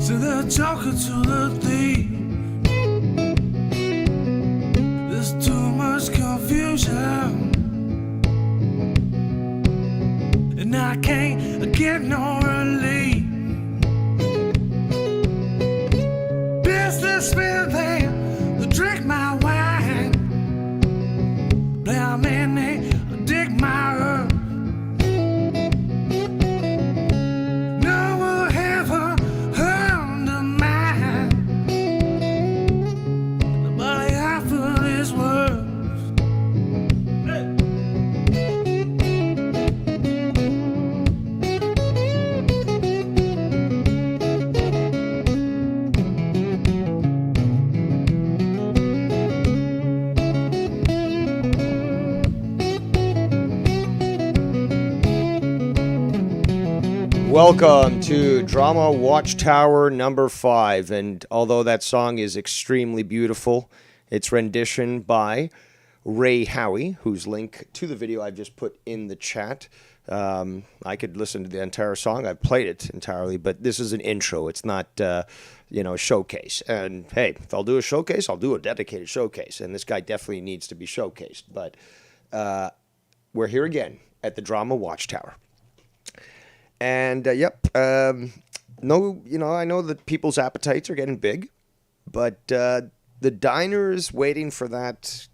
So they're talking to the thief. There's too much confusion, and I can't get no relief. Businessmen, they drink my wine. Damn, man, they dig my earth. No one ever undermine the body I feel is worth. Welcome to Drama Watchtower number 5, and although that song is extremely beautiful, it's rendition by Ray Howie, whose link to the video I've just put in the chat. I could listen to the entire song. I've played it entirely, but this is an intro. It's not, a showcase. And hey, if I'll do a showcase, I'll do a dedicated showcase, and this guy definitely needs to be showcased. But we're here again at the Drama Watchtower. And, I know that people's appetites are getting big, but the diner is waiting for that,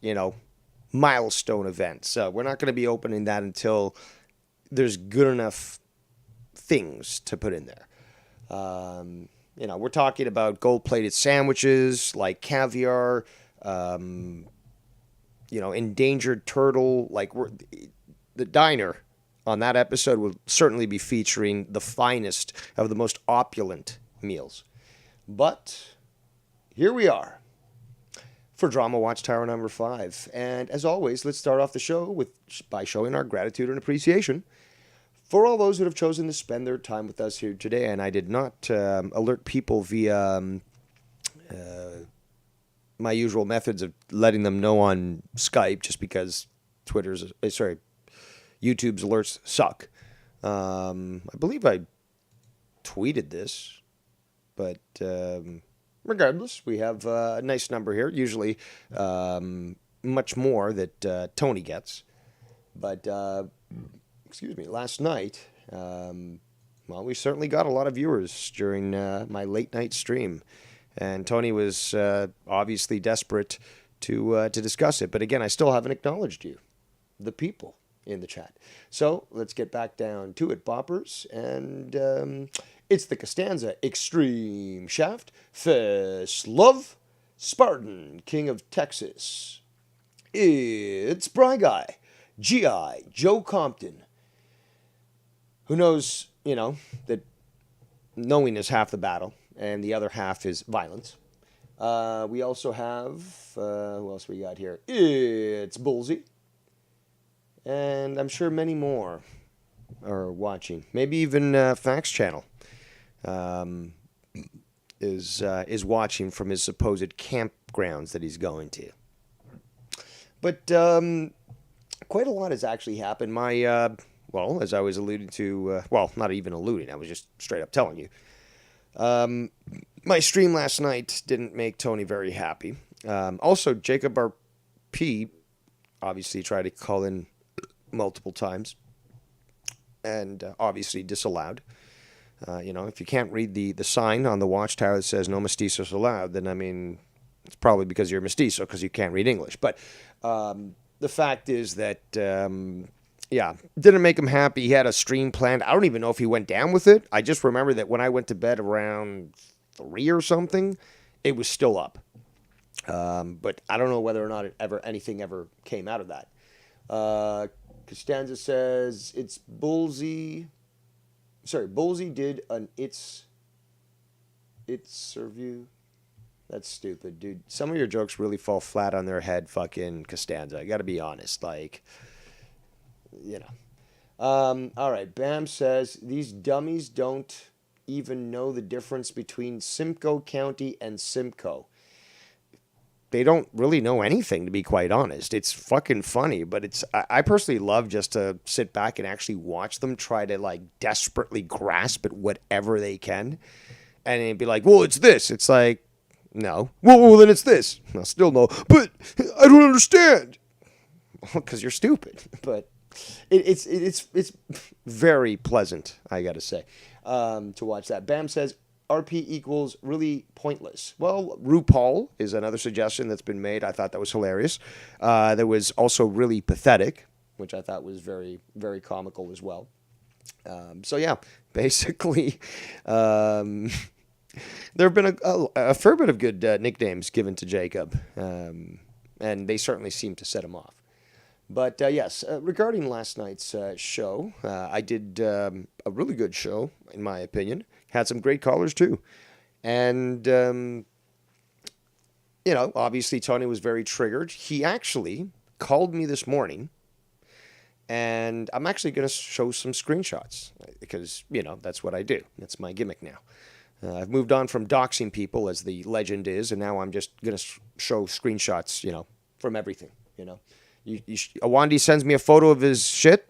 milestone event. So we're not going to be opening that until there's good enough things to put in there. We're talking about gold-plated sandwiches like caviar, endangered turtle. The diner on that episode will certainly be featuring the finest of the most opulent meals. But here we are for Drama Watchtower number 5. And as always, let's start off the show by showing our gratitude and appreciation for all those that have chosen to spend their time with us here today. And I did not alert people via my usual methods of letting them know on Skype, just because YouTube's alerts suck. I believe I tweeted this, but regardless, we have a nice number here. Usually much more that Tony gets. But, last night, we certainly got a lot of viewers during my late night stream. And Tony was obviously desperate to discuss it. But again, I still haven't acknowledged you, the people in the chat. So let's get back down to it, boppers. And it's the Costanza Extreme Shaft, Fist Love, Spartan, King of Texas. It's Bry Guy, G.I., Joe Compton, who knows, that knowing is half the battle, and the other half is violence. We also have, who else we got here? It's Bullseye. And I'm sure many more are watching. Maybe even Fax Channel is watching from his supposed campgrounds that he's going to. But quite a lot has actually happened. My, as I was alluding to, not even alluding, I was just straight up telling you. My stream last night didn't make Tony very happy. Also, Jacob RP obviously tried to call in multiple times and obviously disallowed. If you can't read the sign on the Watchtower that says no mestizos allowed, then it's probably because you're a mestizo, because you can't read English. But the fact is that didn't make him happy. He had a stream planned. I don't even know if he went down with it. I just remember that when I went to bed around 3 or something, it was still up. But I don't know whether or not anything ever came out of that. Costanza says it's Bullseye. Sorry, Bullseye did an it's review. That's stupid, dude. Some of your jokes really fall flat on their head, fucking Costanza. I gotta be honest, All right, Bam says these dummies don't even know the difference between Simcoe County and Simcoe. They don't really know anything, to be quite honest. It's fucking funny, but I personally love just to sit back and actually watch them try to desperately grasp at whatever they can. And it'd be like, well, it's this. It's like, no. Well, then it's this. No, still no. But I don't understand. Because you're stupid. But it's very pleasant, I got to say, to watch that. Bam says, RP equals really pointless. Well, RuPaul is another suggestion that's been made. I thought that was hilarious. There was also really pathetic, which I thought was very, very comical as well. So yeah, basically, there have been a fair bit of good nicknames given to Jacob, and they certainly seem to set him off. But yes, regarding last night's show, I did a really good show, in my opinion. Had some great callers too, and obviously Tony was very triggered. He actually called me this morning. And I'm actually going to show some screenshots because, that's what I do. That's my gimmick now. I've moved on from doxing people, as the legend is, and now I'm just going to show screenshots, from everything, Awandi sends me a photo of his shit,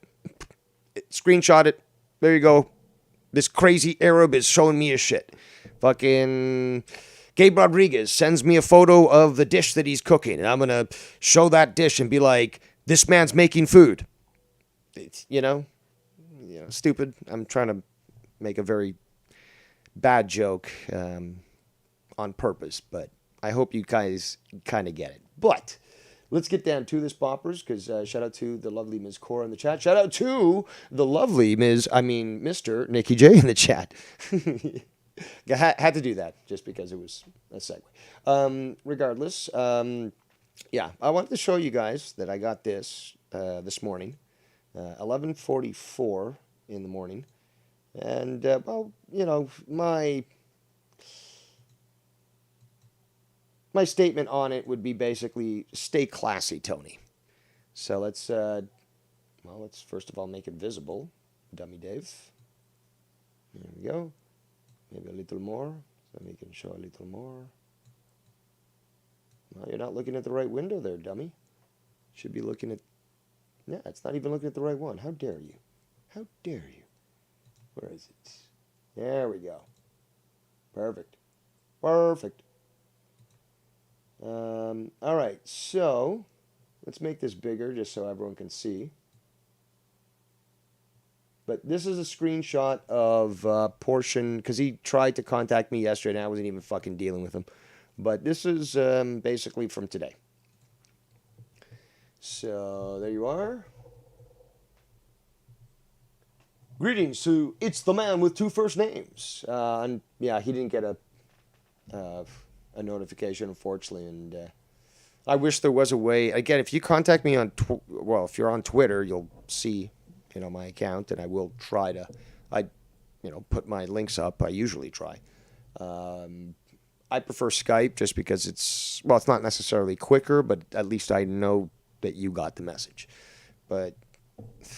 screenshot it, there you go. This crazy Arab is showing me his shit. Fucking Gabe Rodriguez sends me a photo of the dish that he's cooking, and I'm going to show that dish and be like, this man's making food. Stupid. I'm trying to make a very bad joke on purpose, but I hope you guys kind of get it. But let's get down to this, poppers, because shout out to the lovely Ms. Cora in the chat. Shout out to the lovely Mr. Nikki J in the chat. Had to do that just because it was a segue. Regardless, yeah, I wanted to show you guys that I got this morning. 11:44 in the morning, and my statement on it would be basically stay classy, Tony. So let's first of all make it visible, Dummy Dave. There we go. Maybe a little more, so we can show a little more. Well, you're not looking at the right window there, dummy. Should be looking at. Yeah, it's not even looking at the right one. How dare you? How dare you? Where is it? There we go. Perfect. Perfect. All right, so let's make this bigger just so everyone can see. But this is a screenshot of a portion, because he tried to contact me yesterday and I wasn't even fucking dealing with him. But this is basically from today. So, there you are. Greetings to It's the Man with Two First Names. And yeah, he didn't get a notification, unfortunately. And I wish there was a way. Again, if you contact me on, if you're on Twitter, you'll see, my account. And I will try to, put my links up. I usually try. I prefer Skype just because it's not necessarily quicker, but at least I know that you got the message. But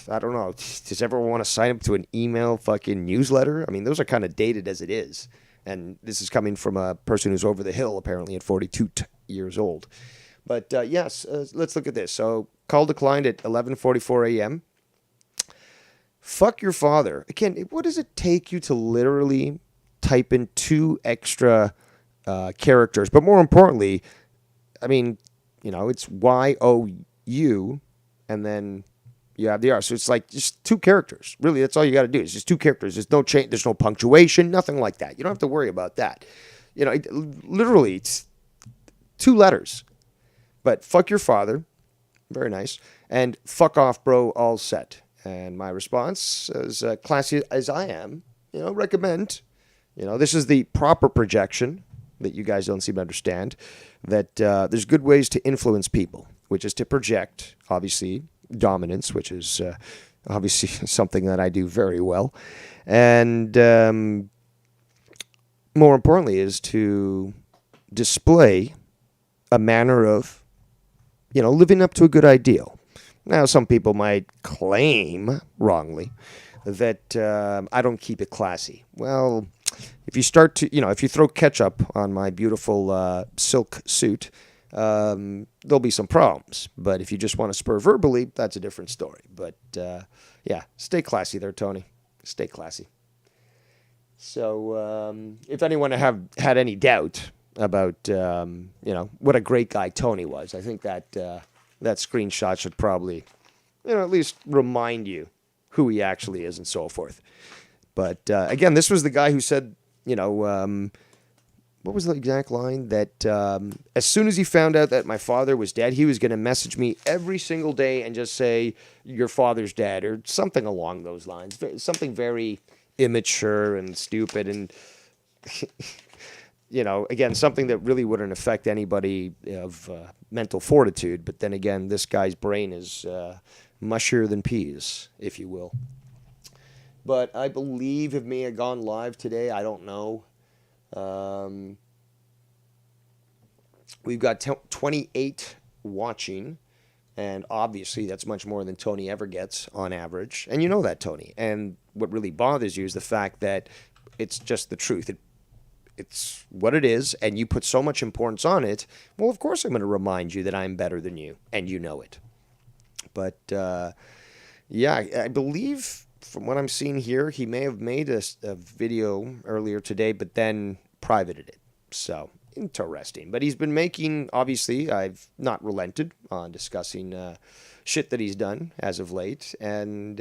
I don't know. Does everyone want to sign up to an email fucking newsletter? I mean, those are kind of dated as it is. And this is coming from a person who's over the hill, apparently, at 42 years old. But yes, let's look at this. So, call declined at 11:44 a.m. Fuck your father. Again, what does it take you to literally type in 2 extra characters? But more importantly, I mean, it's YOU, and then you have the R. So it's like just 2 characters. Really, that's all you got to do. It's just 2 characters. There's no change. There's no punctuation. Nothing like that. You don't have to worry about that. Literally, it's 2 letters. But fuck your father. Very nice. And fuck off, bro. All set. And my response, as classy as I am, recommend. This is the proper projection that you guys don't seem to understand. That there's good ways to influence people, which is to project, obviously, dominance, which is obviously something that I do very well. And more importantly is to display a manner of, living up to a good ideal. Now, some people might claim, wrongly, that I don't keep it classy. Well, if you start to, if you throw ketchup on my beautiful silk suit, there'll be some problems. But if you just want to spur verbally, that's a different story. But yeah, stay classy there, Tony. Stay classy. So if anyone have had any doubt about what a great guy Tony was, I think that that screenshot should probably at least remind you who he actually is and so forth. But again, this was the guy who said, what was the exact line? That as soon as he found out that my father was dead, he was going to message me every single day and just say, your father's dead, or something along those lines. Something very immature and stupid. And, again, something that really wouldn't affect anybody of mental fortitude. But then again, this guy's brain is mushier than peas, if you will. But I believe it may have gone live today. I don't know. We've got 28 watching, and obviously that's much more than Tony ever gets on average. And you know that, Tony. And what really bothers you is the fact that it's just the truth. It's what it is, and you put so much importance on it. Well, of course I'm going to remind you that I'm better than you, and you know it. But, yeah, I believe from what I'm seeing here, he may have made a video earlier today, but then privated it. So, interesting. But he's been making, obviously, I've not relented on discussing shit that he's done as of late. And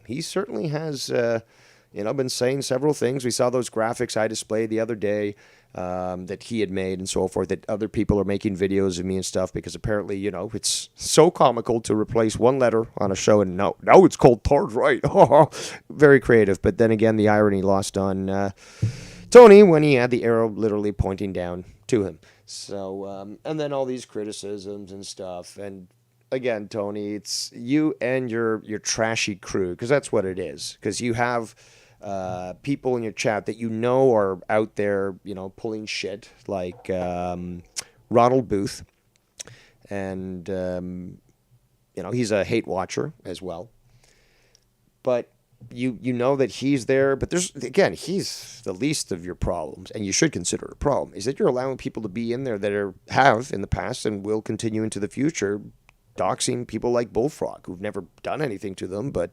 he certainly has, been saying several things. We saw those graphics I displayed the other day that he had made and so forth, that other people are making videos of me and stuff because apparently, it's so comical to replace one letter on a show and now it's called Third Right. Very creative. But then again, the irony lost on Tony when he had the arrow literally pointing down to him. So, and then all these criticisms and stuff. And again, Tony, it's you and your trashy crew, because that's what it is. Because you have people in your chat that are out there, pulling shit, like Ronald Booth. And, he's a hate watcher as well. But you know that he's there, but he's the least of your problems, and you should consider it a problem, is that you're allowing people to be in there that have in the past and will continue into the future, doxing people like Bullfrog, who've never done anything to them, but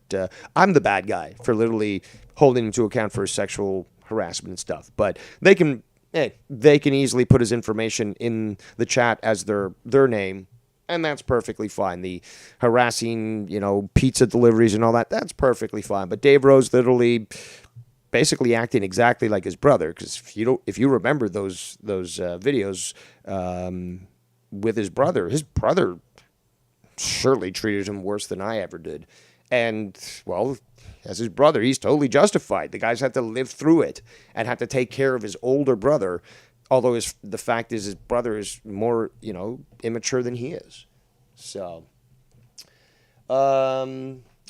I'm the bad guy for literally holding him to account for his sexual harassment and stuff. But they can easily put his information in the chat as their name, and that's perfectly fine. The harassing, pizza deliveries and all that, that's perfectly fine. But Dave Rose literally basically acting exactly like his brother, because if you remember those videos with his brother surely treated him worse than I ever did. And, well, as his brother, he's totally justified. The guy's had to live through it and have to take care of his older brother, although the fact is his brother is more, immature than he is. So,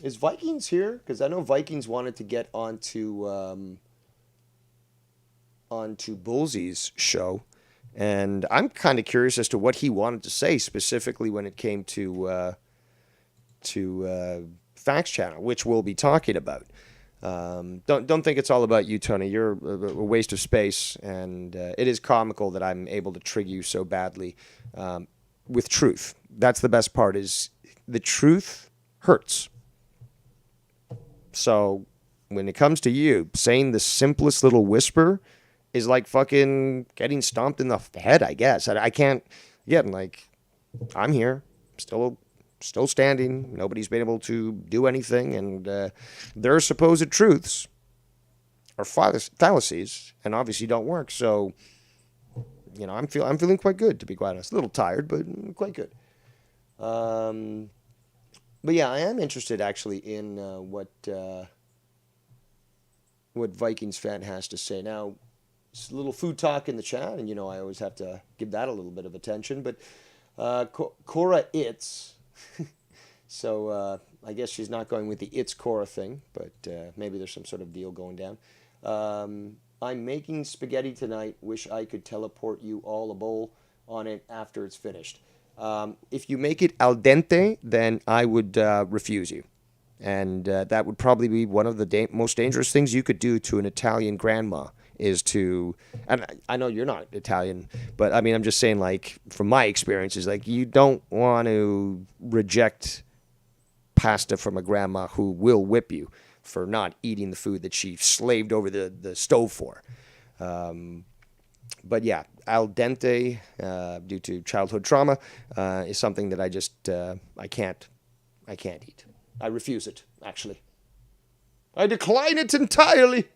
is Vikings here? Because I know Vikings wanted to get onto Bullsy's show. And I'm kind of curious as to what he wanted to say specifically when it came to Facts Channel, which we'll be talking about. Don't think it's all about you, Tony. You're a waste of space, and it is comical that I'm able to trigger you so badly with truth. That's the best part, is the truth hurts. So when it comes to you, saying the simplest little whisper is like fucking getting stomped in the head, I guess. I can't, again, I'm here, still standing. Nobody's been able to do anything, and their supposed truths are fallacies, and obviously don't work. So, I'm feeling quite good, to be quite honest. A little tired, but quite good. But yeah, I am interested actually in what Vikings fan has to say. Now, it's a little food talk in the chat, and I always have to give that a little bit of attention. But Cora Itz, so I guess she's not going with the It's Cora thing, but maybe there's some sort of deal going down. I'm making spaghetti tonight. Wish I could teleport you all a bowl on it after it's finished. If you make it al dente, then I would refuse you. And that would probably be one of the most dangerous things you could do to an Italian grandma, is to, and I know you're not Italian, but I mean, I'm just saying, from my experiences, you don't want to reject pasta from a grandma who will whip you for not eating the food that she slaved over the stove for. But yeah, al dente, due to childhood trauma, is something that I just I can't eat. I refuse it, actually. I decline it entirely.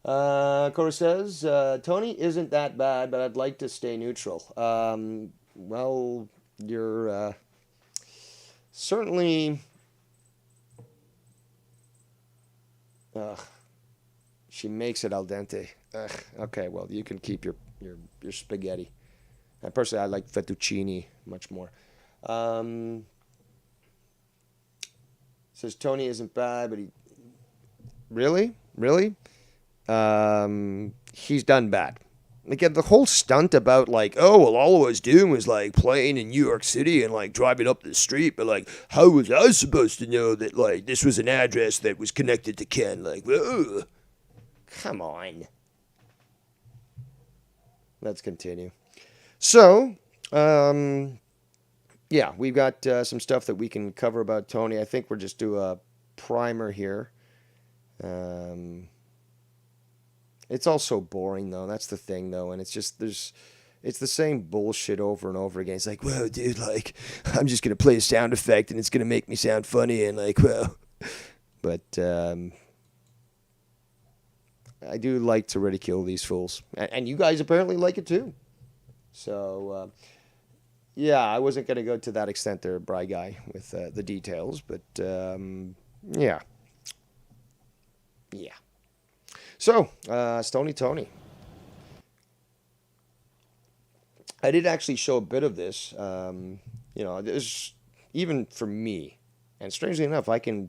Cora says, Tony isn't that bad, but I'd like to stay neutral. Well, you're certainly. She makes it al dente. Okay, well, you can keep your spaghetti. Personally, I like fettuccine much more. Says Tony isn't bad, but he really. He's done bad. Again, the whole stunt about like, oh, well, all I was doing was like playing in New York City and like driving up the street, but like, how was I supposed to know that like this was an address that was connected to Ken? Like, ugh. Come on. Let's continue. So, yeah, we've got some stuff that we can cover about Tony. I think we'll just do a primer here. It's all so boring, though. That's the thing, though. And it's just, it's the same bullshit over and over again. It's like, well, dude, like, I'm just going to play a sound effect and it's going to make me sound funny. And like, well, but I do like to ridicule these fools. And you guys apparently like it too. So, yeah, I wasn't going to go to that extent there, Bry Guy, with the details. But, yeah. Yeah. So, Stony Tony. I did actually show a bit of this. There's even for me, and strangely enough, I can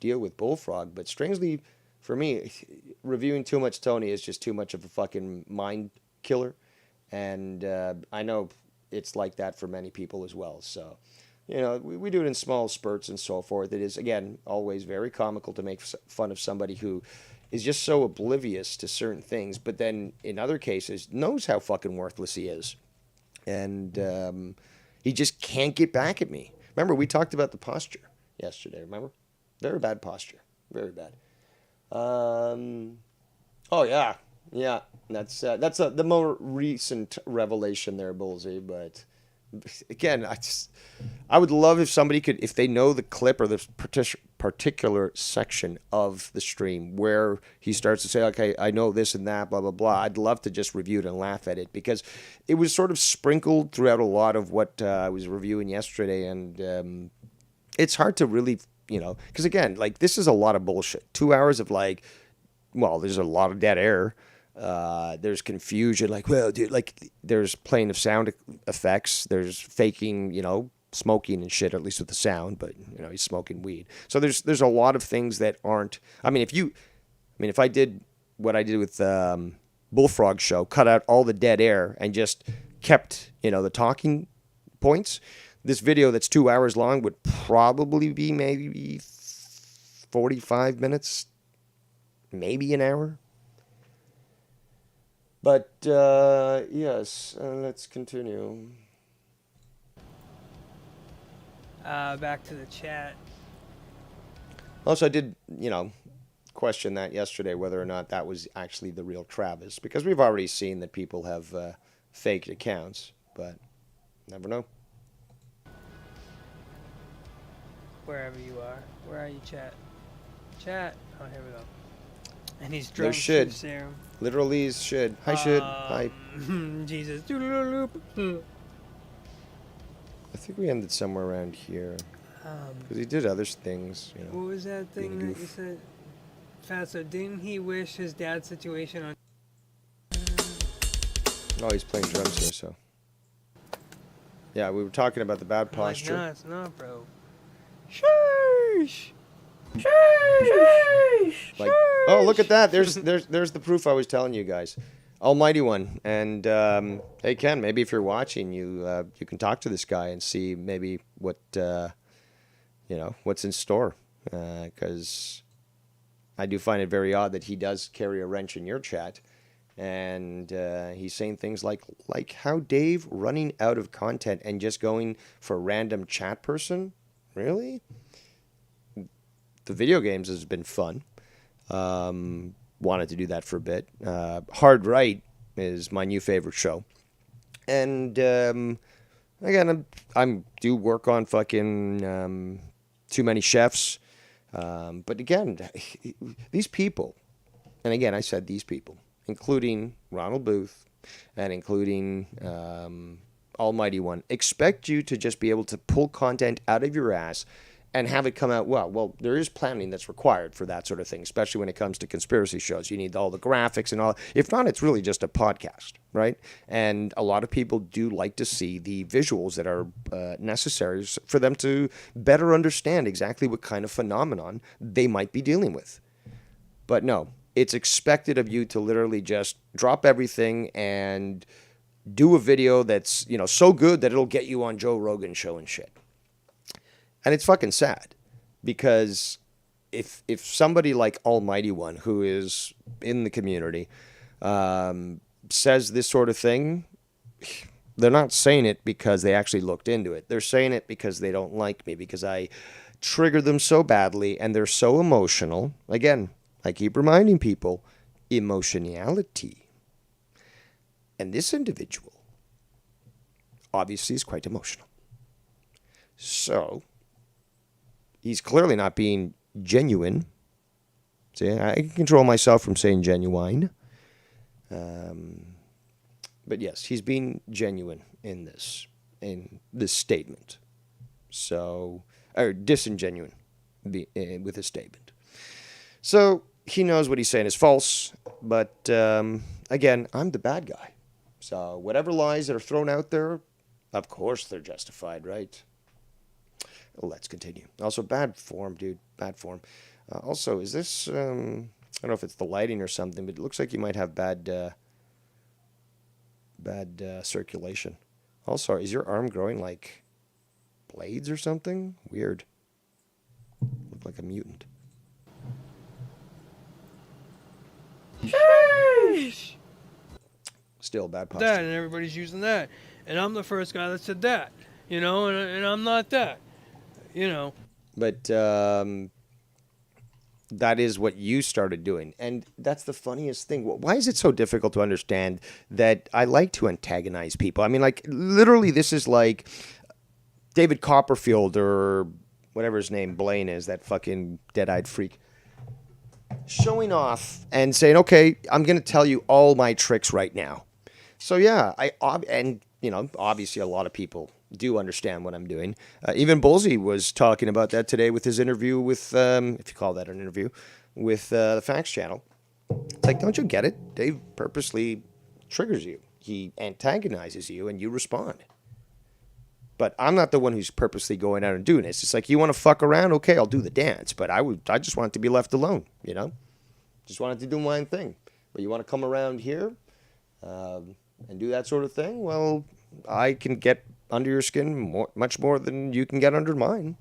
deal with Bullfrog, but strangely for me, reviewing too much Tony is just too much of a fucking mind killer, and I know it's like that for many people as well. So, we do it in small spurts and so forth. It is, again, always very comical to make fun of somebody who is just so oblivious to certain things, but then in other cases knows how fucking worthless he is. And he just can't get back at me. Remember, we talked about the posture yesterday, remember? Very bad posture. Very bad. Oh, yeah. Yeah, that's the more recent revelation there, Bullseye, but again, I would love if somebody could, if they know the clip or the particular section of the stream where he starts to say, okay, I know this and that, blah, blah, blah. I'd love to just review it and laugh at it because it was sort of sprinkled throughout a lot of what I was reviewing yesterday. And it's hard to really, because again, like this is a lot of bullshit. 2 hours of like, well, there's a lot of dead air. There's confusion, like, well, dude, like there's playing of sound effects, there's faking, smoking and shit, at least with the sound, but he's smoking weed. So there's a lot of things that aren't. If I did what I did with Bullfrog show, cut out all the dead air and just kept the talking points, this video that's 2 hours long would probably be maybe 45 minutes, maybe an hour. But, yes, let's continue. Back to the chat. Also, I did, question that yesterday, whether or not that was actually the real Travis. Because we've already seen that people have faked accounts, but never know. Wherever you are. Where are you, chat? Chat. Oh, here we go. And he's drunk. There should. Serum. Literally should. Hi, should. Hi. Jesus. I think we ended somewhere around here. Because he did other things, What was that thing that you said? Fatso, didn't he wish his dad's situation on... Oh, he's playing drums here, so. Yeah, we were talking about the bad posture. No, it's not, bro. Sheesh! Like, oh, look at that. There's the proof I was telling you guys. Almighty One. And hey, Ken, maybe if you're watching, you can talk to this guy and see maybe what what's in store. Because I do find it very odd that he does carry a wrench in your chat, and he's saying things like how Dave running out of content and just going for a random chat person. Really? the video games has been fun. Wanted to do that for a bit. Hard Right is my new favorite show. And again, I'm do work on fucking Too Many Chefs. But again, these people, and again, I said these people, including Ronald Booth and including Almighty One, expect you to just be able to pull content out of your ass and have it come out well. Well, there is planning that's required for that sort of thing, especially when it comes to conspiracy shows. You need all the graphics and all. If not, it's really just a podcast, right? And a lot of people do like to see the visuals that are necessary for them to better understand exactly what kind of phenomenon they might be dealing with. But no, it's expected of you to literally just drop everything and do a video that's, so good that it'll get you on Joe Rogan's show and shit. And it's fucking sad, because if somebody like Almighty One, who is in the community, says this sort of thing, they're not saying it because they actually looked into it. They're saying it because they don't like me, because I trigger them so badly and they're so emotional. Again, I keep reminding people, emotionality. And this individual obviously is quite emotional. So he's clearly not being genuine. See, I can control myself from saying genuine. But yes, he's being genuine in this statement. So, or disingenuine with his statement. So he knows what he's saying is false. But again, I'm the bad guy. So whatever lies that are thrown out there, of course they're justified, right? Let's continue. Also, bad form, dude. Bad form. Also, is this... I don't know if it's the lighting or something, but it looks like you might have bad circulation. Also, is your arm growing like blades or something? Weird. Look like a mutant. Sheesh. Still bad posture. That, and everybody's using that. And I'm the first guy that said that. And I'm not that. But that is what you started doing. And that's the funniest thing. Why is it so difficult to understand that I like to antagonize people? I mean, like, literally, this is like David Copperfield or whatever his name, Blaine is, that fucking dead-eyed freak, showing off and saying, okay, I'm going to tell you all my tricks right now. So, yeah, obviously a lot of people do understand what I'm doing. Even Bullseye was talking about that today with his interview with, if you call that an interview, with the Facts Channel. It's like, don't you get it? Dave purposely triggers you. He antagonizes you and you respond. But I'm not the one who's purposely going out and doing this. It's like, you want to fuck around? Okay, I'll do the dance. But I just want it to be left alone, Just wanted to do my own thing. But you want to come around here and do that sort of thing? Well, I can get under your skin much more than you can get under mine.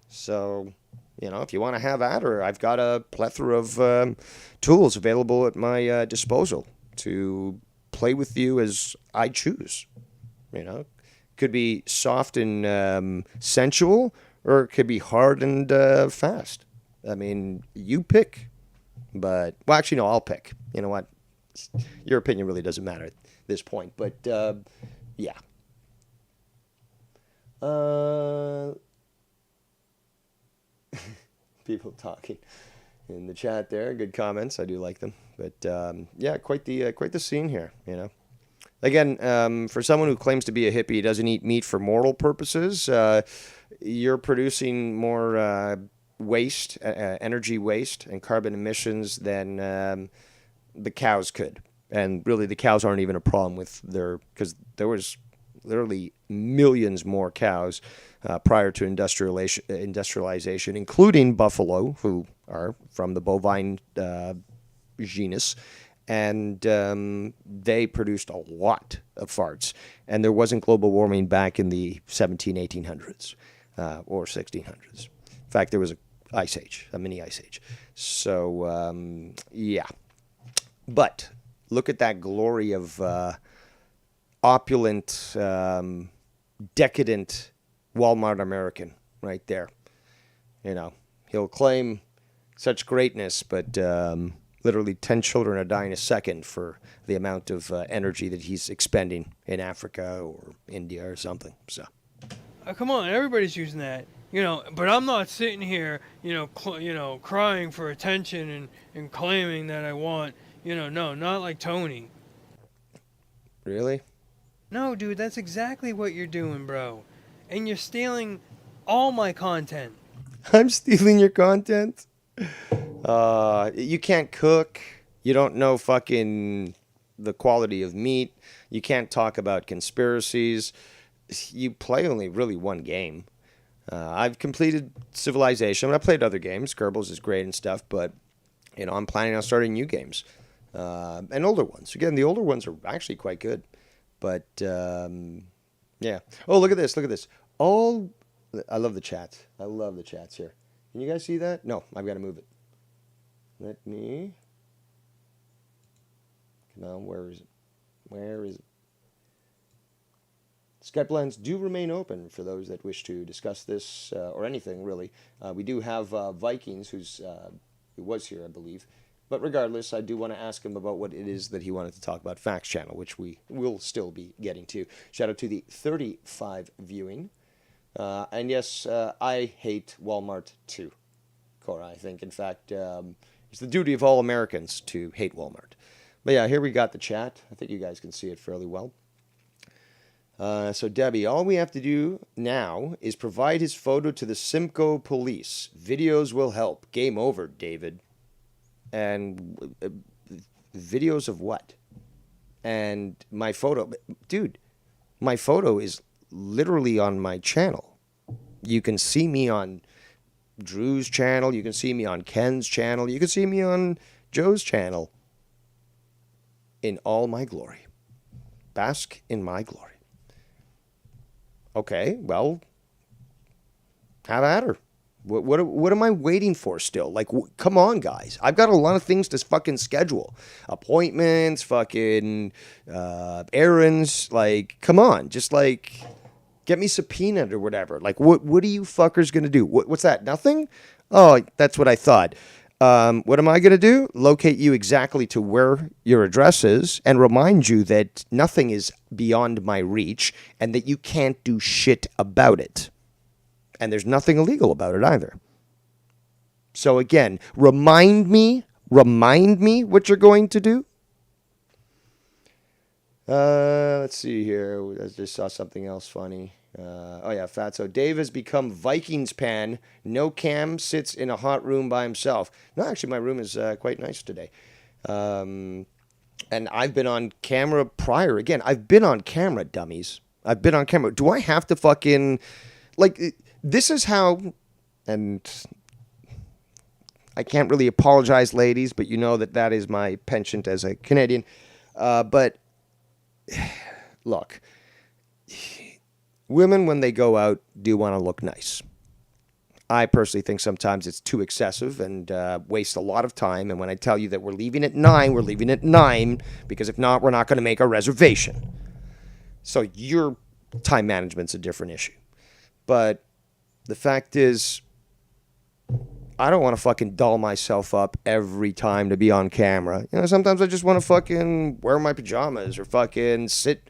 So, if you want to have at her, I've got a plethora of tools available at my disposal to play with you as I choose. Could be soft and sensual, or it could be hard and fast. I mean, you pick. But, well, actually, no, I'll pick. You know what? Your opinion really doesn't matter at this point. But, yeah. People talking in the chat there. Good comments. I do like them. But, yeah, quite the scene here, Again, for someone who claims to be a hippie, doesn't eat meat for moral purposes, you're producing more waste, energy waste, and carbon emissions than the cows could. And really, the cows aren't even a problem because there was literally millions more cows prior to industrialization, including buffalo, who are from the bovine genus. And they produced a lot of farts. And there wasn't global warming back in the 1800s or 1600s. In fact, there was a mini ice age. So, yeah. But look at that glory of opulent, decadent Walmart American right there. He'll claim such greatness, but literally 10 children are dying a second for the amount of energy that he's expending in Africa or India or something. So, Come on, everybody's using that. But I'm not sitting here, crying for attention and claiming that I want, no, not like Tony. really? No, dude, that's exactly what you're doing, bro. And you're stealing all my content. I'm stealing your content? You can't cook. You don't know fucking the quality of meat. You can't talk about conspiracies. You play only really one game. I've completed Civilization. I played other games. Kerbals is great and stuff, but I'm planning on starting new games and older ones. Again, the older ones are actually quite good, but yeah. Oh, look at this! Look at this! I love the chat. I love the chats here. Can you guys see that? No, I've got to move it. Let me. No, where is it? Where is it? Skype lines do remain open for those that wish to discuss this or anything, really. We do have Vikings, who was here, I believe. But regardless, I do want to ask him about what it is that he wanted to talk about. Facts Channel, which we will still be getting to. Shout out to the 35 viewing. And yes, I hate Walmart too, Cora. I think, in fact, it's the duty of all Americans to hate Walmart. But yeah, here we got the chat. I think you guys can see it fairly well. So Debbie, all we have to do now is provide his photo to the Simcoe police. Videos will help. Game over, David. And videos of what? And my photo, dude, my photo is literally on my channel. You can see me on Drew's channel. You can see me on Ken's channel. You can see me on Joe's channel. In all my glory. Bask in my glory. Okay, well, have at her. What am I waiting for still? Like, come on, guys. I've got a lot of things to fucking schedule. Appointments, fucking errands. Like, come on. Just, like, get me subpoenaed or whatever. Like, what are you fuckers going to do? What's that? Nothing? Oh, that's what I thought. What am I going to do? Locate you exactly to where your address is and remind you that nothing is beyond my reach and that you can't do shit about it. And there's nothing illegal about it either. So again, remind me what you're going to do. Let's see here. I just saw something else funny. Oh yeah, Fatso. Dave has become Vikings pan. No cam, sits in a hot room by himself. No, actually, my room is quite nice today. And I've been on camera prior. Again, I've been on camera, dummies. I've been on camera. Do I have to fucking... Like, this is how... And I can't really apologize, ladies, but you know that is my penchant as a Canadian. But, look... Women, when they go out, do want to look nice. I personally think sometimes it's too excessive and wastes a lot of time. And when I tell you that we're leaving at 9, we're leaving at 9, because if not, we're not going to make our reservation. So your time management's a different issue. But the fact is, I don't want to fucking doll myself up every time to be on camera. Sometimes I just want to fucking wear my pajamas or fucking sit,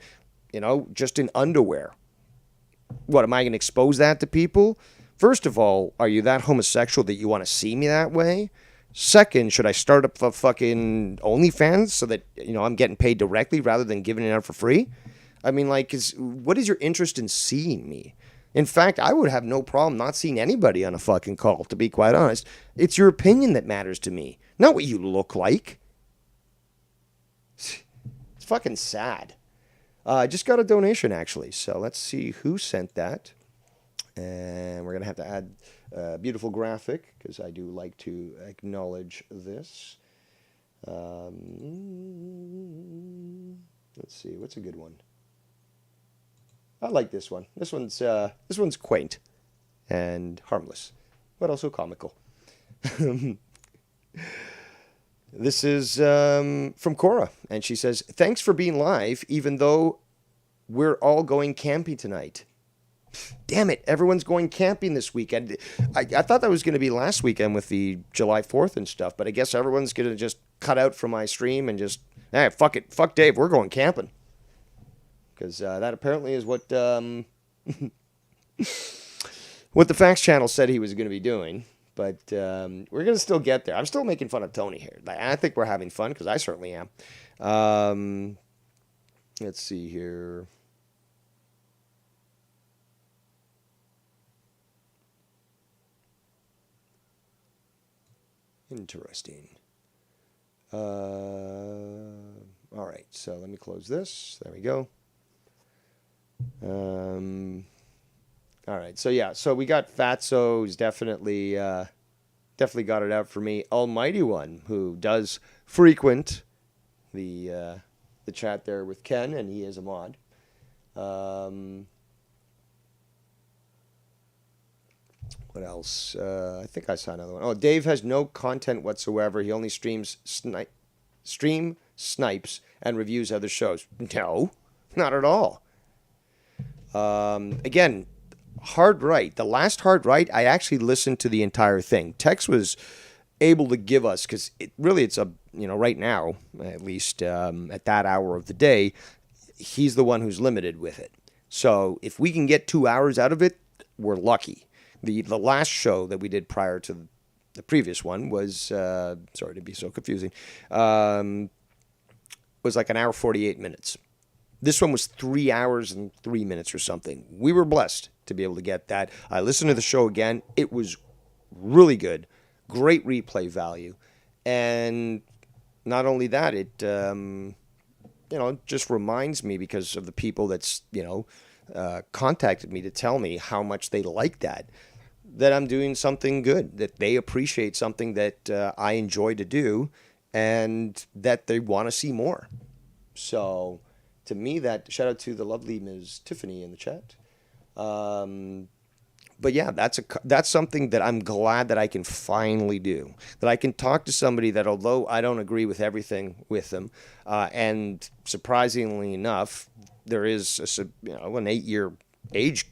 just in underwear. What, am I going to expose that to people? First of all, are you that homosexual that you want to see me that way? Second, should I start up a fucking OnlyFans so that, I'm getting paid directly rather than giving it out for free? I mean, like, what is your interest in seeing me? In fact, I would have no problem not seeing anybody on a fucking call, to be quite honest. It's your opinion that matters to me, not what you look like. It's fucking sad. I just got a donation, actually, so let's see who sent that. And we're going to have to add a beautiful graphic, because I do like to acknowledge this. Let's see, what's a good one? I like this one. This one's quaint and harmless, but also comical. This is from Cora, and she says, "Thanks for being live, even though we're all going camping tonight." Damn it, everyone's going camping this weekend. I thought that was going to be last weekend with the July 4th and stuff, but I guess everyone's going to just cut out from my stream and just, hey, fuck it. Fuck Dave, we're going camping. Because that apparently is what what the Facts channel said he was going to be doing. But we're going to still get there. I'm still making fun of Tony here. I think we're having fun, because I certainly am. Let's see here. Interesting. All right, so let me close this. There we go. All right, so yeah, so we got Fatso, who's definitely got it out for me. Almighty One, who does frequent the chat there with Ken, and he is a mod. What else? I think I saw another one. Oh, Dave has no content whatsoever. He only streams snipes and reviews other shows. No, not at all. Again, Hard Right. The last Hard Right, I actually listened to the entire thing. Tex was able to give us, because it's a, right now, at least at that hour of the day, he's the one who's limited with it. So if we can get 2 hours out of it, we're lucky. The last show that we did prior to the previous one was, sorry to be so confusing, was like an hour 48 minutes. This one was 3 hours and 3 minutes or something. We were blessed to be able to get that. I listened to the show again. It was really good. Great replay value. And not only that, it, just reminds me, because of the people that's, contacted me to tell me how much they like that I'm doing something good, that they appreciate something that I enjoy to do, and that they want to see more. So to me, that, shout out to the lovely Ms. Tiffany in the chat. But yeah, that's something that I'm glad that I can finally do. That I can talk to somebody that, although I don't agree with everything with them, and surprisingly enough, there is an 8-year age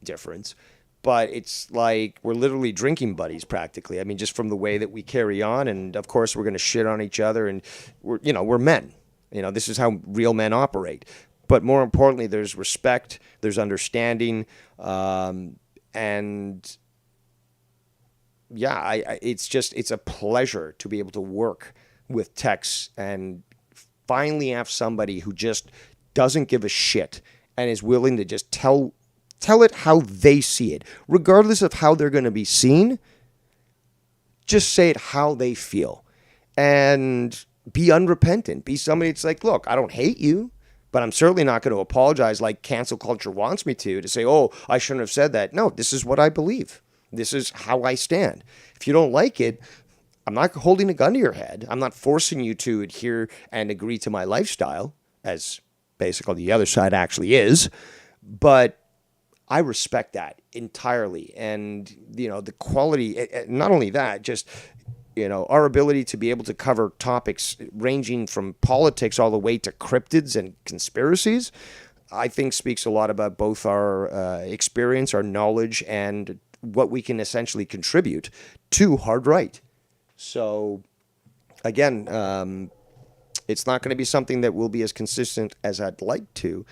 difference, but it's like we're literally drinking buddies practically. I mean, just from the way that we carry on, and of course we're going to shit on each other, and we're men. This is how real men operate. But more importantly, there's respect, there's understanding, and yeah, it's a pleasure to be able to work with Tex and finally have somebody who just doesn't give a shit and is willing to just tell it how they see it, regardless of how they're going to be seen. Just say it how they feel, and be unrepentant. Be somebody that's like, look, I don't hate you, but I'm certainly not going to apologize like cancel culture wants me to say, oh, I shouldn't have said that. No, this is what I believe. This is how I stand. If you don't like it, I'm not holding a gun to your head. I'm not forcing you to adhere and agree to my lifestyle, as basically the other side actually is. But I respect that entirely. And, the quality, not only that, just, our ability to be able to cover topics ranging from politics all the way to cryptids and conspiracies, I think speaks a lot about both our experience, our knowledge, and what we can essentially contribute to Hard Right. So, again, it's not going to be something that will be as consistent as I'd like to.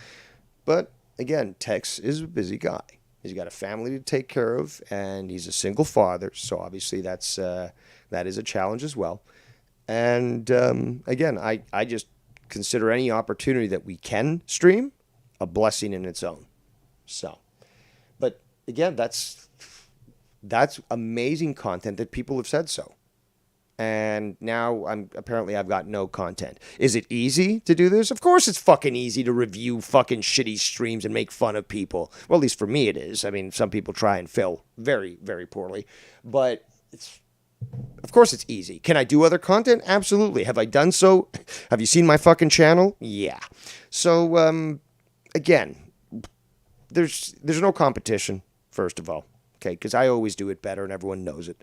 But, again, Tex is a busy guy. He's got a family to take care of, and he's a single father. So, obviously, that is a challenge as well. And, again, I just consider any opportunity that we can stream a blessing in its own. So, but, again, that's amazing content that people have said so. And now I've got no content. Is it easy to do this? Of course it's fucking easy to review fucking shitty streams and make fun of people. Well, at least for me it is. I mean, some people try and fail very, very poorly. But of course it's easy. Can I do other content? Absolutely. Have I done so? Have you seen my fucking channel? Yeah. So, again, there's no competition, first of all. Okay, because I always do it better and everyone knows it.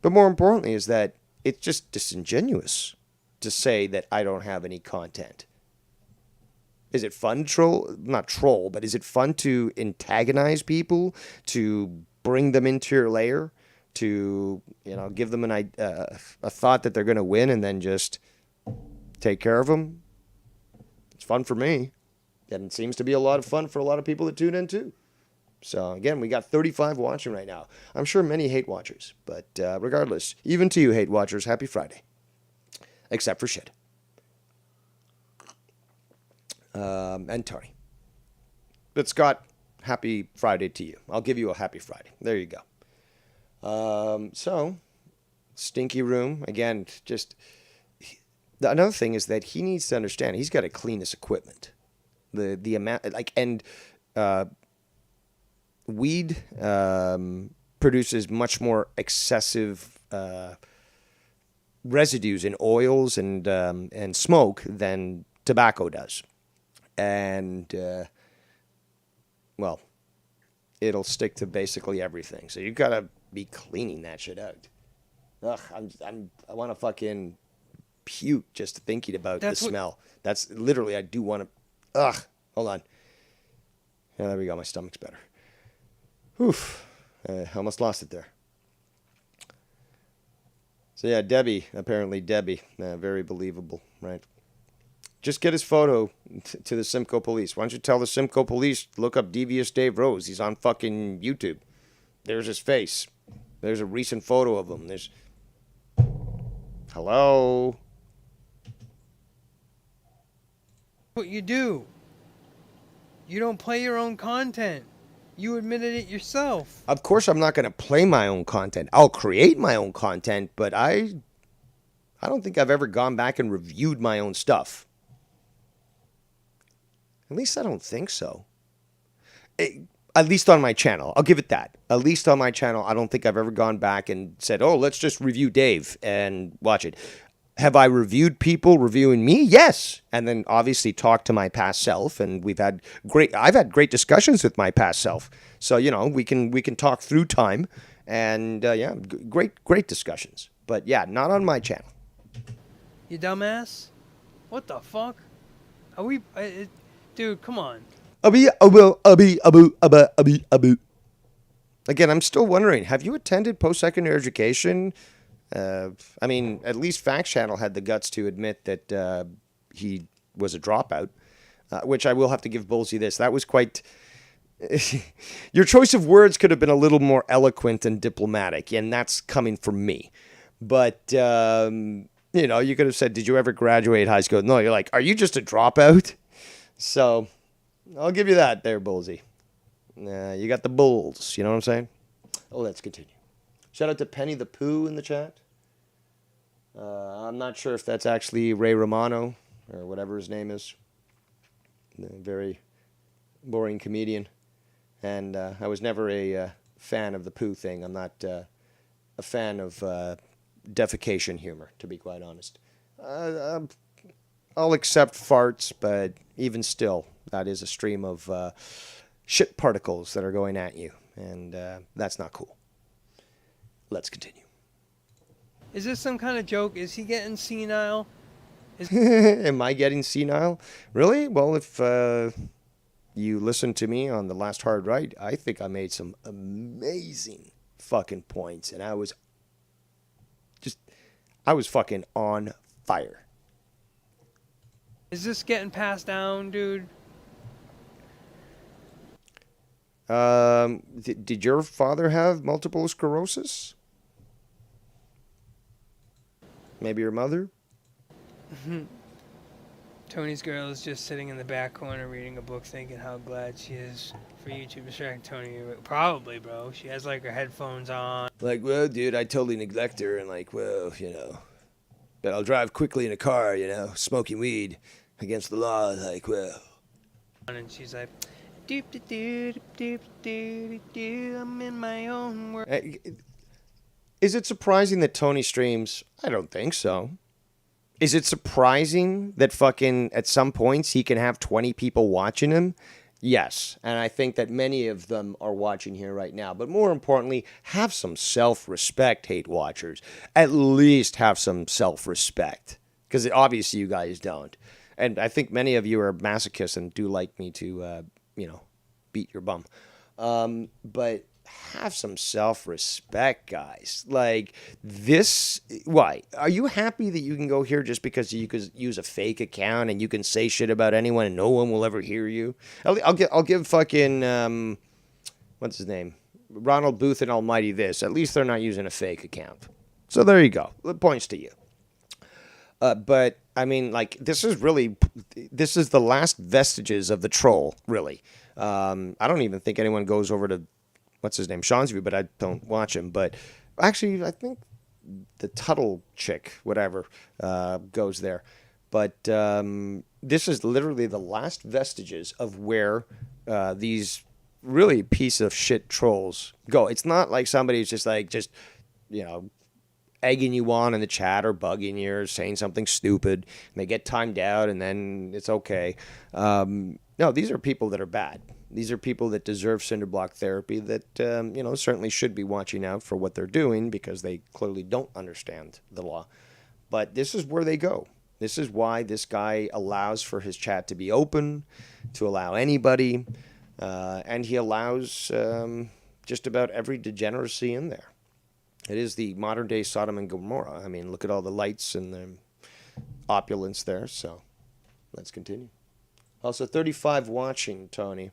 But more importantly is that it's just disingenuous to say that I don't have any content. Is it fun to troll? Not troll, but is it fun to antagonize people, to bring them into your lair, to, give them a thought that they're going to win and then just take care of them? It's fun for me. And it seems to be a lot of fun for a lot of people that tune in too. So again, we got 35 watching right now. I'm sure many hate watchers, but regardless, even to you hate watchers, happy Friday. Except for shit. And Tony. But Scott, happy Friday to you. I'll give you a happy Friday. There you go. So, stinky room. Again, just... Another thing is that he needs to understand he's got to clean his equipment. The amount... weed produces much more excessive residues in oils and smoke than tobacco does. And, it'll stick to basically everything. So you gotta be cleaning that shit out. Ugh, I want to fucking puke just thinking about the smell. That's literally, I do want to, hold on. Yeah, there we go, my stomach's better. Oof, I almost lost it there. So yeah, Debbie, very believable, right? Just get his photo to the Simcoe police. Why don't you tell the Simcoe police, look up Devious Dave Rose. He's on fucking YouTube. There's his face. There's a recent photo of him. There's... Hello? What you do. You don't play your own content. You admitted it yourself. Of course I'm not going to play my own content. I'll create my own content, but I don't think I've ever gone back and reviewed my own stuff. At least I don't think so. At least on my channel. I'll give it that. At least on my channel, I don't think I've ever gone back and said, oh, let's just review Dave and watch it. Have I reviewed people reviewing me? Yes. And then obviously talked to my past self, and I've had great discussions with my past self. So, we can talk through time, and great discussions. But yeah, not on my channel. You dumbass. What the fuck? Are we... dude, come on. Again, I'm still wondering, have you attended post-secondary education? At least Facts Channel had the guts to admit that he was a dropout, which I will have to give Bullsey this. That was quite... Your choice of words could have been a little more eloquent and diplomatic, and that's coming from me. But, you could have said, did you ever graduate high school? No, you're like, are you just a dropout? So, I'll give you that there, Bullsey. You got the bulls, you know what I'm saying? Oh, let's continue. Shout out to Penny the Pooh in the chat. I'm not sure if that's actually Ray Romano or whatever his name is. A very boring comedian. And I was never a fan of the Pooh thing. I'm not a fan of defecation humor, to be quite honest. I'll accept farts, but even still, that is a stream of shit particles that are going at you. And that's not cool. Let's continue. Is this some kind of joke? Is he getting senile? Am I getting senile? Really? Well, if you listened to me on the last Hard Right, I think I made some amazing fucking points. And I was fucking on fire. Is this getting passed down, dude? Did your father have multiple sclerosis? Maybe your mother? Tony's girl is just sitting in the back corner reading a book, thinking how glad she is for you to distract Tony. Probably, bro. She has like her headphones on. Like, well, dude, I totally neglect her, and like, well, but I'll drive quickly in a car, smoking weed against the law, like, well. And she's like, doop doop doop doop doop, I'm in my own world. Is it surprising that Tony streams? I don't think so. Is it surprising that fucking at some points he can have 20 people watching him? Yes. And I think that many of them are watching here right now. But more importantly, have some self-respect, hate watchers. At least have some self-respect. Because obviously you guys don't. And I think many of you are masochists and do like me to, beat your bum. But have some self-respect, guys. Like this, why? Are you happy that you can go here just because you could use a fake account and you can say shit about anyone and no one will ever hear you? I'll give fucking, what's his name? Ronald Booth and Almighty this. At least they're not using a fake account. So there you go. It points to you. But I mean, like, this is the last vestiges of the troll, really. I don't even think anyone goes over to, what's his name, Sean's View, but I don't watch him. But actually, I think the Tuttle chick, whatever, goes there. But this is literally the last vestiges of where these really piece of shit trolls go. It's not like somebody's just egging you on in the chat or bugging you or saying something stupid and they get timed out and then it's okay. No, these are people that are bad. These are people that deserve cinderblock therapy that, certainly should be watching out for what they're doing because they clearly don't understand the law. But this is where they go. This is why this guy allows for his chat to be open, to allow anybody, and he allows just about every degeneracy in there. It is the modern day Sodom and Gomorrah. I mean, look at all the lights and the opulence there. So let's continue. Also, 35 watching, Tony.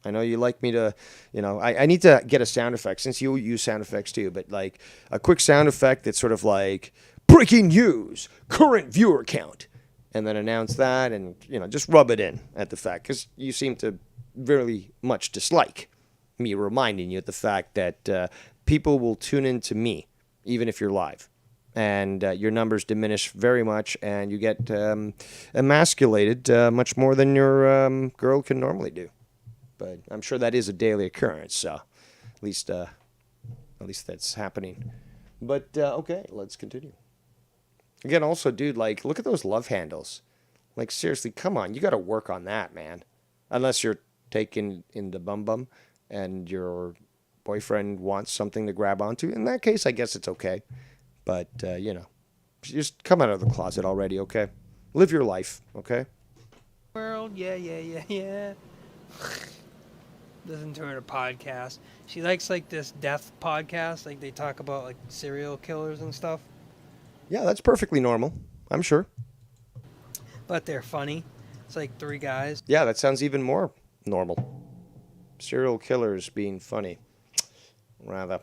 I know you like me to, I need to get a sound effect since you use sound effects too, but like a quick sound effect that's sort of like breaking news, current viewer count, and then announce that and, just rub it in at the fact because you seem to very much dislike me reminding you of the fact that people will tune in to me, even if you're live. And your numbers diminish very much, and you get emasculated much more than your girl can normally do. But I'm sure that is a daily occurrence, so at least that's happening. But, okay, let's continue. Again, also, dude, like, look at those love handles. Like, seriously, come on. You got to work on that, man. Unless you're taking in the bum and your boyfriend wants something to grab onto. In that case, I guess it's okay. But, just come out of the closet already, okay? Live your life, okay? World, yeah. Listen to her podcast. She likes, like, this death podcast. Like, they talk about, like, serial killers and stuff. Yeah, that's perfectly normal, I'm sure. But they're funny. It's like 3 guys. Yeah, that sounds even more normal. Serial killers being funny. Rather.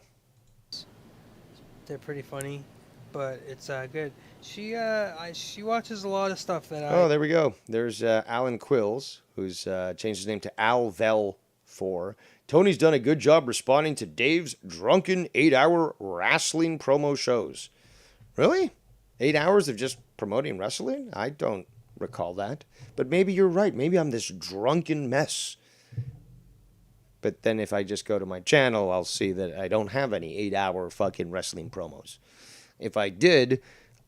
They're pretty funny, but it's good. She watches a lot of stuff that I... Oh, there we go. There's Alan Quills, who's changed his name to Alvel4. Tony's done a good job responding to Dave's drunken 8-hour wrestling promo shows. Really? 8 hours of just promoting wrestling? I don't recall that. But maybe you're right. Maybe I'm this drunken mess. But then if I just go to my channel, I'll see that I don't have any 8-hour fucking wrestling promos. If I did,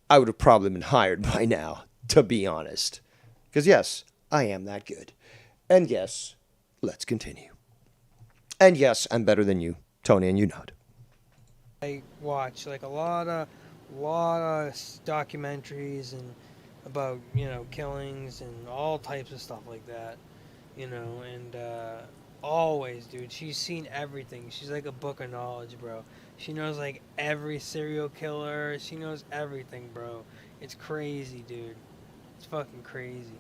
I would have probably been hired by now, to be honest. Because yes, I am that good. And yes, let's continue. And yes, I'm better than you, Tony, and you know it. I watch like a lot of documentaries and about, killings and all types of stuff like that, and always, dude, she's seen everything. She's like a book of knowledge, bro. She knows like every serial killer. She knows everything, bro. It's crazy, dude. It's fucking crazy.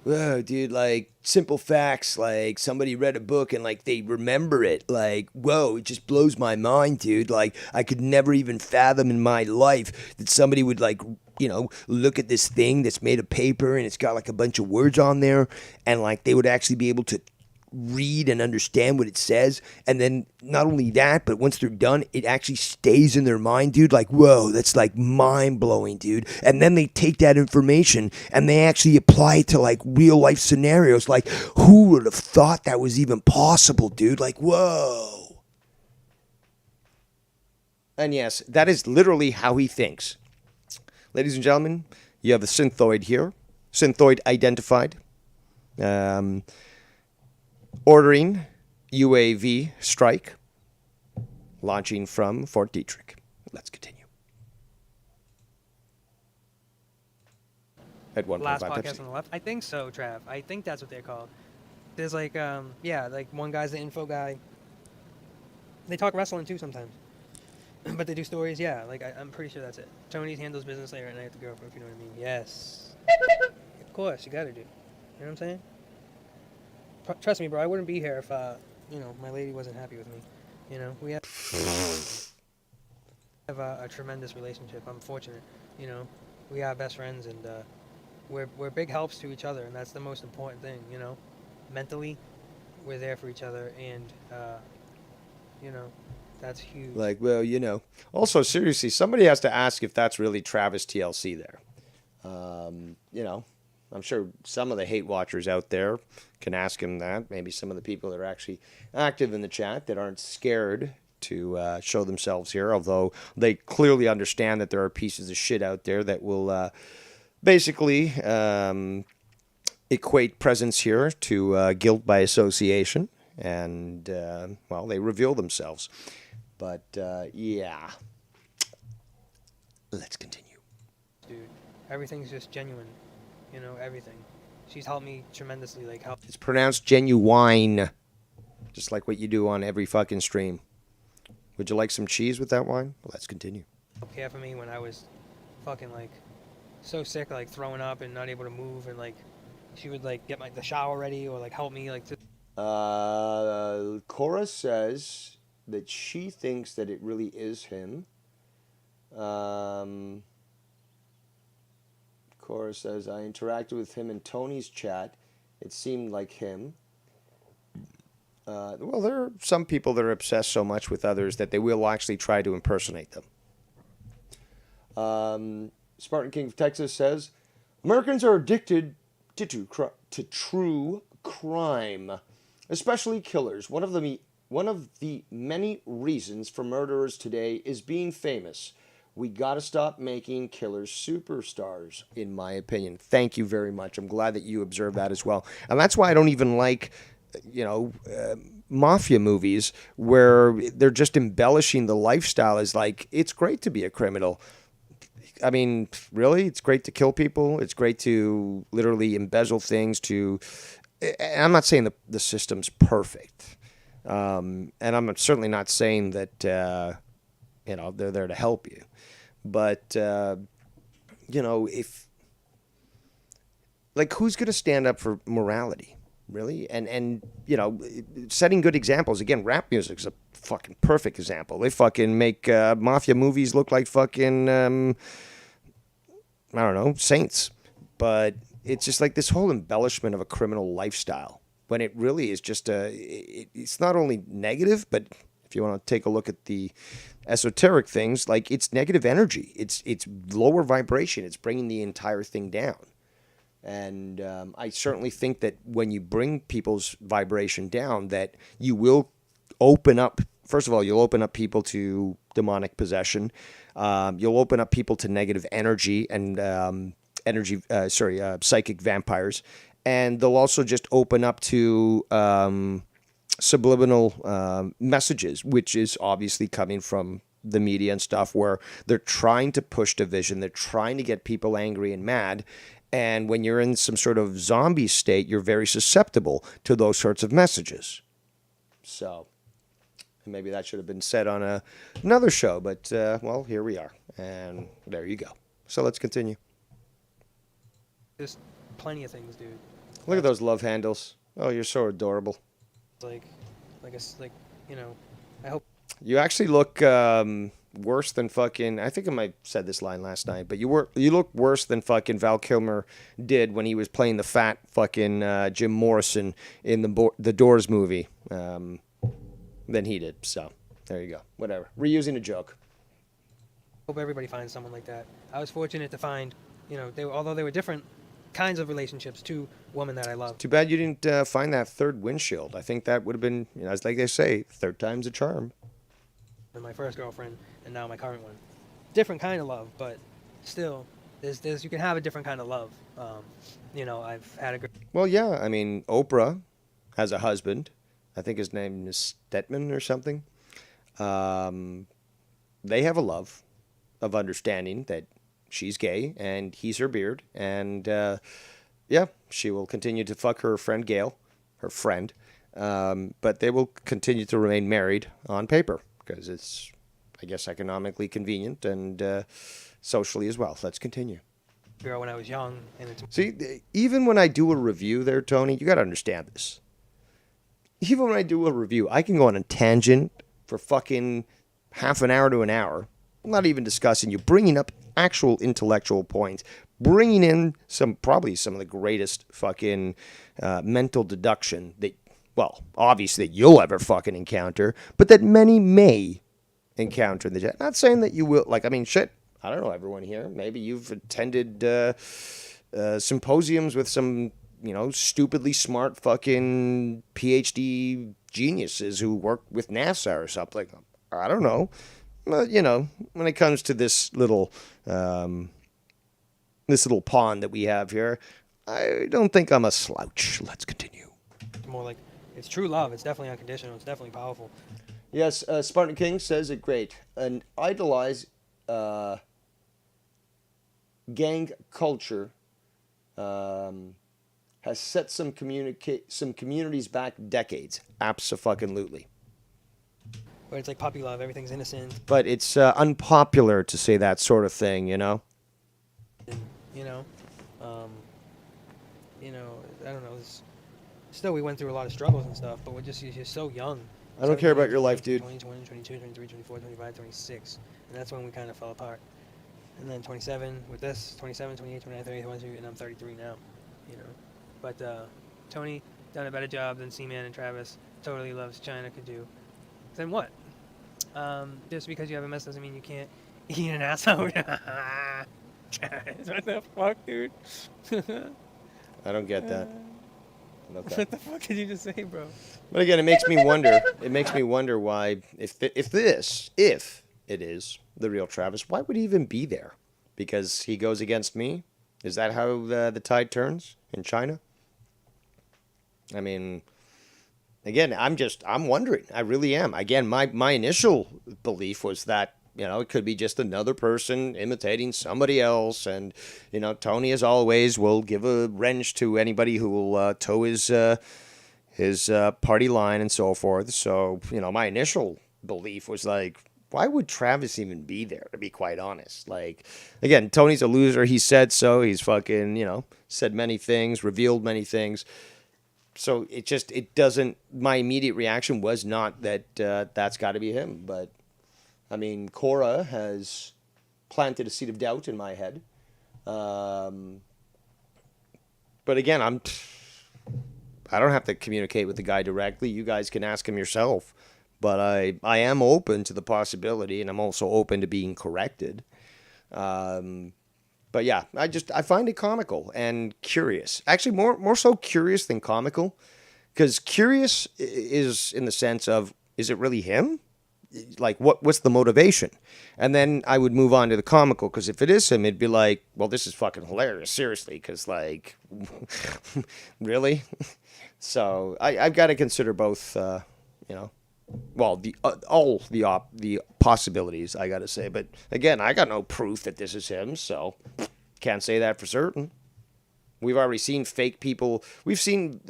Whoa, dude, like, simple facts, like, somebody read a book and, like, they remember it. Like, whoa, it just blows my mind, dude. Like, I could never even fathom in my life that somebody would, like, look at this thing that's made of paper and it's got, like, a bunch of words on there and, like, they would actually be able to read and understand what it says, and then not only that, but once they're done, it actually stays in their mind, dude. Like, whoa, that's like mind-blowing, dude. And then they take that information and they actually apply it to like real life scenarios. Like, who would have thought that was even possible, dude? Like, whoa. And yes, that is literally how he thinks. Ladies and gentlemen, you have a synthoid here. Synthoid identified. Ordering UAV strike, launching from Fort Detrick. Let's continue. at 1.5 Last podcast Pepsi. on the left. I think so, Trav. I think that's what they're called. There's like yeah, like one guy's the info guy. They talk wrestling too sometimes, but they do stories. Yeah, like I'm pretty sure that's it. Tony handles business later at night at the girlfriend, if you know what I mean. Yes, of course you gotta do. You know what I'm saying? Trust me, bro. I wouldn't be here if my lady wasn't happy with me. You know, we have a tremendous relationship. I'm fortunate. You know, we are best friends, and we're big helps to each other, and that's the most important thing. You know, mentally, we're there for each other, and that's huge. Like, well, Also, seriously, somebody has to ask if that's really Travis TLC there. I'm sure some of the hate watchers out there can ask him that. Maybe some of the people that are actually active in the chat that aren't scared to show themselves here, although they clearly understand that there are pieces of shit out there that will basically equate presence here to guilt by association, and, they reveal themselves. But, yeah. Let's continue. Dude, everything's just genuine. You know, everything. She's helped me tremendously. Like, help. It's pronounced genuine, just like what you do on every fucking stream. Would you like some cheese with that wine? Well, let's continue. Care for me when I was fucking like so sick, like throwing up and not able to move, and like she would like get the shower ready or like help me like. Cora says that she thinks that it really is him. Cora says, I interacted with him in Tony's chat. It seemed like him. There are some people that are obsessed so much with others that they will actually try to impersonate them. Spartan King of Texas says, Americans are addicted to true crime, especially killers. One of the many reasons for murderers today is being famous. We got to stop making killers superstars, in my opinion. Thank you very much. I'm glad that you observed that as well. And that's why I don't even like, mafia movies where they're just embellishing the lifestyle as like, it's great to be a criminal. I mean, really? It's great to kill people. It's great to literally embezzle things and I'm not saying the system's perfect. And I'm certainly not saying that, they're there to help you. But, if, like, who's going to stand up for morality, really? And setting good examples. Again, rap music's a fucking perfect example. They fucking make mafia movies look like fucking, saints. But it's just like this whole embellishment of a criminal lifestyle when it really is just it's not only negative, but if you want to take a look at the esoteric things, like it's negative energy. It's lower vibration. It's bringing the entire thing down. And I certainly think that when you bring people's vibration down, that you will open up. First of all, you'll open up people to demonic possession. You'll open up people to negative energy and psychic vampires. And they'll also just open up to subliminal messages, which is obviously coming from the media and stuff, where they're trying to push division. They're trying to get people angry and mad. And when you're in some sort of zombie state, you're very susceptible to those sorts of messages. So maybe that should have been said on another show, but, here we are. And there you go. So let's continue. There's plenty of things, dude. Look at those love handles. Oh, you're so adorable. I hope. You actually look worse than fucking. I think I might have said this line last night, but you look worse than fucking Val Kilmer did when he was playing the fat fucking Jim Morrison in the Doors movie than he did. So there you go. Whatever. Reusing a joke. Hope everybody finds someone like that. I was fortunate to find, although they were different kinds of relationships, two women that I love. Too bad you didn't find that third windshield. I think that would have been, as like they say, third time's a charm. And my first girlfriend, and now my current one. Different kind of love, but still, there's you can have a different kind of love. I've had a good. Well, yeah. I mean, Oprah has a husband. I think his name is Stetman or something. They have a love of understanding that she's gay and he's her beard. And yeah, she will continue to fuck her friend Gail, her friend. But they will continue to remain married on paper because it's, I guess, economically convenient and socially as well. Let's continue. Girl, when I was young, and it's See, even when I do a review there, Tony, you got to understand this. Even when I do a review, I can go on a tangent for fucking half an hour to an hour. I'm not even discussing you, bringing up actual intellectual points, bringing in probably some of the greatest fucking mental deduction that, well, obviously that you'll ever fucking encounter, but that many may encounter in the chat. Not saying that you will, like, I mean, shit, I don't know everyone here. Maybe you've attended symposiums with some, stupidly smart fucking PhD geniuses who work with NASA or something. I don't know. But, when it comes to this little pond that we have here, I don't think I'm a slouch. Let's continue. more like it's true love. It's definitely unconditional. It's definitely powerful. Yes, Spartan King says it great. An idolized gang culture has set some communities back decades. Abso-fucking-lutely. Where it's like puppy love, everything's innocent. But it's unpopular to say that sort of thing, And, I don't know. Still, we went through a lot of struggles and stuff, but you're just so young. I don't care about your life, dude. 20, 22, 23, 24, 25, 26. And that's when we kind of fell apart. And then 27 with this, 27, 28, 29, 30, 32, and I'm 33 now, But Tony done a better job than Seaman and Travis. Totally loves China could do. Then what? Just because you have a mess doesn't mean you can't eat an asshole. What the fuck, dude? I don't get that. Okay. What the fuck did you just say, bro? But again, it makes me wonder. It makes me wonder why, if it is the real Travis, why would he even be there? Because he goes against me? Is that how the tide turns in China? I mean, again, I'm wondering. I really am. Again, my initial belief was that, it could be just another person imitating somebody else. And, Tony, as always, will give a wrench to anybody who will toe his party line and so forth. So, my initial belief was like, why would Travis even be there, to be quite honest? Like, again, Tony's a loser. He said so. He's fucking, said many things, revealed many things. So it doesn't, my immediate reaction was not that that's got to be him. But, I mean, Cora has planted a seed of doubt in my head. But again, I don't have to communicate with the guy directly. You guys can ask him yourself. But I am open to the possibility, and I'm also open to being corrected. But yeah, I find it comical and curious. Actually, more so curious than comical, because curious is in the sense of, is it really him? Like, what's the motivation? And then I would move on to the comical, because if it is him, it'd be like, well, this is fucking hilarious, seriously, because, like, really? So I've got to consider both, well, all the possibilities, I got to say. But again, I got no proof that this is him, so can't say that for certain. We've already seen fake people. We've seen,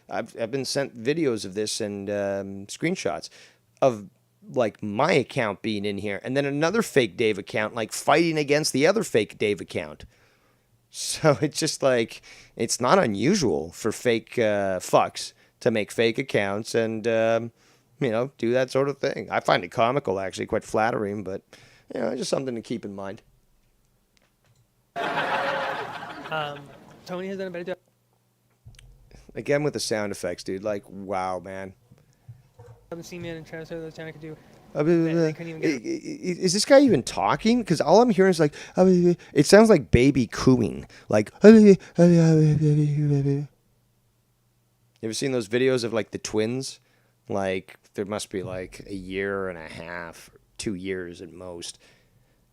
I've been sent videos of this and screenshots of, like, my account being in here, and then another fake Dave account, like, fighting against the other fake Dave account. So it's just like, it's not unusual for fake fucks to make fake accounts and, do that sort of thing. I find it comical, actually, quite flattering, but, just something to keep in mind. Tony has done a better job. Again with the sound effects, dude. Like, wow, man. Seaman and Travis that China could do. They couldn't even get is this guy even talking? Because all I'm hearing is like, it sounds like baby cooing. Like, you ever seen those videos of, like, the twins? Like, there must be, like, a year and a half, 2 years at most.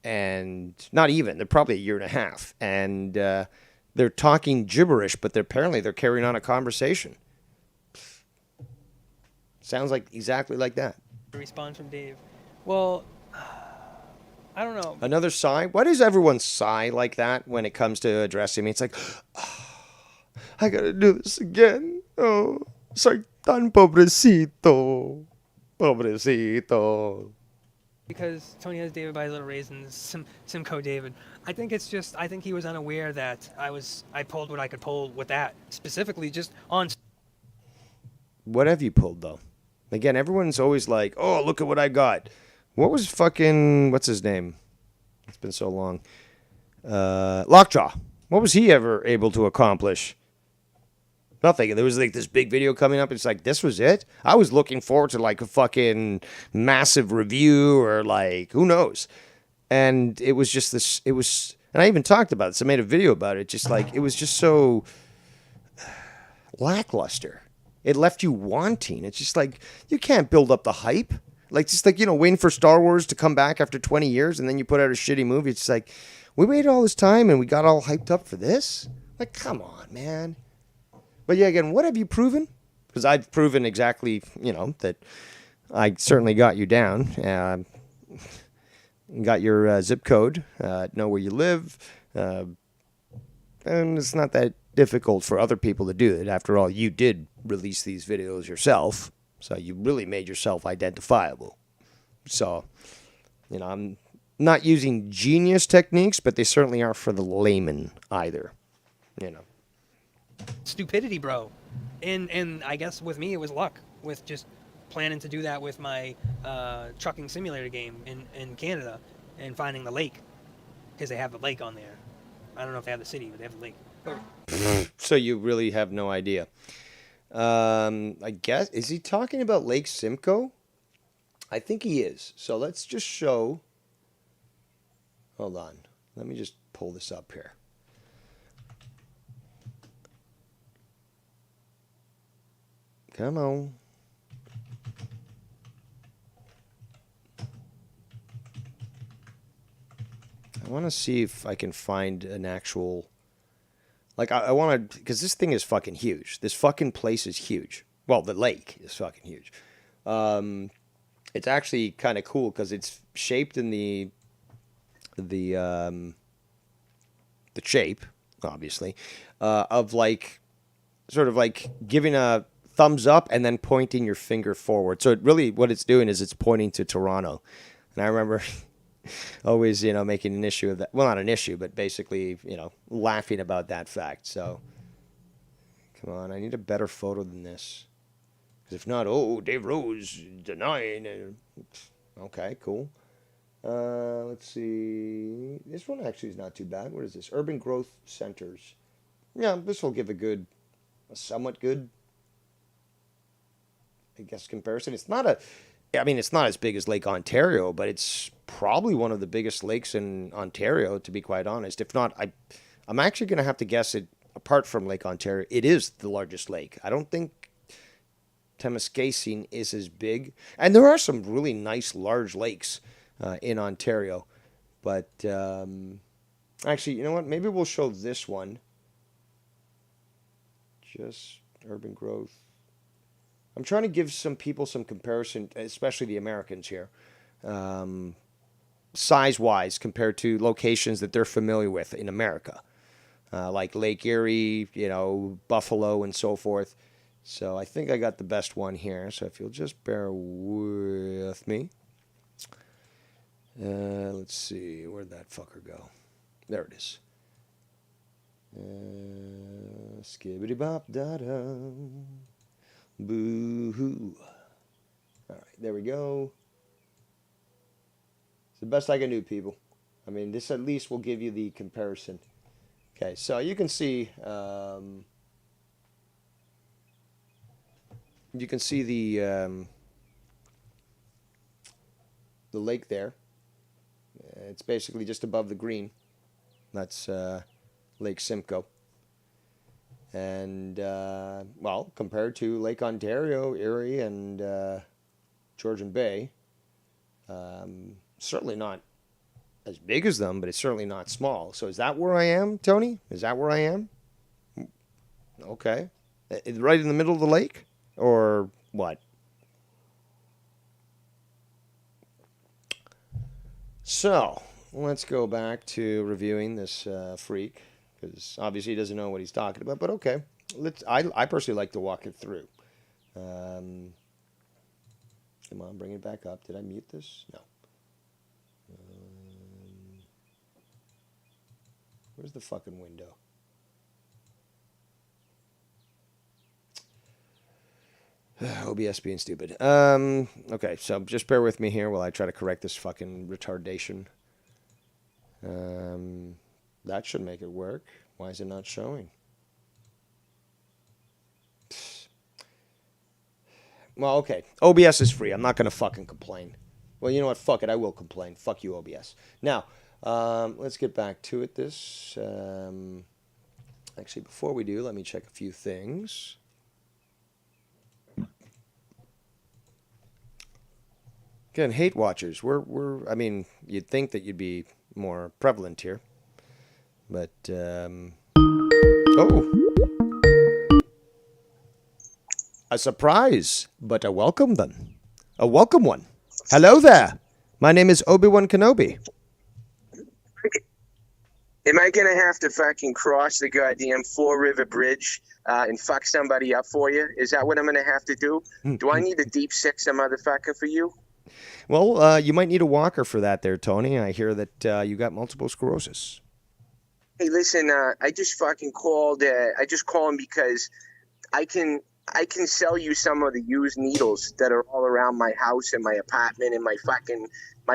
And not even. They're probably a year and a half. And they're talking gibberish, but apparently they're carrying on a conversation. Sounds like exactly like that. Response from Dave. Well, I don't know. Another sigh. Why does everyone sigh like that when it comes to addressing me? It's like, I gotta do this again. Oh, soy tan pobrecito. Pobrecito. Because Tony has David by Little Raisins, Simcoe David. I think he was unaware that I pulled what I could pull with that specifically just on. What have you pulled, though? Again, everyone's always like, oh, look at what I got. What was fucking, what's his name? It's been so long. Lockjaw. What was he ever able to accomplish? Nothing. There was like this big video coming up. It's like, this was it? I was looking forward to like a fucking massive review or like, who knows? And it was just this, it was, and I even talked about it. So I made a video about it. Just like, it was just so lackluster. It left you wanting. It's just like, you can't build up the hype. Like, just like, waiting for Star Wars to come back after 20 years and then you put out a shitty movie. It's just like, we waited all this time and we got all hyped up for this? Like, come on, man. But yeah, again, what have you proven? Because I've proven exactly, that I certainly got you down. Got your zip code, know where you live. And it's not that difficult for other people to do it. After all, you did release these videos yourself. So you really made yourself identifiable. So, I'm not using genius techniques, but they certainly aren't for the layman either. Stupidity, bro. And I guess with me it was luck with just planning to do that with my trucking simulator game in Canada and finding the lake because they have the lake on there. I don't know if they have the city, but they have the lake. So you really have no idea. I guess, is he talking about Lake Simcoe? I think he is. So let's just show. Hold on. Let me just pull this up here. Come on. I want to see if I can find an actual... Like, I want to... Because this thing is fucking huge. This fucking place is huge. Well, the lake is fucking huge. It's actually kind of cool because it's shaped in the shape, obviously, of like... Sort of like giving a thumbs up and then pointing your finger forward. So it really, what it's doing is it's pointing to Toronto. And I remember always, making an issue of that. Well, not an issue, but basically, laughing about that fact. So, come on, I need a better photo than this. Because if not, Dave Rose denying. Okay, cool. Let's see. This one actually is not too bad. What is this? Urban Growth Centers. Yeah, this will give a somewhat good, I guess, comparison. It's not it's not as big as Lake Ontario, but it's probably one of the biggest lakes in Ontario, to be quite honest. If not, I'm actually going to have to guess it, apart from Lake Ontario, it is the largest lake. I don't think Temiskaming is as big. And there are some really nice large lakes in Ontario. But actually, you know what? Maybe we'll show this one. Just urban growth. I'm trying to give some people some comparison, especially the Americans here, size-wise compared to locations that they're familiar with in America, like Lake Erie, Buffalo, and so forth. So I think I got the best one here. So if you'll just bear with me. Let's see. Where'd that fucker go? There it is. Skibbity bop da da. Boo hoo. All right, there we go. It's the best I can do, people. I mean, this at least will give you the comparison. Okay, so you can see the lake there. It's basically just above the green. That's Lake Simcoe. And, well, compared to Lake Ontario, Erie, and Georgian Bay, certainly not as big as them, but it's certainly not small. So is that where I am, Tony? Is that where I am? Okay. Right in the middle of the lake? Or what? So let's go back to reviewing this freak because obviously he doesn't know what he's talking about. But okay, I personally like to walk it through. Come on, bring it back up. Did I mute this? No. Where's the fucking window? OBS being stupid. Okay, so just bear with me here while I try to correct this fucking retardation. That should make it work. Why is it not showing? Well, okay. OBS is free. I'm not going to fucking complain. Well, you know what? Fuck it. I will complain. Fuck you, OBS. Now, let's get back to it. Actually, before we do, let me check a few things. Again, hate watchers. I mean, you'd think that you'd be more prevalent here. But, oh. A surprise, but a welcome then. A welcome one. Hello there. My name is Obi-Wan Kenobi. Am I going to have to fucking cross the goddamn Four River Bridge and fuck somebody up for you? Is that what I'm going to have to do? Do I need to deep six a motherfucker for you? Well, you might need a walker for that there, Tony. I hear that you got multiple sclerosis. Hey, listen, I just fucking called. I just called because I can sell you some of the used needles that are all around my house and my apartment and my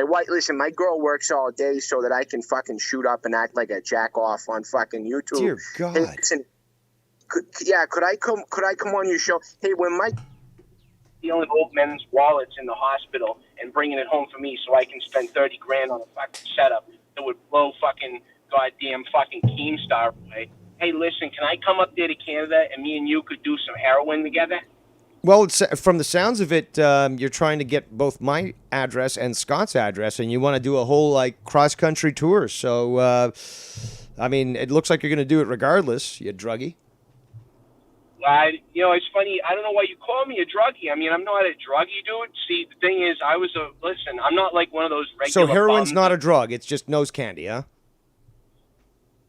wife. Listen, my girl works all day so that I can fucking shoot up and act like a jack off on fucking YouTube. Dear God. Hey, listen, could I come on your show? Hey, when my stealing old men's wallets in the hospital and bringing it home for me so I can spend 30 grand on a fucking setup that would blow fucking goddamn fucking Keemstar away. Hey, listen, can I come up there to Canada and me and you could do some heroin together? Well, it's, from the sounds of it, you're trying to get both my address and Scott's address, and you want to do a whole, like, cross-country tour. So, I mean, it looks like you're going to do it regardless, you druggie. It's funny. I don't know why you call me a druggie. I mean, I'm not a druggie, dude. See, the thing is, listen, I'm not like one of those regular So heroin's bums. not a drug. It's just nose candy, huh?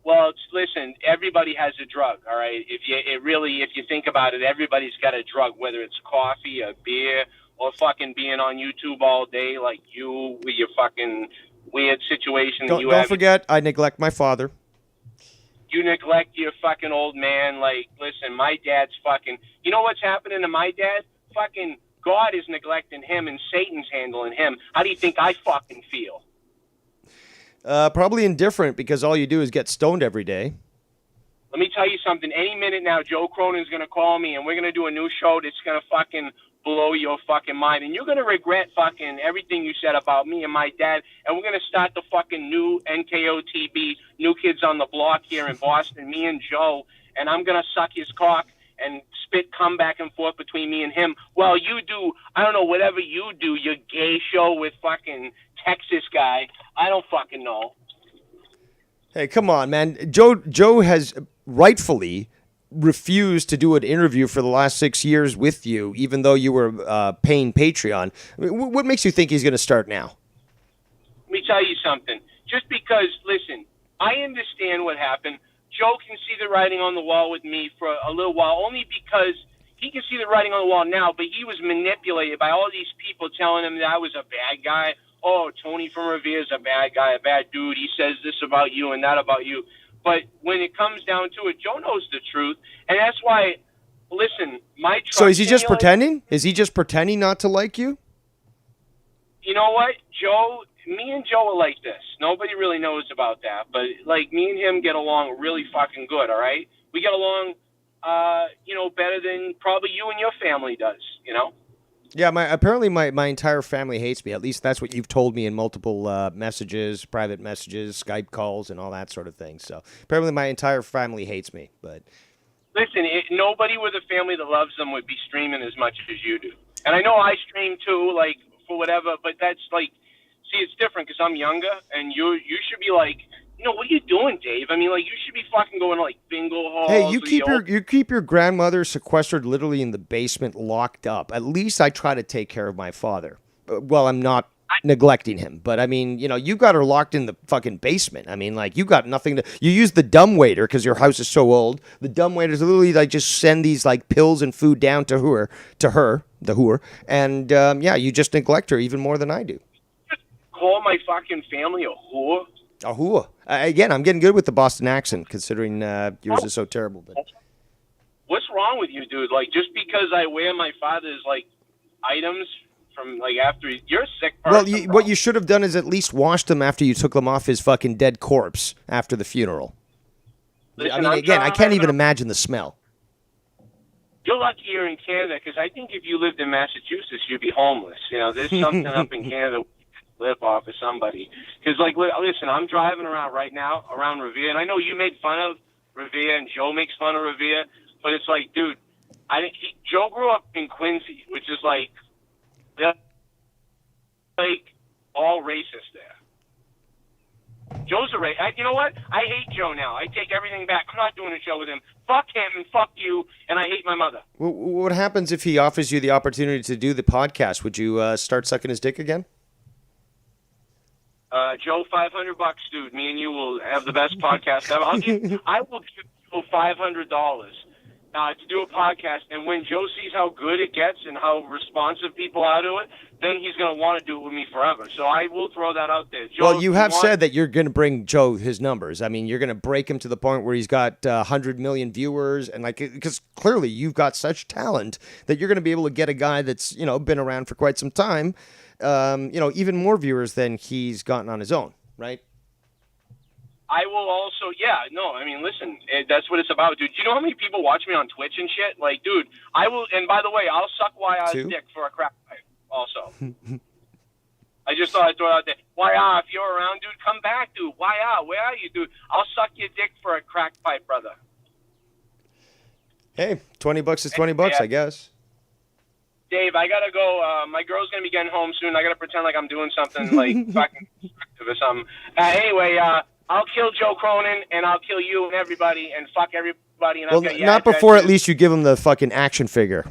Well, listen, everybody has a drug, all right? If you think about it, everybody's got a drug, whether it's coffee, a beer, or fucking being on YouTube all day like you with your fucking weird situation. Don't forget, I neglect my father. You neglect your fucking old man. Like, listen, my dad's fucking... You know what's happening to my dad? Fucking God is neglecting him and Satan's handling him. How do you think I fucking feel? Probably indifferent because all you do is get stoned every day. Let me tell you something. Any minute now, Joe Cronin's going to call me and we're going to do a new show that's going to fucking blow your fucking mind. And you're going to regret fucking everything you said about me and my dad. And we're going to start the fucking new NKOTB, New Kids on the Block here in Boston, me and Joe. And I'm going to suck his cock and spit come back and forth between me and him. Well, you do, I don't know, whatever you do, your gay show with fucking Texas guy. I don't fucking know. Hey, come on, man. Joe has rightfully refused to do an interview for the last 6 years with you, even though you were paying Patreon. I mean, what makes you think he's going to start now? Let me tell you something. Just because, listen, I understand what happened. Joe can see the writing on the wall with me for a little while, only because he can see the writing on the wall now, but he was manipulated by all these people telling him that I was a bad guy. Oh, Tony from Revere's a bad guy, a bad dude. He says this about you and that about you. But when it comes down to it, Joe knows the truth. And that's why, listen, my trust... So is he just pretending? Is he just pretending not to like you? You know what? Me and Joe are like this. Nobody really knows about that. But, like, me and him get along really fucking good, all right? We get along, better than probably you and your family does, you know? Yeah, apparently my entire family hates me. At least that's what you've told me in multiple messages, private messages, Skype calls, and all that sort of thing. So apparently my entire family hates me. But listen, nobody with a family that loves them would be streaming as much as you do. And I know I stream too, like, for whatever, but that's like, see, it's different because I'm younger, and you should be like, what are you doing, Dave? I mean, like, you should be fucking going to, like, bingo halls. Hey, you keep your grandmother sequestered literally in the basement, locked up. At least I try to take care of my father. Well, I'm not neglecting him. But I mean, you know, you got her locked in the fucking basement. I mean, like, you got nothing to. You use the dumbwaiter because your house is so old. The dumbwaiters literally like just send these like pills and food down to her, the whore, and yeah, you just neglect her even more than I do. Call my fucking family a whore. A whore. Again, I'm getting good with the Boston accent, considering yours is so terrible. But What's wrong with you, dude? Like, just because I wear my father's like items from like after you're a sick person. well, bro. what you should have done is at least washed them after you took them off his fucking dead corpse after the funeral. Listen, I mean, I'm again, I trying- can't even imagine the smell. You're lucky you're in Canada, because I think if you lived in Massachusetts, you'd be homeless. You know, there's something up in Canada live off of somebody. Because, like, listen, I'm driving around right now around Revere, and I know you made fun of Revere, and Joe makes fun of Revere, but it's like, dude, Joe grew up in Quincy, which is like, they're like all racist there. Joe's a racist. You know what? I hate Joe now. I take everything back. I'm not doing a show with him. Fuck him and fuck you, and I hate my mother. What happens if he offers you the opportunity to do the podcast? Would you start sucking his dick again? Joe, $500, dude. Me and you will have the best podcast ever. I will give you $500 to do a podcast, and when Joe sees how good it gets and how responsive people are to it, then he's going to want to do it with me forever. So I will throw that out there. Joe, Well, you have said that you're going to bring Joe his numbers. I mean, you're going to break him to the point where he's got 100 million viewers, and like, because clearly you've got such talent that you're going to be able to get a guy that's, you know, been around for quite some time, you know, even more viewers than he's gotten on his own, right? I will also, I mean, listen, that's what it's about, dude. Do you know how many people watch me on Twitch and shit? Like, dude, I will, and by the way, I'll suck YR's dick for a crack pipe also. I just thought I'd throw it out there. YR, if you're around, dude, come back, dude. YR, where are you, dude? I'll suck your dick for a crack pipe, brother. Hey, $20 is $20, I guess. Dave, I gotta go. My girl's gonna be getting home soon. I gotta pretend like I'm doing something like fucking constructive or something. Anyway, I'll kill Joe Cronin and I'll kill you and everybody and fuck everybody. And Well, I'll get not before at least you give him the fucking action figure.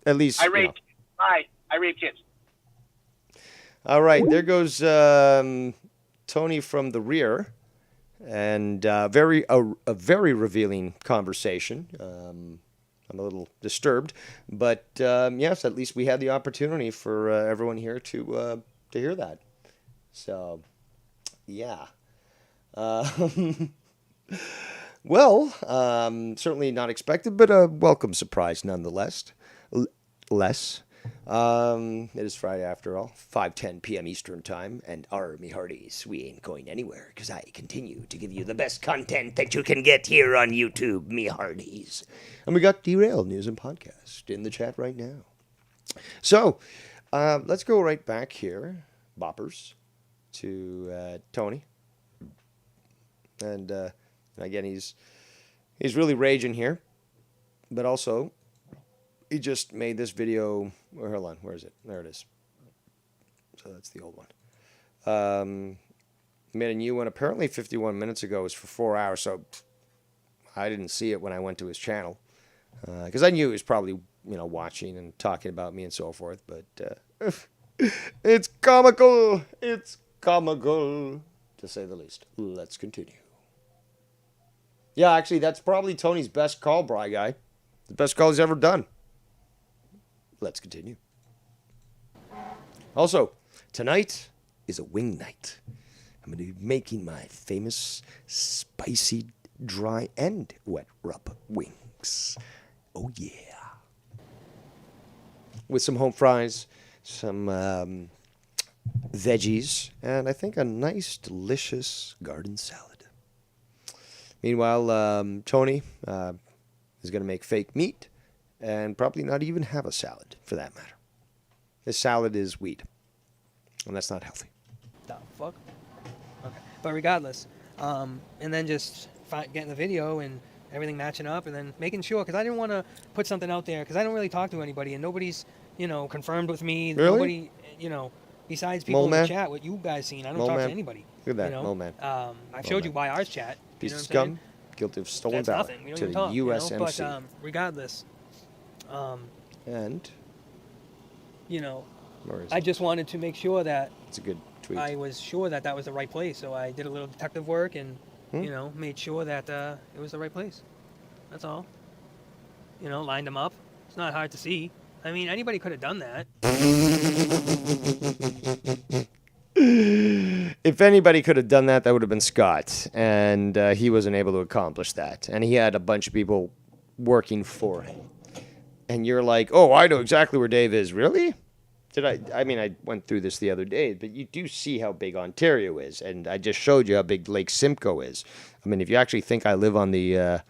At least. I rape. I rape kids. All right, there goes Tony from the rear, and a very revealing conversation. I'm a little disturbed, but yes, at least we had the opportunity for everyone here to hear that. So, yeah. Well, certainly not expected, but a welcome surprise nonetheless. It is Friday after all, 5:10 p.m. Eastern Time, and me hearties, we ain't going anywhere, because I continue to give you the best content that you can get here on YouTube, me hearties. And we got Derailed News and Podcast in the chat right now. So, let's go right back here, boppers, to Tony. And again, he's really raging here, but also he just made this video. Hold on, where is it? There it is. So that's the old one. Made a new one. Apparently 51 minutes ago. It was for 4 hours, so I didn't see it when I went to his channel because I knew he was probably watching and talking about me and so forth. But it's comical. It's comical, to say the least. Let's continue. Yeah, actually, that's probably Tony's best call, Bry Guy. The best call he's ever done. Let's continue. Also, tonight is a wing night. I'm going to be making my famous spicy, dry, and wet rub wings. Oh, yeah. With some home fries, some veggies, and I think a nice, delicious garden salad. Meanwhile, Tony is going to make fake meat and probably not even have a salad, for that matter. His salad is wheat, and that's not healthy. The fuck? Okay. But regardless, and then just getting the video and everything matching up, and then making sure, because I didn't want to put something out there, because I don't really talk to anybody, and nobody's, confirmed with me. Really? Nobody, besides people in the chat, what you guys seen, I don't talk to anybody. Look at that, Mole Man. I've showed you YR's chat. Piece of scum, guilty of stolen valor to the USMC. But regardless, and Or is I just wanted to make sure that it's a good tweet. I was sure that that was the right place. So I did a little detective work and, Hmm? made sure that it was the right place. That's all. Lined them up. It's not hard to see. I mean, anybody could have done that. If anybody could have done that, that would have been Scott, and he wasn't able to accomplish that. And he had a bunch of people working for him. And you're like, oh, I know exactly where Dave is. Really? Did I? I mean, I went through this the other day, but you do see how big Ontario is, and I just showed you how big Lake Simcoe is. I mean, if you actually think I live on the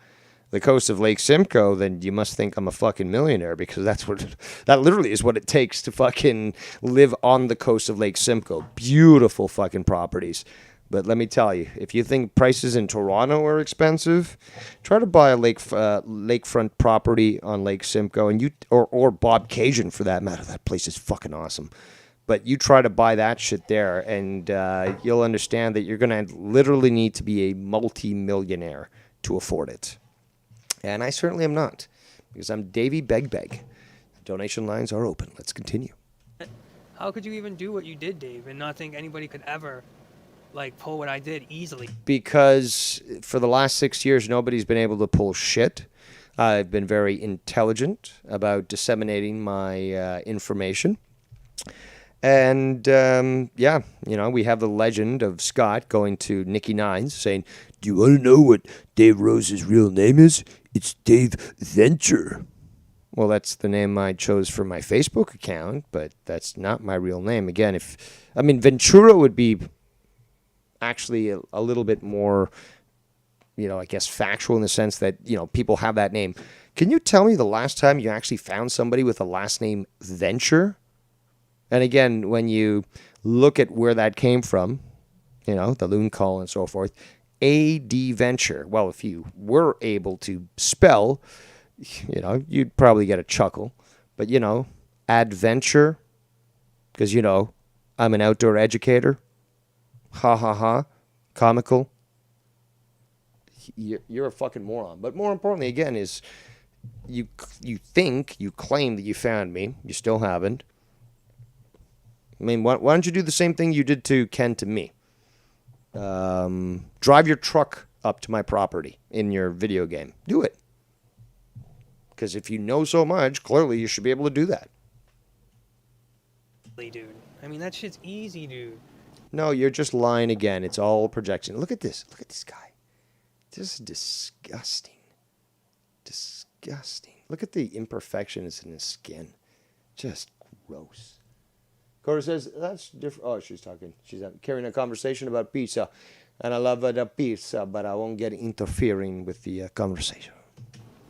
coast of Lake Simcoe, then you must think I'm a fucking millionaire, because that literally is what it takes to fucking live on the coast of Lake Simcoe. Beautiful fucking properties. But let me tell you, if you think prices in Toronto are expensive, try to buy a lakefront property on Lake Simcoe, and or Bob Cajun for that matter. That place is fucking awesome. But you try to buy that shit there, and you'll understand that you're gonna literally need to be a multi-millionaire to afford it. And I certainly am not, because I'm Davey Beg. Donation lines are open. Let's continue. How could you even do what you did, Dave, and not think anybody could ever, pull what I did easily? Because for the last 6 years, nobody's been able to pull shit. I've been very intelligent about disseminating my information. And, we have the legend of Scott going to Nikki Nines saying, do you want to know what Dave Rose's real name is? It's Dave Venture. Well, that's the name I chose for my Facebook account, but that's not my real name. Again, Ventura would be actually a little bit more, I guess factual in the sense that, people have that name. Can you tell me the last time you actually found somebody with a last name Venture? And again, when you look at where that came from, the loon call and so forth, A.D. Venture. Well, if you were able to spell, you'd probably get a chuckle. But, adventure, because, I'm an outdoor educator. Ha ha ha. Comical. You're a fucking moron. But more importantly, again, is you claim that you found me. You still haven't. I mean, why don't you do the same thing you did to Ken to me? Drive your truck up to my property in your video game. Do it. Because if you know so much, clearly you should be able to do that. Dude. I mean, that shit's easy, dude. No, you're just lying again. It's all projection. Look at this. Look at this guy. This is disgusting. Disgusting. Look at the imperfections in his skin. Just gross. Cora says, that's different. Oh, she's talking. She's carrying a conversation about pizza. And I love the pizza, but I won't get interfering with the conversation.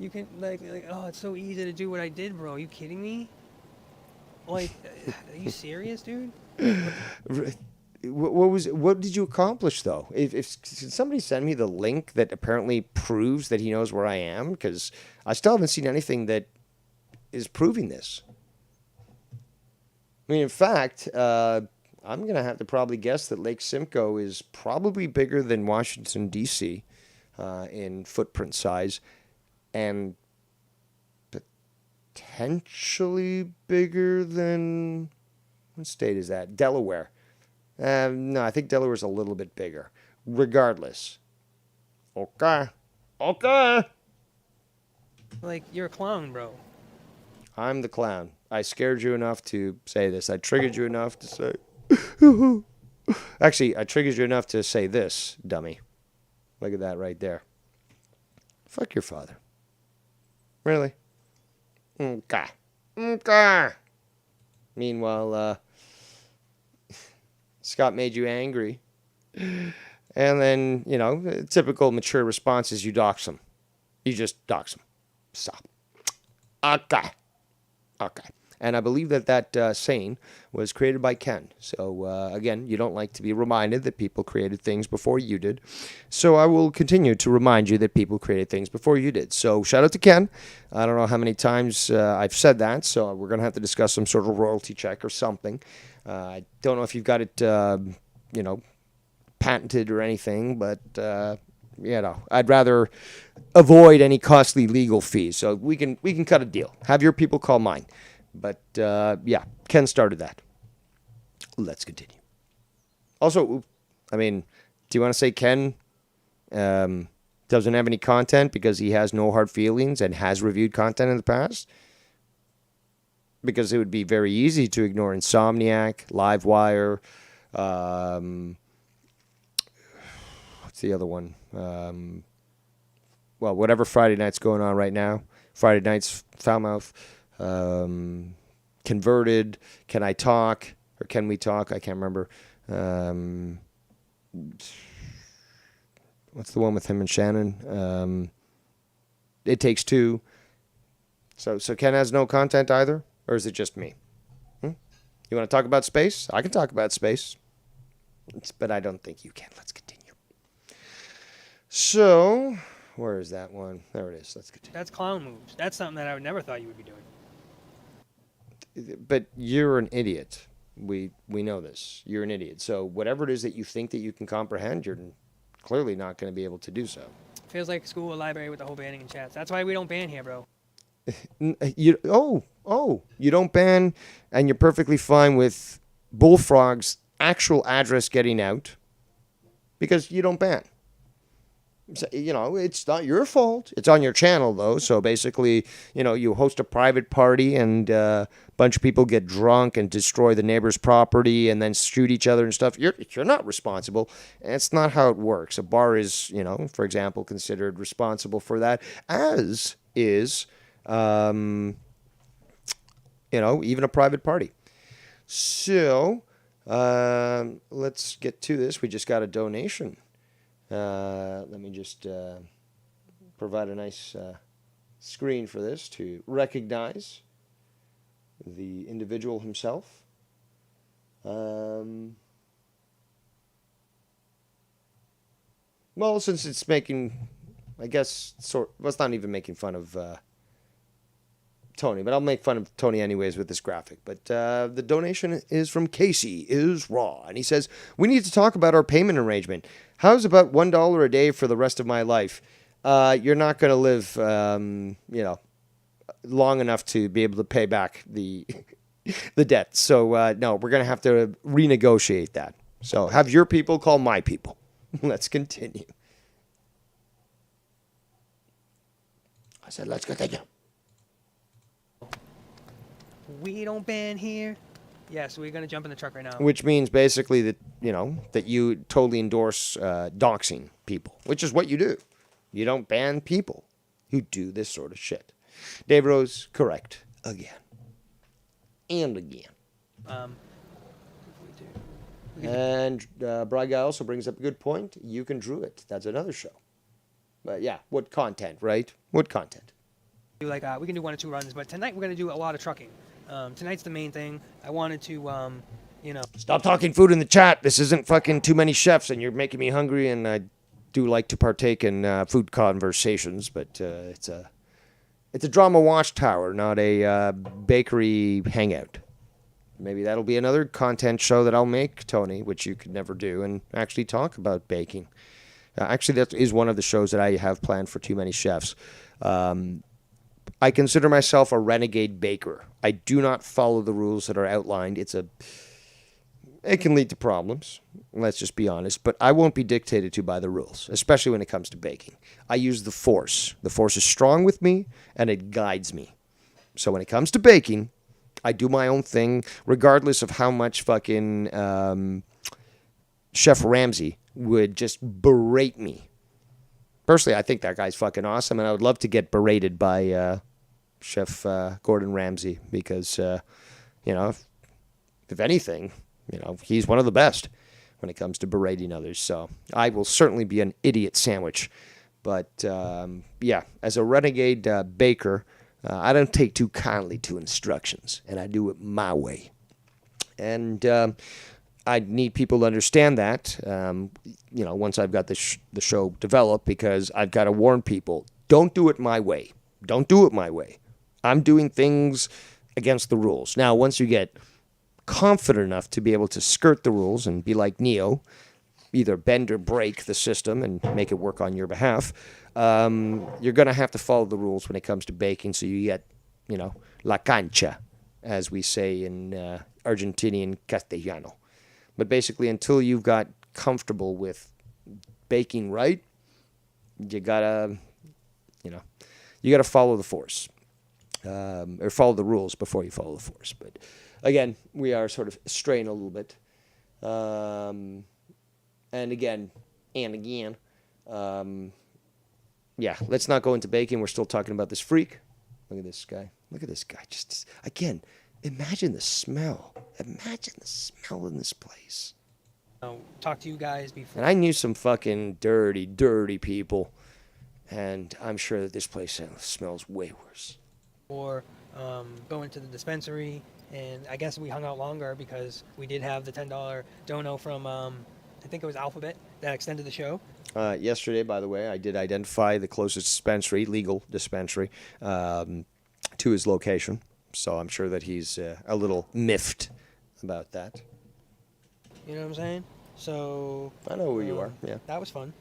You can, it's so easy to do what I did, bro. Are you kidding me? Are you serious, dude? What did you accomplish, though? If somebody send me the link that apparently proves that he knows where I am, because I still haven't seen anything that is proving this. I mean, in fact, I'm going to have to probably guess that Lake Simcoe is probably bigger than Washington, D.C. In footprint size, and potentially bigger than, what state is that? Delaware. No, I think Delaware's a little bit bigger. Regardless. Okay. You're a clown, bro. I'm the clown. I scared you enough to say this. I triggered you enough to say... Actually, I triggered you enough to say this, dummy. Look at that right there. Fuck your father. Really? Okay. Meanwhile, Scott made you angry. And then, the typical mature response is you dox him. You just dox him. Stop. Okay. And I believe that saying was created by Ken. So, again, you don't like to be reminded that people created things before you did. So I will continue to remind you that people created things before you did. So shout out to Ken. I don't know how many times I've said that, so we're going to have to discuss some sort of royalty check or something. I don't know if you've got it, patented or anything, but, I'd rather avoid any costly legal fees. So we can cut a deal. Have your people call mine. But, Ken started that. Let's continue. Also, I mean, do you want to say Ken doesn't have any content because he has no hard feelings and has reviewed content in the past? Because it would be very easy to ignore Insomniac, Livewire, what's the other one? Well, whatever Friday night's going on right now. Friday night's Foulmouth, Converted, Can I Talk, or Can We Talk? I can't remember. What's the one with him and Shannon? It Takes Two. So Ken has no content either? Or is it just me? You want to talk about space? I can talk about space. But I don't think you can. Let's continue. So, where is that one? There it is. Let's continue. That's clown moves. That's something that I would never thought you would be doing. But you're an idiot. We know this. You're an idiot. So whatever it is that you think that you can comprehend, you're clearly not going to be able to do so. Feels like school or library with the whole banning and chats. That's why we don't ban here, bro. You don't ban, and you're perfectly fine with Bullfrog's actual address getting out because you don't ban. So, it's not your fault. It's on your channel, though. So basically, you host a private party and a bunch of people get drunk and destroy the neighbor's property and then shoot each other and stuff. You're not responsible. And it's not how it works. A bar is, for example, considered responsible for that, as is, even a private party. So let's get to this. We just got a donation. Let me just provide a nice screen for this to recognize the individual himself. Well, since it's making, I guess, well, it's not even making fun of Tony, but I'll make fun of Tony anyways with this graphic. But the donation is from Casey is Raw, and he says, we need to talk about our payment arrangement. How's about $1 a day for the rest of my life? You're not going to live, long enough to be able to pay back the debt. So, no, we're going to have to renegotiate that. So have your people call my people. Let's continue. I said, let's continue. We don't ban here. Yes, we're going to jump in the truck right now. Which means basically that, that you totally endorse doxing people, which is what you do. You don't ban people who do this sort of shit. Dave Rose, correct. Again. And again. And Bry Guy also brings up a good point. You can drew it. That's another show. But yeah, what content, right? What content? We can do 1 or 2 runs, but tonight we're going to do a lot of trucking. Tonight's the main thing. I wanted to, Stop talking food in the chat. This isn't fucking too many chefs, and you're making me hungry, and I do like to partake in food conversations, but it's a drama watchtower, not a bakery hangout. Maybe that'll be another content show that I'll make, Tony, which you could never do, and actually talk about baking. Actually, that is one of the shows that I have planned for Too Many Chefs. I consider myself a renegade baker. I do not follow the rules that are outlined. It can lead to problems, let's just be honest, but I won't be dictated to by the rules, especially when it comes to baking. I use the Force. The Force is strong with me, and it guides me. So when it comes to baking, I do my own thing, regardless of how much fucking Chef Ramsay would just berate me. Personally, I think that guy's fucking awesome, and I would love to get berated by Chef Gordon Ramsay because, if anything, he's one of the best when it comes to berating others. So I will certainly be an idiot sandwich. But, yeah, as a renegade baker, I don't take too kindly to instructions, and I do it my way. And I need people to understand that, once I've got the show developed, because I've got to warn people, don't do it my way. Don't do it my way. I'm doing things against the rules. Now, once you get confident enough to be able to skirt the rules and be like Neo, either bend or break the system and make it work on your behalf, you're going to have to follow the rules when it comes to baking, so you get, la cancha, as we say in Argentinian Castellano. But basically, until you've got comfortable with baking right, you gotta, you gotta follow the force, or follow the rules before you follow the force. But again, we are sort of straying a little bit. And again, yeah, let's not go into baking. We're still talking about this freak. Look at this guy. Look at this guy. Just, again, imagine the smell. Imagine the smell in this place. Talk to you guys before. And I knew some fucking dirty, dirty people. And I'm sure that this place smells way worse. Or going to the dispensary. And I guess we hung out longer because we did have the $10 dono from, I think it was Alphabet, that extended the show. Yesterday, by the way, I did identify the closest dispensary, legal dispensary, to his location. So I'm sure that he's a little miffed about that. You know what I'm saying? So I know who you are, yeah. That was fun,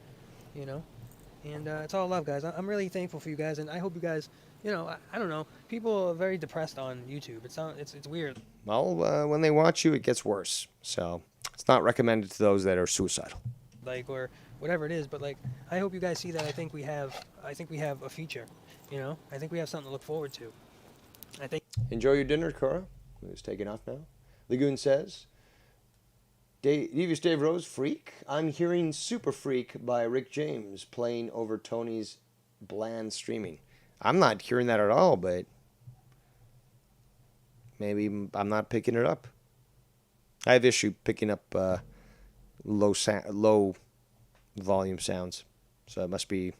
And it's all love, guys. I'm really thankful for you guys, and I hope you guys, I don't know. People are very depressed on YouTube. It's weird. Well, when they watch you, it gets worse. So it's not recommended to those that are suicidal. Or whatever it is, but I hope you guys see that I think we have a future, I think we have something to look forward to. I think. Enjoy your dinner, Cora. Who's taking off now? Lagoon says, Devious Dave Rose, Freak. I'm hearing Super Freak by Rick James playing over Tony's bland streaming. I'm not hearing that at all, but maybe I'm not picking it up. I have issue picking up low volume sounds, so it must be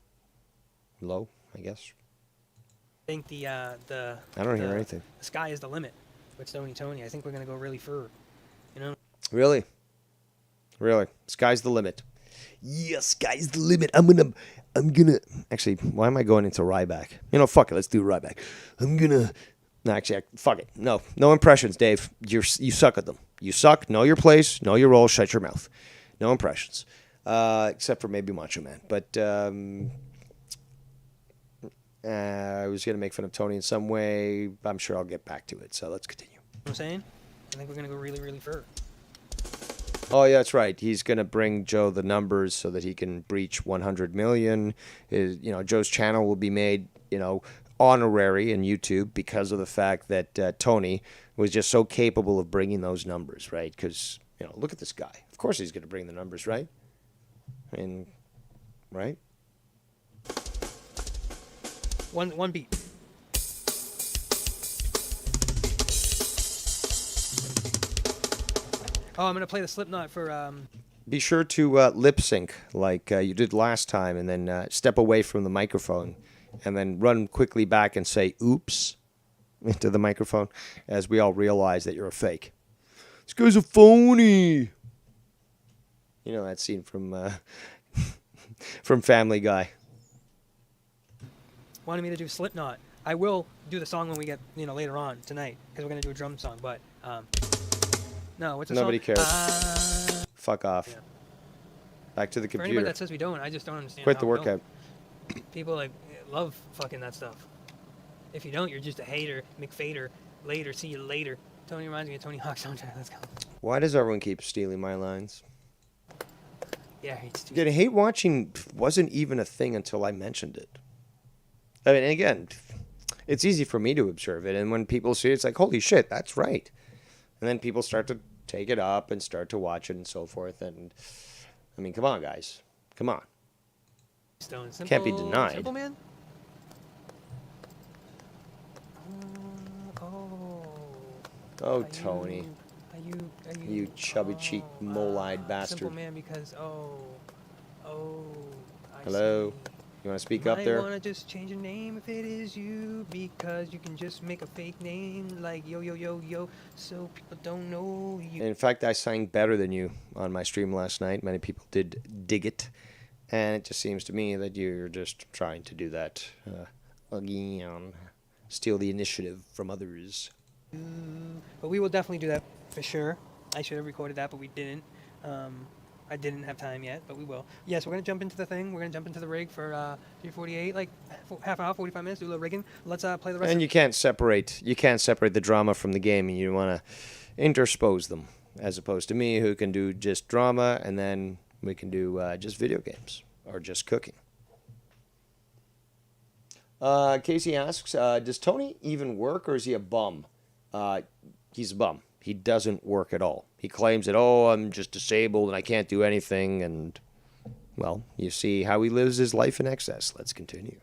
low, I guess. I think I don't hear anything. The sky is the limit with Tony. I think we're gonna go really fur, Really? Sky's the limit. Yes, sky's the limit. I'm gonna. Actually, why am I going into Ryback? Fuck it. Let's do Ryback. No, actually, fuck it. No impressions, Dave. You suck at them. You suck. Know your place. Know your role. Shut your mouth. No impressions, except for maybe Macho Man. But I was gonna make fun of Tony in some way. I'm sure I'll get back to it. So let's continue. You know what I'm saying? I think we're gonna go really, really fur. Oh, yeah, that's right. He's going to bring Joe the numbers so that he can breach 100 million. Joe's channel will be made, honorary in YouTube because of the fact that Tony was just so capable of bringing those numbers, right? Because, look at this guy. Of course he's going to bring the numbers, right? Right? One beat. Oh, I'm going to play the Slipknot for... Be sure to lip sync like you did last time, and then step away from the microphone, and then run quickly back and say, oops, into the microphone, as we all realize that you're a fake. This guy's a phony. You know that scene from from Family Guy. Wanted me to do Slipknot. I will do the song when we get, later on tonight, because we're going to do a drum song, but... No, what's the Nobody song? cares. Fuck off. Yeah. Back to the For computer. anybody that says we don't, I just don't understand. Quit how the we don't. workout. People love fucking that stuff. If you don't, you're just a hater. McFader. Later. See you later. Tony reminds me of Tony Hawk soundtrack. Let's go. Why does everyone keep stealing my lines? Yeah, it's too. Again, hate watching wasn't even a thing until I mentioned it. I mean, again, it's easy for me to observe it, and when people see it, it's like, holy shit, that's right. And then people start to take it up and start to watch it and so forth. And, I mean, come on, guys. Come on. Stone. Simple, Can't be denied. Simple Man? Oh, Tony. Are you... You chubby cheek, mole-eyed bastard. Simple Man because, I Hello? see. You want to speak up there? I want to just change your name if it is you, because you can just make a fake name like yo, yo, yo, yo, so people don't know you. In fact, I sang better than you on my stream last night. Many people did dig it. And it just seems to me that you're just trying to do that again. Steal the initiative from others. But we will definitely do that for sure. I should have recorded that, but we didn't. I didn't have time yet, but we will. Yes, we're going to jump into the thing. We're going to jump into the rig for 3:48, like half an hour, 45 minutes, do a little rigging. Let's play the rest. And you can't separate the drama from the game, and you want to interpose them. as opposed to me, who can do just drama, and then we can do just video games or just cooking. Casey asks, does Tony even work, or is he a bum? He's a bum. He doesn't work at all. He claims that, oh, I'm just disabled and I can't do anything. And, well, you see how he lives his life in excess. Let's continue.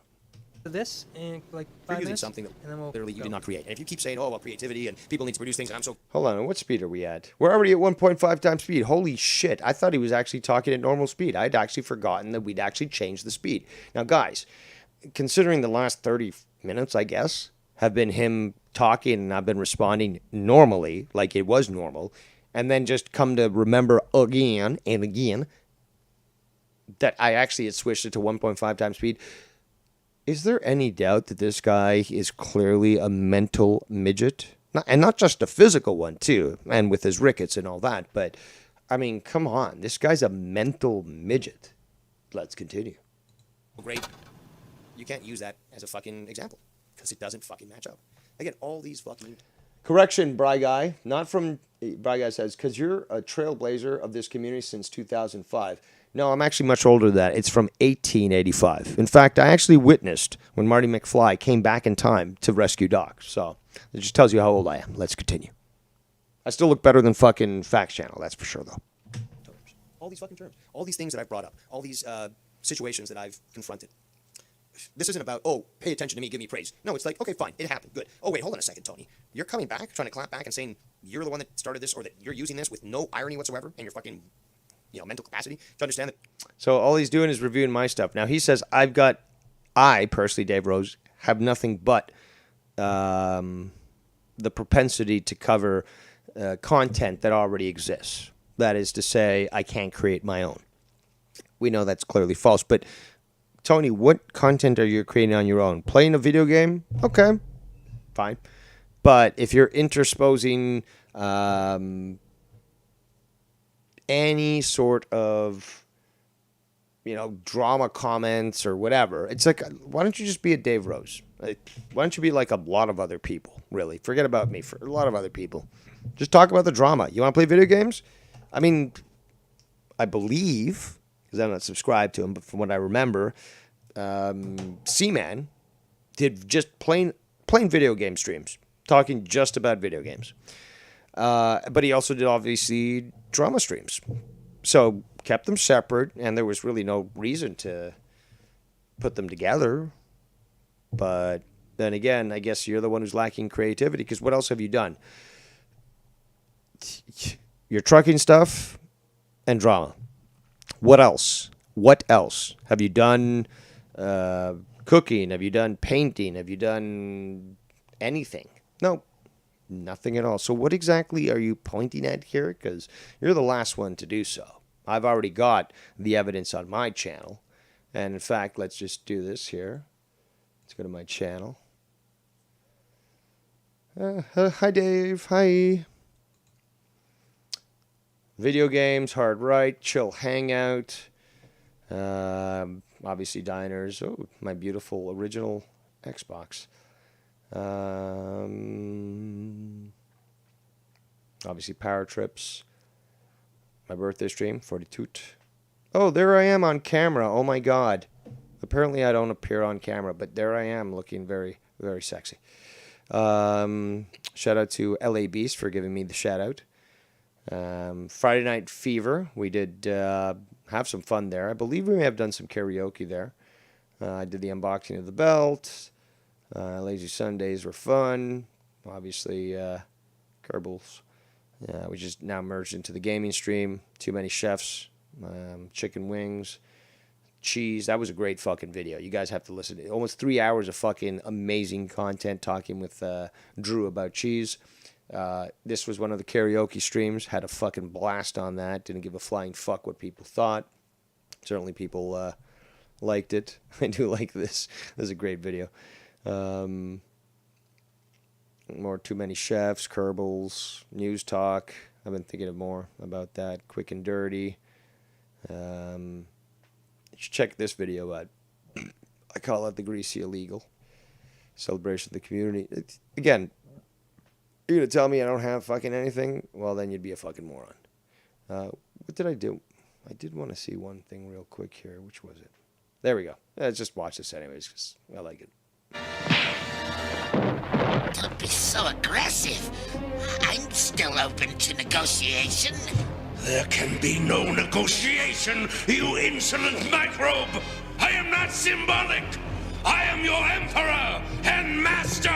This in like 5 You're using minutes, something that and then we'll literally you go. did not create. And if you keep saying, oh, well, creativity and people need to produce things, and I'm so... Hold on. What speed are we at? We're already at 1.5 times speed. Holy shit. I thought he was actually talking at normal speed. I'd actually forgotten that we'd actually changed the speed. Now, guys, considering the last 30 minutes, I guess, have been him talking and I've been responding normally, like it was normal, and then just come to remember again and again that I actually had switched it to 1.5 times speed. Is there any doubt that this guy is clearly a mental midget? And not just a physical one, too, and with his rickets and all that, but, I mean, come on. This guy's a mental midget. Let's continue. great. You can't use that as a fucking example because it doesn't fucking match up. Again, all these fucking... Correction, Bry Guy. Not from... Bry Guy says, because you're a trailblazer of this community since 2005. No, I'm actually much older than that. It's from 1885. In fact, I actually witnessed when Marty McFly came back in time to rescue Doc. So it just tells you how old I am. Let's continue. I still look better than fucking Facts Channel, that's for sure, though. All these fucking terms. All these things that I've brought up. All these situations that I've confronted. This isn't about, oh, pay attention to me, give me praise. No, it's like, okay, fine, it happened, good. Oh, wait, hold on a second, Tony. You're coming back, trying to clap back and saying you're the one that started this or that you're using this with no irony whatsoever in your fucking, mental capacity to understand that. So all he's doing is reviewing my stuff. Now, he says, I personally, Dave Rose, have nothing but the propensity to cover content that already exists. That is to say, I can't create my own. We know that's clearly false, but Tony, what content are you creating on your own? Playing a video game? Okay, fine. But if you're intersposing any sort of, drama comments or whatever, it's like, why don't you just be a Dave Rose? Why don't you be like a lot of other people, really? Forget about me, for a lot of other people. Just talk about the drama. You want to play video games? I mean, I believe, because I'm not subscribed to him, but from what I remember, Seaman did just plain video game streams, talking just about video games. But he also did, obviously, drama streams. So kept them separate, and there was really no reason to put them together. But then again, I guess you're the one who's lacking creativity, because what else have you done? Your trucking stuff and drama. What else? What else? Have you done cooking? Have you done painting? Have you done anything? No, nothing at all. So what exactly are you pointing at here? Because you're the last one to do so. I've already got the evidence on my channel. And in fact, let's just do this here. Let's go to my channel. Hi, Dave. Hi. Video games, hard right, chill hangout. Obviously diners. Oh, my beautiful original Xbox. Obviously power trips. My birthday stream, 42. Oh, there I am on camera. Oh my God. Apparently I don't appear on camera, but there I am looking very, very sexy. Shout out to LA Beast for giving me the shout out. Friday Night Fever, we did have some fun there. I believe we may have done some karaoke there. I did the unboxing of the belt. Lazy Sundays were fun. Obviously, Kerbals, which is now merged into the gaming stream. Too Many Chefs, chicken wings, cheese. That was a great fucking video. You guys have to listen to it. Almost 3 hours of fucking amazing content talking with Drew about cheese. This was one of the karaoke streams. Had a fucking blast on that. Didn't give a flying fuck what people thought. Certainly people liked it. I do like this. This is a great video. More Too Many Chefs, Kerbals, News Talk. I've been thinking of more about that. Quick and Dirty. You should check this video out. I call it the Greasy Illegal. Celebration of the community. Again, You're gonna tell me I don't have fucking anything? Well, then you'd be a fucking moron. What did I do? I did want to see one thing real quick here. Which was it? There we go. Let's just watch this anyways, because I like it. Don't be so aggressive. I'm still open to negotiation. There can be no negotiation, you insolent microbe! I am not symbolic! I am your emperor and master!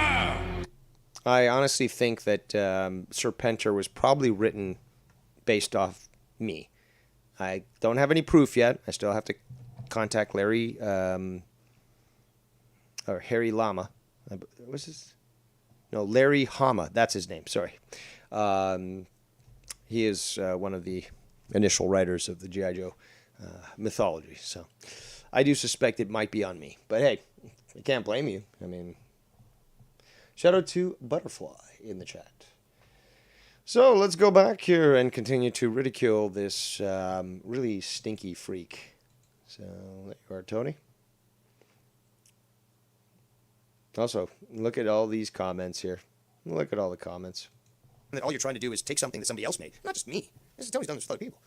I honestly think that Serpenter was probably written based off me. I don't have any proof yet. I still have to contact Larry, or Harry Lama. What's his? No, Larry Hama. That's his name. Sorry. He is one of the initial writers of the G.I. Joe mythology. So I do suspect it might be on me. But hey, I can't blame you. I mean, shout out to Butterfly in the chat. So let's go back here and continue to ridicule this really stinky freak. So there you are, Tony. Also, look at all these comments here. Look at all the comments. And that all you're trying to do is take something that somebody else made, not just me. This is Tony's done this with other people,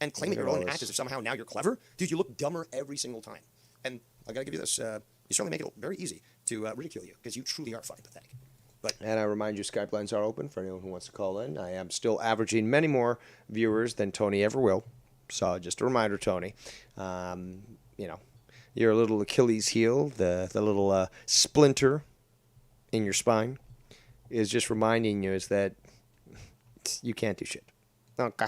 and claim it your own and act as if somehow now you're clever. Dude, you look dumber every single time. And I gotta give you this. You certainly make it very easy to ridicule you because you truly are fucking pathetic. And I remind you, Skype lines are open for anyone who wants to call in. I am still averaging many more viewers than Tony ever will. So just a reminder, Tony. You know, your little Achilles heel, the little splinter in your spine, is just reminding you is that you can't do shit. Okay.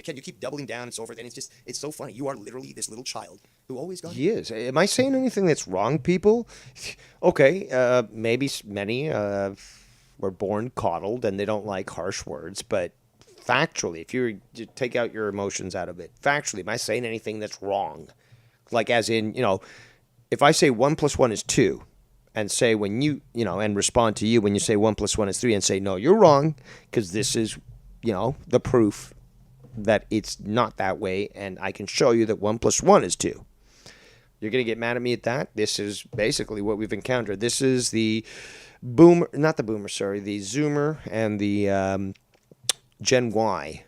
Ken, you keep doubling down and so forth, and it's so funny. You are literally this little child who always got He is. Am I saying anything that's wrong, people? Okay, maybe many were born coddled and they don't like harsh words, but factually, if you take out your emotions out of it, factually, am I saying anything that's wrong? Like as in, you know, if I say 1 + 1 is 2, and say when you know, and respond to you when you say 1 + 1 is 3, and say, no, you're wrong, because this is, you know, the proof that it's not that way, and I can show you that 1 + 1 is 2. You're going to get mad at me at that? This is basically what we've encountered. This is the the Zoomer and the Gen Y,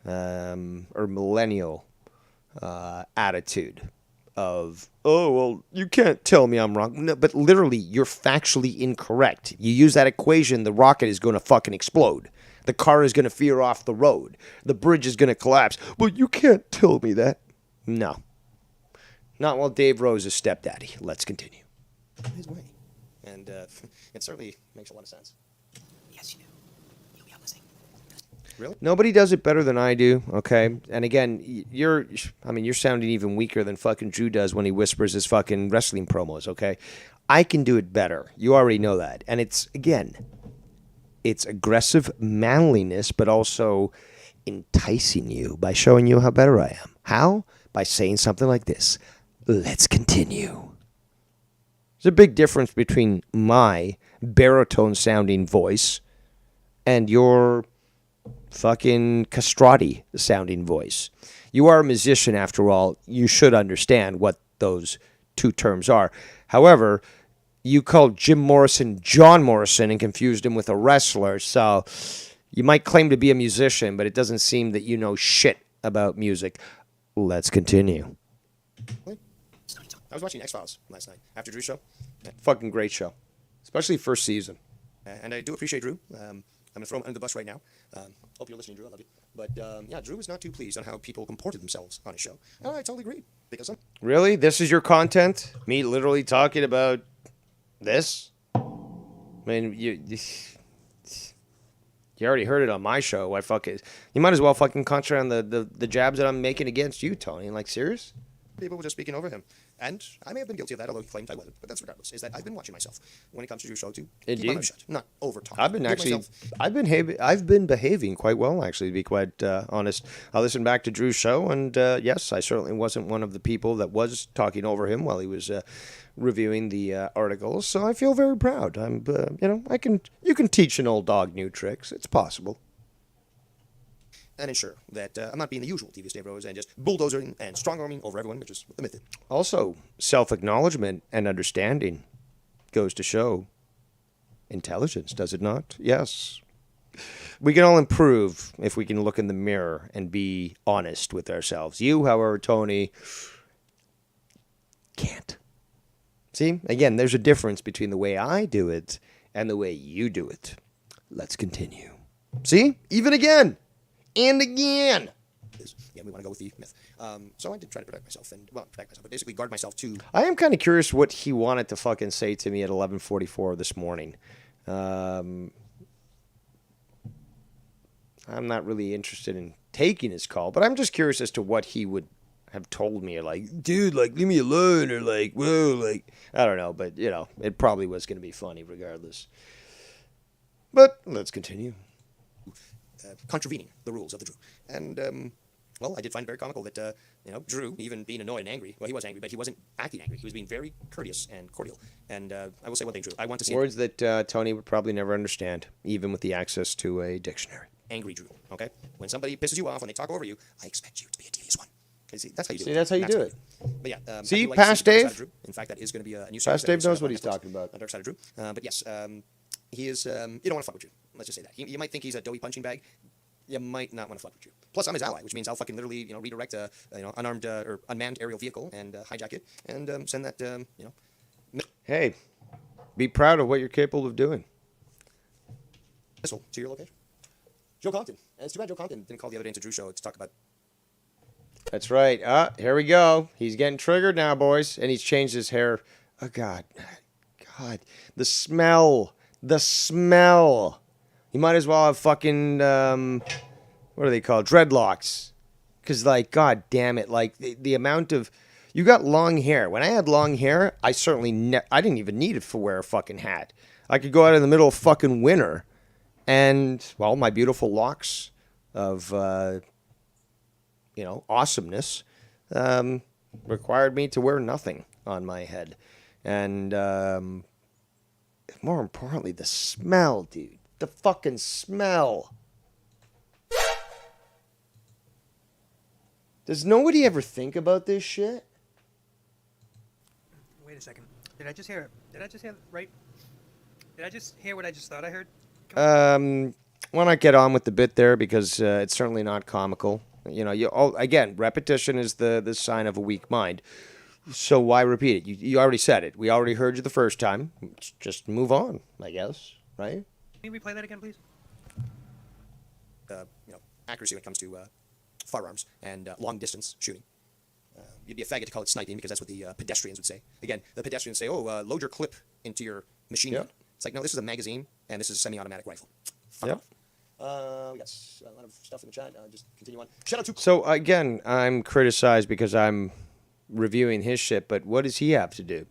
or millennial attitude of, oh, well, you can't tell me I'm wrong. No, but literally, you're factually incorrect. You use that equation, the rocket is going to fucking explode. The car is going to veer off the road. The bridge is going to collapse. Well, you can't tell me that. No. Not while Dave Rose is stepdaddy. Let's continue. his way. And it certainly makes a lot of sense. Yes, you do. You'll be listening. Really? Nobody does it better than I do, okay? And again, you're sounding even weaker than fucking Drew does when he whispers his fucking wrestling promos, okay? I can do it better. You already know that. And it's aggressive manliness, but also enticing you by showing you how better I am. How? By saying something like this. Let's continue. There's a big difference between my baritone-sounding voice and your fucking castrati-sounding voice. You are a musician, after all. You should understand what those two terms are. However, you called Jim Morrison John Morrison and confused him with a wrestler, so you might claim to be a musician, but it doesn't seem that you know shit about music. Let's continue. I was watching X-Files last night after Drew's show. Fucking great show. Especially first season. And I do appreciate Drew. I'm going to throw him under the bus right now. Hope you're listening, Drew. I love you. But, yeah, Drew was not too pleased on how people comported themselves on his show. And I totally agree. Because Really? This is your content? Me literally talking about this? I mean, you already heard it on my show. Why fuck it? You might as well fucking concentrate on the jabs that I'm making against you, Tony. Like, serious? people were just speaking over him. And I may have been guilty of that, although he claimed I wasn't. But that's regardless, is that I've been watching myself when it comes to Drew's show to keep my mouth shut, not over talk. I've been behaving quite well, actually, to be quite honest. I listened back to Drew's show, and yes, I certainly wasn't one of the people that was talking over him while he was reviewing the articles. So I feel very proud. I'm, you can teach an old dog new tricks. It's possible. And ensure that I'm not being the usual devious Dave Rose and just bulldozing and strong-arming over everyone, which is what the myth is. Also, self-acknowledgement and understanding goes to show intelligence, does it not? Yes. We can all improve if we can look in the mirror and be honest with ourselves. You, however, Tony, can't. See? Again, there's a difference between the way I do it and the way you do it. Let's continue. See? Even again. And again. Yeah, we want to go with the myth. So I did try to protect myself, but basically guard myself too. I am kind of curious what he wanted to fucking say to me at 11:44 this morning. I'm not really interested in taking his call, but I'm just curious as to what he would have told me. Like, dude, like, leave me alone, or like, whoa, like, I don't know, but, you know, it probably was going to be funny regardless. But let's continue. Contravening the rules of the Drew. And, well, I did find it very comical that, Drew, even being annoyed and angry, well, he was angry, but he wasn't acting angry. He was being very courteous and cordial. And I will say one thing, Drew. I want to see words that Tony would probably never understand, even with the access to a dictionary. Angry Drew, okay? When somebody pisses you off, when they talk over you, I expect you to be a devious one. See, that's how you do it. See, that's how you do it. But yeah, see, like past Dave. In fact, that is going to be a new series. Past Dave knows what he's talking about. Dark Side of Drew. But yes, he is. You don't want to fuck with Drew. Let's just say that. You might think he's a doughy punching bag. You might not want to fuck with Drew. Plus, I'm his ally, which means I'll fucking literally, redirect a, unarmed or unmanned aerial vehicle and hijack it and send that, Hey, be proud of what you're capable of doing. missile to your location. Joe Compton. And it's too bad Joe Compton didn't call the other day into Drew's show to talk about. That's right. Here we go. He's getting triggered now, boys. And he's changed his hair. Oh, God. God. The smell. The smell. You might as well have fucking, what are they called? Dreadlocks. Because, like, God damn it. Like, the amount of... You got long hair. When I had long hair, I certainly... I didn't even need it to wear a fucking hat. I could go out in the middle of fucking winter. And, well, my beautiful locks of... awesomeness, required me to wear nothing on my head. And more importantly, the smell, dude. The fucking smell. Does nobody ever think about this shit? Wait a second. Did I just hear right? Did I just hear what I just thought I heard? Why not get on with the bit there, because it's certainly not comical. Again, repetition is the sign of a weak mind. So why repeat it? You already said it. We already heard you the first time. Just move on, I guess, right? Can you replay that again, please? Accuracy when it comes to firearms and long-distance shooting. You'd be a faggot to call it sniping because that's what the pedestrians would say. Again, the pedestrians say, load your clip into your machine gun. It's like, no, this is a magazine, and this is a semi-automatic rifle. Fuck off. Yes, a lot of stuff in the chat. Just continue on. Shout out to... So, again, I'm criticized because I'm reviewing his shit, but what does he have to do?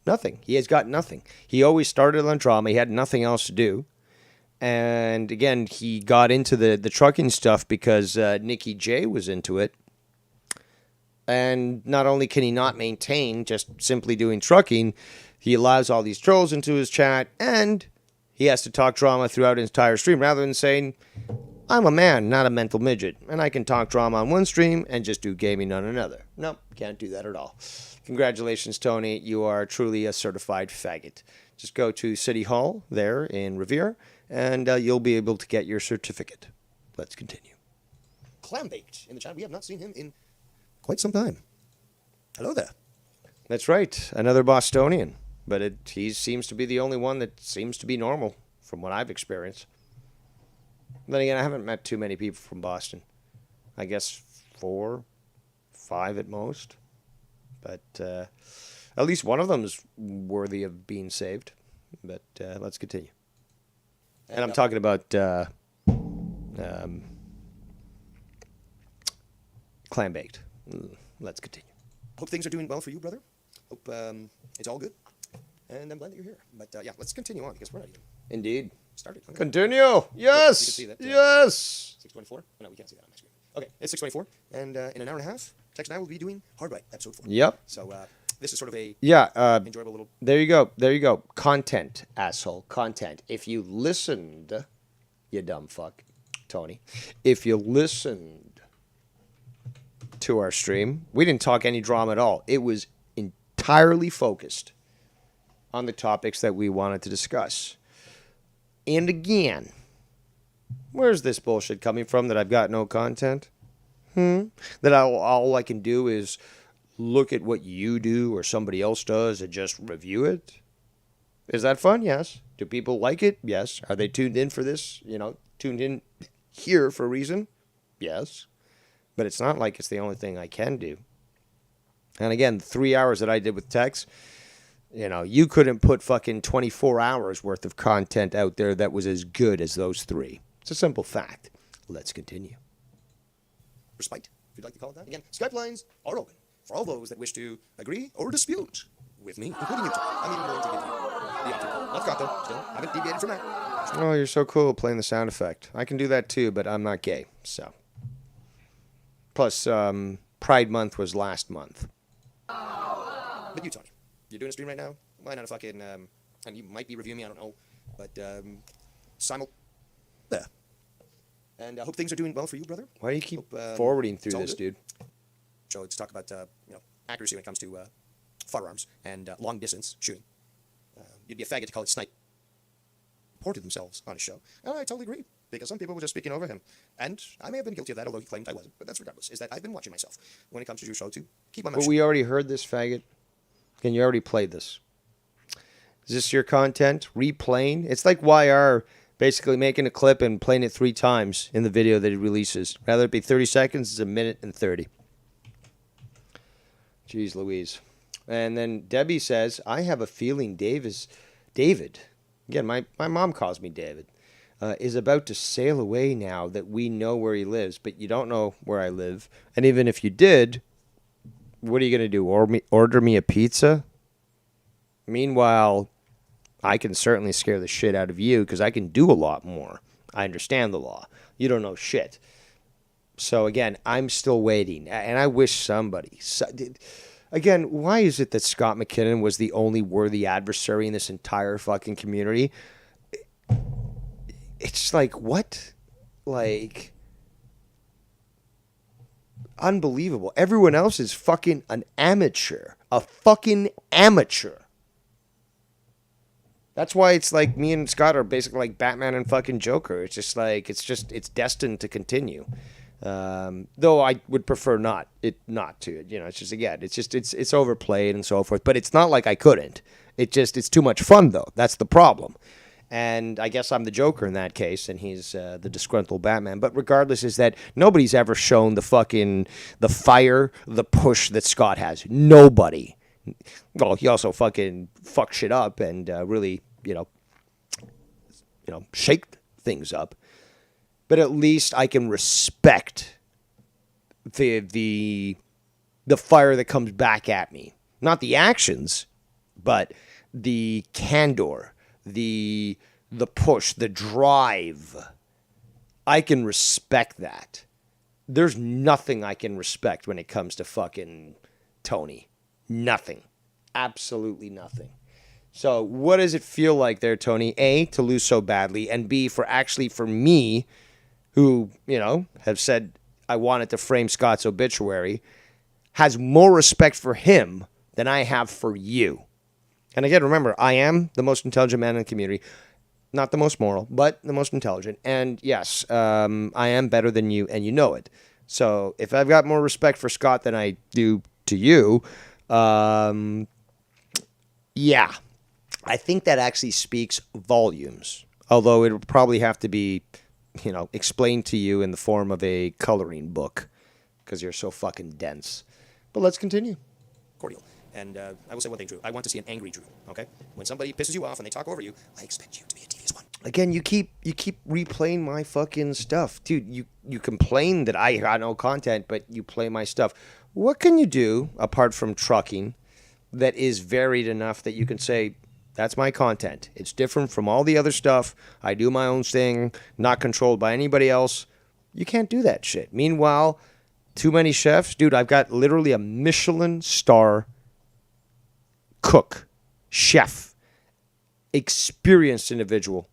Nothing. He has got nothing. He always started on drama. He had nothing else to do. And, again, he got into the trucking stuff because Nikki J was into it. And not only can he not maintain just simply doing trucking, he allows all these trolls into his chat, and he has to talk drama throughout his entire stream rather than saying, I'm a man, not a mental midget, and I can talk drama on one stream and just do gaming on another. Nope, can't do that at all. Congratulations, Tony. You are truly a certified faggot. Just go to City Hall there in Revere, and you'll be able to get your certificate. Let's continue. Clambaked in the chat. We have not seen him in quite some time. Hello there. That's right, another Bostonian. But he seems to be the only one that seems to be normal, from what I've experienced. Then again, I haven't met too many people from Boston. I guess 4, 5 at most. But at least one of them is worthy of being saved. But let's continue. And I'm talking about clam baked. Let's continue. Hope things are doing well for you, brother. Hope it's all good. And I'm glad that you're here. But let's continue on because we're not even Indeed. started. Okay. Continue. Yes. You can see that, yes. 6:24. No, we can't see that on my screen. Okay, it's 6:24, and in an hour and a half, Tex and I will be doing Hard Right, episode 4. Yep. So this is sort of a enjoyable little... There you go. There you go. Content, asshole. Content. If you listened, you dumb fuck, Tony. If you listened to our stream, we didn't talk any drama at all. It was entirely focused on the topics that we wanted to discuss. And again, where's this bullshit coming from that I've got no content? That all I can do is look at what you do or somebody else does and just review it? Is that fun? Yes. Do people like it? Yes. Are they tuned in for this? Tuned in here for a reason? Yes. But it's not like it's the only thing I can do. And again, 3 hours that I did with Tex, you couldn't put fucking 24 hours worth of content out there that was as good as those 3. It's a simple fact. Let's continue. Respite, if you'd like to call it that. Again, Skype lines are open for all those that wish to agree or dispute with me, including you. I'm even willing to give you the option. Not Scott, though. Still, haven't deviated from that. Oh, you're so cool playing the sound effect. I can do that too, but I'm not gay, so. Plus, Pride Month was last month. But you, Tony, you're doing a stream right now. Why not a fucking, and you might be reviewing me, I don't know, but there. And I hope things are doing well for you, brother. Why do you keep forwarding through this, good. dude? So let's talk about accuracy when it comes to firearms and long distance shooting. You'd be a faggot to call it snipe. Reported themselves on his show, and I totally agree because some people were just speaking over him, and I may have been guilty of that, although he claimed I wasn't. But that's regardless. Is that I've been watching myself when it comes to your show to keep my mouth But shut. we already heard this, faggot. Can you already play this? Is this your content? Replaying? It's like YR basically making a clip and playing it 3 times in the video that he releases. Rather it be 30 seconds, it's a minute and 30. Jeez Louise. And then Debbie says, I have a feeling David, again, my mom calls me David, is about to sail away now that we know where he lives, but you don't know where I live. And even if you did, what are you going to do? Order me a pizza? Meanwhile, I can certainly scare the shit out of you because I can do a lot more. I understand the law. You don't know shit. So again, I'm still waiting. And I wish somebody... Again, why is it that Scott McKinnon was the only worthy adversary in this entire fucking community? It's like, what? Like... Unbelievable. Everyone else is fucking an amateur. A fucking amateur. That's why it's like me and Scott are basically like Batman and fucking Joker. It's just like, it's destined to continue. Though I would prefer not to. It's just, again, it's overplayed and so forth. But it's not like I couldn't. It's too much fun, though. That's the problem. And I guess I'm the Joker in that case, and he's the disgruntled Batman. But regardless, is that nobody's ever shown the fire, the push that Scott has. Nobody. Well, he also fucking fucked shit up and really, shake things up. But at least I can respect the fire that comes back at me. Not the actions, but the candor. The push, the drive. I can respect that. There's nothing I can respect when it comes to fucking Tony. Nothing. Absolutely nothing. So what does it feel like there, Tony? A, to lose so badly, and B, for me, who, have said I wanted to frame Scott's obituary, has more respect for him than I have for you. And again, remember, I am the most intelligent man in the community. Not the most moral, but the most intelligent. And yes, I am better than you, and you know it. So if I've got more respect for Scott than I do to you, yeah, I think that actually speaks volumes. Although it would probably have to be, explained to you in the form of a coloring book because you're so fucking dense. But let's continue. Cordial. And I will say one thing, Drew. I want to see an angry Drew, okay? When somebody pisses you off and they talk over you, I expect you to be a devious one. Again, you keep replaying my fucking stuff. Dude, you complain that I got no content, but you play my stuff. What can you do, apart from trucking, that is varied enough that you can say, that's my content. It's different from all the other stuff. I do my own thing, not controlled by anybody else. You can't do that shit. Meanwhile, too many chefs. Dude, I've got literally a Michelin star cook, chef, experienced individual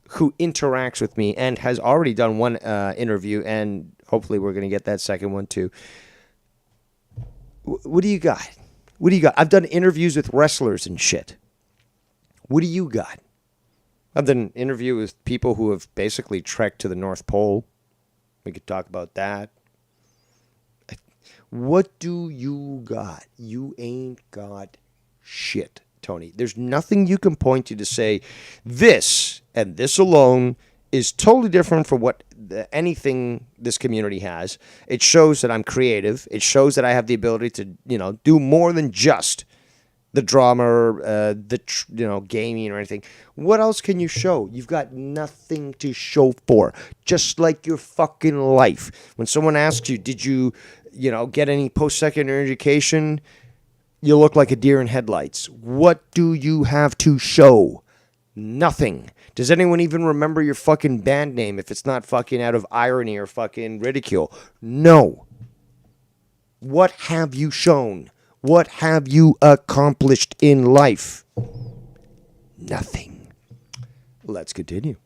who interacts with me and has already done one interview, and hopefully we're going to get that second one too. What do you got? What do you got? I've done interviews with wrestlers and shit. What do you got? I've done an interview with people who have basically trekked to the North Pole. We could talk about that. What do you got? You ain't got shit, Tony. There's nothing you can point to say this and this alone is totally different from what anything this community has. It shows that I'm creative. It shows that I have the ability to, do more than just the drama, gaming or anything. What else can you show? You've got nothing to show for. Just like your fucking life. When someone asks you, did you, get any post-secondary education? You look like a deer in headlights. What do you have to show? Nothing. Does anyone even remember your fucking band name if it's not fucking out of irony or fucking ridicule? No. What have you shown? What have you accomplished in life? Nothing. Let's continue.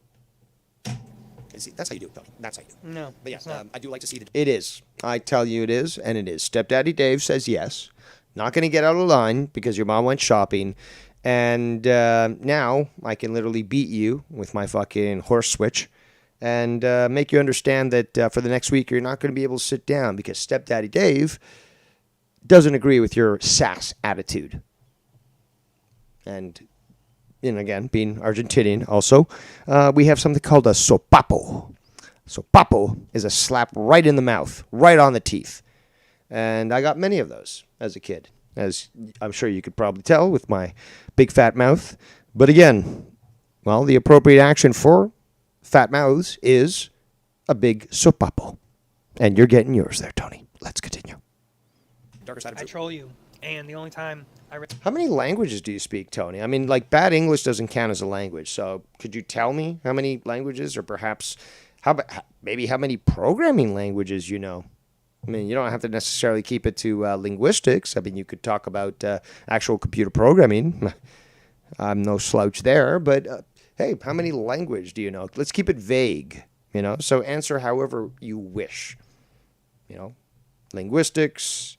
See, that's how you do it, Tony. That's how you do it. No. But yeah, I do like to see the... It is. I tell you it is, and it is. Stepdaddy Dave says yes. Not going to get out of line because your mom went shopping. And now I can literally beat you with my fucking horse switch and make you understand that for the next week you're not going to be able to sit down because Stepdaddy Dave doesn't agree with your sass attitude. And, again, being Argentinian also, we have something called a sopapo. Sopapo is a slap right in the mouth, right on the teeth. And I got many of those as a kid, as I'm sure you could probably tell with my big fat mouth. But again, well, the appropriate action for fat mouths is a big sopapo. And you're getting yours there, Tony. Let's continue. darker side of I truth. troll you, and the only time I How many languages do you speak, Tony? I mean, like, bad English doesn't count as a language. So could you tell me how many languages, or perhaps maybe how many programming languages you know? I mean, you don't have to necessarily keep it to linguistics. I mean, you could talk about actual computer programming. I'm no slouch there. But, hey, how many languages do you know? Let's keep it vague, So answer however you wish. Linguistics,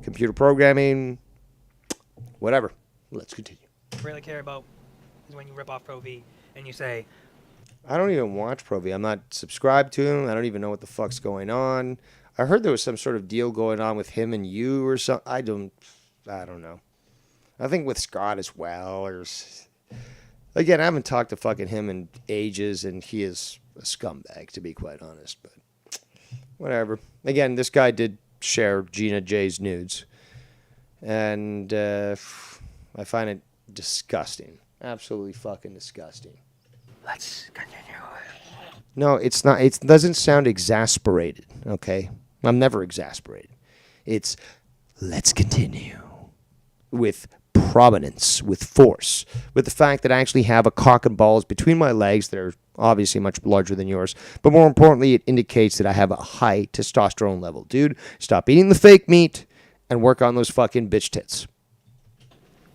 computer programming, whatever. Let's continue. really care about is when you rip off Pro V and you say, I don't even watch Pro V. I'm not subscribed to him. I don't even know what the fuck's going on. I heard there was some sort of deal going on with him and you or something. I don't know. I think with Scott as well. Again, I haven't talked to fucking him in ages, and he is a scumbag, to be quite honest. But whatever. Again, this guy did share Gina J's nudes, and I find it disgusting. Absolutely fucking disgusting. let's continue. No, it's not. It doesn't sound exasperated, okay? I'm never exasperated. It's, let's continue. With prominence, with force, with the fact that I actually have a cock and balls between my legs that are obviously much larger than yours. But more importantly, it indicates that I have a high testosterone level. Dude, stop eating the fake meat and work on those fucking bitch tits.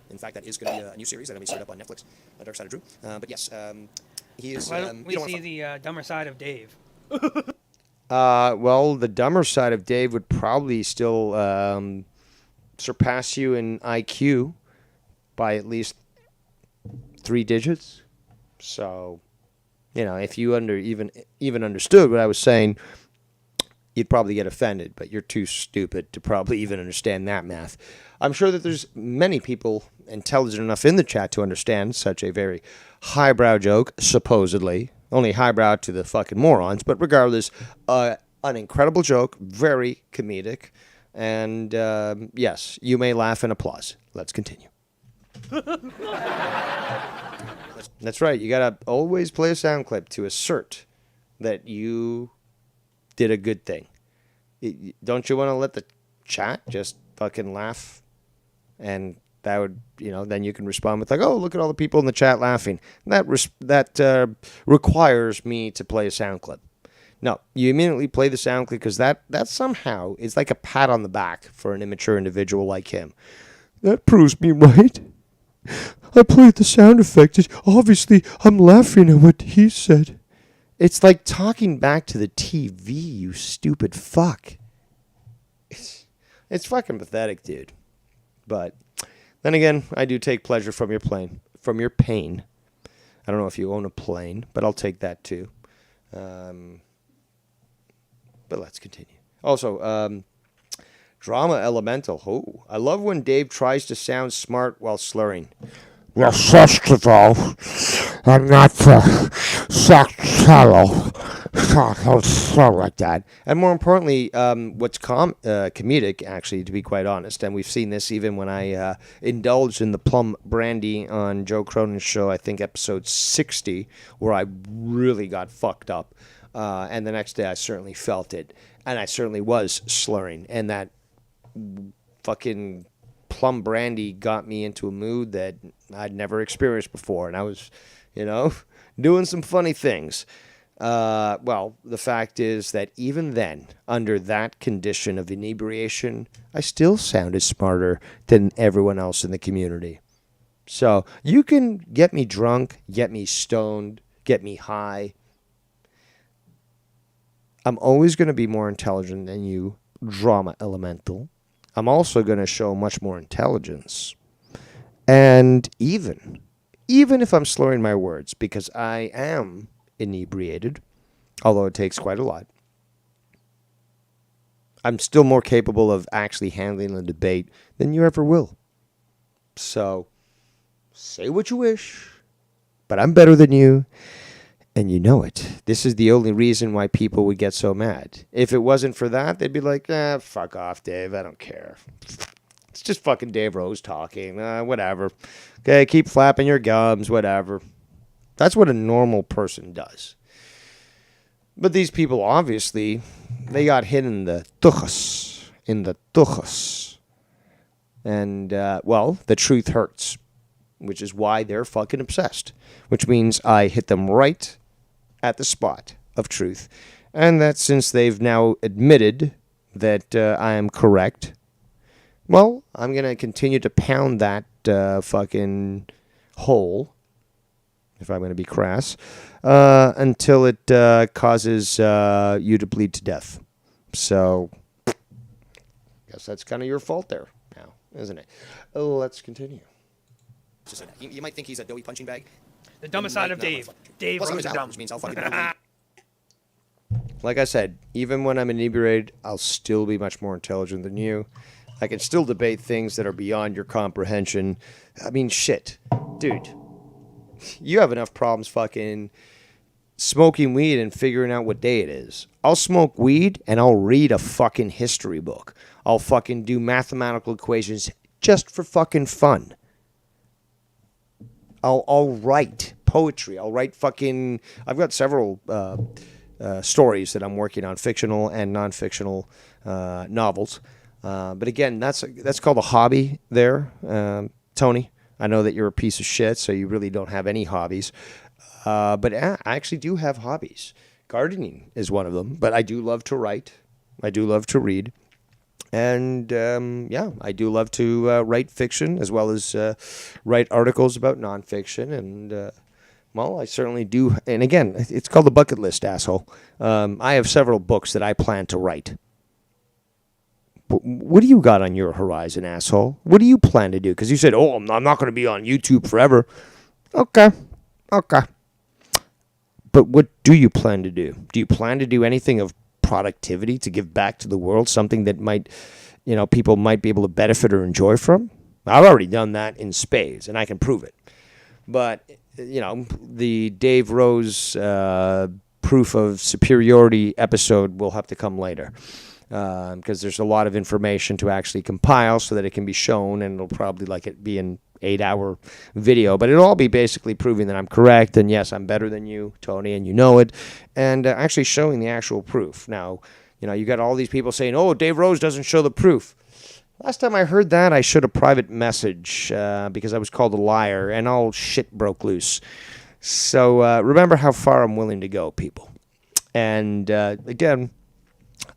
In fact, that is going to be a new series that'll be set up on Netflix, Dark Side of Drew. But yes, he is... Why don't we you know, see the dumber side of Dave? Well, the dumber side of Dave would probably still surpass you in IQ by at least 3 digits. So, if you even understood what I was saying, you'd probably get offended, but you're too stupid to probably even understand that math. I'm sure that there's many people intelligent enough in the chat to understand such a very highbrow joke, supposedly. Only highbrow to the fucking morons, but regardless, an incredible joke, very comedic, and yes, you may laugh and applause. Let's continue. That's right, you gotta always play a sound clip to assert that you did a good thing. Don't you want to let the chat just fucking laugh? And that would, then you can respond with like, oh, look at all the people in the chat laughing. That requires me to play a sound clip. No, you immediately play the sound clip because that somehow is like a pat on the back for an immature individual like him. That proves me right. I played the sound effect. Obviously, I'm laughing at what he said. It's like talking back to the TV, you stupid fuck. It's fucking pathetic, dude. But then again, I do take pleasure from your pain. I don't know if you own a plane, but I'll take that too. But let's continue. Also, drama elemental. Oh, I love when Dave tries to sound smart while slurring. Well, first of all, I'm not the Watchtower. So like that. And more importantly, what's comedic, actually, to be quite honest, and we've seen this even when I indulged in the plum brandy on Joe Cronin's show, I think episode 60, where I really got fucked up. And the next day I certainly felt it. And I certainly was slurring. And that fucking plum brandy got me into a mood that I'd never experienced before. And I was, doing some funny things. Well, the fact is that even then, under that condition of inebriation, I still sounded smarter than everyone else in the community. So you can get me drunk, get me stoned, get me high. I'm always going to be more intelligent than you, drama elemental. I'm also going to show much more intelligence. And even if I'm slurring my words, because I am inebriated, although it takes quite a lot, I'm still more capable of actually handling a debate than you ever will. So, say what you wish, but I'm better than you, and you know it. This is the only reason why people would get so mad. If it wasn't for that, they'd be like, fuck off, Dave, I don't care. It's just fucking Dave Rose talking, whatever. Okay, keep flapping your gums, whatever. That's what a normal person does. But these people, obviously, they got hit in the tuchus. And, the truth hurts, which is why they're fucking obsessed. Which means I hit them right at the spot of truth. And that since they've now admitted that I am correct, well, I'm going to continue to pound that fucking hole, if I'm going to be crass, until it causes you to bleed to death. So, I guess that's kind of your fault there now, isn't it? Oh, let's continue. You might think he's a doughy punching bag. The dumbest side of Dave. Dave Plus, I'm Rose his is out, dumb. which means I'll fucking Like I said, even when I'm inebriated, I'll still be much more intelligent than you. I can still debate things that are beyond your comprehension. I mean, shit. Dude, you have enough problems fucking smoking weed and figuring out what day it is. I'll smoke weed and I'll read a fucking history book. I'll fucking do mathematical equations just for fucking fun. I'll write poetry. I'll write fucking... I've got several stories that I'm working on, fictional and non-fictional novels. But again, that's called a hobby there, Tony. I know that you're a piece of shit, so you really don't have any hobbies. But I actually do have hobbies. Gardening is one of them, but I do love to write. I do love to read. And, I do love to write fiction as well as write articles about nonfiction. And, I certainly do. And again, it's called the bucket list, asshole. I have several books that I plan to write. But what do you got on your horizon, asshole? What do you plan to do? Because you said, I'm not going to be on YouTube forever. Okay. But what do you plan to do? Do you plan to do anything of productivity to give back to the world? Something that might, people might be able to benefit or enjoy from? I've already done that in spades, and I can prove it. But, the Dave Rose proof of superiority episode will have to come later. Because there's a lot of information to actually compile so that it can be shown, and it'll probably be an 8-hour video, but it'll all be basically proving that I'm correct, and yes, I'm better than you, Tony, and you know it, and actually showing the actual proof. Now, you got all these people saying, Dave Rose doesn't show the proof. Last time I heard that, I showed a private message because I was called a liar, and all shit broke loose. So remember how far I'm willing to go, people. And again,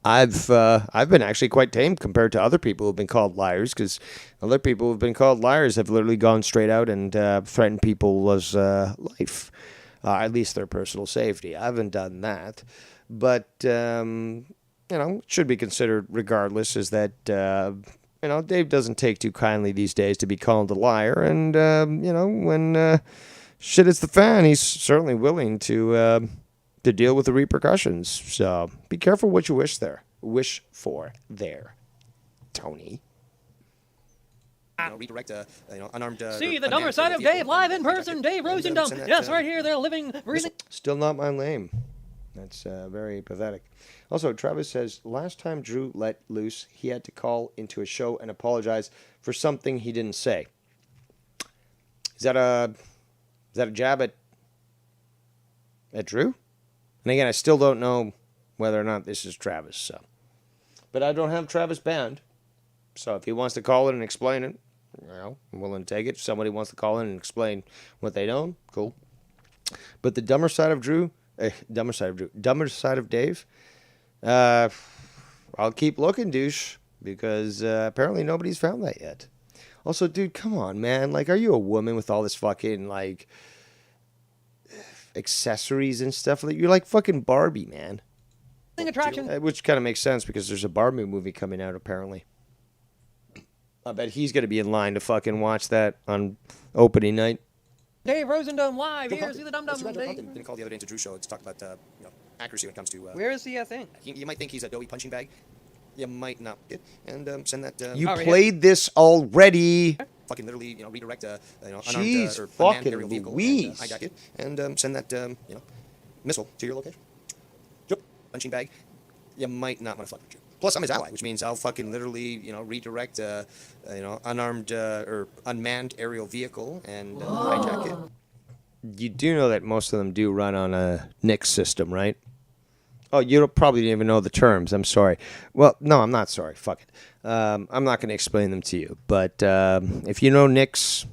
I've been actually quite tame compared to other people who've been called liars, because other people who've been called liars have literally gone straight out and threatened people's life, at least their personal safety. I haven't done that, but it should be considered regardless is that Dave doesn't take too kindly these days to be called a liar, and when shit hits the fan, he's certainly willing to deal with the repercussions. So be careful what you wish for there, Tony. Redirect unarmed. See the dumber side of Dave live in person. Dave Rosendum. Yes, right here. They're living, breathing. Still not my name. That's very pathetic. Also, Travis says, last time Drew let loose, he had to call into a show and apologize for something he didn't say. Is that a jab at Drew? And again, I still don't know whether or not this is Travis. So, but I don't have Travis banned. So if he wants to call it and explain it, I'm willing to take it. If somebody wants to call in and explain what they know, cool. But the dumber side of Dave, I'll keep looking, douche, because apparently nobody's found that yet. Also, dude, come on, man. Like, are you a woman with all this fucking, like, accessories and stuff? You're like fucking Barbie, man. Attraction. Which kind of makes sense because there's a Barbie movie coming out, apparently. I bet he's going to be in line to fucking watch that on opening night. Dave Rosendome live here. See the dum dum. Didn't call the other day into Drew's show. It's talked about accuracy when it comes to. Where is the thing? You might think he's a doughy punching bag. You might not. And send that. You played this already. Fucking literally, redirect unarmed Jeez, or unmanned fucking aerial vehicle. Louise. And, hijack it and send that missile to your location. Punching bag. You might not want to fuck with Drew. Plus, I'm his ally, which means I'll fucking literally, redirect, unarmed or unmanned aerial vehicle and hijack it. You do know that most of them do run on a Nix system, right? Oh, you probably didn't even know the terms. I'm sorry. Well, no, I'm not sorry. Fuck it. I'm not going to explain them to you. But if you know Nix,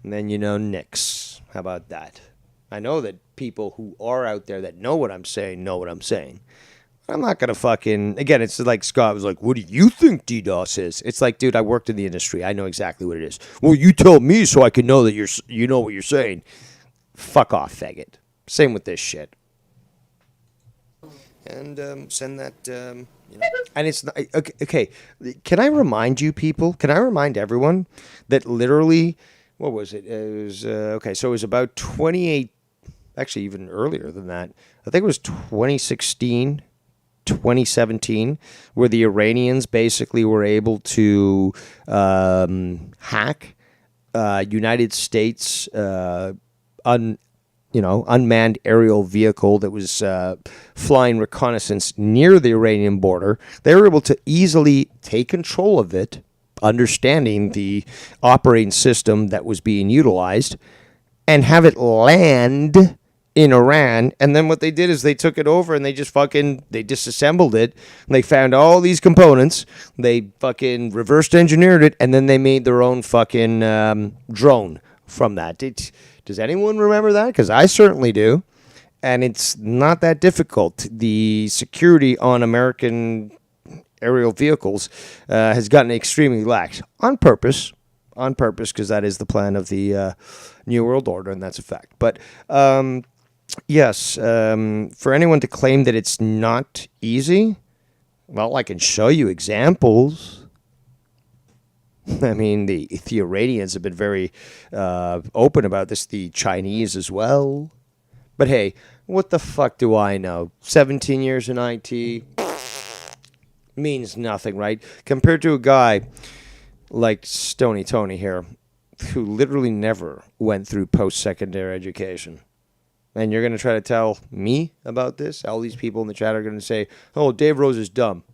then you know Nix. How about that? I know that people who are out there that know what I'm saying know what I'm saying. I'm not going to fucking... Again, it's like Scott was like, what do you think DDoS is? It's like, dude, I worked in the industry. I know exactly what it is. Well, you tell me so I can know that you know what you're saying. Fuck off, faggot. Same with this shit. And send that, And it's not... Okay, can I remind you people? Can I remind everyone that literally... What was it? It was... okay, so it was about 28... Actually, even earlier than that. I think it was 2016... 2017, where the Iranians basically were able to hack United States unmanned aerial vehicle that was flying reconnaissance near the Iranian border. They were able to easily take control of it, understanding the operating system that was being utilized, and have it land in Iran. And then what they did is they took it over and they disassembled it. And they found all these components. They fucking reversed engineered it, and then they made their own fucking drone from that. Does anyone remember that? Because I certainly do. And it's not that difficult. The security on American aerial vehicles has gotten extremely lax on purpose, because that is the plan of the New World Order, and that's a fact. But yes, for anyone to claim that it's not easy, well, I can show you examples. I mean, the Iranians have been very open about this, the Chinese as well. But hey, what the fuck do I know? 17 years in IT means nothing, right? Compared to a guy like Stony Tony here, who literally never went through post-secondary education. And you're going to try to tell me about this? All these people in the chat are going to say, oh, Dave Rose is dumb.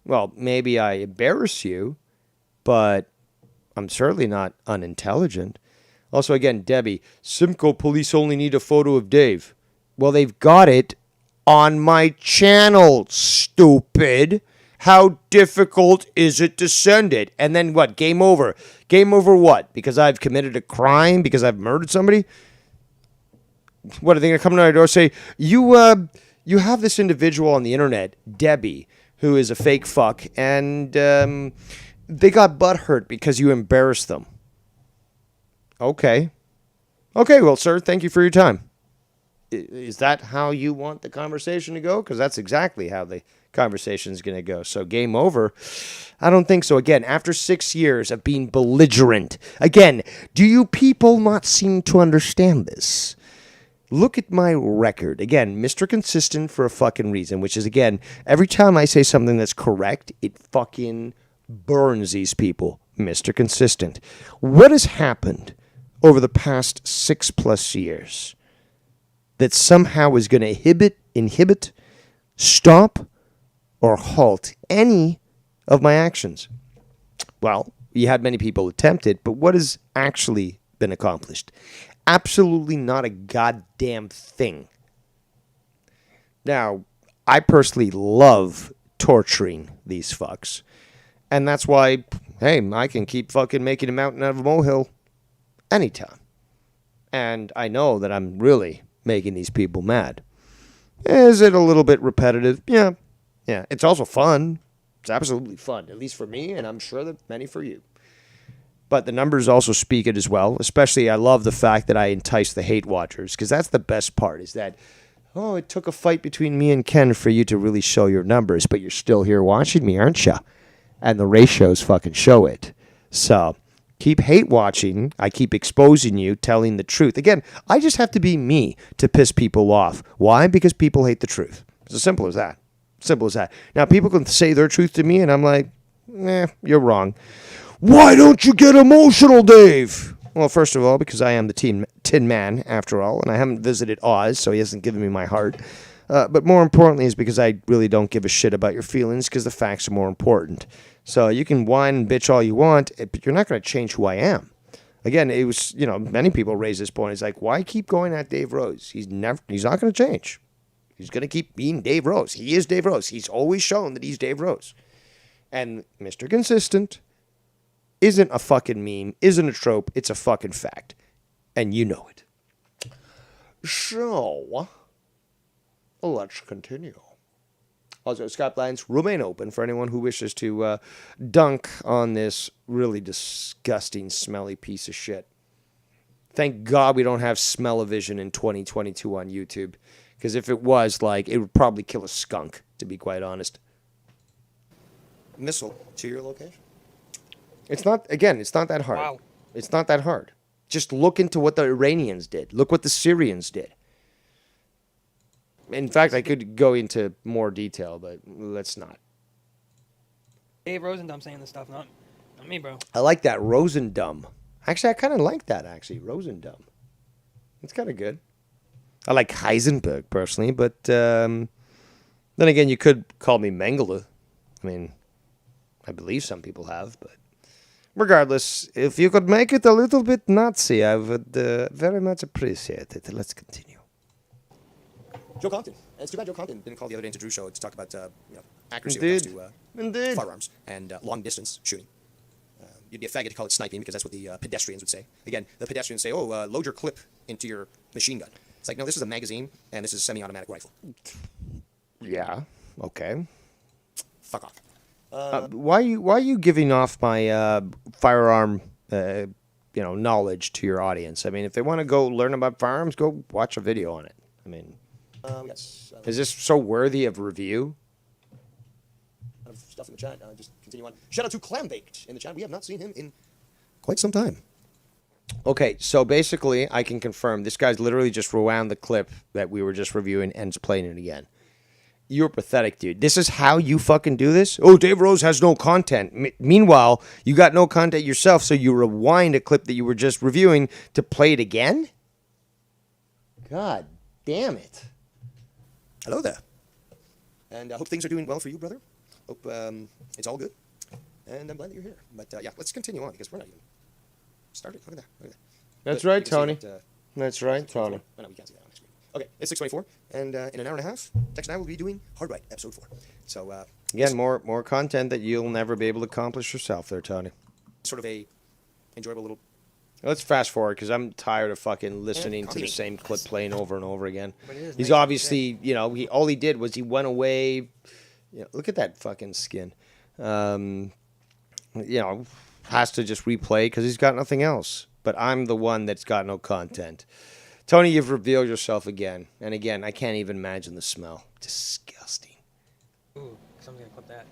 Well, maybe I embarrass you, but I'm certainly not unintelligent. Also, again, Debbie, Simcoe police only need a photo of Dave. Well, they've got it on my channel, stupid. How difficult is it to send it? And then what? Game over. Game over what? Because I've committed a crime? Because I've murdered somebody? What, are they going to come to our door and say, you have this individual on the internet, Debbie, who is a fake fuck, and they got butthurt because you embarrassed them. Okay. Okay, well, sir, thank you for your time. Is that how you want the conversation to go? Because that's exactly how the conversation is going to go. So game over? I don't think so. Again, after 6 years of being belligerent, again, do you people not seem to understand this? Look at my record. Again, Mr. Consistent for a fucking reason, which is, again, every time I say something that's correct, it fucking burns these people. Mr. Consistent. What has happened over the past 6+ years that somehow is going to inhibit, stop, or halt any of my actions? Well, you had many people attempt it, but what has actually been accomplished? Absolutely not a goddamn thing. Now, I personally love torturing these fucks. And that's why, hey, I can keep fucking making a mountain out of a molehill anytime. And I know that I'm really making these people mad. Is it a little bit repetitive? Yeah. Yeah. It's also fun. It's absolutely fun, at least for me, and I'm sure that many for you. But the numbers also speak it as well. Especially, I love the fact that I entice the hate watchers, because that's the best part, is that, oh, it took a fight between me and Ken for you to really show your numbers, but you're still here watching me, aren't you? And the ratios fucking show it. So keep hate watching. I keep exposing you, telling the truth. Again, I just have to be me to piss people off. Why? Because people hate the truth. It's as simple as that. Simple as that. Now, people can say their truth to me, and I'm like, you're wrong. Why don't you get emotional, Dave? Well, first of all, because I am the Tin Man, after all, and I haven't visited Oz, so he hasn't given me my heart. But more importantly is because I really don't give a shit about your feelings, because the facts are more important. So you can whine and bitch all you want, but you're not going to change who I am. Again, it was, many people raise this point. It's like, why keep going at Dave Rose? He's not going to change. He's going to keep being Dave Rose. He is Dave Rose. He's always shown that he's Dave Rose. And Mr. Consistent isn't a fucking meme, isn't a trope. It's a fucking fact. And you know it. So, let's continue. Also, Scott Lines remain open for anyone who wishes to dunk on this really disgusting, smelly piece of shit. Thank God we don't have smell-o-vision in 2022 on YouTube. Because if it was, it would probably kill a skunk, to be quite honest. Missile to your location. It's not that hard. Wow. It's not that hard. Just look into what the Iranians did. Look what the Syrians did. In fact, I could go into more detail, but let's not. Dave Rosendum saying this stuff, not me, bro. I like that, Rosendum. Actually, I kind of like that, Rosendum. It's kind of good. I like Heisenberg, personally, but then again, you could call me Mengele. I mean, I believe some people have, but regardless, if you could make it a little bit Nazi, I would very much appreciate it. Let's continue. Joe Compton. And it's too bad Joe Compton didn't call the other day into Drew's show to talk about accuracy Indeed. when it comes to firearms and long-distance shooting. You'd be a faggot to call it sniping because that's what the pedestrians would say. Again, the pedestrians say, load your clip into your machine gun. It's like, no, this is a magazine, and this is a semi-automatic rifle. Yeah, okay. Fuck off. Why are you giving off my firearm knowledge to your audience? I mean, if they want to go learn about firearms, go watch a video on it. I mean, Yes. is this so worthy of review? Of stuff in the chat. Just continue on. Shout out to Clam Baked in the chat. We have not seen him in quite some time. Okay, so basically, I can confirm this guy's literally just rewound the clip that we were just reviewing and is playing it again. You're pathetic, dude. This is how you fucking do this? Oh, Dave Rose has no content. Meanwhile, you got no content yourself, so you rewind a clip that you were just reviewing to play it again? God damn it. Hello there. And I hope things are doing well for you, brother. Hope it's all good. And I'm glad that you're here. But yeah, let's continue on because we're not even started. Look at that. Look at that. That's But right, you can see Tony. that, That's right, Tony. Oh, no, we can't see that on the screen. Okay, it's 6:24, and in an hour and a half, Tex and I will be doing Hard Right, episode 4. So, Again, more content that you'll never be able to accomplish yourself there, Tony. sort of a enjoyable little. Let's fast forward because I'm tired of fucking listening to the continue. same clip playing over and over again. But it is He's nice obviously, all he did was he went away. Look at that fucking skin. Has to just replay because he's got nothing else. But I'm the one that's got no content. Tony, you've revealed yourself again. And again, I can't even imagine the smell. Disgusting. Ooh, someone's gonna clip that.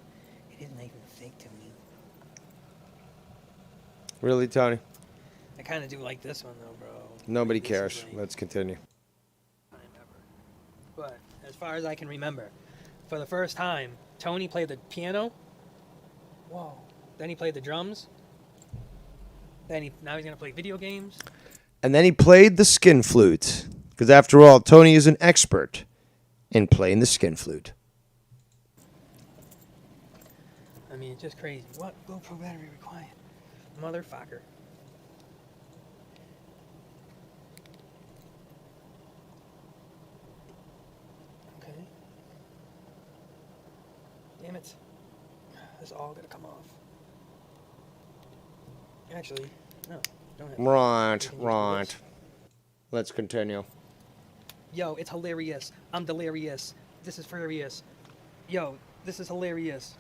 It isn't even fake to me. Really, Tony? I kind of do like this one though, bro. Nobody This cares. is like Let's continue. time ever. But as far as I can remember, for the first time, Tony played the piano. Whoa. Then he played the drums. Now he's gonna play video games. And then he played the skin flute. Because after all, Tony is an expert in playing the skin flute. I mean, it's just crazy. What? GoPro battery required. Motherfucker. Okay. Damn it. This is all gonna come off. Actually, no. Don't have Right. Let's continue. Yo, it's hilarious. I'm delirious. This is furious. Yo, this is hilarious.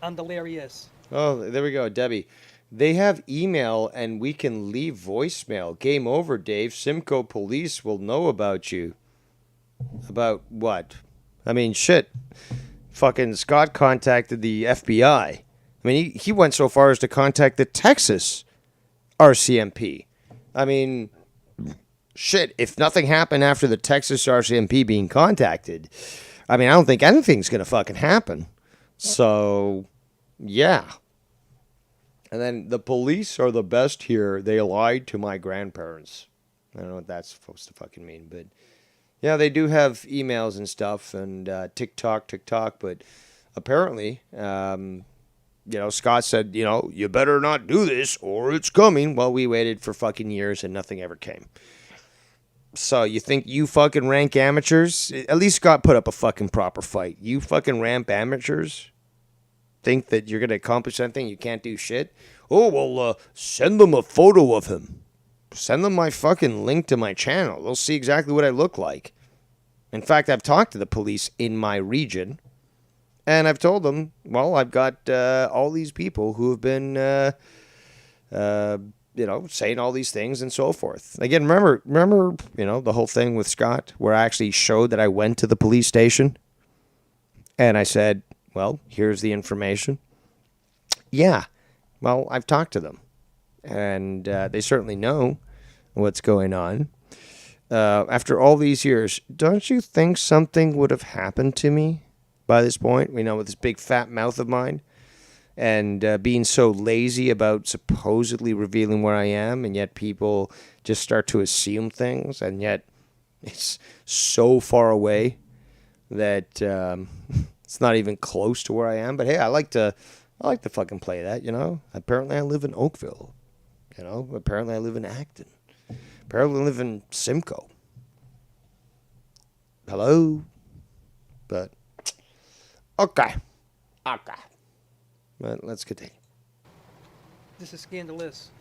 I'm delirious. Oh, there we go, Debbie. They have email and we can leave voicemail. Game over, Dave. Simcoe police will know about you. About what? I mean, shit. Fucking Scott contacted the FBI. I mean, he went so far as to contact the Texas RCMP. I mean, shit, if nothing happened after the Texas RCMP being contacted, I mean, I don't think anything's going to fucking happen. So, yeah. And then the police are the best here. They lied to my grandparents. I don't know what that's supposed to fucking mean, but yeah, they do have emails and stuff and TikTok, but apparently, Scott said, you better not do this or it's coming. Well, we waited for fucking years and nothing ever came. So you think you fucking rank amateurs? At least Scott put up a fucking proper fight. You fucking ramp amateurs? Think that you're going to accomplish something? You can't do shit? Oh, well, send them a photo of him. Send them my fucking link to my channel. They'll see exactly what I look like. In fact, I've talked to the police in my region. And I've told them, well, I've got all these people who have been, saying all these things and so forth. Again, remember, the whole thing with Scott where I actually showed that I went to the police station and I said, well, here's the information. Yeah, well, I've talked to them and they certainly know what's going on. After all these years, don't you think something would have happened to me by this point? With this big fat mouth of mine and being so lazy about supposedly revealing where I am, and yet people just start to assume things, and yet it's so far away that it's not even close to where I am. But hey, I like to fucking play that, Apparently I live in Oakville, Apparently I live in Acton. Apparently I live in Simcoe. Hello? But, okay. But let's continue. This is scandalous.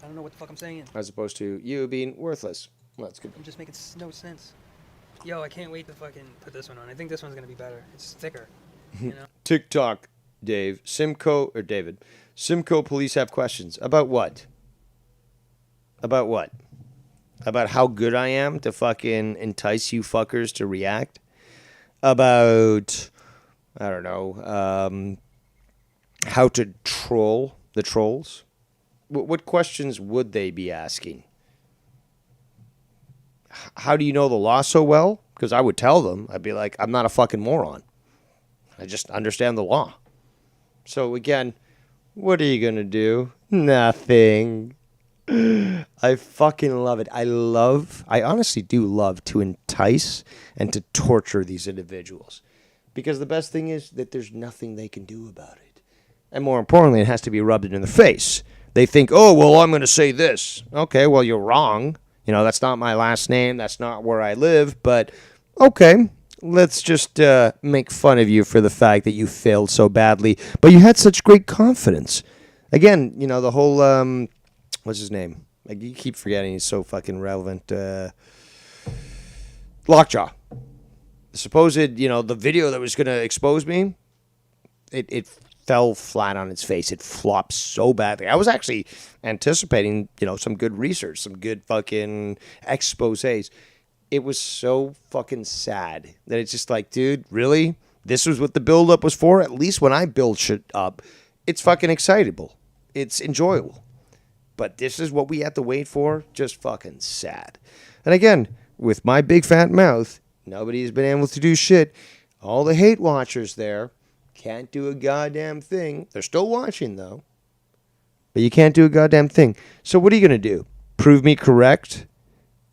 I don't know what the fuck I'm saying. As opposed to you being worthless. Let's continue. I'm just making no sense. Yo, I can't wait to fucking put this one on. I think this one's gonna be better. It's thicker. TikTok, David. Simcoe police have questions. About what? About what? About how good I am to fucking entice you fuckers to react? About, I don't know, how to troll the trolls? What questions would they be asking? How do you know the law so well? Because I would tell them. I'd be like, I'm not a fucking moron. I just understand the law. So again, what are you going to do? Nothing. I fucking love it. I honestly do love to entice and to torture these individuals. Because the best thing is that there's nothing they can do about it. And more importantly, it has to be rubbed in the face. They think, oh, well, I'm going to say this. Okay, well, you're wrong. That's not my last name. That's not where I live. But, okay, let's just make fun of you for the fact that you failed so badly. But you had such great confidence. Again, the whole, what's his name? You keep forgetting he's so fucking relevant. Lockjaw. The supposed, the video that was going to expose me, it fell flat on its face. It flopped so badly. I was actually anticipating, some good research, some good fucking exposés. It was so fucking sad that it's just like, dude, really? This was what the build-up was for? At least when I build shit up, it's fucking excitable. It's enjoyable. But this is what we have to wait for? Just fucking sad. And again, with my big fat mouth, nobody's been able to do shit. All the hate watchers there can't do a goddamn thing. They're still watching, though. But you can't do a goddamn thing. So what are you going to do? Prove me correct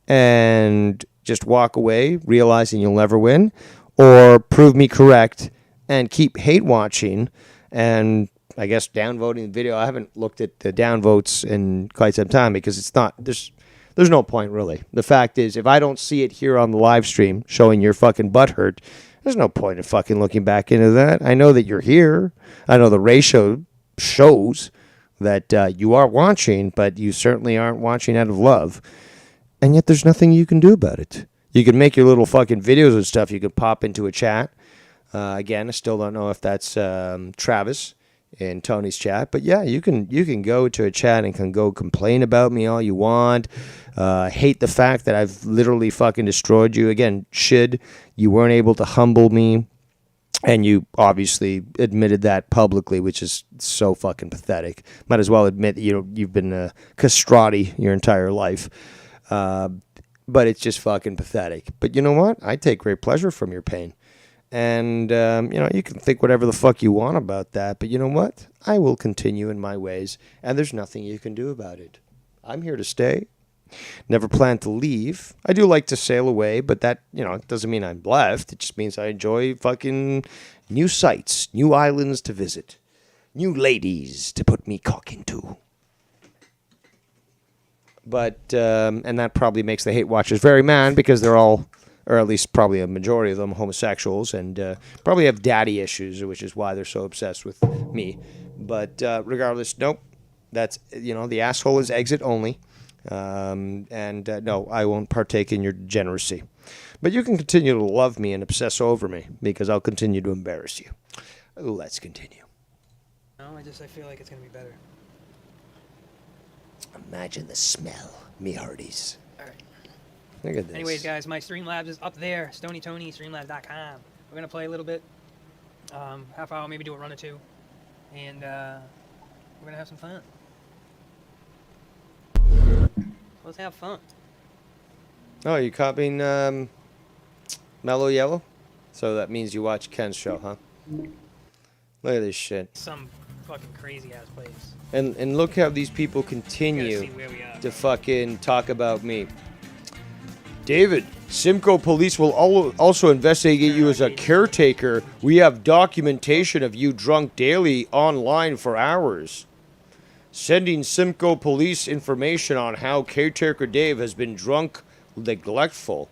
and just walk away, realizing you'll never win? Or prove me correct and keep hate watching and, I guess, downvoting the video? I haven't looked at the downvotes in quite some time because it's not... There's no point, really. The fact is, if I don't see it here on the live stream showing your fucking butt hurt, there's no point in fucking looking back into that. I know that you're here. I know the ratio shows that you are watching, but you certainly aren't watching out of love. And yet there's nothing you can do about it. You can make your little fucking videos and stuff. You can pop into a chat. Again, I still don't know if that's Travis in Tony's chat. But yeah, you can go to a chat and can go complain about me all you want. Hate the fact that I've literally fucking destroyed you. Again, you weren't able to humble me. And you obviously admitted that publicly, which is so fucking pathetic. Might as well admit that you've been a castrati your entire life. But it's just fucking pathetic. But you know what? I take great pleasure from your pain. And, you can think whatever the fuck you want about that. But you know what? I will continue in my ways. And there's nothing you can do about it. I'm here to stay. Never plan to leave. I do like to sail away, but that, it doesn't mean I'm left. It just means I enjoy fucking new sights, new islands to visit, new ladies to put me cock into. But, and that probably makes the hate watchers very mad because they're all, or at least probably a majority of them, homosexuals and probably have daddy issues, which is why they're so obsessed with me. But regardless, nope. That's, the asshole is exit only. No, I won't partake in your degeneracy. But you can continue to love me and obsess over me because I'll continue to embarrass you. Let's continue. No, I feel like it's going to be better. Imagine the smell, me hearties. All right. Look at this. Anyways, guys, my Streamlabs is up there. StonyTony, Streamlabs.com. We're going to play a little bit. Half hour, maybe do a run or two. And we're going to have some fun. Let's have fun. Oh, you copying Mellow Yellow? So that means you watch Ken's show, huh? Look at this shit. Some fucking crazy ass place. And look how these people continue to fucking talk about me. David, Simcoe police will also investigate you as a caretaker. We have documentation of you drunk daily online for hours. Sending Simcoe police information on how caretaker Dave has been drunk, neglectful.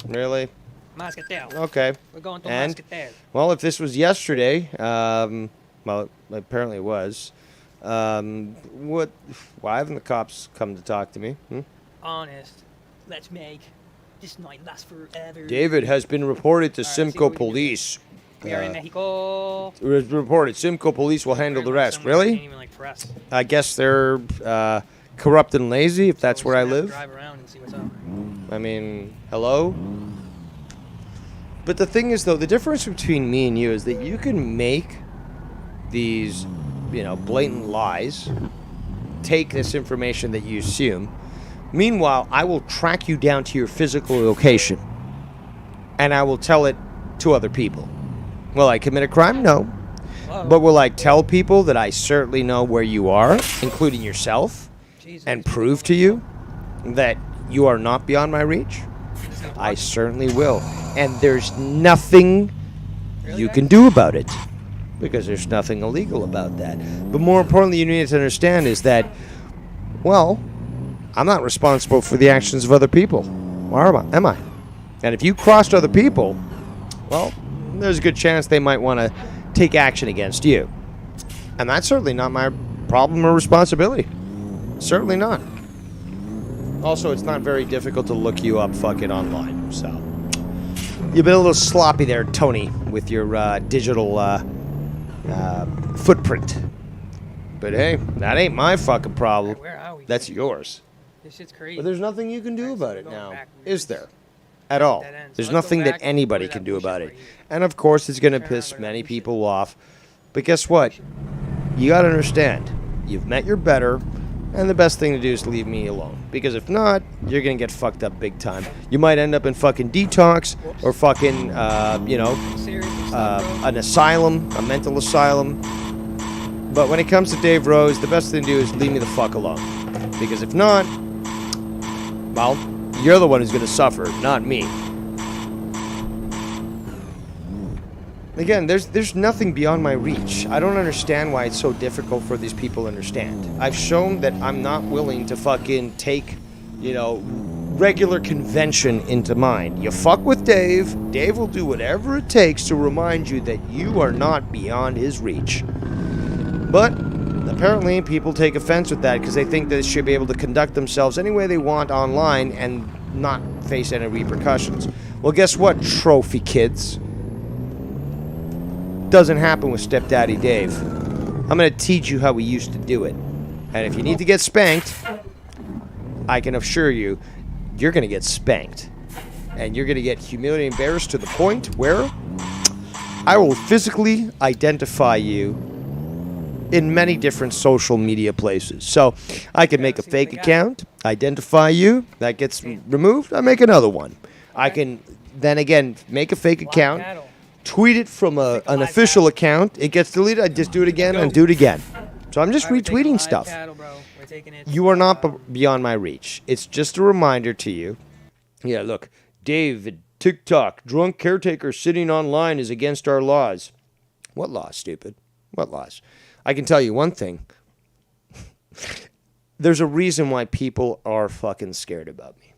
Really? Muscatel. Okay. We're going to Muscatel. Well, if this was yesterday, well, apparently it was. Why haven't the cops come to talk to me? Honest. Let's make this night last forever. David has been reported to Simcoe police. We are in Mexico. It was reported. Simcoe police will handle the rest. Really? Can't even, press. I guess they're corrupt and lazy, if that's where I live. Drive around and see what's up. I mean, hello? But the thing is, though, the difference between me and you is that you can make these, blatant lies, take this information that you assume. Meanwhile, I will track you down to your physical location, and I will tell it to other people. Will I commit a crime? No. Whoa. But will I tell people that I certainly know where you are, including yourself, and prove to you that you are not beyond my reach? I certainly will. And there's nothing you can do about it, because there's nothing illegal about that. But more importantly, you need to understand is that, well, I'm not responsible for the actions of other people. Or am I? And if you crossed other people, well, there's a good chance they might want to take action against you. And that's certainly not my problem or responsibility. Certainly not. Also, it's not very difficult to look you up fucking online, so. You've been a little sloppy there, Tony, with your digital footprint. But hey, that ain't my fucking problem. Where are we? That's yours. This shit's crazy. But there's nothing you can do Alright, so about we're it going now, back. is there? At all. Dead end. So There's let's go nothing that back and anybody go to can that do bullshit about it. right here. And of course, it's going to Turn piss around, go to many that bullshit. people off. But guess what? You got to understand. You've met your better, and the best thing to do is leave me alone. Because if not, you're going to get fucked up big time. You might end up in fucking detox or fucking, Seriously, stop, bro. an asylum, a mental asylum. But when it comes to Dave Rose, the best thing to do is leave me the fuck alone. Because if not, well, you're the one who's going to suffer, not me. Again, there's nothing beyond my reach. I don't understand why it's so difficult for these people to understand. I've shown that I'm not willing to fucking take, regular convention into mind. You fuck with Dave, Dave will do whatever it takes to remind you that you are not beyond his reach. But apparently people take offense with that because they think they should be able to conduct themselves any way they want online and not face any repercussions. Well, guess what, trophy kids? Doesn't happen with Stepdaddy Dave. I'm going to teach you how we used to do it. And if you need to get spanked, I can assure you, you're going to get spanked. And you're going to get humiliated and embarrassed to the point where I will physically identify you in many different social media places. So I can make a fake account, identify you, that gets removed, I make another one. I can then again make a fake account, tweet it from an official account, it gets deleted, I just do it again and do it again. So I'm just retweeting stuff. You are not beyond my reach. It's just a reminder to you. Yeah, look, David, TikTok, drunk caretaker sitting online is against our laws. What laws, stupid? What laws? I can tell you one thing. There's a reason why people are fucking scared about me.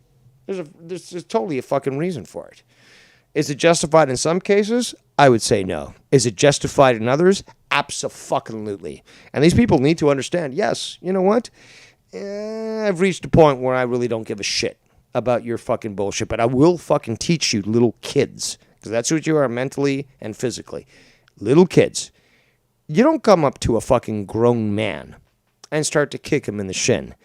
There's totally a fucking reason for it. Is it justified in some cases? I would say no. Is it justified in others? Abso-fucking-lutely. And these people need to understand, yes, you know what? I've reached a point where I really don't give a shit about your fucking bullshit, but I will fucking teach you little kids, because that's what you are mentally and physically. Little kids. You don't come up to a fucking grown man and start to kick him in the shin.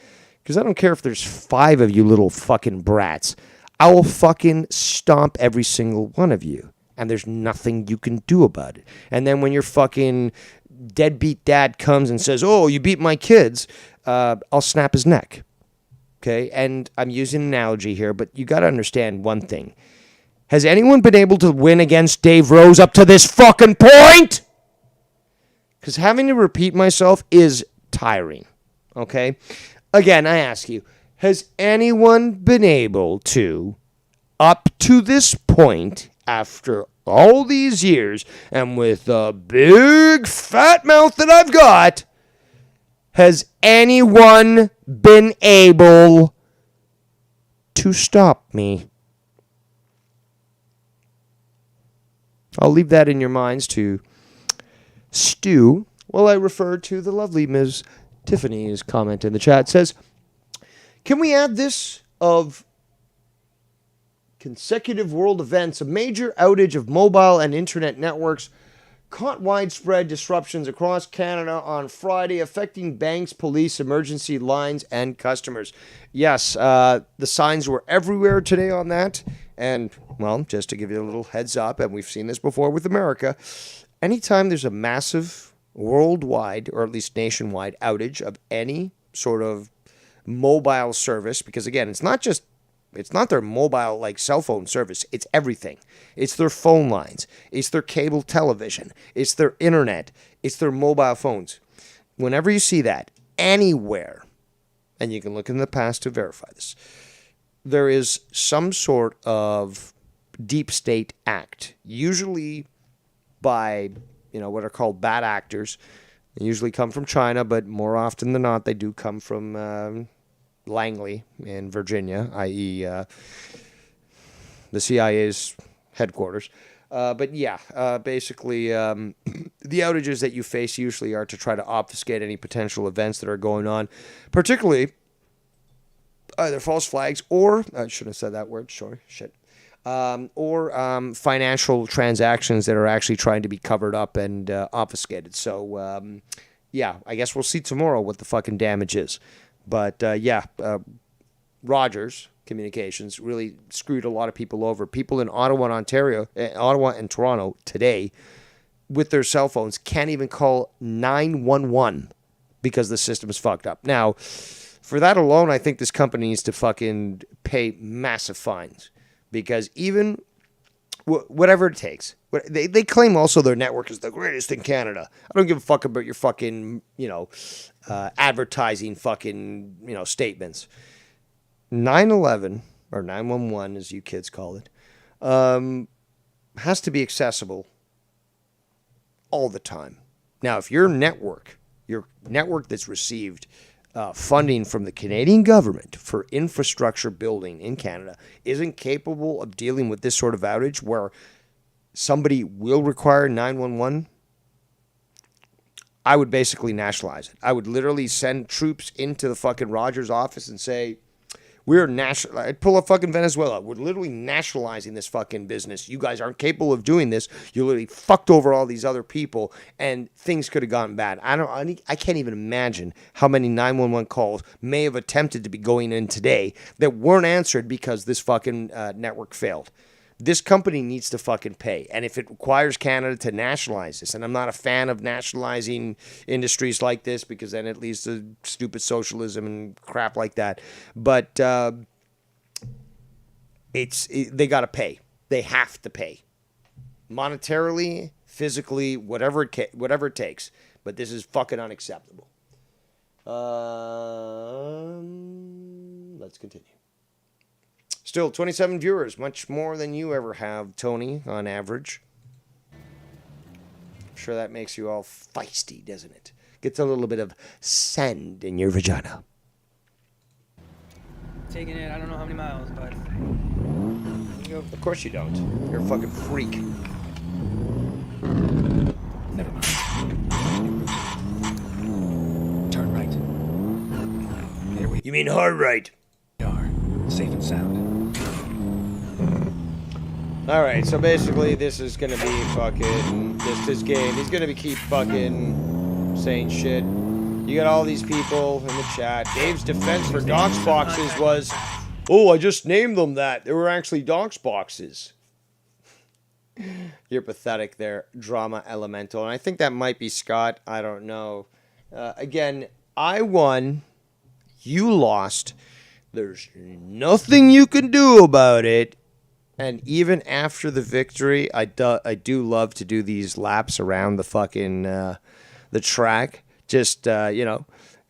Because I don't care if there's 5 of you little fucking brats. I will fucking stomp every single one of you. And there's nothing you can do about it. And then when your fucking deadbeat dad comes and says, oh, you beat my kids, I'll snap his neck. Okay? And I'm using an analogy here, but you got to understand one thing. Has anyone been able to win against Dave Rose up to this fucking point? Because having to repeat myself is tiring, okay? Again, I ask you, has anyone been able to, up to this point, after all these years, and with the big fat mouth that I've got, has anyone been able to stop me? I'll leave that in your minds to stew while I refer to the lovely Ms. Tiffany's comment in the chat. It says, can we add this of consecutive world events, a major outage of mobile and internet networks caught widespread disruptions across Canada on Friday, affecting banks, police, emergency lines, and customers. Yes, the signs were everywhere today on that. And, well, just to give you a little heads up, and we've seen this before with America, anytime there's a massive worldwide, or at least nationwide, outage of any sort of mobile service, because again, it's not their mobile like cell phone service, it's everything. It's their phone lines, it's their cable television, it's their internet, it's their mobile phones. Whenever you see that anywhere, and you can look in the past to verify this, there is some sort of deep state act, usually by, what are called bad actors. They usually come from China, but more often than not, they do come from Langley in Virginia, i.e. The CIA's headquarters. But yeah, basically, the outages that you face usually are to try to obfuscate any potential events that are going on, particularly either false flags or I shouldn't have said that word. Sorry, shit. Or financial transactions that are actually trying to be covered up and obfuscated. So, yeah, I guess we'll see tomorrow what the fucking damage is. But, Rogers Communications really screwed a lot of people over. People in Ottawa and Ontario, Ottawa and Toronto today, with their cell phones, can't even call 911 because the system is fucked up. Now, for that alone, I think this company needs to fucking pay massive fines. Because even whatever it takes, they claim also their network is the greatest in Canada. I don't give a fuck about your fucking, advertising fucking, statements. 911, or 911 as you kids call it, has to be accessible all the time. Now, if your network that's received funding from the Canadian government for infrastructure building in Canada isn't capable of dealing with this sort of outage where somebody will require 911, I would basically nationalize it. I would literally send troops into the fucking Rogers office and say, I'd pull up fucking Venezuela. We're literally nationalizing this fucking business. You guys aren't capable of doing this. You literally fucked over all these other people, and things could have gone bad. I can't even imagine how many 911 calls may have attempted to be going in today that weren't answered because this fucking network failed. This company needs to fucking pay. And if it requires Canada to nationalize this, and I'm not a fan of nationalizing industries like this because then it leads to stupid socialism and crap like that. But they got to pay. They have to pay. Monetarily, physically, whatever it takes. But this is fucking unacceptable. Let's continue. Still, 27 viewers, much more than you ever have, Tony, on average. I'm sure that makes you all feisty, doesn't it? Gets a little bit of sand in your vagina. Taking it, I don't know how many miles, but... Of course you don't. You're a fucking freak. Never mind. Turn right. Here we You mean hard right? are. Safe and sound. Alright, so basically this is gonna be fucking this game. He's gonna keep fucking saying shit. You got all these people in the chat. Dave's defense for dox boxes was, oh, I just named them that. They were actually dox boxes. You're pathetic there, Drama Elemental. And I think that might be Scott. I don't know. Again, I won. You lost. There's nothing you can do about it. And even after the victory, I do love to do these laps around the fucking the track. Just,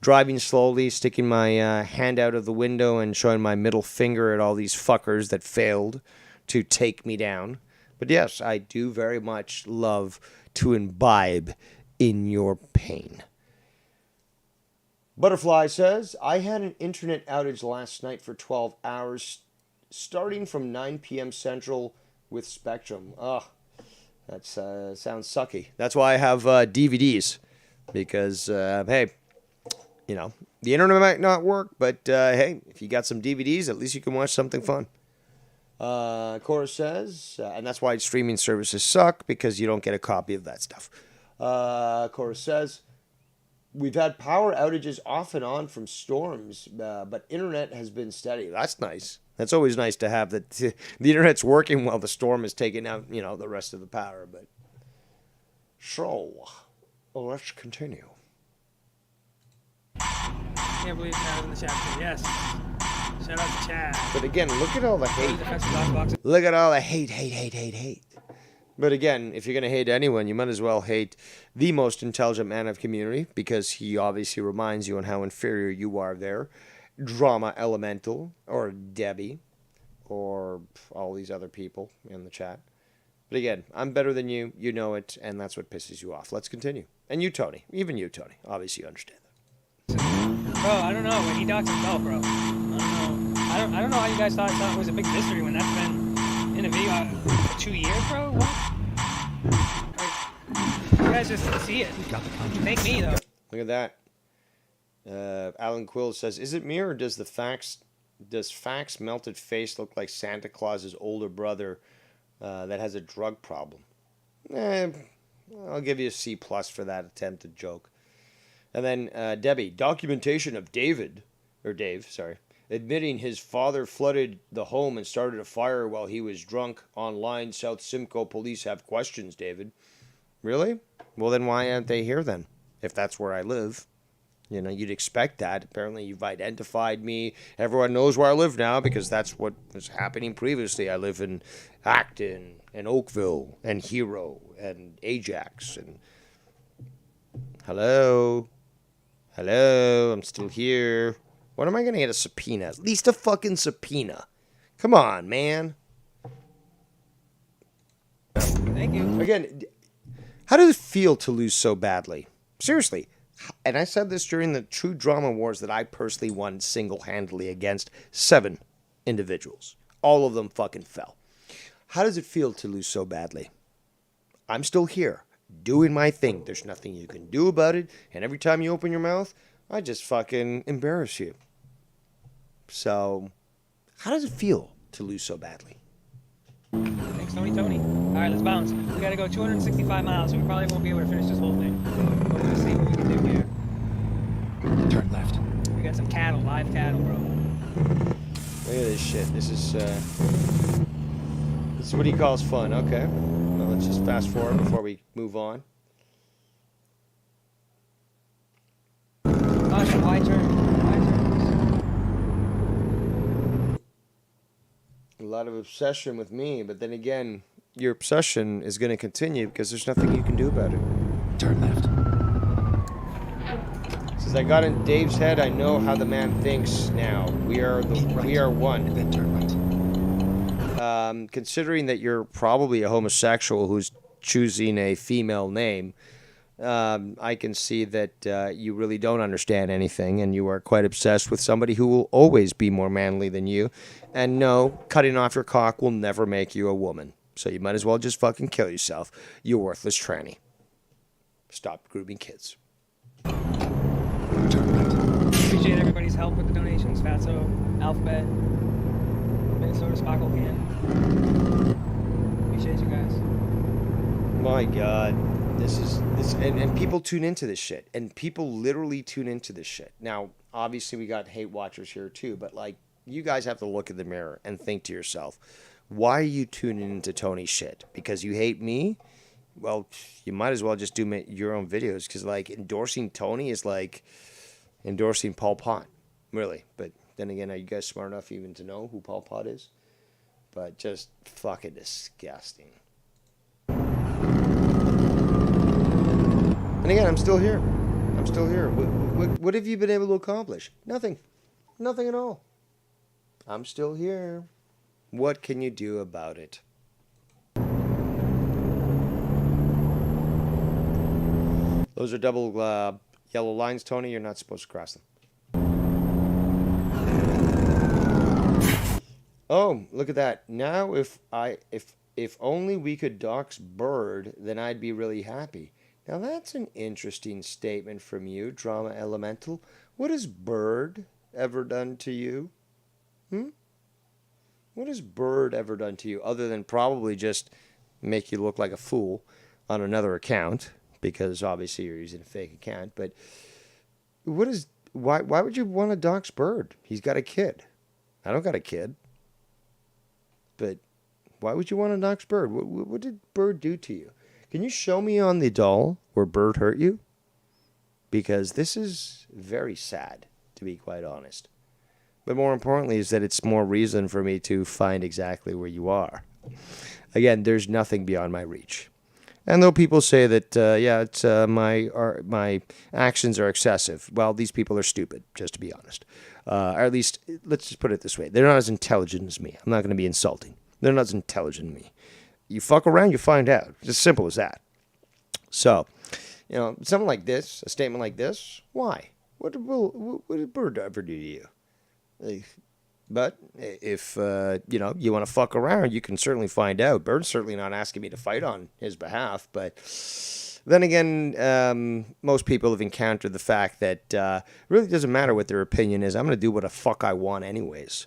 driving slowly, sticking my hand out of the window and showing my middle finger at all these fuckers that failed to take me down. But yes, I do very much love to imbibe in your pain. Butterfly says, I had an internet outage last night for 12 hours, starting from 9 p.m. Central with Spectrum. Ugh, that sounds sucky. That's why I have DVDs, because, hey, the internet might not work, but, hey, if you got some DVDs, at least you can watch something fun. Cora says, and that's why streaming services suck, because you don't get a copy of that stuff. Cora says, we've had power outages off and on from storms, but internet has been steady. That's nice. That's always nice to have that the internet's working while the storm is taking out, the rest of the power. But so, let's continue. Can't believe Chad in the chat. Yes. Shout out to Chad. But again, look at all the hate. Look at all the hate. But again, if you're going to hate anyone, you might as well hate the most intelligent man of community, because he obviously reminds you on how inferior you are there. Drama Elemental, or Debbie, or all these other people in the chat. But again, I'm better than you. You know it, and that's what pisses you off. Let's continue. And you, Tony. Even you, Tony. Obviously, you understand that. Bro, I don't know. When he doxed himself, bro. I don't know how you guys thought it was a big mystery when that's been in a video 2 years, bro. What? Like, you guys just didn't see it. Thank me, though. Look at that. Alan Quill says, is it me or does the fax Does Fax's melted face look like Santa Claus's older brother that has a drug problem? I'll give you a C plus for that attempted joke. And then Debbie, documentation of Dave, admitting his father flooded the home and started a fire while he was drunk. Online, South Simcoe police have questions, David. Really? Well, then why aren't they here then? If that's where I live. You know, you'd expect that. Apparently, you've identified me. Everyone knows where I live now because that's what was happening previously. I live in Acton and Oakville and Hero and Ajax and... Hello? Hello? I'm still here. When am I going to get a subpoena? At least a fucking subpoena. Come on, man. Thank you. Again, how does it feel to lose so badly? Seriously. And I said this during the True Drama Wars that I personally won single-handedly against 7 individuals. All of them fucking fell. How does it feel to lose so badly? I'm still here, doing my thing. There's nothing you can do about it. And every time you open your mouth, I just fucking embarrass you. So, how does it feel to lose so badly? Thanks, Tony. All right, let's bounce. We gotta go 265 miles, so we probably won't be able to finish this whole thing. But we'll see what we can do here. Turn left. We got some cattle, live cattle, bro. Look at this shit. This is what he calls fun. Okay. Well, let's just fast forward before we move on. Oh, shit, wide turn. A lot of obsession with me, but then again, your obsession is going to continue because there's nothing you can do about it. Turn left. Since I got in Dave's head, I know how the man thinks now. We are one. Then turn right. Considering that you're probably a homosexual who's choosing a female name, I can see that you really don't understand anything, and you are quite obsessed with somebody who will always be more manly than you. And no, cutting off your cock will never make you a woman. So you might as well just fucking kill yourself, you worthless tranny. Stop grooming kids. Turn right. Appreciate everybody's help with the donations. Fatso, Alphabet, Minnesota Sparkle Can. Appreciate you guys. My God. This and people tune into this shit. And people literally tune into this shit. Now, obviously we got hate watchers here too, but like, you guys have to look in the mirror and think to yourself, why are you tuning into Tony's shit? Because you hate me? Well, you might as well just do your own videos, because like endorsing Tony is like endorsing Pol Pot, really. But then again, are you guys smart enough even to know who Pol Pot is? But just fucking disgusting. And again, I'm still here. What have you been able to accomplish? Nothing. Nothing at all. I'm still here. What can you do about it? Those are double yellow lines, Tony. You're not supposed to cross them. Oh, look at that. Now if only we could dox Bird, then I'd be really happy. Now that's an interesting statement from you, Drama Elemental. What has Bird ever done to you? What has Bird ever done to you other than probably just make you look like a fool on another account, because obviously you're using a fake account? But why would you want to dox Bird? He's got a kid. I don't got a kid. But why would you want to dox Bird? What did Bird do to you? Can you show me on the doll where Bird hurt you? Because this is very sad, to be quite honest. But more importantly is that it's more reason for me to find exactly where you are. Again, there's nothing beyond my reach. And though people say that, it's my actions are excessive, well, these people are stupid, just to be honest. Or at least, let's just put it this way. They're not as intelligent as me. I'm not going to be insulting. They're not as intelligent as me. You fuck around, you find out. It's as simple as that. So, something like this, a statement like this, why? What did Bird ever do to you? But if, you want to fuck around, you can certainly find out. Bird's certainly not asking me to fight on his behalf, but Then again, most people have encountered the fact that it really doesn't matter what their opinion is. I'm going to do what the fuck I want anyways.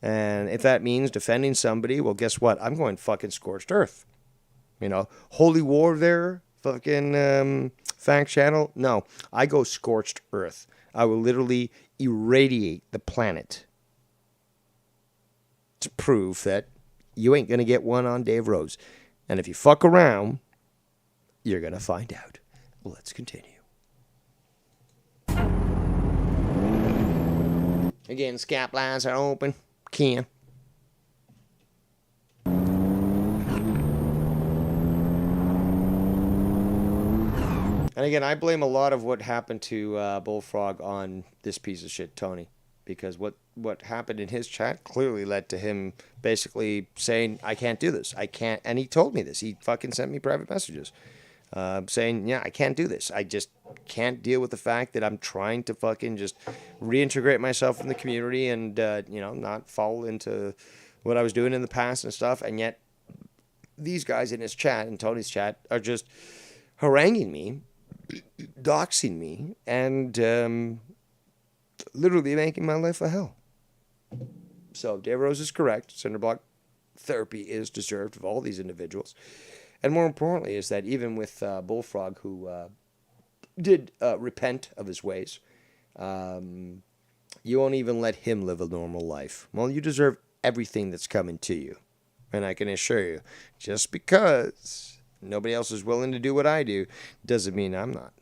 And if that means defending somebody, well, guess what? I'm going fucking scorched earth. Holy war there, fucking Fact Channel. No, I go scorched earth. I will literally irradiate the planet to prove that you ain't going to get one on Dave Rose. And if you fuck around, you're going to find out. Let's continue. Again, scap lines are open. Can. And again, I blame a lot of what happened to Bullfrog on this piece of shit, Tony. Because what happened in his chat clearly led to him basically saying, I can't do this. I can't. And he told me this. He fucking sent me private messages saying, yeah, I can't do this. I just can't deal with the fact that I'm trying to fucking just reintegrate myself in the community and, not fall into what I was doing in the past and stuff. And yet these guys in his chat, in Tony's chat, are just haranguing me, doxing me, and literally making my life a hell. So Dave Rose is correct. Cinderblock therapy is deserved of all these individuals. And more importantly is that even with Bullfrog, who did repent of his ways, you won't even let him live a normal life. Well, you deserve everything that's coming to you. And I can assure you, just because nobody else is willing to do what I do doesn't mean I'm not.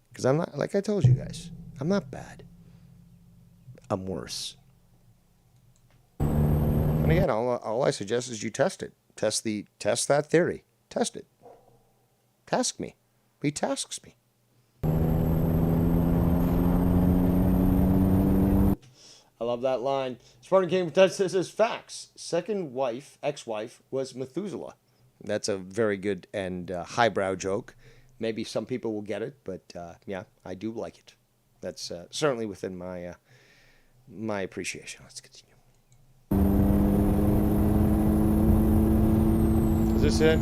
Because I'm not, like I told you guys, I'm not bad. I'm worse. And again, all I suggest is you test it. Test that theory. Test it. Task me. He tasks me. I love that line. Spartan King says facts. Second wife, ex-wife, was Methuselah. That's a very good and highbrow joke. Maybe some people will get it, but yeah, I do like it. That's certainly within my appreciation. Let's continue. Is this it?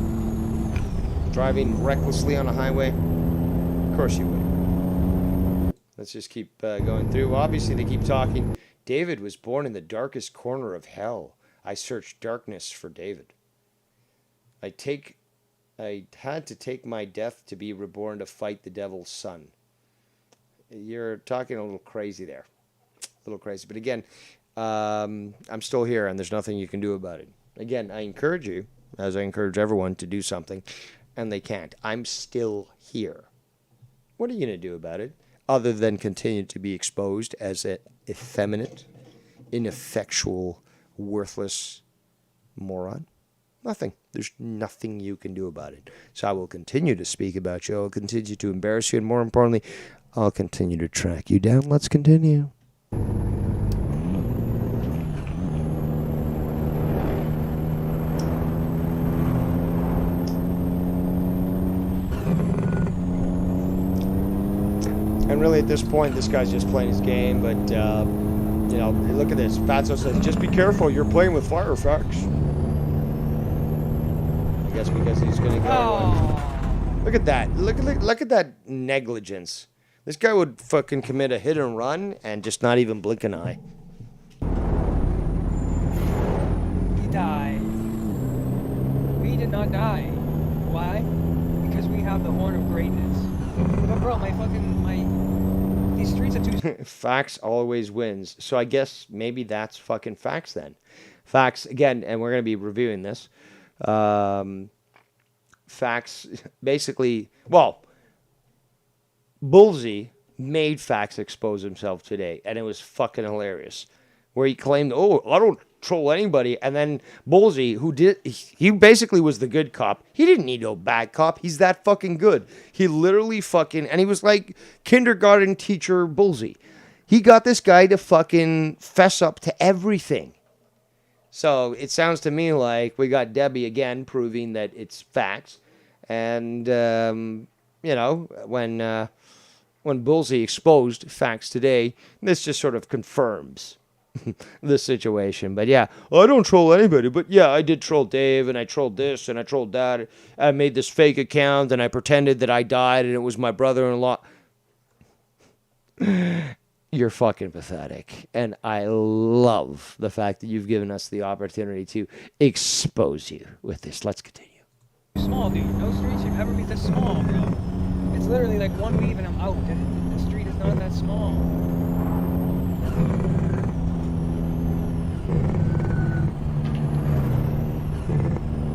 Driving recklessly on a highway? Of course you would. Let's just keep going through. Well, obviously, they keep talking. David was born in the darkest corner of hell. I searched darkness for David. I had to take my death to be reborn to fight the devil's son. You're talking a little crazy there. A little crazy. But again, I'm still here, and there's nothing you can do about it. Again, I encourage you, as I encourage everyone, to do something, and they can't. I'm still here. What are you going to do about it, other than continue to be exposed as an effeminate, ineffectual, worthless moron? Nothing. There's nothing you can do about it. So I will continue to speak about you. I'll continue to embarrass you. And more importantly, I'll continue to track you down. Let's continue. And really at this point, this guy's just playing his game. But, look at this. Fatso says, just be careful. You're playing with fire, facts. I guess because he's going to go. Look at that. Look at that negligence. This guy would fucking commit a hit and run and just not even blink an eye. He died. We did not die. Why? Because we have the horn of greatness. But bro, these streets are too... Facts always wins. So I guess maybe that's fucking facts then. Facts, again, and we're going to be reviewing this. Facts, basically, well, Bullseye made Facts expose himself today, and it was fucking hilarious. Where he claimed, oh, I don't troll anybody, and then Bullseye, he basically was the good cop. He didn't need no bad cop. He's that fucking good. He literally fucking, and he was like kindergarten teacher Bullseye. He got this guy to fucking fess up to everything. So it sounds to me like we got Debbie again proving that it's facts. And, when Bullseye exposed facts today, this just sort of confirms the situation. But yeah, I don't troll anybody. But yeah, I did troll Dave, and I trolled this, and I trolled that. I made this fake account, and I pretended that I died, and it was my brother-in-law. You're fucking pathetic. And I love the fact that you've given us the opportunity to expose you with this. Let's continue. Small, dude. No street should ever be this small, bro. It's literally like one weave and I'm out. The street is not that small.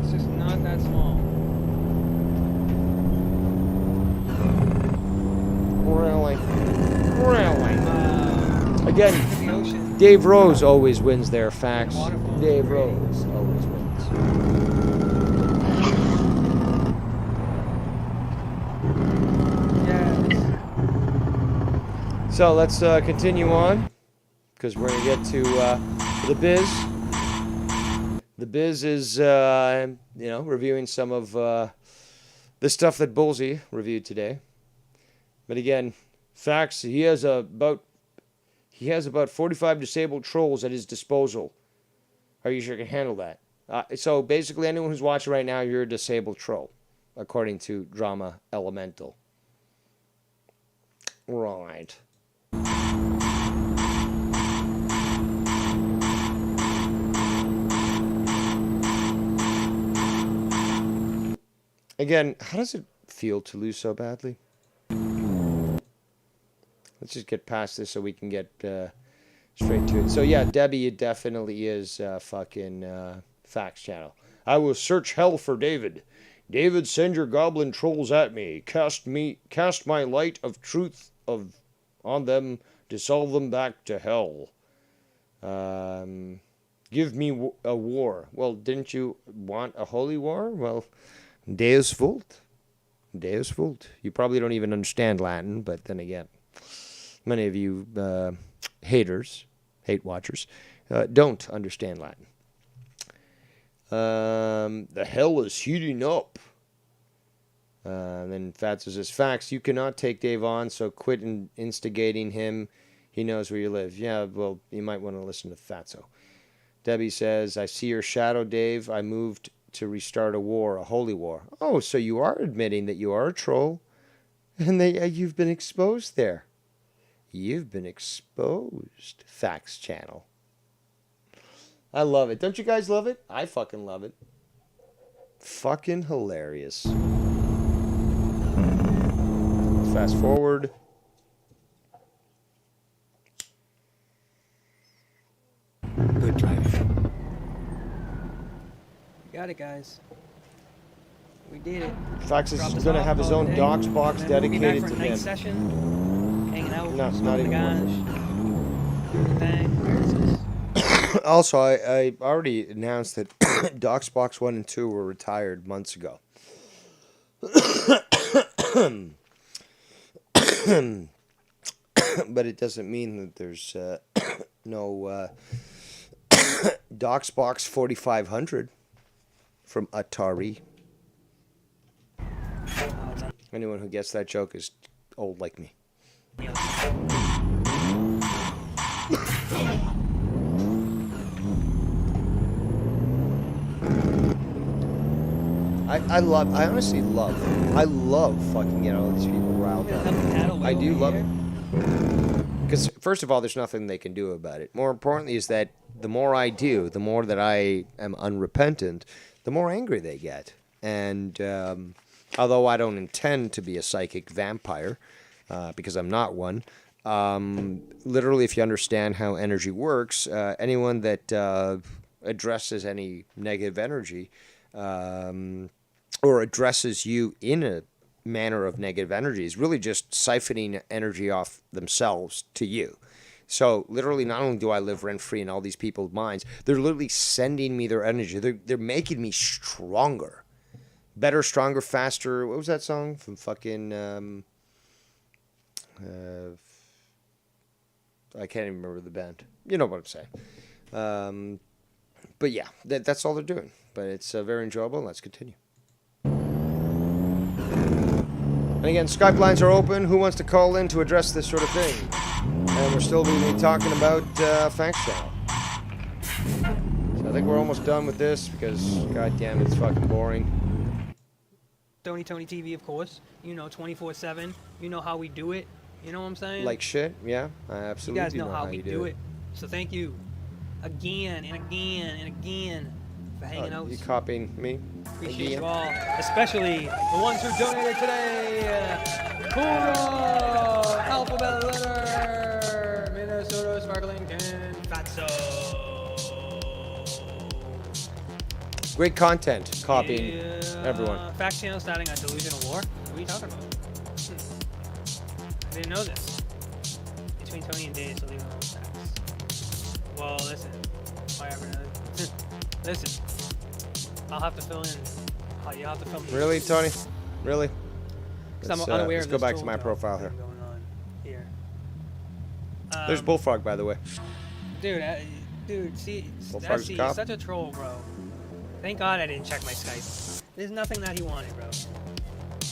It's just not that small. Really? Again, Dave Rose always wins their facts. Dave Rose always wins. Yes. So let's continue on, because we're going to get to the biz. The biz is, reviewing some of the stuff that Bullseye reviewed today. But again, facts, he has about 45 disabled trolls at his disposal. Are you sure you can handle that? So basically, anyone who's watching right now, you're a disabled troll, according to Drama Elemental. Right. Again, how does it feel to lose so badly? Let's just get past this so we can get straight to it. So yeah, Debbie, it definitely is fucking Facts Channel. I will search hell for David. David, send your goblin trolls at me. Cast my light of truth on them, dissolve them back to hell. Give me a war. Well, didn't you want a holy war? Well, Deus vult. Deus vult. You probably don't even understand Latin, but then again, many of you haters, hate watchers, don't understand Latin. The hell is heating up. Then Fatso says, Facts, you cannot take Dave on, so quit instigating him. He knows where you live. Yeah, well, you might want to listen to Fatso. Debbie says, I see your shadow, Dave. I moved to restart a war, a holy war. Oh, so you are admitting that you are a troll, and that you've been exposed there. You've been exposed, Facts Channel. I love it. Don't you guys love it? I fucking love it. Fucking hilarious. Fast forward. Good driving. We got it, guys. We did it. Fax is Dropped us going to off, have his called own it a day. docs box And then we'll be dedicated back to for a night him. session, hanging out. No, smoking not the even gash, thing. Where is this? Also, I already announced that Docs Box 1 and 2 were retired months ago. But it doesn't mean that there's no Docs Box 4500 from Atari. Anyone who gets that joke is old like me. I honestly love fucking getting all these people riled up. I do love it. Because, first of all, there's nothing they can do about it. More importantly is that the more I do, the more that I am unrepentant, the more angry they get. And although I don't intend to be a psychic vampire, because I'm not one, literally, if you understand how energy works, anyone that addresses any negative energy or addresses you in a manner of negative energy is really just siphoning energy off themselves to you. So literally, not only do I live rent-free in all these people's minds, they're literally sending me their energy. They're making me stronger. Better, stronger, faster. What was that song from fucking... I can't even remember the band. You know what I'm saying. But yeah, that's all they're doing. But it's very enjoyable. Let's continue. And again, Skype lines are open. Who wants to call in to address this sort of thing? And we're still going to be talking about Facts Channel. I think we're almost done with this because, goddamn, it's fucking boring. Tony TV, of course. You know, 24/7. You know how we do it. You know what I'm saying? Like shit, yeah. I you absolutely guys know how we you do it. So thank you again and again and again for hanging out. You copying me? Appreciate again? you all, especially the ones who donated today. Hoorah! Alphabet letter. Minnesota Sparkling Can Fatso. Great content. Copying everyone. Fact channel starting a delusional war? What are you talking about? I didn't know this. Between Tony and Dave, so leave them on facts. Well, listen. Whatever. Listen. I'll have to fill in. You'll have to fill me. Really, Tony? Really? I'm unaware let's of go this back to troll my job profile thing here. going on here. There's Bullfrog, by the way. Dude, see, Bullfrog's he's cop. such a troll, bro. Thank God I didn't check my Skype. There's nothing that he wanted, bro.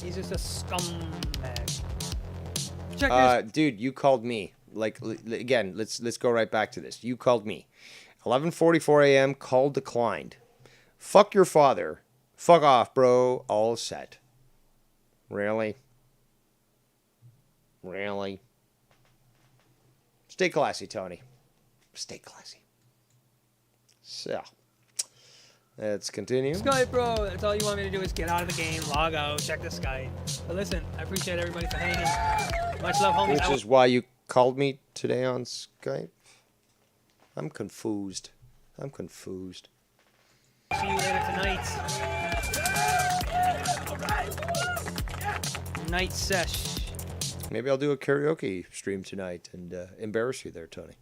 He's just a scumbag. Check Dude, you called me. Like, again, let's go right back to this. You called me. 11:44 a.m. Call declined. Fuck your father. Fuck off, bro. All set. Really? Really? Stay classy, Tony. Stay classy. So, let's continue. Skype, bro. That's all you want me to do is get out of the game, log out, check the Skype. But listen, I appreciate everybody for hanging. Much love, homies. Which is why you called me today on Skype. I'm confused. See you later tonight. Night sesh. Maybe I'll do a karaoke stream tonight and embarrass you there, Tony.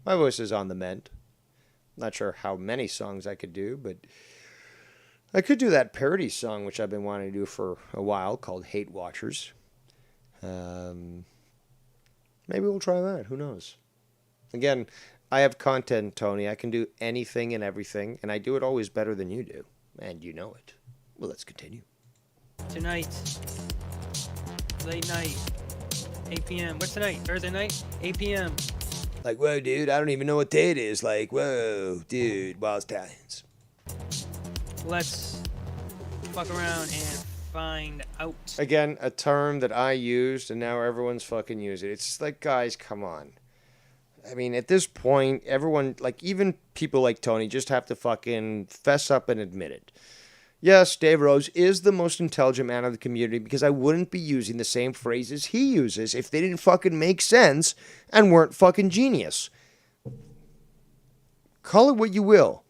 My voice is on the mend. Not sure how many songs I could do, but I could do that parody song, which I've been wanting to do for a while, called Hate Watchers. Maybe we'll try that. Who knows? Again, I have content, Tony. I can do anything and everything, and I do it always better than you do. And you know it. Well, let's continue. Tonight. Late night. 8 p.m. What's tonight? Thursday night? 8 p.m. Like, whoa, dude, I don't even know what day it is. Like, whoa, dude, Wild Stallions. Let's fuck around and find out. Again, a term that I used, and now everyone's fucking using it. It's just like, guys, come on. I mean, at this point, everyone, like, even people like Tony just have to fucking fess up and admit it. Yes, Dave Rose is the most intelligent man of the community because I wouldn't be using the same phrases he uses if they didn't fucking make sense and weren't fucking genius. Call it what you will,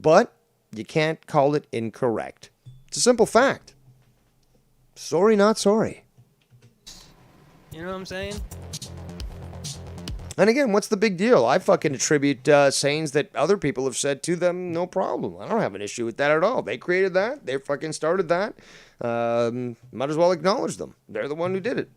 but you can't call it incorrect. It's a simple fact. Sorry, not sorry. You know what I'm saying? And again, what's the big deal? I fucking attribute sayings that other people have said to them, no problem. I don't have an issue with that at all. They created that. They fucking started that. Might as well acknowledge them. They're the one who did it.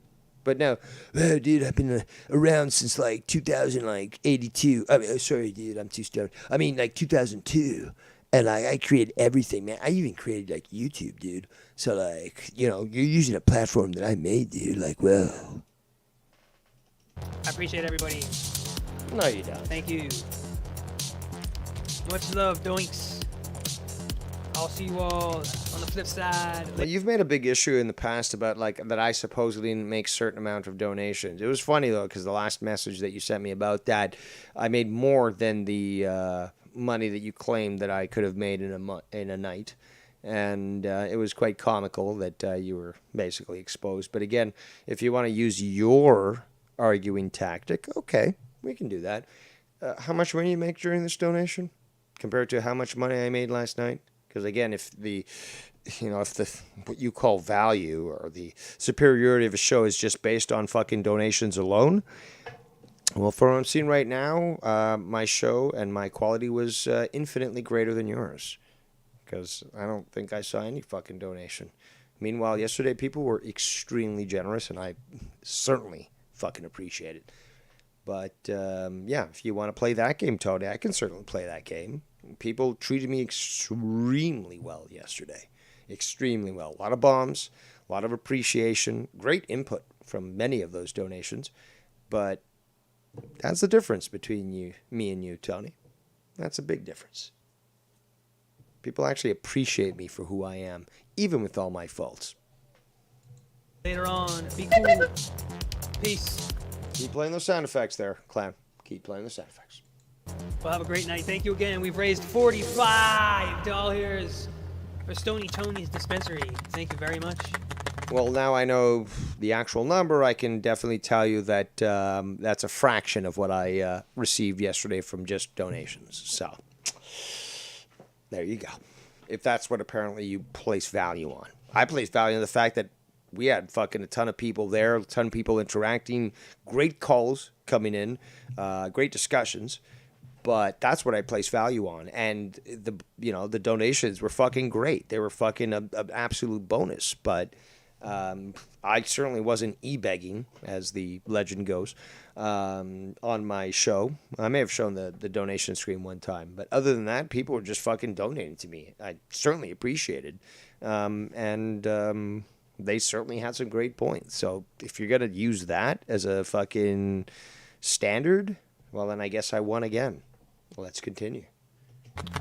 But now, oh, dude, I've been around since like 2082. I mean, sorry, dude, I'm too stoned. I mean, like 2002. And I created everything, man. I even created like YouTube, dude. So like, you know, you're using a platform that I made, dude. Like, well. I appreciate everybody. No, you don't. Thank you. Much love, doinks. I'll see you all on the flip side. Well, you've made a big issue in the past about like that I supposedly didn't make certain amount of donations. It was funny though because the last message that you sent me about that, I made more than the money that you claimed that I could have made in a night, and it was quite comical that you were basically exposed. But again, if you want to use your arguing tactic, okay, we can do that. How much money you make during this donation compared to how much money I made last night? Because again, if what you call value or the superiority of a show is just based on fucking donations alone, well, from what I'm seeing right now, my show and my quality was infinitely greater than yours. Because I don't think I saw any fucking donation. Meanwhile, yesterday people were extremely generous, and I certainly fucking appreciate it. But yeah, if you want to play that game, Tony, I can certainly play that game. People treated me extremely well yesterday. Extremely well. A lot of bombs, a lot of appreciation, great input from many of those donations. But that's the difference between me and you, Tony. That's a big difference. People actually appreciate me for who I am, even with all my faults. Later on. Be cool. Peace. Keep playing those sound effects there, clown. Keep playing the sound effects. Well, have a great night. Thank you again. We've raised $45 for Stony Tony's dispensary. Thank you very much. Well, now I know the actual number. I can definitely tell you that that's a fraction of what I received yesterday from just donations. So, there you go. If that's what apparently you place value on. I place value on the fact that we had fucking a ton of people there, a ton of people interacting, great calls coming in, great discussions. But that's what I place value on, and the donations were fucking great. They were fucking an absolute bonus. But I certainly wasn't e-begging, as the legend goes, on my show. I may have shown the donation screen one time, but other than that, people were just fucking donating to me. I certainly appreciated, and they certainly had some great points. So if you're gonna use that as a fucking standard, well, then I guess I won again. Let's continue.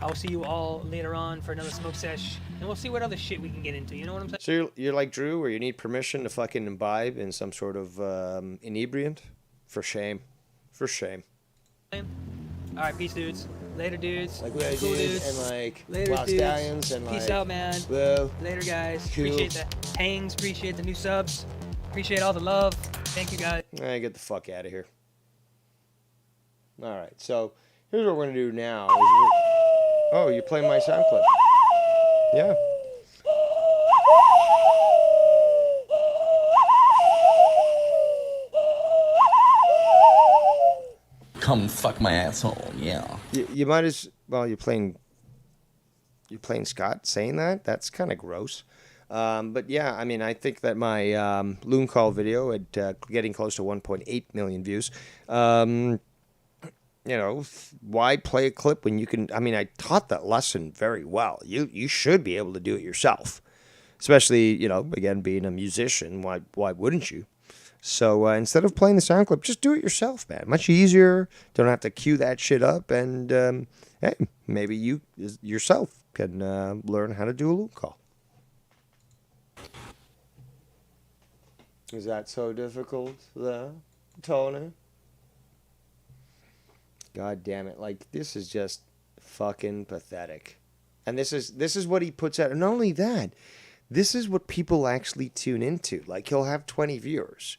I'll see you all later on for another smoke sesh, and we'll see what other shit we can get into. You know what I'm saying? So you're like Drew, where you need permission to fucking imbibe in some sort of inebriant? For shame. For shame. All right, peace, dudes. Later, dudes. Like what I Cool did, dudes. and like Later, Wild dudes. Stallions, and like Peace out, man. Well, Later, guys. Cool. Appreciate the hangs. Appreciate the new subs. Appreciate all the love. Thank you, guys. get the fuck out of here. All right, so here's what we're gonna do now. Oh, you're playing my sound clip. Yeah. Come fuck my asshole, yeah. You might as well. You're playing Scott saying that. That's kind of gross. But yeah, I mean, I think that my Loon Call video at getting close to 1.8 million views. Why play a clip when you can? I mean, I taught that lesson very well. You should be able to do it yourself, especially again being a musician. Why wouldn't you? So instead of playing the sound clip, just do it yourself, man. Much easier. Don't have to cue that shit up, and hey, maybe you yourself can learn how to do a loop call. Is that so difficult, Tony? God damn it! Like, this is just fucking pathetic. And this is what he puts out. And not only that, this is what people actually tune into. Like, he'll have 20 viewers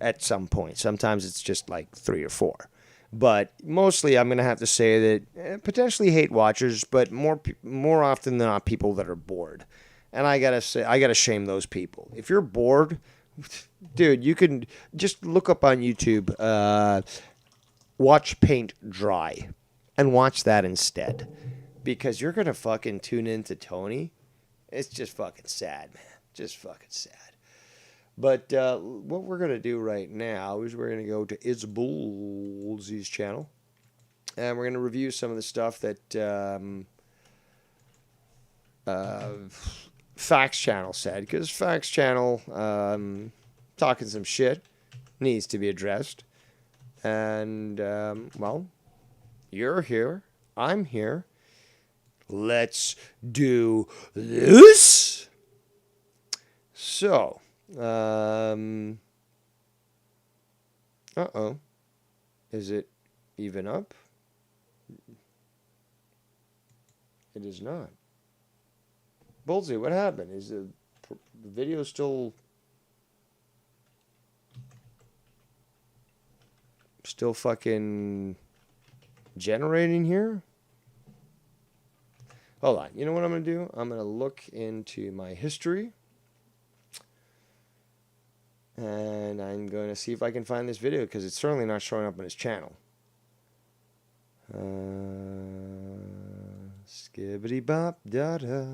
at some point. Sometimes it's just like 3 or 4. But mostly, I'm gonna have to say that potentially hate watchers, but more often than not, people that are bored. And I gotta shame those people. If you're bored, dude, you can just look up on YouTube. Watch paint dry, and watch that instead, because you're gonna fucking tune into Tony. It's just fucking sad, man. Just fucking sad. But what we're gonna do right now is we're gonna go to Izbulzy's channel, and we're gonna review some of the stuff that Facts Channel said, because Facts Channel talking some shit needs to be addressed. And, well, you're here. I'm here. Let's do this. So, uh-oh. Is it even up? It is not. Bolsey, what happened? Is the video still fucking generating here? Hold on. You know what I'm going to do? I'm going to look into my history. And I'm going to see if I can find this video, because it's certainly not showing up on his channel. Skibbity bop da da.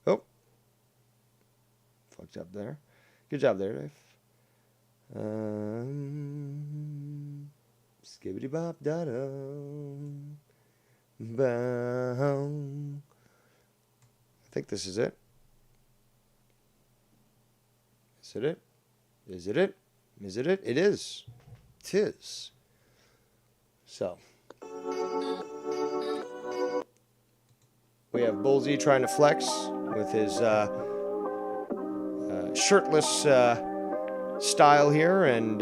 Oh. Fucked up there. Good job there, Dave. Skibbity bop da da. Bow. I think this is it. Is it it? Is it it? Is it it? It is. 'Tis. So. We have Bullseye trying to flex with his shirtless style here and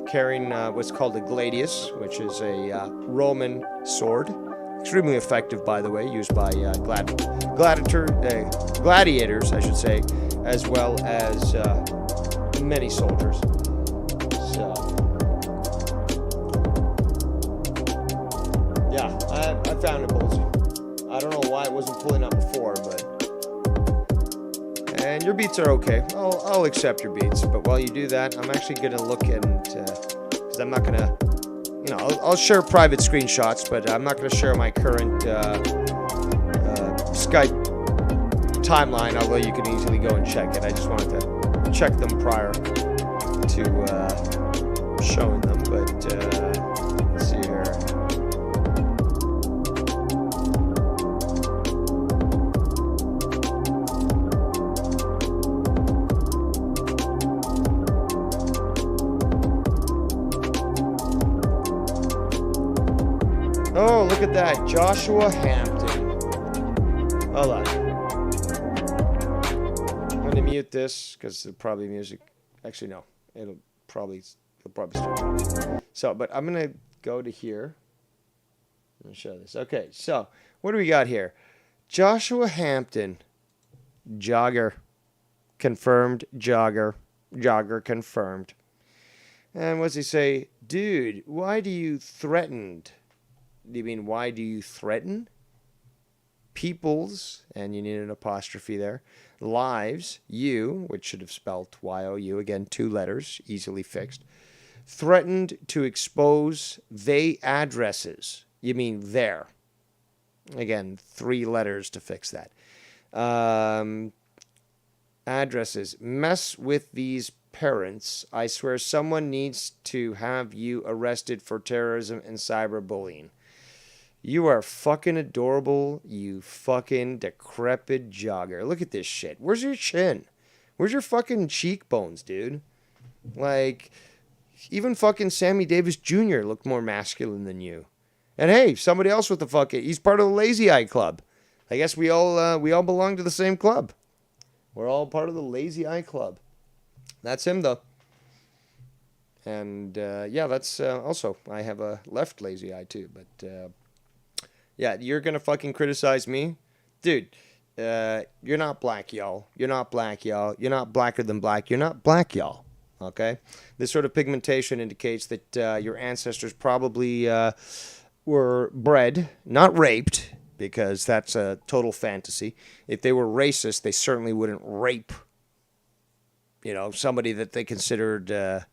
carrying what's called a gladius, which is a Roman sword. Extremely effective, by the way, used by gladiators, I should say, as well as many soldiers. So, yeah, I found it, Bullseye. I don't know why it wasn't pulling up before, but... And your beats are okay. I'll accept your beats, but while you do that, I'm actually going to look and... Because I'm not going to... You know, I'll share private screenshots, but I'm not going to share my current Skype timeline, although you can easily go and check it. I just wanted to check them prior to showing them, but let's see here. Oh, look at that. Joshua Hampton. Hold on. I'm going to mute this because it'll probably music. Actually, no. It'll probably start. So, but I'm going to go to here. Let me show this. Okay, so what do we got here? Joshua Hampton. Jogger. Confirmed. Jogger confirmed. And what's he say? Dude, why do you threatened? Do you mean why do you threaten people's, and you need an apostrophe there, lives, you, which should have spelled Y-O-U, again, 2 letters, easily fixed, threatened to expose they addresses. You mean their. Again, 3 letters to fix that. Addresses. Mess with these parents. I swear someone needs to have you arrested for terrorism and cyberbullying. You are fucking adorable, you fucking decrepit jogger. Look at this shit. Where's your chin? Where's your fucking cheekbones, dude? Like, even fucking Sammy Davis Jr. looked more masculine than you. And hey, somebody else with the fucking... He's part of the Lazy Eye Club. I guess we all belong to the same club. We're all part of the Lazy Eye Club. That's him, though. And, yeah, that's also... I have a left lazy eye, too, but... Yeah, you're going to fucking criticize me? Dude, you're not black, y'all. You're not black, y'all. You're not blacker than black. You're not black, y'all. Okay? This sort of pigmentation indicates that your ancestors probably were bred, not raped, because that's a total fantasy. If they were racist, they certainly wouldn't rape, you know, somebody that they considered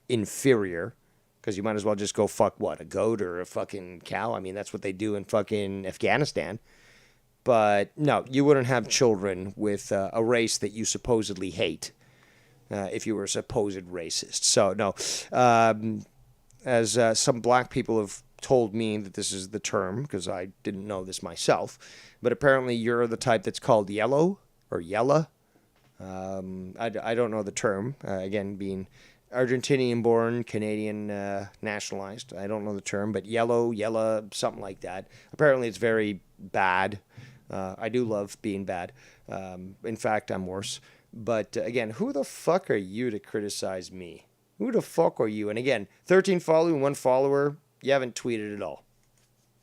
inferior. Because you might as well just go fuck, what, a goat or a fucking cow? I mean, that's what they do in fucking Afghanistan. But, no, you wouldn't have children with a race that you supposedly hate if you were a supposed racist. So, no. As some black people have told me that this is the term, because I didn't know this myself, but apparently you're the type that's called yellow or yella. I don't know the term, again, being... Argentinian-born, Canadian nationalized. I don't know the term, but yella, something like that. Apparently, it's very bad. I do love being bad. In fact, I'm worse. But again, who the fuck are you to criticize me? Who the fuck are you? And again, 13 following, 1 follower. You haven't tweeted at all.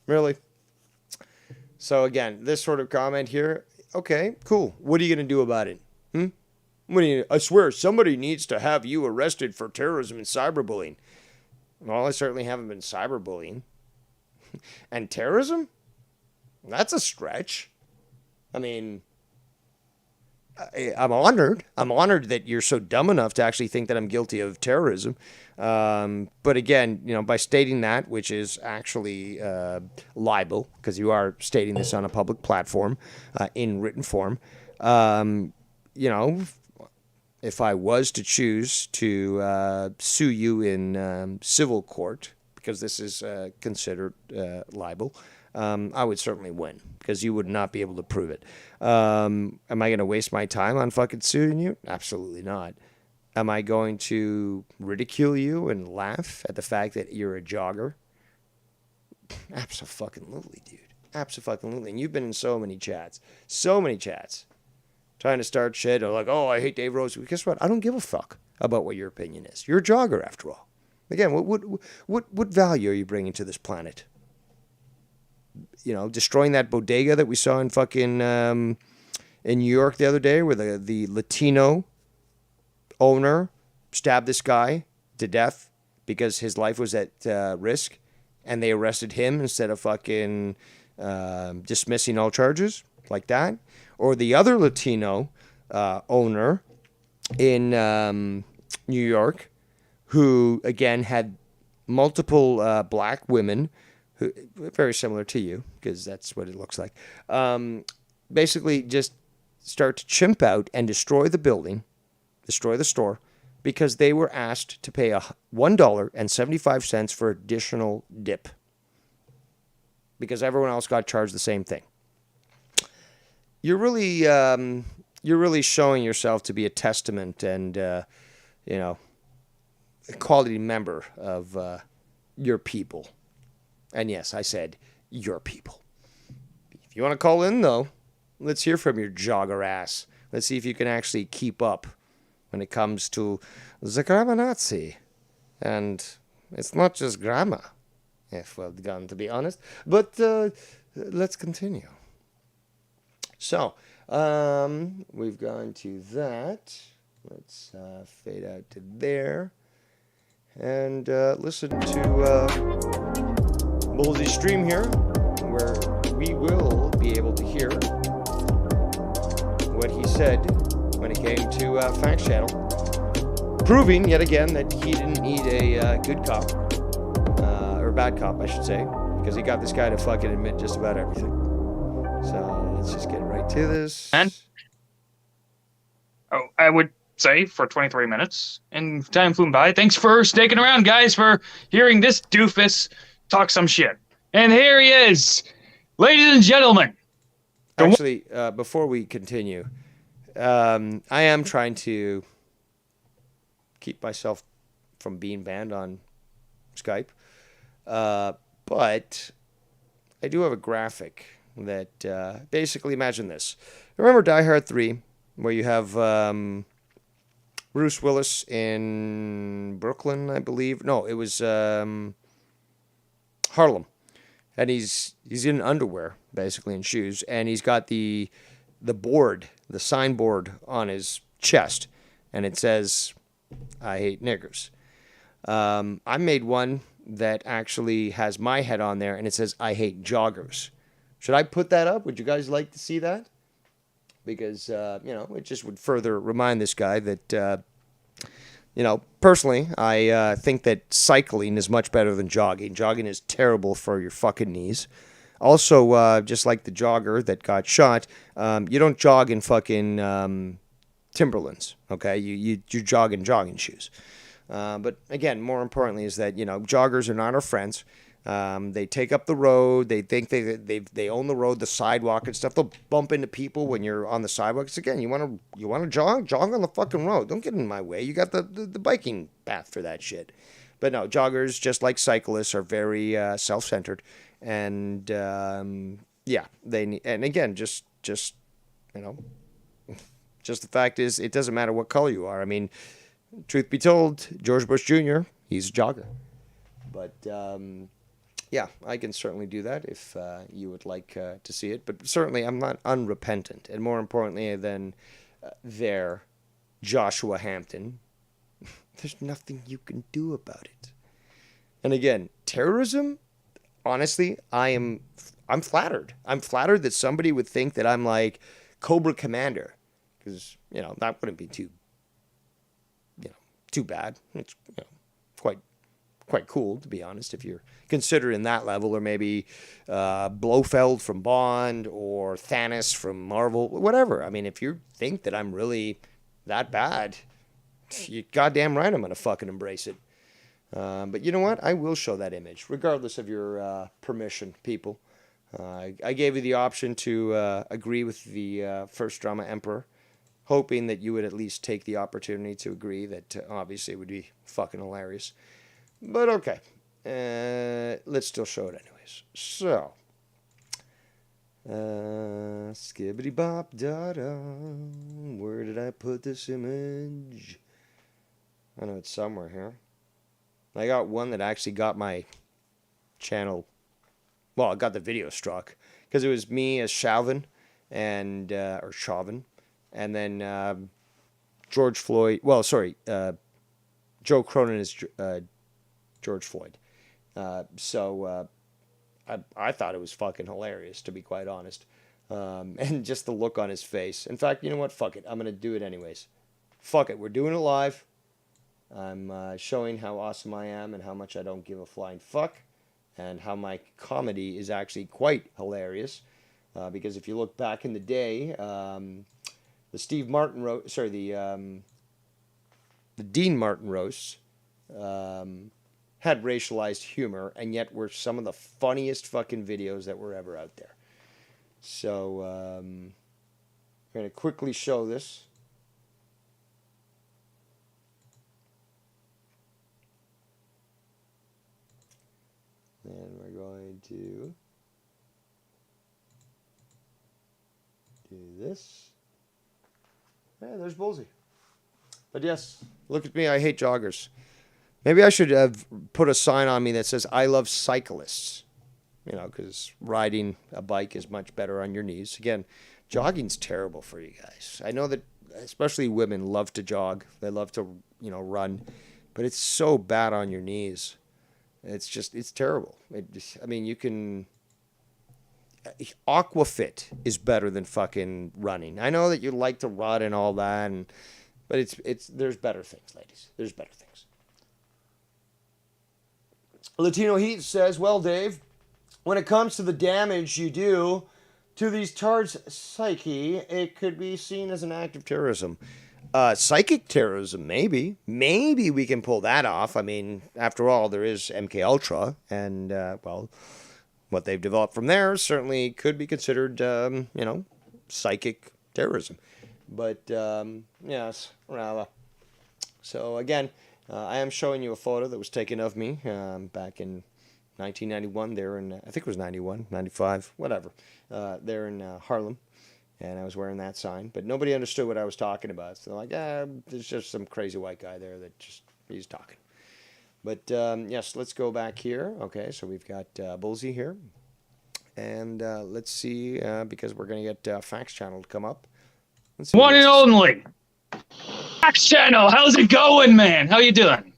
Really? So again, this sort of comment here. Okay, cool. What are you gonna do about it? I swear, somebody needs to have you arrested for terrorism and cyberbullying. Well, I certainly haven't been cyberbullying. And terrorism? That's a stretch. I mean, I'm honored. I'm honored that you're so dumb enough to actually think that I'm guilty of terrorism. But again, you know, by stating that, which is actually libel, because you are stating this on a public platform in written form, you know... If I was to choose to sue you in civil court, because this is considered libel, I would certainly win, because you would not be able to prove it. Am I going to waste my time on fucking suing you? Absolutely not. Am I going to ridicule you and laugh at the fact that you're a jogger? Absolutely, dude. Absolutely. And you've been in so many chats. Trying to start shit or like, oh, I hate Dave Rose. Guess what? I don't give a fuck about what your opinion is. You're a jogger after all. Again, what value are you bringing to this planet? You know, destroying that bodega that we saw in fucking in New York the other day, where the Latino owner stabbed this guy to death because his life was at risk, and they arrested him instead of fucking dismissing all charges like that. Or the other Latino owner in New York, who again had multiple black women, who very similar to you, because that's what it looks like. Basically, just start to chimp out and destroy the building, destroy the store, because they were asked to pay $1.75 for additional dip, because everyone else got charged the same thing. You're really showing yourself to be a testament and a quality member of your people. And yes, I said your people. If you want to call in, though, let's hear from your jogger ass. Let's see if you can actually keep up when it comes to the grammar Nazi. And it's not just grammar, if well done, to be honest. But let's continue. So, we've gone to that. Let's fade out to there. And listen to Bullsy's stream here, where we will be able to hear what he said when it came to Facts Channel, proving yet again that he didn't need a good cop, or bad cop, I should say, because he got this guy to fucking admit just about everything. So let's just get right to this. And I would say for 23 minutes, and time flew by. Thanks for sticking around, guys, for hearing this doofus talk some shit. And here he is, ladies and gentlemen. Actually, before we continue, I am trying to keep myself from being banned on Skype, but I do have a graphic that basically, imagine this. Remember Die Hard 3, where you have Bruce Willis in Brooklyn, I believe? No, it was Harlem. And he's in underwear, basically, and shoes, and he's got the board, the signboard on his chest, and it says, I hate niggers. I made one that actually has my head on there, and it says, I hate joggers. Should I put that up? Would you guys like to see that? Because, it just would further remind this guy that, personally, I think that cycling is much better than jogging. Jogging is terrible for your fucking knees. Also, just like the jogger that got shot, you don't jog in fucking Timberlands, okay? You jog in jogging shoes. But again, more importantly is that, joggers are not our friends. They take up the road. They think they own the road, the sidewalk and stuff. They'll bump into people when you're on the sidewalks. Again, you want to jog on the fucking road. Don't get in my way. You got the biking path for that shit. But no, joggers, just like cyclists, are very self-centered, and they need. And again, just the fact is, it doesn't matter what color you are. I mean, truth be told, George Bush Jr., he's a jogger, but. Yeah, I can certainly do that if you would like to see it. But certainly I'm not unrepentant. And more importantly than Joshua Hampton, there's nothing you can do about it. And again, terrorism, honestly, I'm flattered. I'm flattered that somebody would think that I'm like Cobra Commander. Because, that wouldn't be too bad. It's quite cool, to be honest, if you're considered in that level, or maybe Blofeld from Bond or Thanos from Marvel, whatever. I mean, if you think that I'm really that bad, you're goddamn right I'm going to fucking embrace it. But you know what? I will show that image, regardless of your permission, people. I gave you the option to agree with the first drama Emperor, hoping that you would at least take the opportunity to agree that obviously it would be fucking hilarious. But okay, let's still show it anyways. So, Skibbity bop da da. Where did I put this image? I know it's somewhere here. I got one that actually got my channel. Well, I got the video struck because it was me as Chauvin and or Chauvin, and then George Floyd. Well, sorry, Joe Cronin is George Floyd. So I thought it was fucking hilarious, to be quite honest. And just the look on his face. In fact, you know what? Fuck it. I'm going to do it anyways. Fuck it. We're doing it live. I'm showing how awesome I am and how much I don't give a flying fuck. And how my comedy is actually quite hilarious. Because if you look back in the day, the Steve Martin roast, sorry, the Dean Martin roasts had racialized humor, and yet were some of the funniest fucking videos that were ever out there. So I'm going to quickly show this. And we're going to do this. Yeah, there's Bullseye. But yes, look at me. I hate joggers. Maybe I should have put a sign on me that says, I love cyclists. You know, because riding a bike is much better on your knees. Again, jogging's terrible for you guys. I know that especially women love to jog. They love to, you know, run. But it's so bad on your knees. It's terrible. I mean, you can... Aquafit is better than fucking running. I know that you like to run and all that, but there's better things, ladies. There's better things. Latino Heat says, well, Dave, when it comes to the damage you do to these tards' psyche, it could be seen as an act of terrorism. Psychic terrorism, maybe. Maybe we can pull that off. I mean, after all, there is MK Ultra, and, well, what they've developed from there certainly could be considered, you know, psychic terrorism. But, yes, rather. So, again, I am showing you a photo that was taken of me back in 1991. There in, I think it was 91, 95, whatever. There in Harlem. And I was wearing that sign. But nobody understood what I was talking about. So they're like, there's just some crazy white guy there that he's talking. But, yes, let's go back here. Okay, so we've got Bullseye here. And let's see, because we're going to get Fax Channel to come up. One and only. Fax Channel, how's it going, man? How you doing?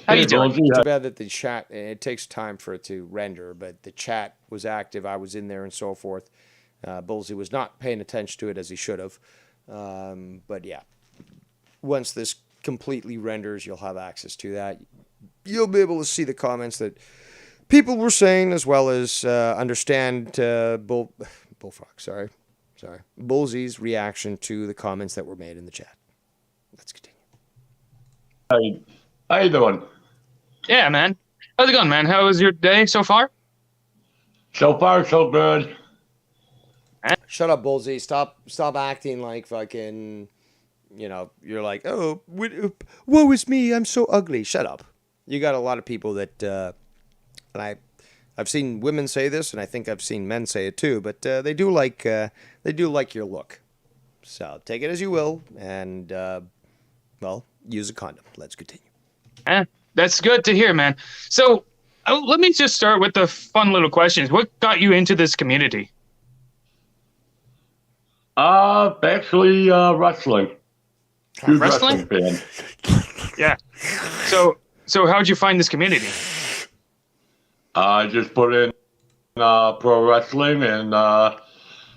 How you doing? It's too bad that the chat, it takes time for it to render, but the chat was active. I was in there and so forth. Bullseye was not paying attention to it as he should have. But yeah, once this completely renders, you'll have access to that. You'll be able to see the comments that people were saying, as well as understand Bullseye's reaction to the comments that were made in the chat. Let's continue. How you doing? Yeah, man. How's it going, man? How was your day so far? So far, so good. Shut up, Bullseye. Stop acting like fucking, you know, you're like, oh, woe is me, I'm so ugly. Shut up. You got a lot of people that, and I've seen women say this, and I think I've seen men say it too, but they do like your look. So take it as you will, and, well, use a condom. Let's continue. That's good to hear, man. So let me just start with the fun little questions. What got you into this community? Actually, wrestling. Huge Wrestling fan. Yeah. So how'd you find this community? I just put in pro wrestling, and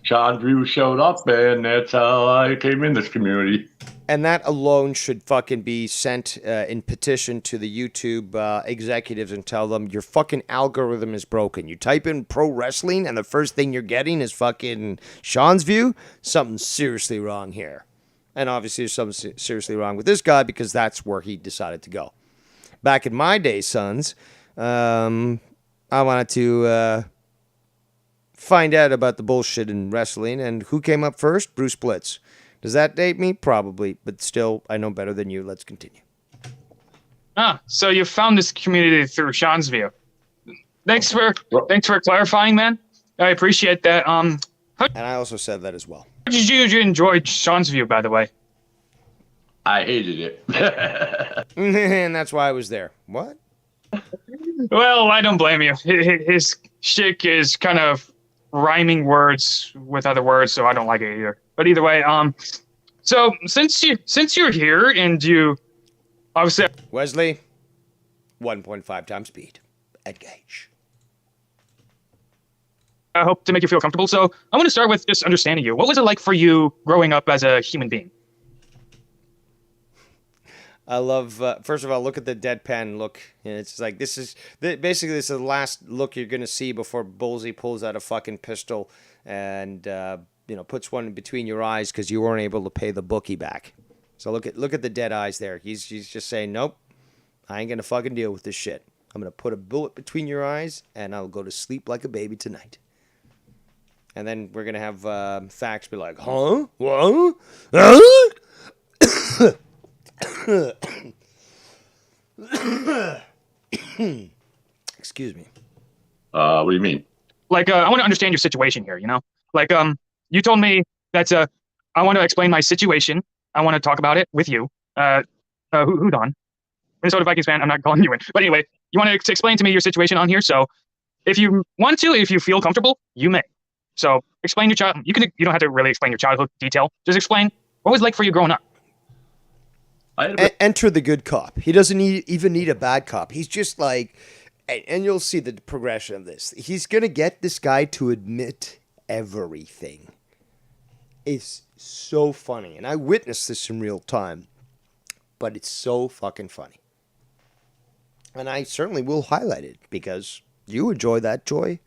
Sean Drew showed up, and that's how I came in this community. And that alone should fucking be sent in petition to the YouTube executives and tell them your fucking algorithm is broken. You type in pro wrestling and the first thing you're getting is fucking Sean's View. Something's seriously wrong here. And obviously there's something seriously wrong with this guy because that's where he decided to go. Back in my day, sons, I wanted to find out about the bullshit in wrestling. And who came up first? Bruce Blitz. Does that date me? Probably, but still, I know better than you. Let's continue. So you found this community through Sean's View. Thanks for clarifying, man. I appreciate that. And I also said that as well. How did you enjoy Sean's view, by the way? I hated it. And that's why I was there. What? Well, I don't blame you. His shtick is kind of rhyming words with other words, so I don't like it either. But either way, so since you're here and you obviously Wesley, 1.5 times speed. Engage. I hope to make you feel comfortable. So I want to start with just understanding you. What was it like for you growing up as a human being? I love, first of all, look at the deadpan look. And it's like, basically, this is the last look you're going to see before Bullseye pulls out a fucking pistol and, puts one in between your eyes because you weren't able to pay the bookie back. So look at the dead eyes there. He's just saying, nope, I ain't going to fucking deal with this shit. I'm going to put a bullet between your eyes and I'll go to sleep like a baby tonight. And then we're going to have Fax be like, huh? What? Huh? Excuse me. What do you mean? Like, I want to understand your situation here, you know? Like, you told me that I want to explain my situation. I want to talk about it with you. Who's on? Minnesota Vikings fan, I'm not calling you in. But anyway, you want to explain to me your situation on here, so if you want to, if you feel comfortable, you may. So explain your child. You don't have to really explain your childhood detail. Just explain what it was like for you growing up. Enter the good cop. He doesn't even need a bad cop. He's just like, and you'll see the progression of this. He's going to get this guy to admit everything. It's so funny. And I witnessed this in real time. But it's so fucking funny. And I certainly will highlight it because you enjoy that joy.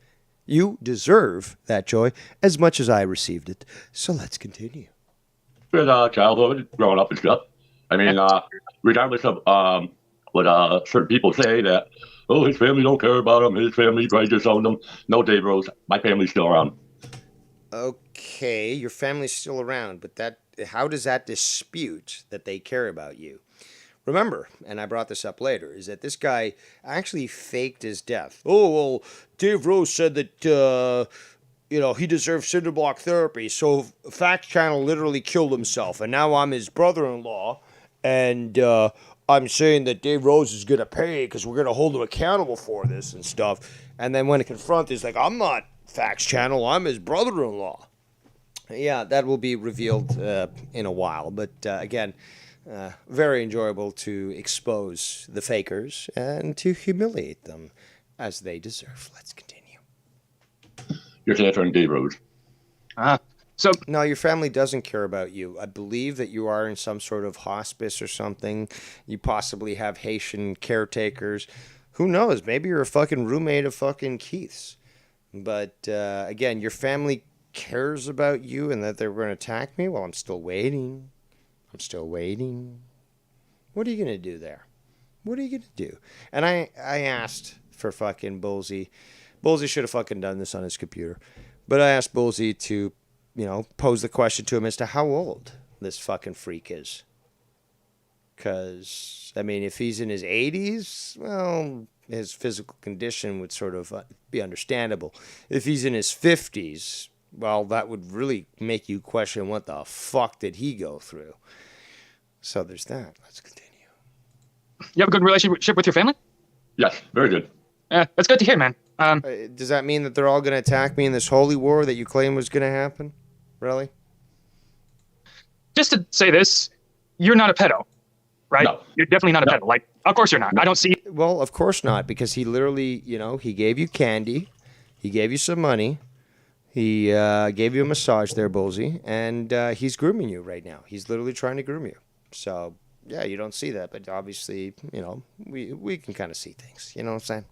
You deserve that joy as much as I received it. So let's continue. With childhood, growing up and stuff. I mean, regardless of what certain people say that, oh, his family don't care about him, his family probably just owned him. No, Dave Rose, my family's still around. Okay, your family's still around, but how does that dispute that they care about you? Remember, and I brought this up later, is that this guy actually faked his death. Oh, well, Dave Rose said that, he deserves cinder block therapy, so Fact Channel literally killed himself, and now I'm his brother-in-law, and I'm saying that Dave Rose is going to pay because we're going to hold him accountable for this and stuff. And then when confronted, he's like, I'm not Facts Channel, I'm his brother-in-law. Yeah, that will be revealed in a while. But again, very enjoyable to expose the fakers and to humiliate them as they deserve. Let's continue. You're answering Dave Rose. So no, your family doesn't care about you. I believe that you are in some sort of hospice or something. You possibly have Haitian caretakers. Who knows? Maybe you're a fucking roommate of fucking Keith's. But again, your family cares about you and that they're going to attack me. Well, I'm still waiting. What are you going to do there? What are you going to do? And I asked for fucking Bullseye. Bullseye should have fucking done this on his computer. But I asked Bullseye to, pose the question to him as to how old this fucking freak is. Because, if he's in his 80s, well, his physical condition would sort of be understandable. If he's in his 50s, well, that would really make you question what the fuck did he go through. So there's that. Let's continue. You have a good relationship with your family? Yes, very good. That's good to hear, man. Does that mean that they're all going to attack me in this holy war that you claim was going to happen? Really? Just to say this, you're not a pedo, right? No. You're definitely not a pedo. Like, of course you're not. I don't see... Well, of course not, because he literally, he gave you candy, he gave you some money, he gave you a massage there, Bullseye, and he's grooming you right now. He's literally trying to groom you. So, yeah, you don't see that, but obviously, we can kind of see things. You know what I'm saying?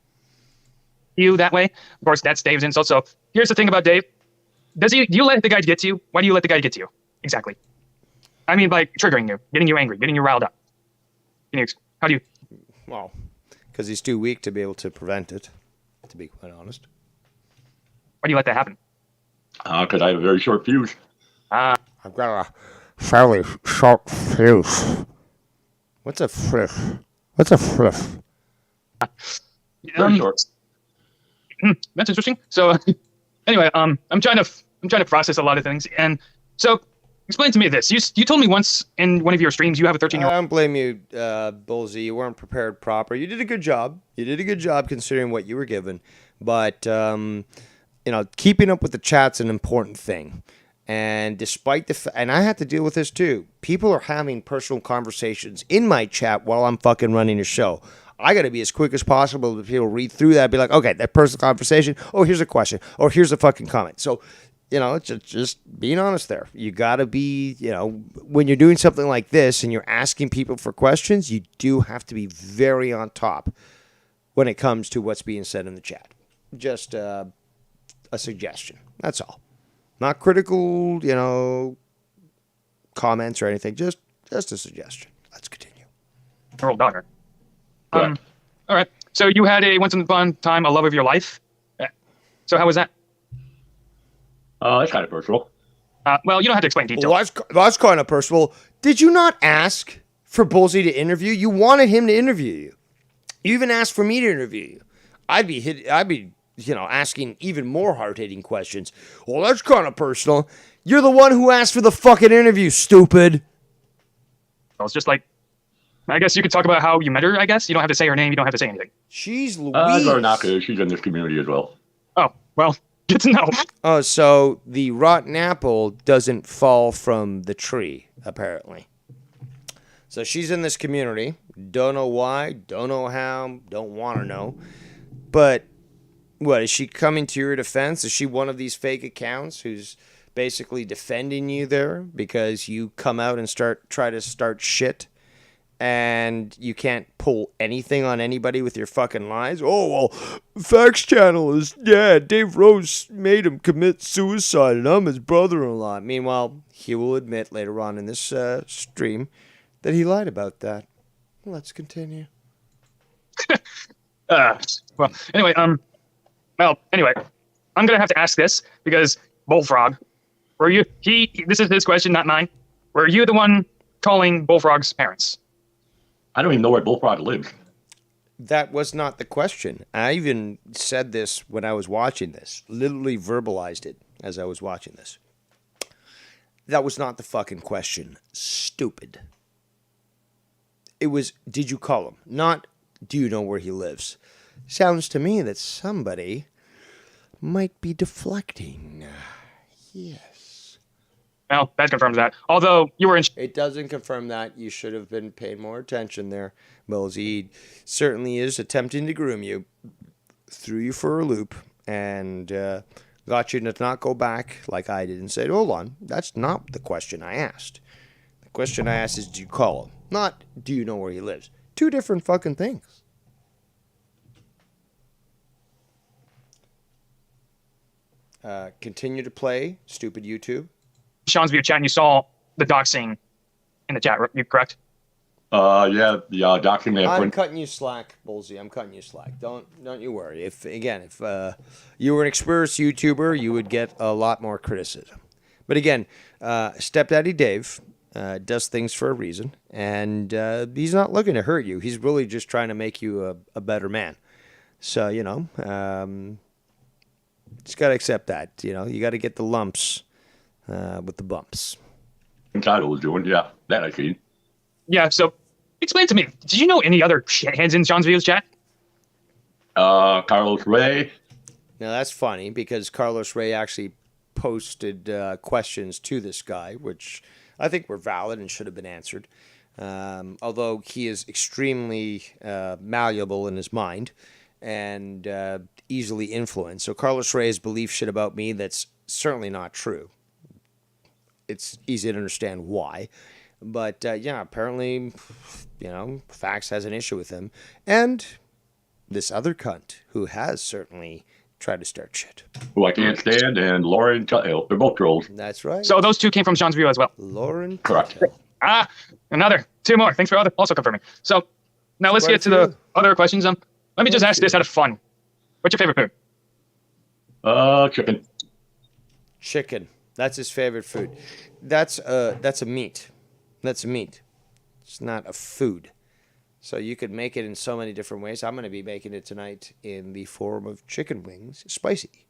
You that way? Of course, that's Dave's insult. So, here's the thing about Dave. Do you let the guy get to you? Why do you let the guy get to you? Exactly. Like triggering you, getting you angry, getting you riled up. How do you... Well, because he's too weak to be able to prevent it, to be quite honest. Why do you let that happen? Because I have a very short fuse. I've got a fairly short fuse. What's a friff? Very short. That's interesting. So, Anyway, I'm trying to process a lot of things, and so explain to me this. You told me once in one of your streams you have a 13-year-old. I don't blame you, Bullseye. You weren't prepared proper. You did a good job. You did a good job considering what you were given. But, keeping up with the chat's an important thing. And despite and I had to deal with this too. People are having personal conversations in my chat while I'm fucking running a show. I got to be as quick as possible to people read through that. Be like, okay, that personal conversation. Oh, here's a question. Or here's a fucking comment. So, just being honest there. You got to be, when you're doing something like this and you're asking people for questions, you do have to be very on top when it comes to what's being said in the chat. Just a suggestion. That's all. Not critical, comments or anything. Just a suggestion. Let's continue. Her old daughter. All right. So you had a once upon a time a love of your life. So how was that? It's kind of personal. Well, you don't have to explain details. Well, that's kind of personal. Did you not ask for Bullseye to interview? You wanted him to interview you. You even asked for me to interview you. I'd be asking even more hard-hitting questions. Well, that's kind of personal. You're the one who asked for the fucking interview, stupid. Well, it's just like, I guess you could talk about how you met her, I guess. You don't have to say her name. You don't have to say anything. She's Louise. She's in this community as well. Oh, well, good to know. Oh, so the rotten apple doesn't fall from the tree, apparently. So she's in this community. Don't know why. Don't know how. Don't want to know. But what, is she coming to your defense? Is she one of these fake accounts who's basically defending you there because you come out and try to start shit and you can't pull anything on anybody with your fucking lies? Oh, well, Facts Channel is, Dave Rose made him commit suicide and I'm his brother-in-law. Meanwhile, he will admit later on in this stream that he lied about that. Let's continue. Well, anyway, I'm gonna have to ask this because Bullfrog, were you? This is his question, not mine. Were you the one calling Bullfrog's parents? I don't even know where Bullfrog lives. That was not the question. I even said this when I was watching this. Literally verbalized it as I was watching this. That was not the fucking question. Stupid. It was, did you call him? Not, do you know where he lives? Sounds to me that somebody might be deflecting. Yes. Well, that confirms that. Although you were in... It doesn't confirm that. You should have been paying more attention there. Bullseye certainly is attempting to groom you, threw you for a loop, and got you to not go back like I did and say, hold on, that's not the question I asked. The question I asked is, do you call him? Not, do you know where he lives? Two different fucking things. Continue to play, stupid YouTube. Sean's view chat, and you saw the doxing in the chat, you correct? The doxing there. I'm cutting you slack, Bullseye. I'm cutting you slack. Don't you worry. If you were an experienced YouTuber, you would get a lot more criticism. But again, Stepdaddy Dave does things for a reason, and he's not looking to hurt you. He's really just trying to make you a better man. So, just got to accept that. You got to get the lumps with the bumps. Title was doing, yeah, that I seen. Yeah, so explain to me, did you know any other shitheads in Sean's videos chat? Carlos Ray. Now that's funny because Carlos Ray actually posted questions to this guy, which I think were valid and should have been answered. Although he is extremely malleable in his mind and easily influenced. So Carlos Ray's belief shit about me that's certainly not true. It's easy to understand why. But, apparently, Fax has an issue with him. And this other cunt who has certainly tried to start shit. Who I can't stand, and Lauren, they're both trolls. That's right. So those two came from Sean's view as well? Lauren. Correct. Two more. Thanks for also confirming. So now let's get to the other questions. Let me just ask this out of fun. What's your favorite food? Chicken. Chicken. That's his favorite food. That's a meat. That's a meat. It's not a food. So you could make it in so many different ways. I'm going to be making it tonight in the form of chicken wings, spicy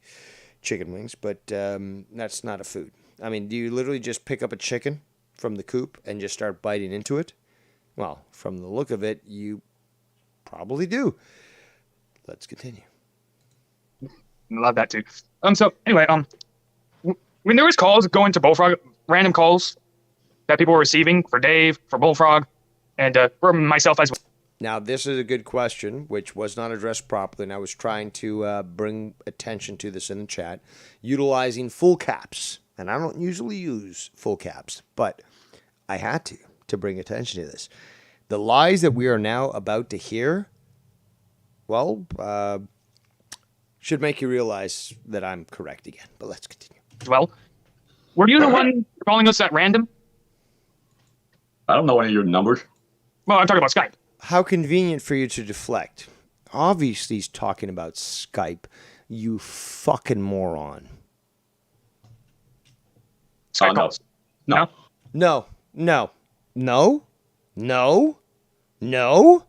chicken wings, but that's not a food. I mean, do you literally just pick up a chicken from the coop and just start biting into it? Well, from the look of it, you probably do. Let's continue. Love that too. So anyway, when there was calls going to Bullfrog, random calls that people were receiving for Dave, for Bullfrog, and for myself as well. Now, this is a good question, which was not addressed properly, and I was trying to bring attention to this in the chat, utilizing full caps. And I don't usually use full caps, but I had to bring attention to this. The lies that we are now about to hear, well, should make you realize that I'm correct again. But let's continue. Well, were you the one calling us at random? I don't know any of your numbers. Well, I'm talking about Skype. How convenient for you to deflect. Obviously, he's talking about Skype, you fucking moron. Skype calls. No. No. No. No. No. No.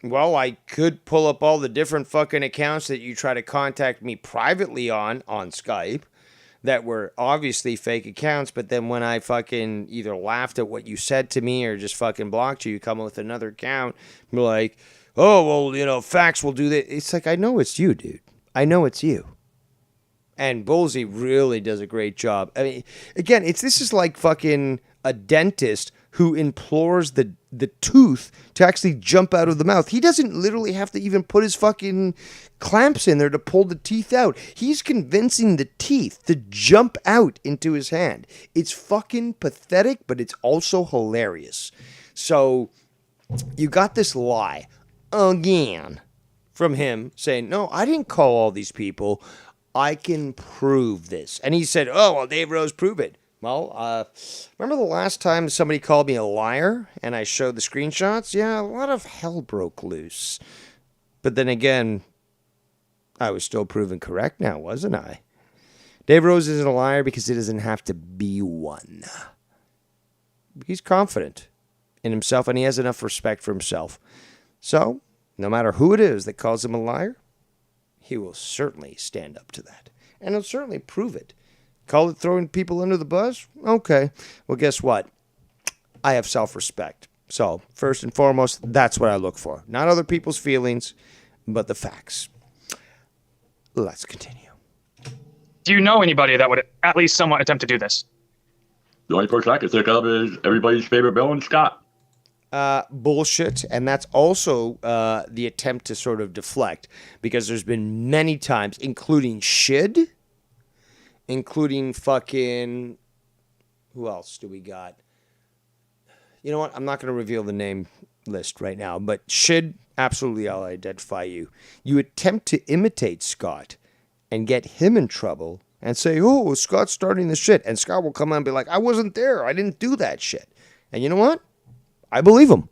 Well, I could pull up all the different fucking accounts that you try to contact me privately on Skype that were obviously fake accounts, but then when I fucking either laughed at what you said to me or just fucking blocked you, you come with another account, be like, oh, well, you know, Fax will do that. It's like, I know it's you, dude. I know it's you. And Bullseye really does a great job. I mean, again, this is like fucking a dentist who implores the tooth to actually jump out of the mouth. He doesn't literally have to even put his fucking clamps in there to pull the teeth out. He's convincing the teeth to jump out into his hand. It's fucking pathetic, but it's also hilarious. So you got this lie again from him saying, no, I didn't call all these people. I can prove this. And he said, oh, well, Dave Rose, prove it. Well, remember the last time somebody called me a liar and I showed the screenshots? Yeah, a lot of hell broke loose. But then again, I was still proven correct now, wasn't I? Dave Rose isn't a liar because he doesn't have to be one. He's confident in himself and he has enough respect for himself. So, no matter who it is that calls him a liar, he will certainly stand up to that. And he'll certainly prove it. Call it throwing people under the bus? Okay. Well, guess what? I have self-respect. So, first and foremost, that's what I look for. Not other people's feelings, but the facts. Let's continue. Do you know anybody that would at least somewhat attempt to do this? The only person I can think of is everybody's favorite villain, Scott. Bullshit. And that's also the attempt to sort of deflect. Because there's been many times, including Shid, including fucking... Who else do we got? You know what? I'm not going to reveal the name list right now. But Shid, absolutely I'll identify you. You attempt to imitate Scott and get him in trouble and say, oh, Scott's starting the shit. And Scott will come out and be like, I wasn't there. I didn't do that shit. And you know what? I believe him.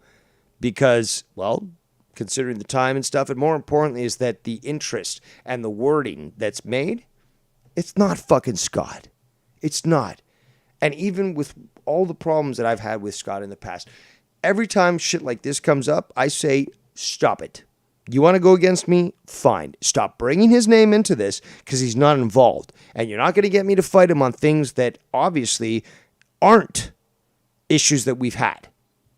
Because, well, considering the time and stuff, and more importantly is that the interest and the wording that's made, it's not fucking Scott. It's not. And even with all the problems that I've had with Scott in the past, every time shit like this comes up, I say, stop it. You want to go against me? Fine. Stop bringing his name into this because he's not involved. And you're not going to get me to fight him on things that obviously aren't issues that we've had.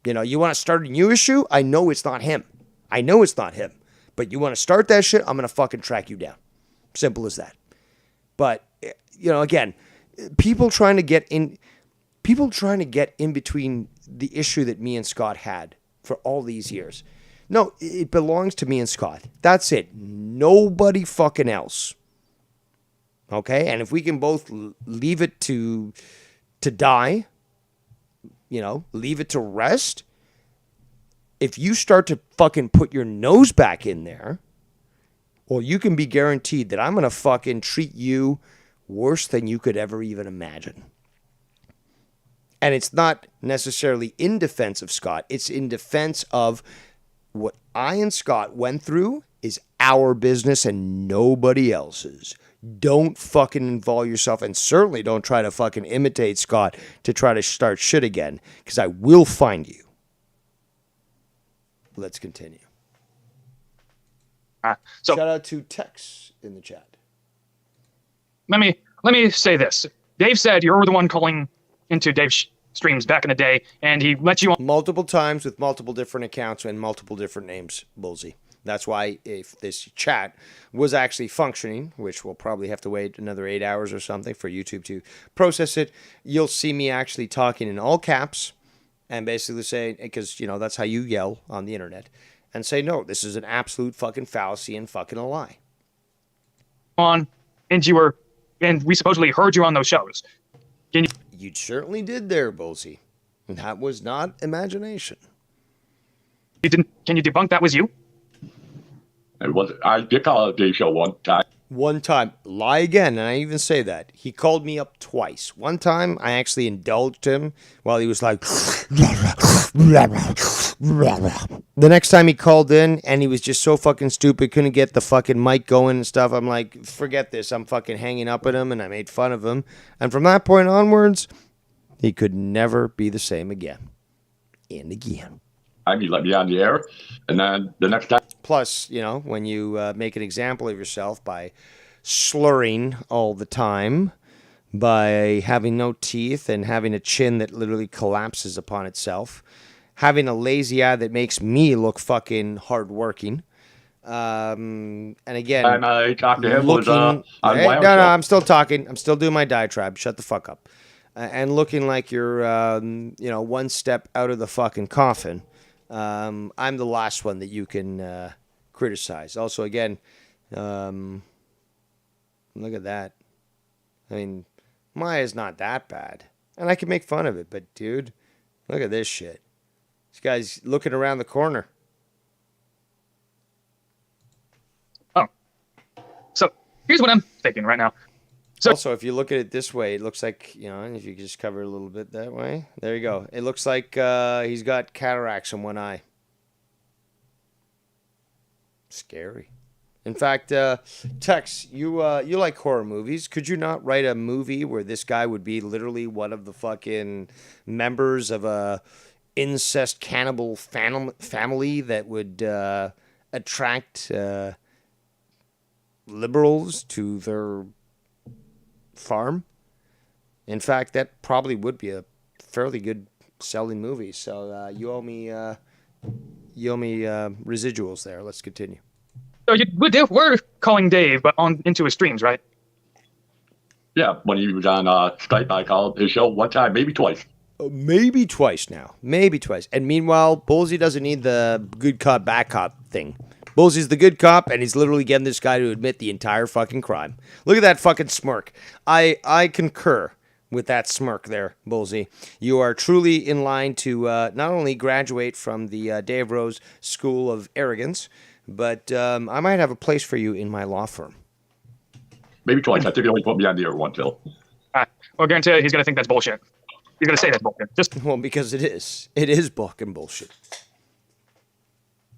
You know, you want to start a new issue? I know it's not him. I know it's not him. But you want to start that shit? I'm going to fucking track you down. Simple as that. But, you know, again, people trying to get in between the issue that me and Scott had for all these years. No, it belongs to me and Scott. That's it. Nobody fucking else. Okay? And if we can both leave it to die, you know, leave it to rest, if you start to fucking put your nose back in there, well, you can be guaranteed that I'm going to fucking treat you worse than you could ever even imagine. And it's not necessarily in defense of Scott. It's in defense of what I and Scott went through is our business and nobody else's. Don't fucking involve yourself and certainly don't try to fucking imitate Scott to try to start shit again because I will find you. Let's continue. Shout out to Tex in the chat. let me say this. Dave said you were the one calling into Dave's streams back in the day, and he let you on multiple times with multiple different accounts and multiple different names, Bullsy. That's why if this chat was actually functioning, which we'll probably have to wait another 8 hours or something for YouTube to process it, you'll see me actually talking in all caps and basically saying, because, you know, that's how you yell on the internet, and say, no, this is an absolute fucking fallacy and fucking a lie. On, and we supposedly heard you on those shows. You certainly did there, Bullsy. That was not imagination. Can you debunk that was you? I did call a Dave show one time. One time. Lie again, and I even say that. He called me up twice. One time, I actually indulged him while he was like... The next time he called in, and he was just so fucking stupid, couldn't get the fucking mic going and stuff, I'm like, forget this. I'm fucking hanging up at him, and I made fun of him. And from that point onwards, he could never be the same again. And again. He let me on the air, and then the next time... Plus, you know, when you make an example of yourself by slurring all the time, by having no teeth and having a chin that literally collapses upon itself, having a lazy eye that makes me look fucking hardworking, and again, and I talked to him looking, on no, I'm still talking. I'm still doing my diatribe. Shut the fuck up. And looking like you're, you know, one step out of the fucking coffin. I'm the last one that you can criticize. Also, again, look at that. I mean, Maya's not that bad. And I can make fun of it, but dude, look at this shit. This guy's looking around the corner. Oh. So, here's what I'm thinking right now. So, also, if you look at it this way, it looks like, you know, if you could just cover it a little bit that way. There you go. It looks like he's got cataracts in one eye. Scary. In fact, Tex, you like horror movies. Could you not write a movie where this guy would be literally one of the fucking members of a incest cannibal family that would attract liberals to their farm? In fact, that probably would be a fairly good selling movie. So you owe me residuals there. Let's continue. So we're calling Dave, but into his streams, right? Yeah, when he was on Skype, I called his show one time, maybe twice. Maybe twice now. Maybe twice. And meanwhile, Bullsy doesn't need the good cop, bad cop thing. Bullsy's the good cop, and he's literally getting this guy to admit the entire fucking crime. Look at that fucking smirk. I concur with that smirk there, Bullsy. You are truly in line to not only graduate from the Dave Rose School of Arrogance, but I might have a place for you in my law firm. Maybe twice. I think he only put me on the air once, Phil. Well, I guarantee you he's going to think that's bullshit. He's going to say that's bullshit. Well, because it is. It is fucking bullshit.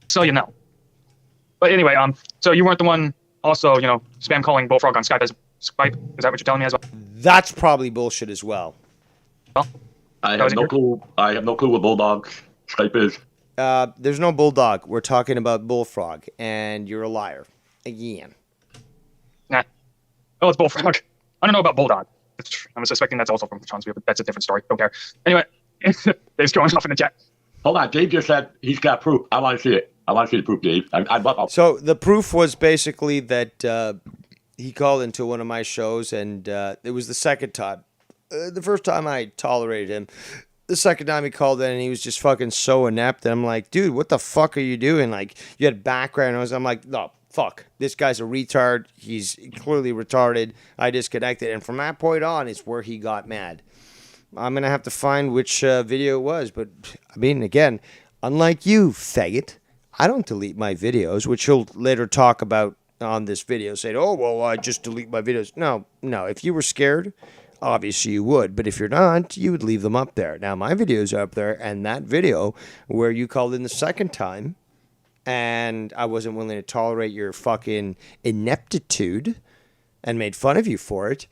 So you know. But anyway, so you weren't the one also, you know, spam calling Bullfrog on Skype as Skype? Is that what you're telling me as well? That's probably bullshit as well. Well, I have no clue. I have no clue what Bulldog Skype is. There's no Bulldog. We're talking about Bullfrog, and you're a liar. Again. Nah. Oh, it's Bullfrog. I don't know about Bulldog. I'm suspecting that's also from Chauncey, but that's a different story. Don't care. Anyway, Dave's going off in the chat. Hold on. Dave just said he's got proof. I want to see it. I want to see the proof, Dave. So the proof was basically that he called into one of my shows, and it was the second time. The first time I tolerated him. The second time he called in, and he was just fucking so inept. And I'm like, dude, what the fuck are you doing? Like, you had background noise. I'm like, no, fuck. This guy's a retard. He's clearly retarded. I disconnected. And from that point on, it's where he got mad. I'm going to have to find which video it was. But, I mean, again, unlike you, faggot, I don't delete my videos, which he'll later talk about on this video. Saying, oh, well, I just delete my videos. No. If you were scared, obviously you would. But if you're not, you would leave them up there. Now, my videos are up there. And that video where you called in the second time, and I wasn't willing to tolerate your fucking ineptitude and made fun of you for it,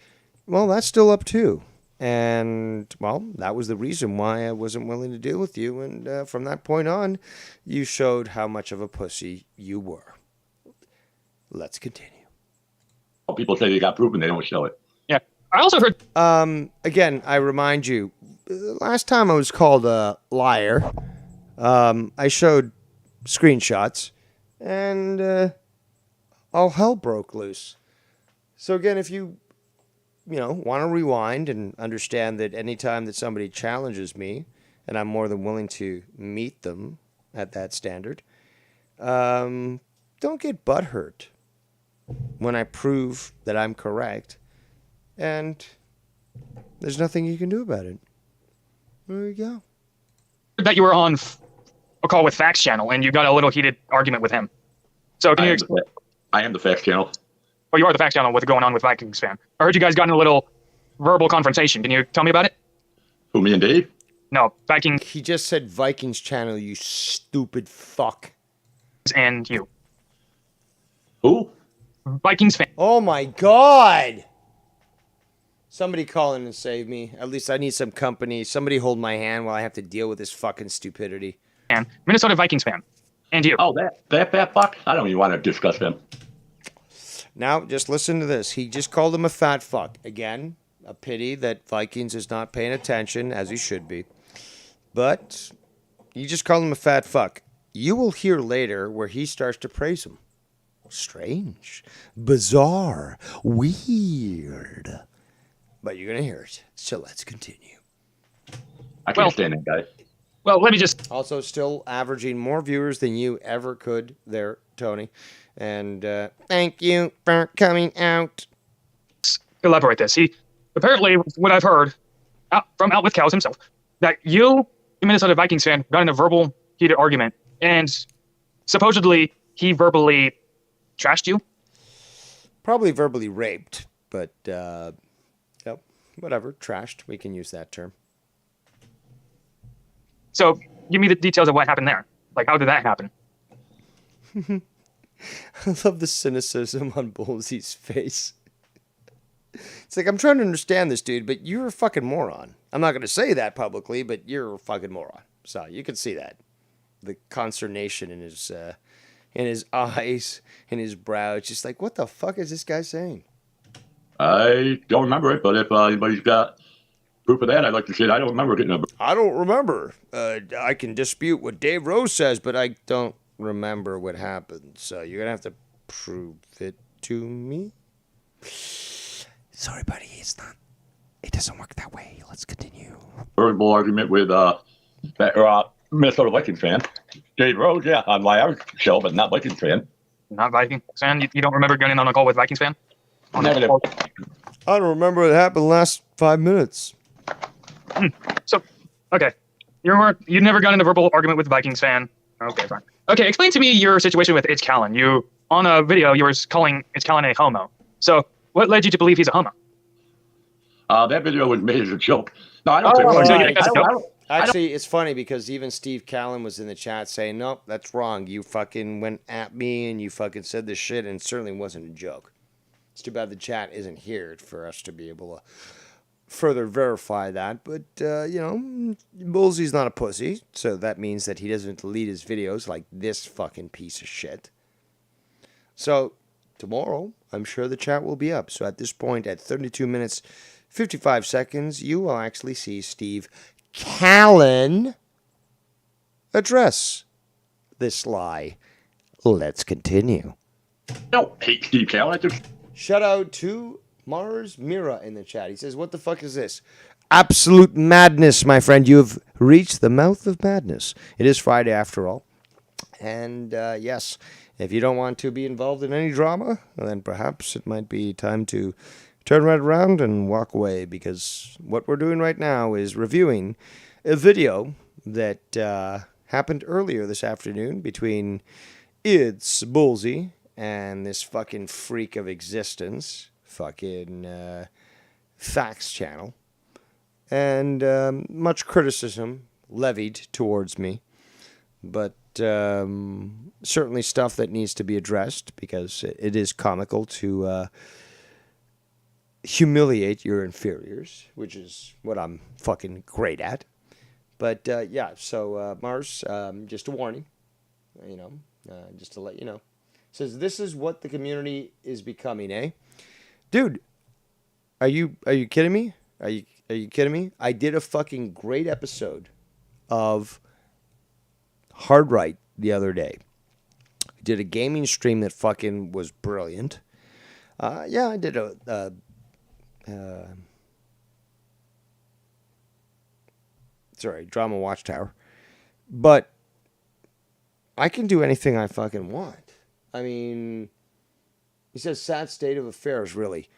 well, that's still up too. And, well, that was the reason why I wasn't willing to deal with you. And from that point on, you showed how much of a pussy you were. Let's continue. People say they got proof and they don't show it. I also heard. Again, I remind you, last time I was called a liar, I showed screenshots, and all hell broke loose. So again, if you want to rewind and understand that anytime that somebody challenges me, and I'm more than willing to meet them at that standard, don't get butthurt when I prove that I'm correct, and there's nothing you can do about it. There you go. That you were on a call with Facts Channel and you got a little heated argument with him. So can you explain? I am the Facts Channel. Oh, you are the Facts Channel. What's going on with Vikings fan? I heard you guys got in a little verbal confrontation. Can you tell me about it? Who, me and Dave? No, Viking. He just said Vikings Channel, you stupid fuck. And you. Who? Vikings fan. Oh my God. Somebody call in and save me. At least I need some company. Somebody hold my hand while I have to deal with this fucking stupidity. And Minnesota Vikings fan. And you. Oh, that fat fuck? I don't even want to discuss them. Now, just listen to this. He just called him a fat fuck. Again, a pity that Vikings is not paying attention, as he should be. But you just called him a fat fuck. You will hear later where he starts to praise him. Strange. Bizarre. Weird. But you're going to hear it. So let's continue. I can't stand that guy. Well, let me just... Also, still averaging more viewers than you ever could there, Tony. And thank you for coming out. Elaborate this. He, apparently, what I've heard from Out With Cows himself, that you, the Minnesota Vikings fan, got in a verbal heated argument, and supposedly he verbally trashed you? Probably verbally raped, but whatever. Trashed. We can use that term. So, give me the details of what happened there. Like, how did that happen? I love the cynicism on Bullsy's face. It's like, I'm trying to understand this, dude, but you're a fucking moron. I'm not going to say that publicly, but you're a fucking moron. So you can see that. The consternation in his eyes, in his brow. It's just like, what the fuck is this guy saying? I don't remember it, but if anybody's got proof of that, I'd like to see it. I don't remember getting a... I don't remember. I can dispute what Dave Rose says, but I don't remember what happened. So you're going to have to prove it to me. Sorry, buddy. It doesn't work that way. Let's continue. verbal argument with Minnesota Vikings fan. Dave Rose, yeah, on my average show, but not Vikings fan. Not Vikings fan? You don't remember getting on a call with Vikings fan? Negative. I don't remember what happened the last 5 minutes. So, okay. You never got in a verbal argument with Vikings fan. Okay, fine. Okay, explain to me your situation with It's Callan. On a video, you were calling It's Callan a homo. So, what led you to believe he's a homo? That video was made as a joke. No, I don't think so you I think that's a joke? Actually, it's funny because even Steve Callan was in the chat saying, nope, that's wrong. You fucking went at me and you fucking said this shit, and it certainly wasn't a joke. It's too bad the chat isn't here for us to be able to further verify that. But, Bullsy's not a pussy, so that means that he doesn't delete his videos like this fucking piece of shit. So, tomorrow, I'm sure the chat will be up. So at this point, at 32 minutes, 55 seconds, you will actually see Steve Callan address this lie. Let's continue. don't hate Steve Callan. Shout out to Mars Mira in the chat. He says, what the fuck is this? Absolute madness, my friend. You have reached the mouth of madness. It is Friday after all. And yes, if you don't want to be involved in any drama, then perhaps it might be time to turn right around and walk away, because what we're doing right now is reviewing a video that happened earlier this afternoon between It's Bullsy and this fucking freak of existence, fucking Facts Channel, and much criticism levied towards me, but certainly stuff that needs to be addressed, because it is comical to humiliate your inferiors, which is what I'm fucking great at. But yeah, so Mars, just a warning, just to let you know. Says, this is what the community is becoming, eh? Dude, Are you kidding me? Are you kidding me? I did a fucking great episode of Hard Right the other day. I did a gaming stream that fucking was brilliant. Yeah, I did drama Watchtower. But I can do anything I fucking want. I mean, he says sad state of affairs, really.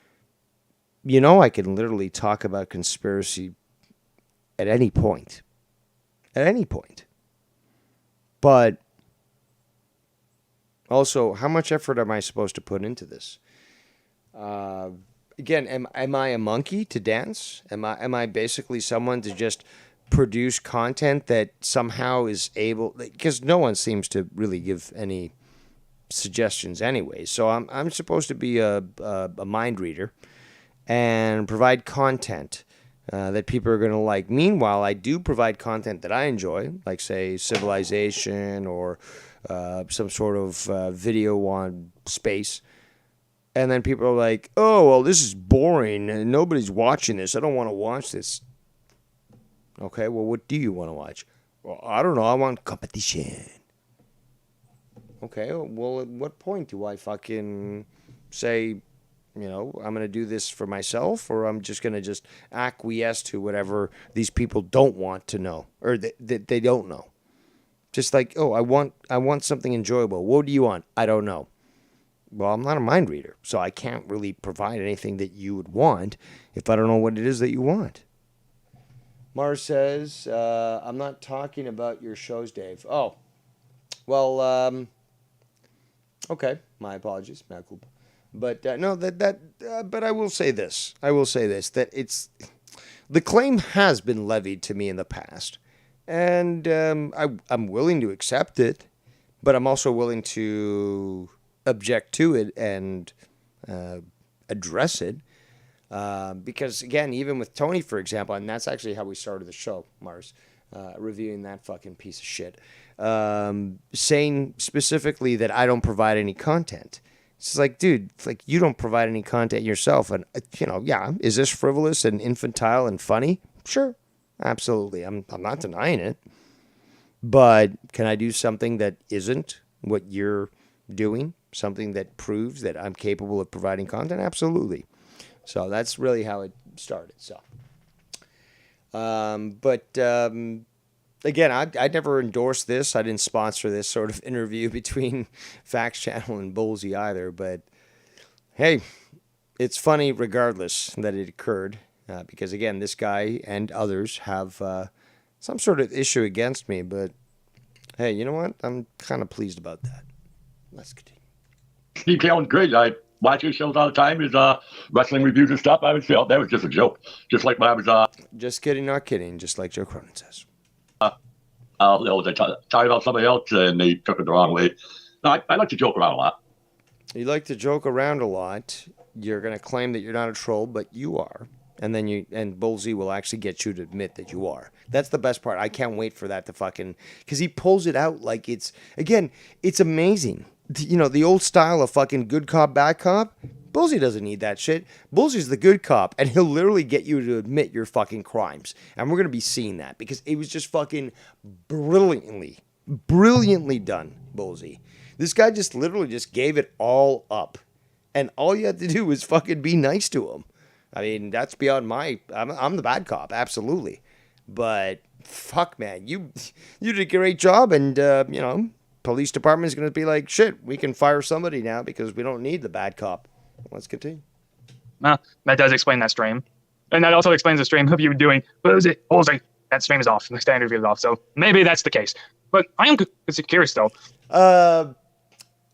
You know, I can literally talk about conspiracy at any point. At any point. But also, how much effort am I supposed to put into this? Again, am I a monkey to dance? Am I basically someone to just produce content that somehow is able? Because no one seems to really give any suggestions anyway. So I'm supposed to be a mind reader and provide content that people are going to like. Meanwhile, I do provide content that I enjoy, like, say, Civilization or some sort of video on space. And then people are like, oh, well, this is boring and nobody's watching this. I don't want to watch this. Okay, well, what do you want to watch? Well, I don't know. I want competition. Okay, well, at what point do I fucking say, I'm going to do this for myself, or I'm just going to just acquiesce to whatever these people don't want to know, or that they don't know. Just like, oh, I want something enjoyable. What do you want? I don't know. Well, I'm not a mind reader, so I can't really provide anything that you would want if I don't know what it is that you want. Mars says, I'm not talking about your shows, Dave. Oh, well, okay. My apologies. Mea culpa. But no, but I will say this. That the claim has been levied to me in the past, and I'm willing to accept it, but I'm also willing to object to it and address it. Because, again, even with Tony, for example, and that's actually how we started the show, Mars, reviewing that fucking piece of shit, saying specifically that I don't provide any content. It's like, dude, like, you don't provide any content yourself. And, yeah, is this frivolous and infantile and funny? Sure, absolutely. I'm not denying it. But can I do something that isn't what you're doing? Something that proves that I'm capable of providing content? Absolutely. So that's really how it started. So, again, I never endorsed this. I didn't sponsor this sort of interview between Facts Channel and Bullseye either. But hey, it's funny regardless that it occurred, because again, this guy and others have some sort of issue against me. But hey, you know what? I'm kind of pleased about that. Let's continue. Steve Callen's great. I watch his shows all the time. His wrestling reviews and stuff. I would say, oh, that was just a joke. Just like when I was just kidding, not kidding. Just like Joe Cronin says. They talked about somebody else and they took it the wrong way. No, I like to joke around a lot. You like to joke around a lot. You're going to claim that you're not a troll, but you are. And then Bullseye will actually get you to admit that you are. That's the best part. I can't wait for that to fucking, because he pulls it out like it's amazing. The old style of fucking good cop, bad cop. Bullseye doesn't need that shit. Bullseye's the good cop, and he'll literally get you to admit your fucking crimes. And we're going to be seeing that, because it was just fucking brilliantly done, Bullseye. This guy just literally just gave it all up. And all you had to do was fucking be nice to him. I mean, that's beyond I'm the bad cop, absolutely. But fuck, man, you did a great job, and police department is going to be like, shit, we can fire somebody now because we don't need the bad cop. Let's continue. Well, that does explain that stream. And that also explains the stream of you doing, Bullseye. That stream is off. The standard view is off. So maybe that's the case. But I am curious, though.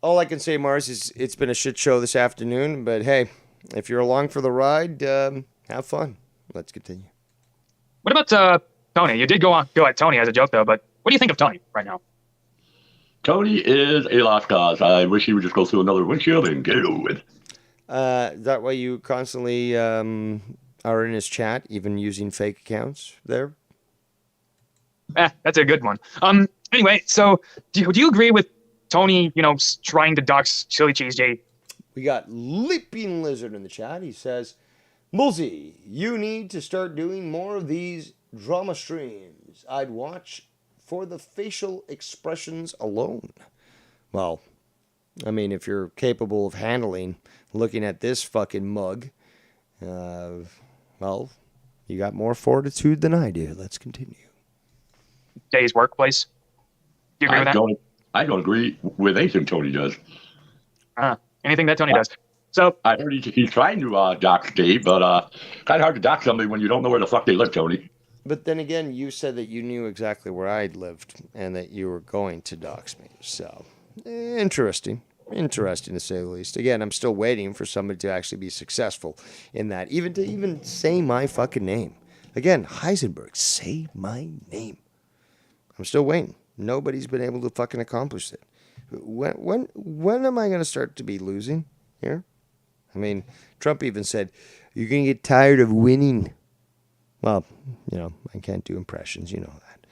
All I can say, Mars, is it's been a shit show this afternoon. But hey, if you're along for the ride, have fun. Let's continue. What about Tony? You did go at Tony as a joke, though. But what do you think of Tony right now? Tony is a lost cause. I wish he would just go through another windshield and get it over with. That way you constantly are in his chat, even using fake accounts there? That's a good one. Anyway, so do you agree with Tony, trying to dox Chili Cheese J? We got Leaping Lizard in the chat. He says, Mulsey, you need to start doing more of these drama streams. I'd watch for the facial expressions alone. Well, I mean, if you're capable of handling looking at this fucking mug, well, you got more fortitude than I do. Let's continue. Day's workplace. Do you agree with that? I don't agree with anything Tony does. Anything that Tony does. So I heard he's trying to dox Dave, but kind of hard to dox somebody when you don't know where the fuck they live, Tony. But then again, you said that you knew exactly where I lived and that you were going to dox me. So, interesting. Interesting to say the least. Again, I'm still waiting for somebody to actually be successful in that. Even say my fucking name. Again, Heisenberg, say my name. I'm still waiting. Nobody's been able to fucking accomplish it. When am I going to start to be losing here? I mean, Trump even said, you're going to get tired of winning. Well, you know, I can't do impressions, you know that.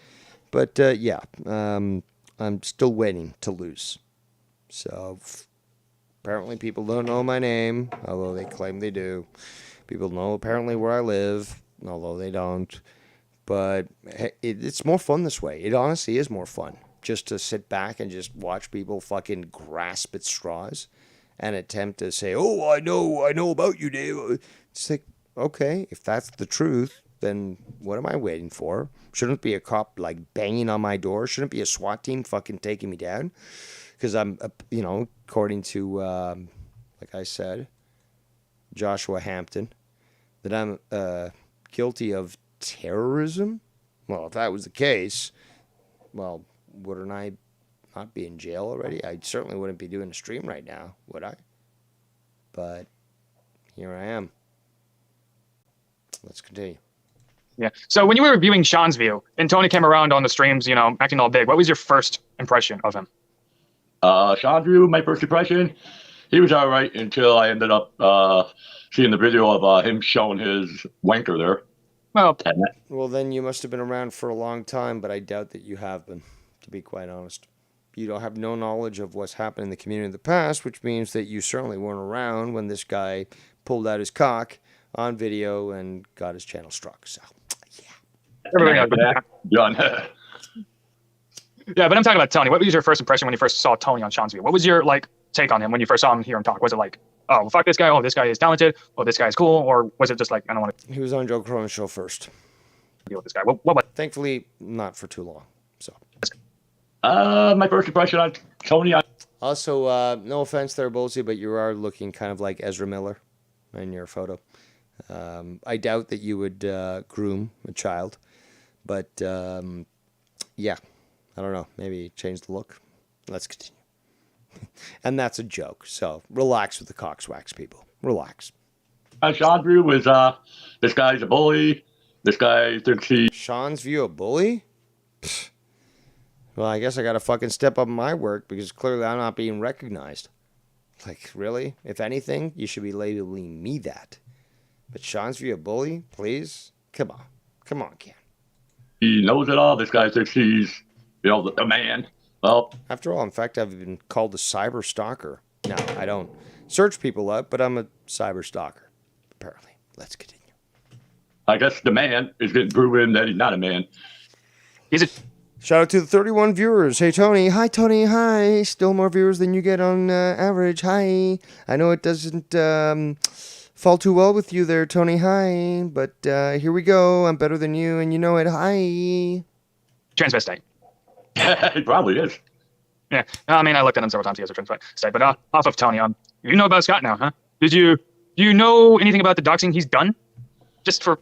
But, yeah, I'm still waiting to lose. So, apparently people don't know my name, although they claim they do. People know apparently where I live, although they don't. But it's more fun this way. It honestly is more fun. Just to sit back and just watch people fucking grasp at straws and attempt to say, oh, I know about you, Dave. It's like, okay, if that's the truth, then what am I waiting for? Shouldn't be a cop, like, banging on my door? Shouldn't be a SWAT team fucking taking me down? Because I'm, you know, according to, like I said, Joshua Hampton, that I'm guilty of terrorism? Well, if that was the case, well, wouldn't I not be in jail already? I certainly wouldn't be doing a stream right now, would I? But here I am. Let's continue. Yeah. So when you were reviewing Sean's view and Tony came around on the streams, you know, acting all big, what was your first impression of him? Sean's view, my first impression, he was all right until I ended up seeing the video of him showing his wanker there. Well, then you must have been around for a long time, but I doubt that you have been, to be quite honest. You don't have no knowledge of what's happened in the community in the past, which means that you certainly weren't around when this guy pulled out his cock on video and got his channel struck. So, yeah. Done. Yeah, but I'm talking about Tony. What was your first impression when you first saw Tony on Sean's view? What was your take on him when you first saw him hear him talk? Was it like, oh, well, fuck this guy, oh, this guy is talented, oh, this guy is cool, or was it just like, I don't want to... He was on Joe Cronin's show first. Deal with this guy. What? Thankfully, not for too long. So. My first impression on Tony... Also, no offense there, Bolsey, but you are looking kind of like Ezra Miller in your photo. I doubt that you would groom a child, but yeah, I don't know. Maybe change the look. Let's continue. And that's a joke, so relax with the cockswax, people. Relax. Sean's view was, this guy's a bully. This guy thinks he... Sean's view a bully? Pfft. Well, I guess I gotta fucking step up my work because clearly I'm not being recognized. Like, really? If anything, you should be labeling me that. But Sean's view a bully? Please? Come on. Come on, Ken. He knows it all. This guy thinks he's, you know, the man. Well, after all, in fact, I've been called a cyber stalker. No, I don't search people up, but I'm a cyber stalker, apparently. Let's continue. I guess the man is getting proven that he's not a man. Is it? Shout out to the 31 viewers. Hey, Tony. Hi, Tony. Hi. Still more viewers than you get on average. Hi. I know it doesn't fall too well with you there, Tony. Hi. But here we go. I'm better than you, and you know it. Hi. Transvestite. He probably is. Yeah, I mean, I looked at him several times. He has a transvestite. But off of Tony, you know about Scott now, huh? Do you know anything about the doxing he's done? Just for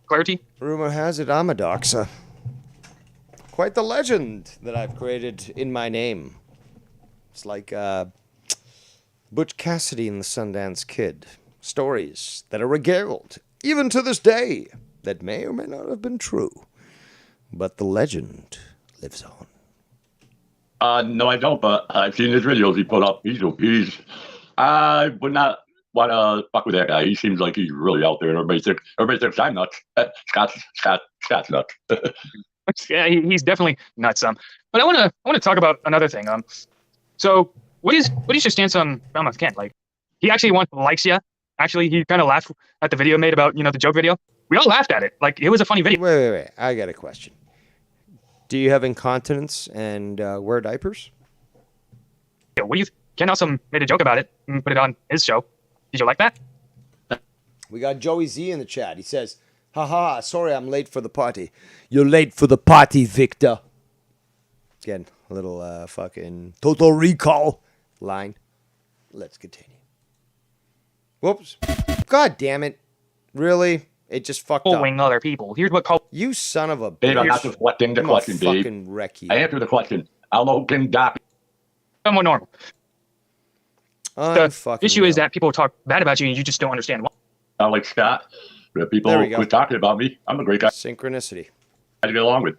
clarity. Rumor has it I'm a doxer. Quite the legend that I've created in my name. It's like Butch Cassidy and the Sundance Kid. Stories that are regaled, even to this day, that may or may not have been true. But the legend lives on. No, I don't, but I've seen his videos he put up. I would not want to fuck with that guy. He seems like he's really out there, and everybody thinks I'm nuts. Scott's nuts. Yeah, he's definitely nuts. But I want to talk about another thing. So what is your stance on Falmouth Kent? Like, he actually likes you, actually, he kind of laughed at the video made about, the joke video. We all laughed at it. Like, it was a funny video. Wait. I got a question. Do you have incontinence and wear diapers? What do you Ken also made a joke about it and put it on his show. Did you like that? We got Joey Z in the chat. He says, haha, sorry I'm late for the party. You're late for the party, Victor. Again, a little fucking Total Recall line. Let's continue. Whoops. God damn it. Really? It just fucked up. Calling other people. Here's what call. You son of a Dave, I'm bitch. not deflecting the question, Dave. Fucking wreck you. I answered the question. I'll open doc. Somewhat normal. The issue is real. that people talk bad about you and you just don't understand why. I'm like Scott. If people There we go. quit talking about me, I'm a great guy Synchronicity. to get along with.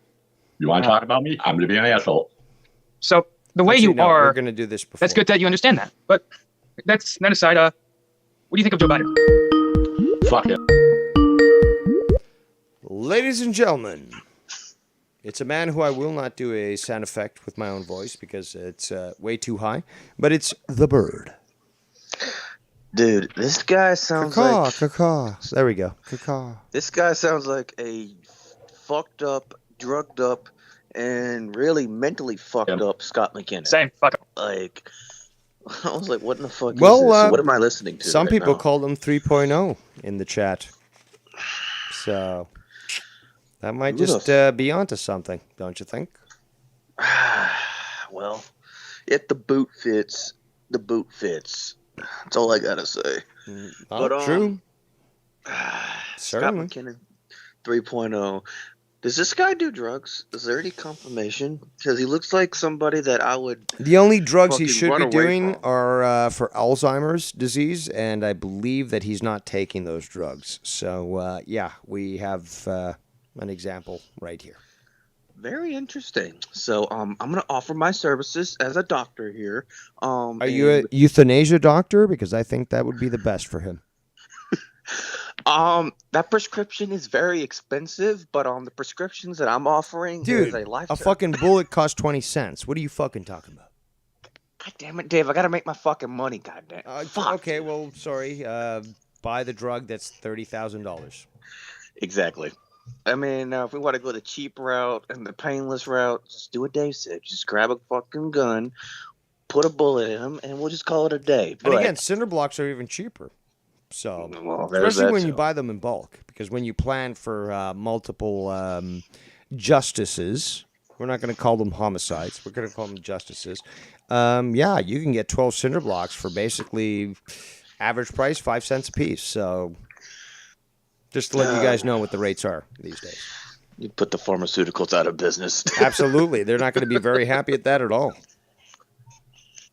You want to talk about me? I'm going to be an asshole. So the way Actually, you no, are, we're gonna do this before. that's good that you understand that. But that aside, what do you think of Joe Biden? Fuck it. Ladies and gentlemen, it's a man who I will not do a sound effect with my own voice because it's way too high, but it's the bird. Dude, this guy sounds like... Caw. There we go. Caw. This guy sounds like a fucked up, drugged up, and really mentally fucked up Scott McKinnon. Same. Fuck him. Like, I was like, what in the fuck Well, is this? What am I listening to? Some right people now? called him 3.0 in the chat. So that might just be onto something, don't you think? Well, if the boot fits, the boot fits. That's all I gotta say. True. Scott Certainly. McKinnon 3.0. Does this guy do drugs? Is there any confirmation? Because he looks like somebody that I would. The only drugs he fucking should run be away doing from. are for Alzheimer's disease, and I believe that he's not taking those drugs. So, yeah, we have an example right here. Very interesting. So, I'm gonna offer my services as a doctor here. Are you a euthanasia doctor? Because I think that would be the best for him. That prescription is very expensive, but the prescriptions that I'm offering, Dude, there's a life. a fucking bullet costs 20 cents. What are you fucking talking about? God damn it, Dave! I gotta make my fucking money. Goddamn. Okay, well, sorry. Buy the drug that's $30,000. Exactly. I mean, if we want to go the cheap route and the painless route, just do what Dave said. Just grab a fucking gun, put a bullet in him, and we'll just call it a day. And again, cinder blocks are even cheaper. So, there's especially that when you too. buy them in bulk, because when you plan for multiple justices, we're not going to call them homicides. We're going to call them justices. Yeah, you can get 12 cinder blocks for basically average price 5 cents a piece. So, just to let you guys know what the rates are these days. You put the pharmaceuticals out of business. Absolutely, they're not going to be very happy at that at all.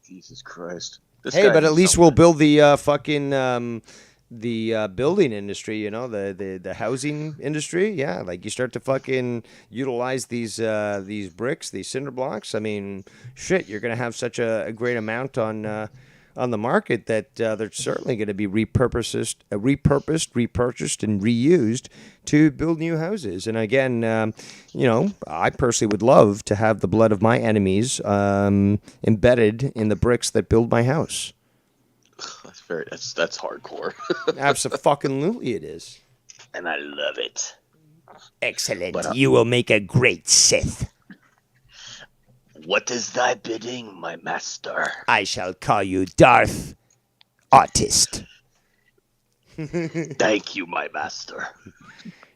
Jesus Christ! This Hey, guy but at needs least something. we'll build the fucking. The building industry, you know, the housing industry, yeah, like you start to fucking utilize these bricks, these cinder blocks. I mean, shit, you're gonna have such a great amount on the market that they're certainly going to be repurposed, repurchased, and reused to build new houses. And again, you know, I personally would love to have the blood of my enemies embedded in the bricks that build my house. That's hardcore. Absolutely, it is. And I love it. Excellent. But, you will make a great Sith. What is thy bidding, my master? I shall call you Darth Autist. Thank you, my master.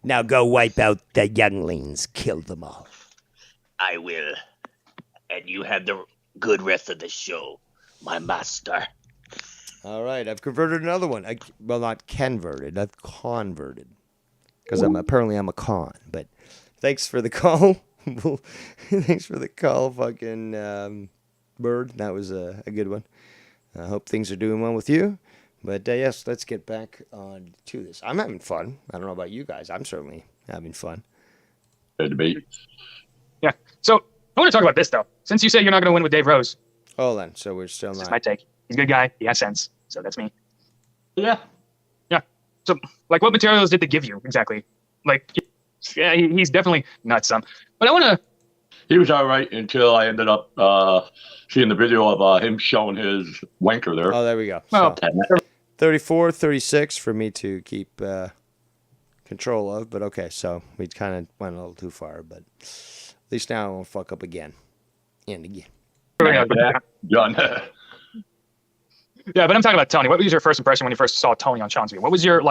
Now go wipe out the younglings. Kill them all. I will. And you have the good rest of the show, my master. All right, I've converted another one. Well, not converted. I've converted because I'm a con. But thanks for the call. Thanks for the call, fucking bird. That was a good one. I hope things are doing well with you. But yes, let's get back on to this. I'm having fun. I don't know about you guys. I'm certainly having fun. Good debate. Yeah. So I want to talk about this though. Since you say you're not going to win with Dave Rose. Oh, then. So we're still This is not. my take. He's a good guy. He has sense. So that's me. Yeah. Yeah. So, like, what materials did they give you exactly? Like, yeah, he's definitely nuts. But I want to. He was all right until I ended up seeing the video of him showing his wanker there. Oh, there we go. Well, 34, 36 for me to keep control of. But okay, so we kind of went a little too far. But at least now I won't fuck up again and again. Yeah, done. Yeah, but I'm talking about Tony. What was your first impression when you first saw Tony on Sean's View? What was your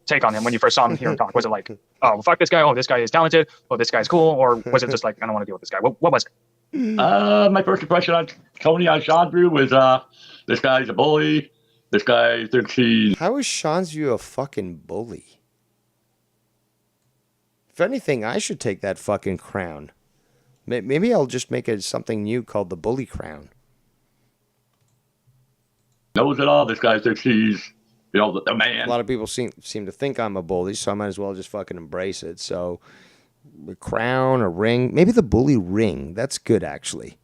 take on him when you first saw him here and talk? Was it like, oh, fuck this guy, oh, this guy is talented, oh, this guy's cool, or was it just like, I don't want to deal with this guy? What was it? My first impression on Tony on Sean's View was this guy's a bully. This guy thinks he's... How is Sean's View a fucking bully? If anything, I should take that fucking crown. Maybe I'll just make it something new called the Bully Crown. Knows it all. This guy thinks he's, the man. A lot of people seem to think I'm a bully, so I might as well just fucking embrace it. So, a crown, a ring, maybe the bully ring. That's good, actually.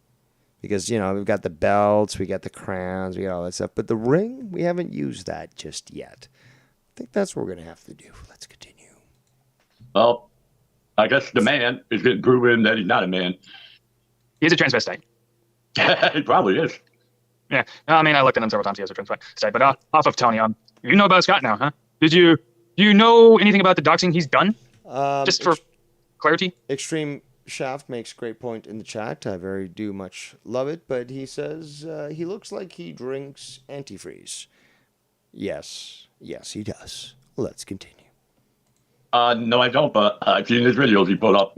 Because, we've got the belts, we got the crowns, we got all that stuff. But the ring, we haven't used that just yet. I think that's what we're going to have to do. Let's continue. Well, I guess the man is getting proven that he's not a man. He's a transvestite. He probably is. Yeah, I mean, I looked at him several times. He has a transvestite. But off of Tony, you know about Scott now, huh? Do you know anything about the doxing he's done? Just for clarity? Extreme Shaft makes great point in the chat. I very do much love it. But he says he looks like he drinks antifreeze. Yes, he does. Let's continue. No, I don't, but I've seen his videos he put up.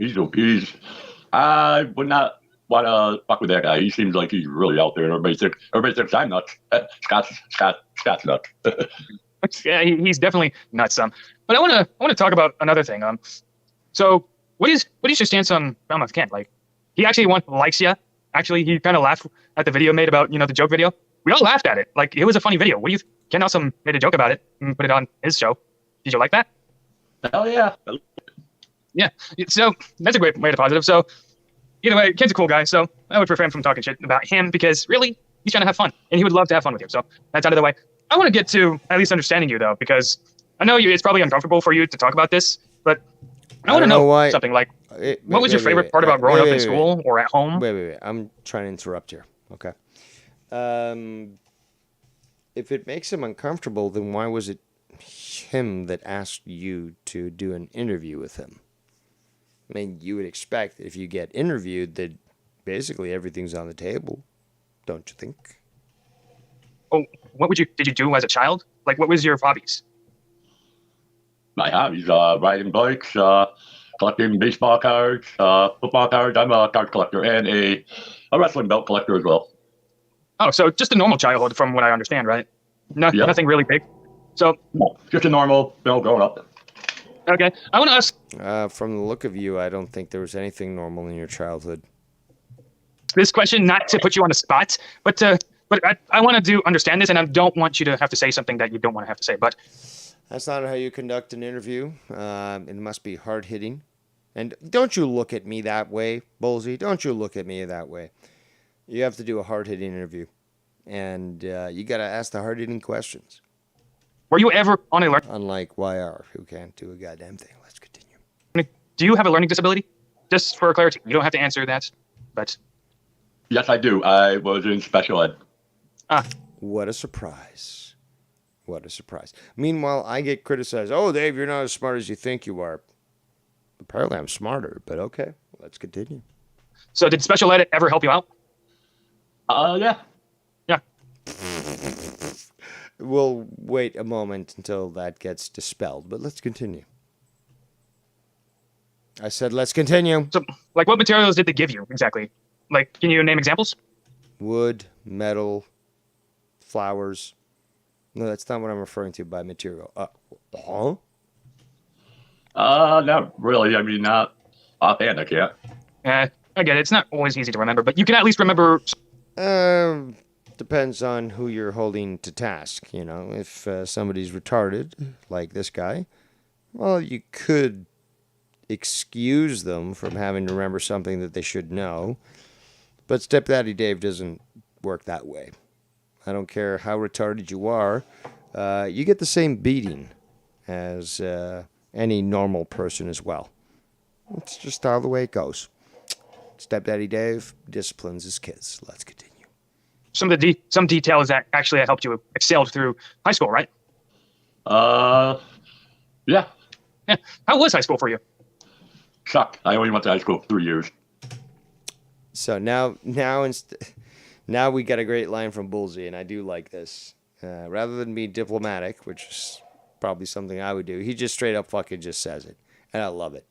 I would not want to fuck with that guy. He seems like he's really out there, and everybody thinks I'm nuts. Scott's nuts. Yeah, he's definitely nuts. But I want to talk about another thing. So what is your stance on Falmouth Kent? Like, he actually likes you. Actually, he kind of laughed at the video made about the joke video. We all laughed at it. Like, it was a funny video. Ken also made a joke about it and put it on his show. Did you like that? Hell yeah. Yeah. So that's a great way to positive. So either way, Ken's a cool guy. So I would refrain from talking shit about him because really he's trying to have fun and he would love to have fun with you. So that's out of the way. I want to get to at least understanding you though, because I know it's probably uncomfortable for you to talk about this, but I want to know something like, what was your favorite part about growing up in school or at home? Wait. I'm trying to interrupt here. Okay. If it makes him uncomfortable, then why was it him that asked you to do an interview with him? I mean, you would expect if you get interviewed that basically everything's on the table, don't you think? Oh, what did you do as a child? Like, what was your hobbies? My hobbies, riding bikes, collecting baseball cards, football cards. I'm a card collector and a wrestling belt collector as well. Oh, so just a normal childhood from what I understand, right? Nothing really big. So just a normal, growing up. Okay, I want to ask. From the look of you, I don't think there was anything normal in your childhood. This question, not to put you on the spot, but I want to understand this, and I don't want you to have to say something that you don't want to have to say. But that's not how you conduct an interview. It must be hard hitting, and don't you look at me that way, Bolsey. Don't you look at me that way. You have to do a hard hitting interview, and you got to ask the hard hitting questions. Were you ever on a learning? Unlike YR, who can't do a goddamn thing. Let's continue. Do you have a learning disability? Just for clarity, you don't have to answer that, but... Yes, I do. I was in special ed. What a surprise. What a surprise. Meanwhile, I get criticized. Oh, Dave, you're not as smart as you think you are. Apparently, I'm smarter, but okay. Let's continue. So did special ed ever help you out? Yeah. Yeah. We'll wait a moment until that gets dispelled, but let's continue. I said, let's continue. So, like, what materials did they give you exactly? Like, can you name examples? Wood, metal, flowers. No, that's not what I'm referring to by material. Huh? Not really. I mean, not offhand, I can't. I get it. It's not always easy to remember, but you can at least remember... Depends on who you're holding to task, If somebody's retarded, like this guy, well, you could excuse them from having to remember something that they should know. But Stepdaddy Dave doesn't work that way. I don't care how retarded you are. You get the same beating as any normal person as well. It's just how the way it goes. Stepdaddy Dave disciplines his kids. Let's continue. Some details that actually helped you excel through high school, right? Yeah. Yeah. How was high school for you? Sucked. I only went to high school for 3 years. So now we got a great line from Bullseye, and I do like this. Rather than be diplomatic, which is probably something I would do, he just straight up fucking just says it, and I love it.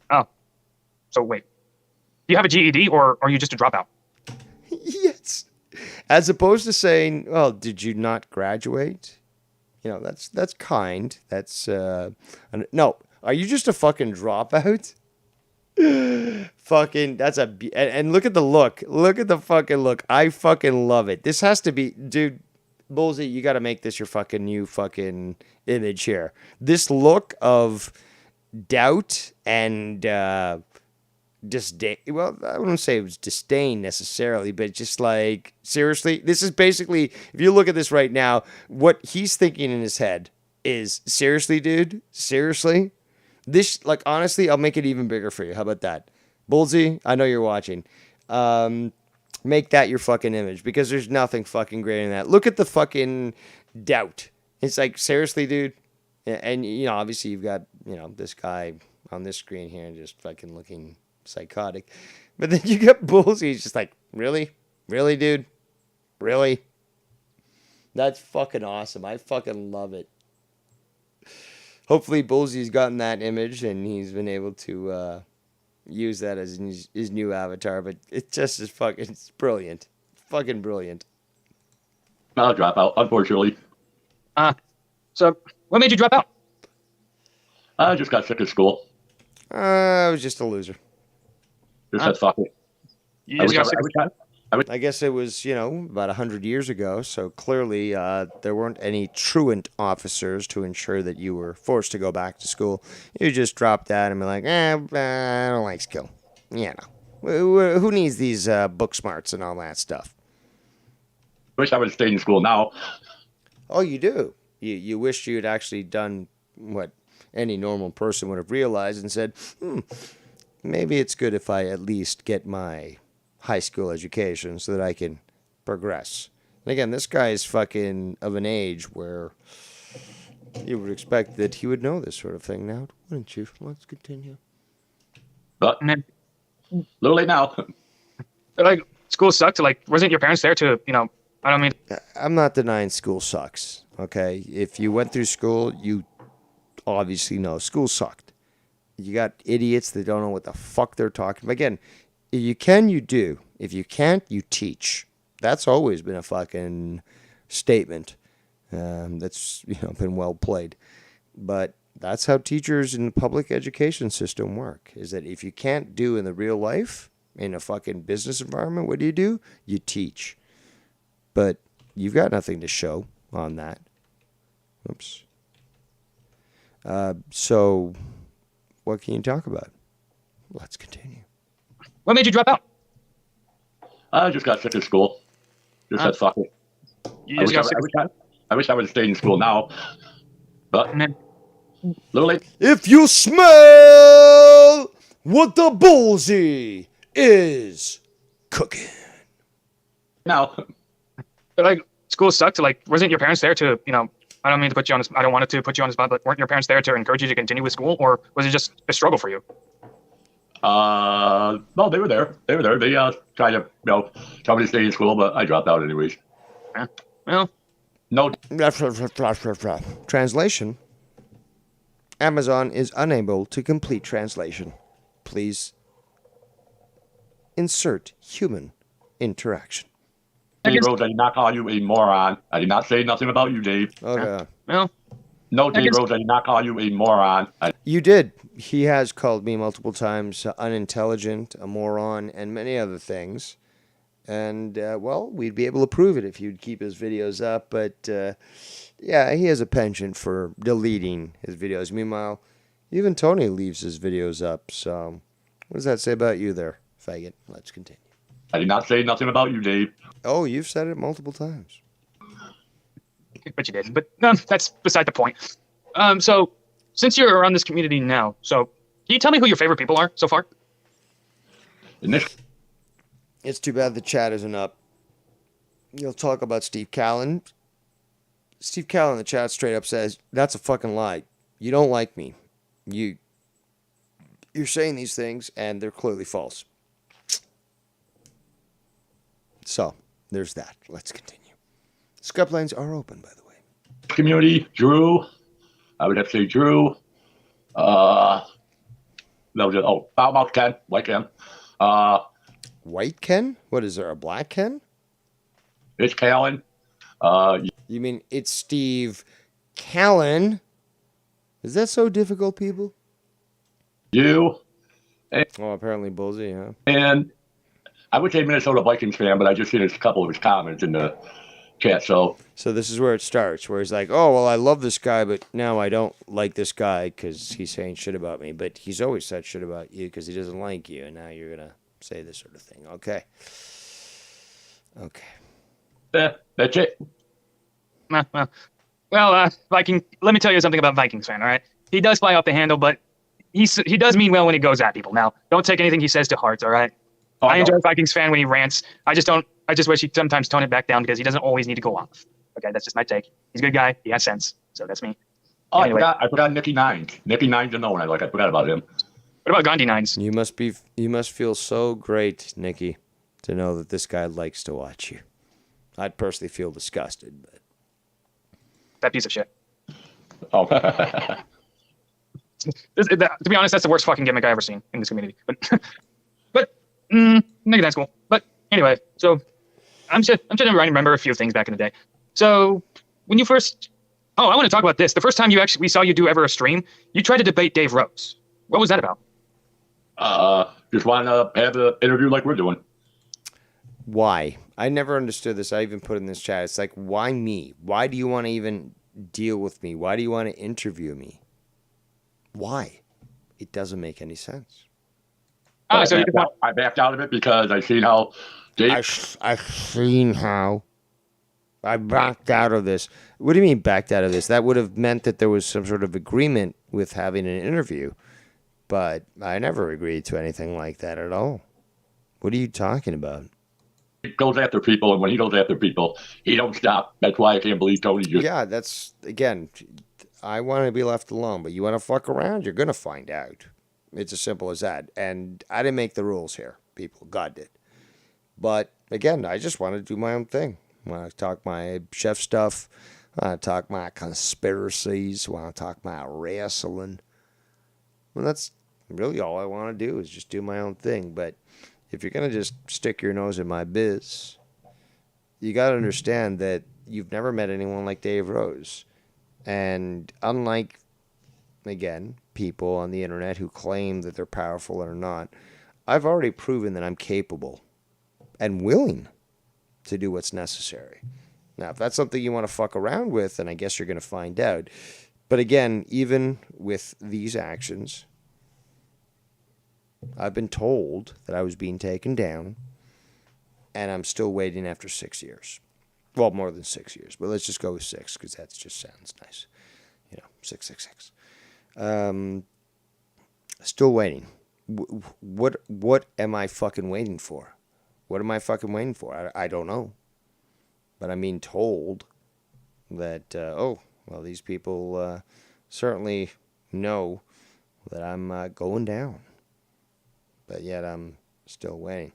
Oh. So wait. Do you have a GED or are you just a dropout? Yes. As opposed to saying, "Well, did you not graduate?" You know, that's kind. That's no. Are you just a fucking dropout? Fucking, that's and look at the look. Look at the fucking look. I fucking love it. This has to be, dude. Bullseye, you got to make this your fucking new fucking image here. This look of doubt and disdain. Well, I wouldn't say it was disdain necessarily, but just like, seriously, this is basically, if you look at this right now, what he's thinking in his head is, seriously, dude? Seriously? This, like, honestly, I'll make it even bigger for you. How about that? Bullseye, I know you're watching. Make that your fucking image, because there's nothing fucking greater than that. Look at the fucking doubt. It's like, seriously, dude? And, you know, obviously you've got, you know, this guy on this screen here just fucking looking psychotic. But then you got Bullseye, he's just like, really? Really, dude? Really? That's fucking awesome. I fucking love it. Hopefully Bullseye's gotten that image and he's been able to use that as his new avatar. But it just is fucking, it's brilliant. Fucking brilliant. I'll drop out, unfortunately. So what made you drop out? I just got sick of school. I was just a loser. Just said fuck it. You just got sick of I guess it was, you know, about 100 years ago, so clearly there weren't any truant officers to ensure that you were forced to go back to school. You just dropped out and be like, I don't like school. You know, who needs these book smarts and all that stuff? Wish I would have stayed in school now. Oh, you do? You wish you had actually done what any normal person would have realized and said, maybe it's good if I at least get my high school education so that I can progress. And again, this guy is fucking of an age where you would expect that he would know this sort of thing now, wouldn't you? Let's continue. But a little late now. Like, school sucked. Like, wasn't your parents there to, you know, I don't mean... I'm not denying school sucks, okay? If you went through school, you obviously know school sucked. You got idiots that don't know what the fuck they're talking about. Again, if you can, you do. If you can't, you teach. That's always been a fucking statement that's, you know, been well played. But that's how teachers in the public education system work, is that if you can't do in the real life, in a fucking business environment, what do? You teach. But you've got nothing to show on that. Oops. So what can you talk about? Let's continue. What made you drop out? I just got sick of school. Just said fuck it. You just got sick of I wish I would have stayed in school now. But little late. If you smell what the Bullseye is cooking. Now. Like, school sucked. Like, wasn't your parents there to, you know, I don't mean to put you on this, I don't want it to put you on the spot, but weren't your parents there to encourage you to continue with school, or was it just a struggle for you? No, they were there. They tried to, you know, tell me to stay in school, but I dropped out anyways. Well, no. Translation. Amazon is unable to complete translation. Please insert human interaction. Dave Rose, I did not call you a moron. I did not say nothing about you, Dave. Okay. Well, no, Dave Rose, I did not call you a moron. You did. He has called me multiple times unintelligent, a moron, and many other things. And, well, we'd be able to prove it if you'd keep his videos up. But, yeah, he has a penchant for deleting his videos. Meanwhile, even Tony leaves his videos up. So, what does that say about you there, faggot? Let's continue. I did not say nothing about you, Dave. Oh, you've said it multiple times. But you didn't. But that's beside the point. So, since you're around this community now, so can you tell me who your favorite people are so far? It's too bad the chat isn't up. You'll talk about Steve Callan. Steve Cal in the chat straight up says, that's a fucking lie. You don't like me. You're saying these things, and they're clearly false. So, there's that. Let's continue. Skype lines are open, by the way. Community, Drew. I would have to say Drew. That was it. Oh, Foul Mouth Ken. White Ken. White Ken? What is there, a black Ken? It's Callan. You mean it's Steve Callan? Is that so difficult, people? You. Oh, apparently Bullseye, huh? And I would say Minnesota Vikings fan, but I just seen a couple of his comments in the chat. So this is where it starts, where he's like, oh, well, I love this guy, but now I don't like this guy because he's saying shit about me. But he's always said shit about you because he doesn't like you, and now you're going to say this sort of thing. Okay. That's it. Well, Viking. Let me tell you something about Vikings fan. All right, he does fly off the handle, but he does mean well when he goes at people. Now, don't take anything he says to heart. All right. Oh, I enjoy Vikings fan when he rants. I just wish he'd sometimes tone it back down because he doesn't always need to go off. Okay, that's just my take. He's a good guy. He has sense. So that's me. Oh, anyway. I forgot Nicky Nines. Nicky Nines is no one I like. I forgot about him. What about Gandhi Nines? You must feel so great, Nicky, to know that this guy likes to watch you. I'd personally feel disgusted, but that piece of shit. Oh. To be honest, that's the worst fucking gimmick I ever seen in this community. But maybe that's cool. But anyway, so I'm just trying to remember a few things back in the day. So when you first, I want to talk about this. The first time we saw you do ever a stream, you tried to debate Dave Rose. What was that about? Just wanted to have an interview like we're doing. Why? I never understood this. I even put in this chat. It's like, why me? Why do you want to even deal with me? Why do you want to interview me? Why? It doesn't make any sense. I backed out of it because I seen how Dave. I've seen how. I backed out of this. What do you mean backed out of this? That would have meant that there was some sort of agreement with having an interview. But I never agreed to anything like that at all. What are you talking about? He goes after people, and when he goes after people, he don't stop. That's why I can't believe Tony just... Yeah, that's, again, I want to be left alone, but you want to fuck around, you're going to find out. It's as simple as that. And I didn't make the rules here, people. God did. But, again, I just want to do my own thing. I want to talk my chef stuff. I want to talk my conspiracies. I want to talk my wrestling. Well, that's really all I want to do is just do my own thing. But if you're going to just stick your nose in my biz, you got to understand that you've never met anyone like Dave Rose. And unlike, again, people on the internet who claim that they're powerful or not, I've already proven that I'm capable and willing to do what's necessary. Now, if that's something you want to fuck around with, then I guess you're going to find out. But again, even with these actions, I've been told that I was being taken down, and I'm still waiting after 6 years. Well, more than 6 years, but let's just go with 6 because that just sounds nice. 666. Still waiting. What am I fucking waiting for? What am I fucking waiting for? I don't know. But I'm being told that, these people certainly know that I'm going down. But yet I'm still waiting.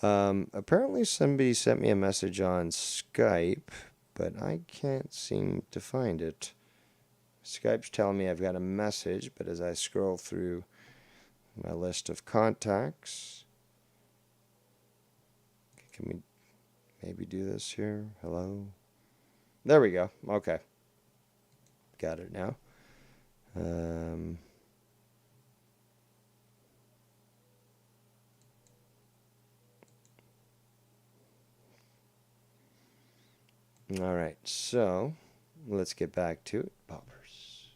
Apparently somebody sent me a message on Skype, but I can't seem to find it. Skype's telling me I've got a message, but as I scroll through my list of contacts, can we maybe do this here? Hello? There we go. Okay. Got it now. All right, so let's get back to it. Poppers.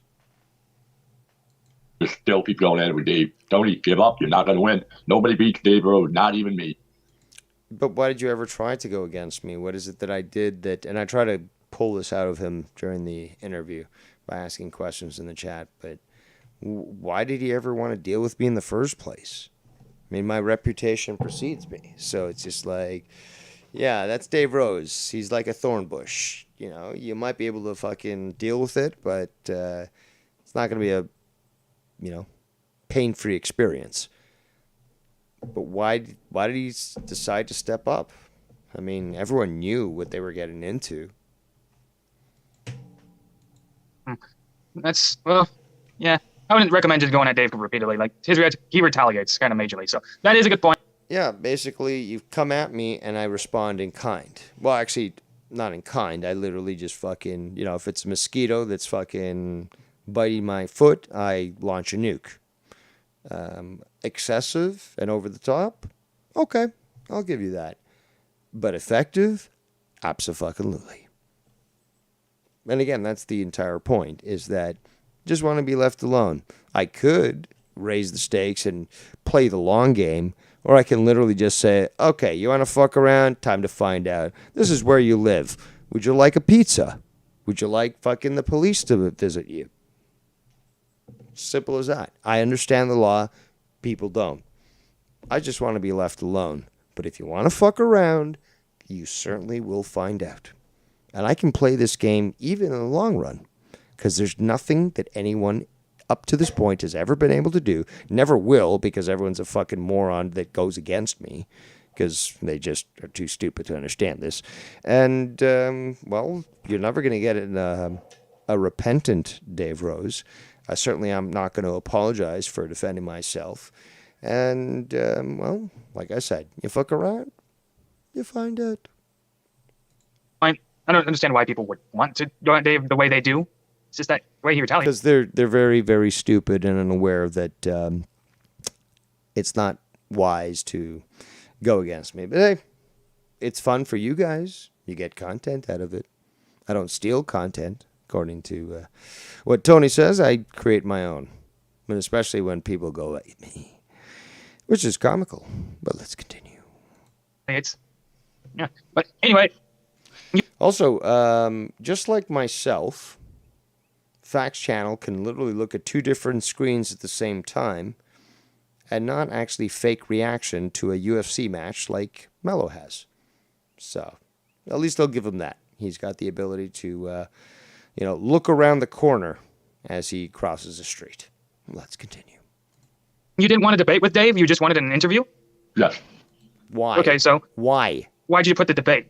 Just still keep going at it with Dave. Tony, give up. You're not going to win. Nobody beats Dave Rose, not even me. But why did you ever try to go against me? What is it that I did that... And I try to pull this out of him during the interview by asking questions in the chat, but why did he ever want to deal with me in the first place? I mean, my reputation precedes me. So it's just like... Yeah, that's Dave Rose. He's like a thorn bush. You know, you might be able to fucking deal with it, but it's not going to be a, pain-free experience. But why did he decide to step up? I mean, everyone knew what they were getting into. That's, well, yeah. I wouldn't recommend just going at Dave repeatedly. Like, he retaliates kind of majorly. So that is a good point. Yeah, basically, you come at me and I respond in kind. Well, actually, not in kind. I literally just fucking, if it's a mosquito that's fucking biting my foot, I launch a nuke. Excessive and over the top? Okay, I'll give you that. But effective? Abso-fucking-lutely. And again, that's the entire point, is that just want to be left alone. I could raise the stakes and play the long game, or I can literally just say, okay, you want to fuck around? Time to find out. This is where you live. Would you like a pizza? Would you like fucking the police to visit you? Simple as that. I understand the law. People don't. I just want to be left alone. But if you want to fuck around, you certainly will find out. And I can play this game even in the long run, because there's nothing that anyone up to this point has ever been able to do, never will, because everyone's a fucking moron that goes against me, because they just are too stupid to understand this. And, well, you're never going to get a repentant Dave Rose. I certainly am not going to apologize for defending myself. And, well, like I said, you fuck around, you find out. I don't understand why people would want to go at Dave the way they do. It's just that way he retaliates. Because they're very, very stupid and unaware that it's not wise to go against me. But hey, it's fun for you guys. You get content out of it. I don't steal content, according to what Tony says. I create my own. And especially when people go at me, which is comical. But let's continue. Yeah. But anyway. Also, just like myself, Facts Channel can literally look at two different screens at the same time and not actually fake reaction to a UFC match like Mello has. So, at least I'll give him that. He's got the ability to, look around the corner as he crosses the street. Let's continue. You didn't want to debate with Dave? You just wanted an interview? Yes. Why? Okay, so... Why? Why'd you put the debate?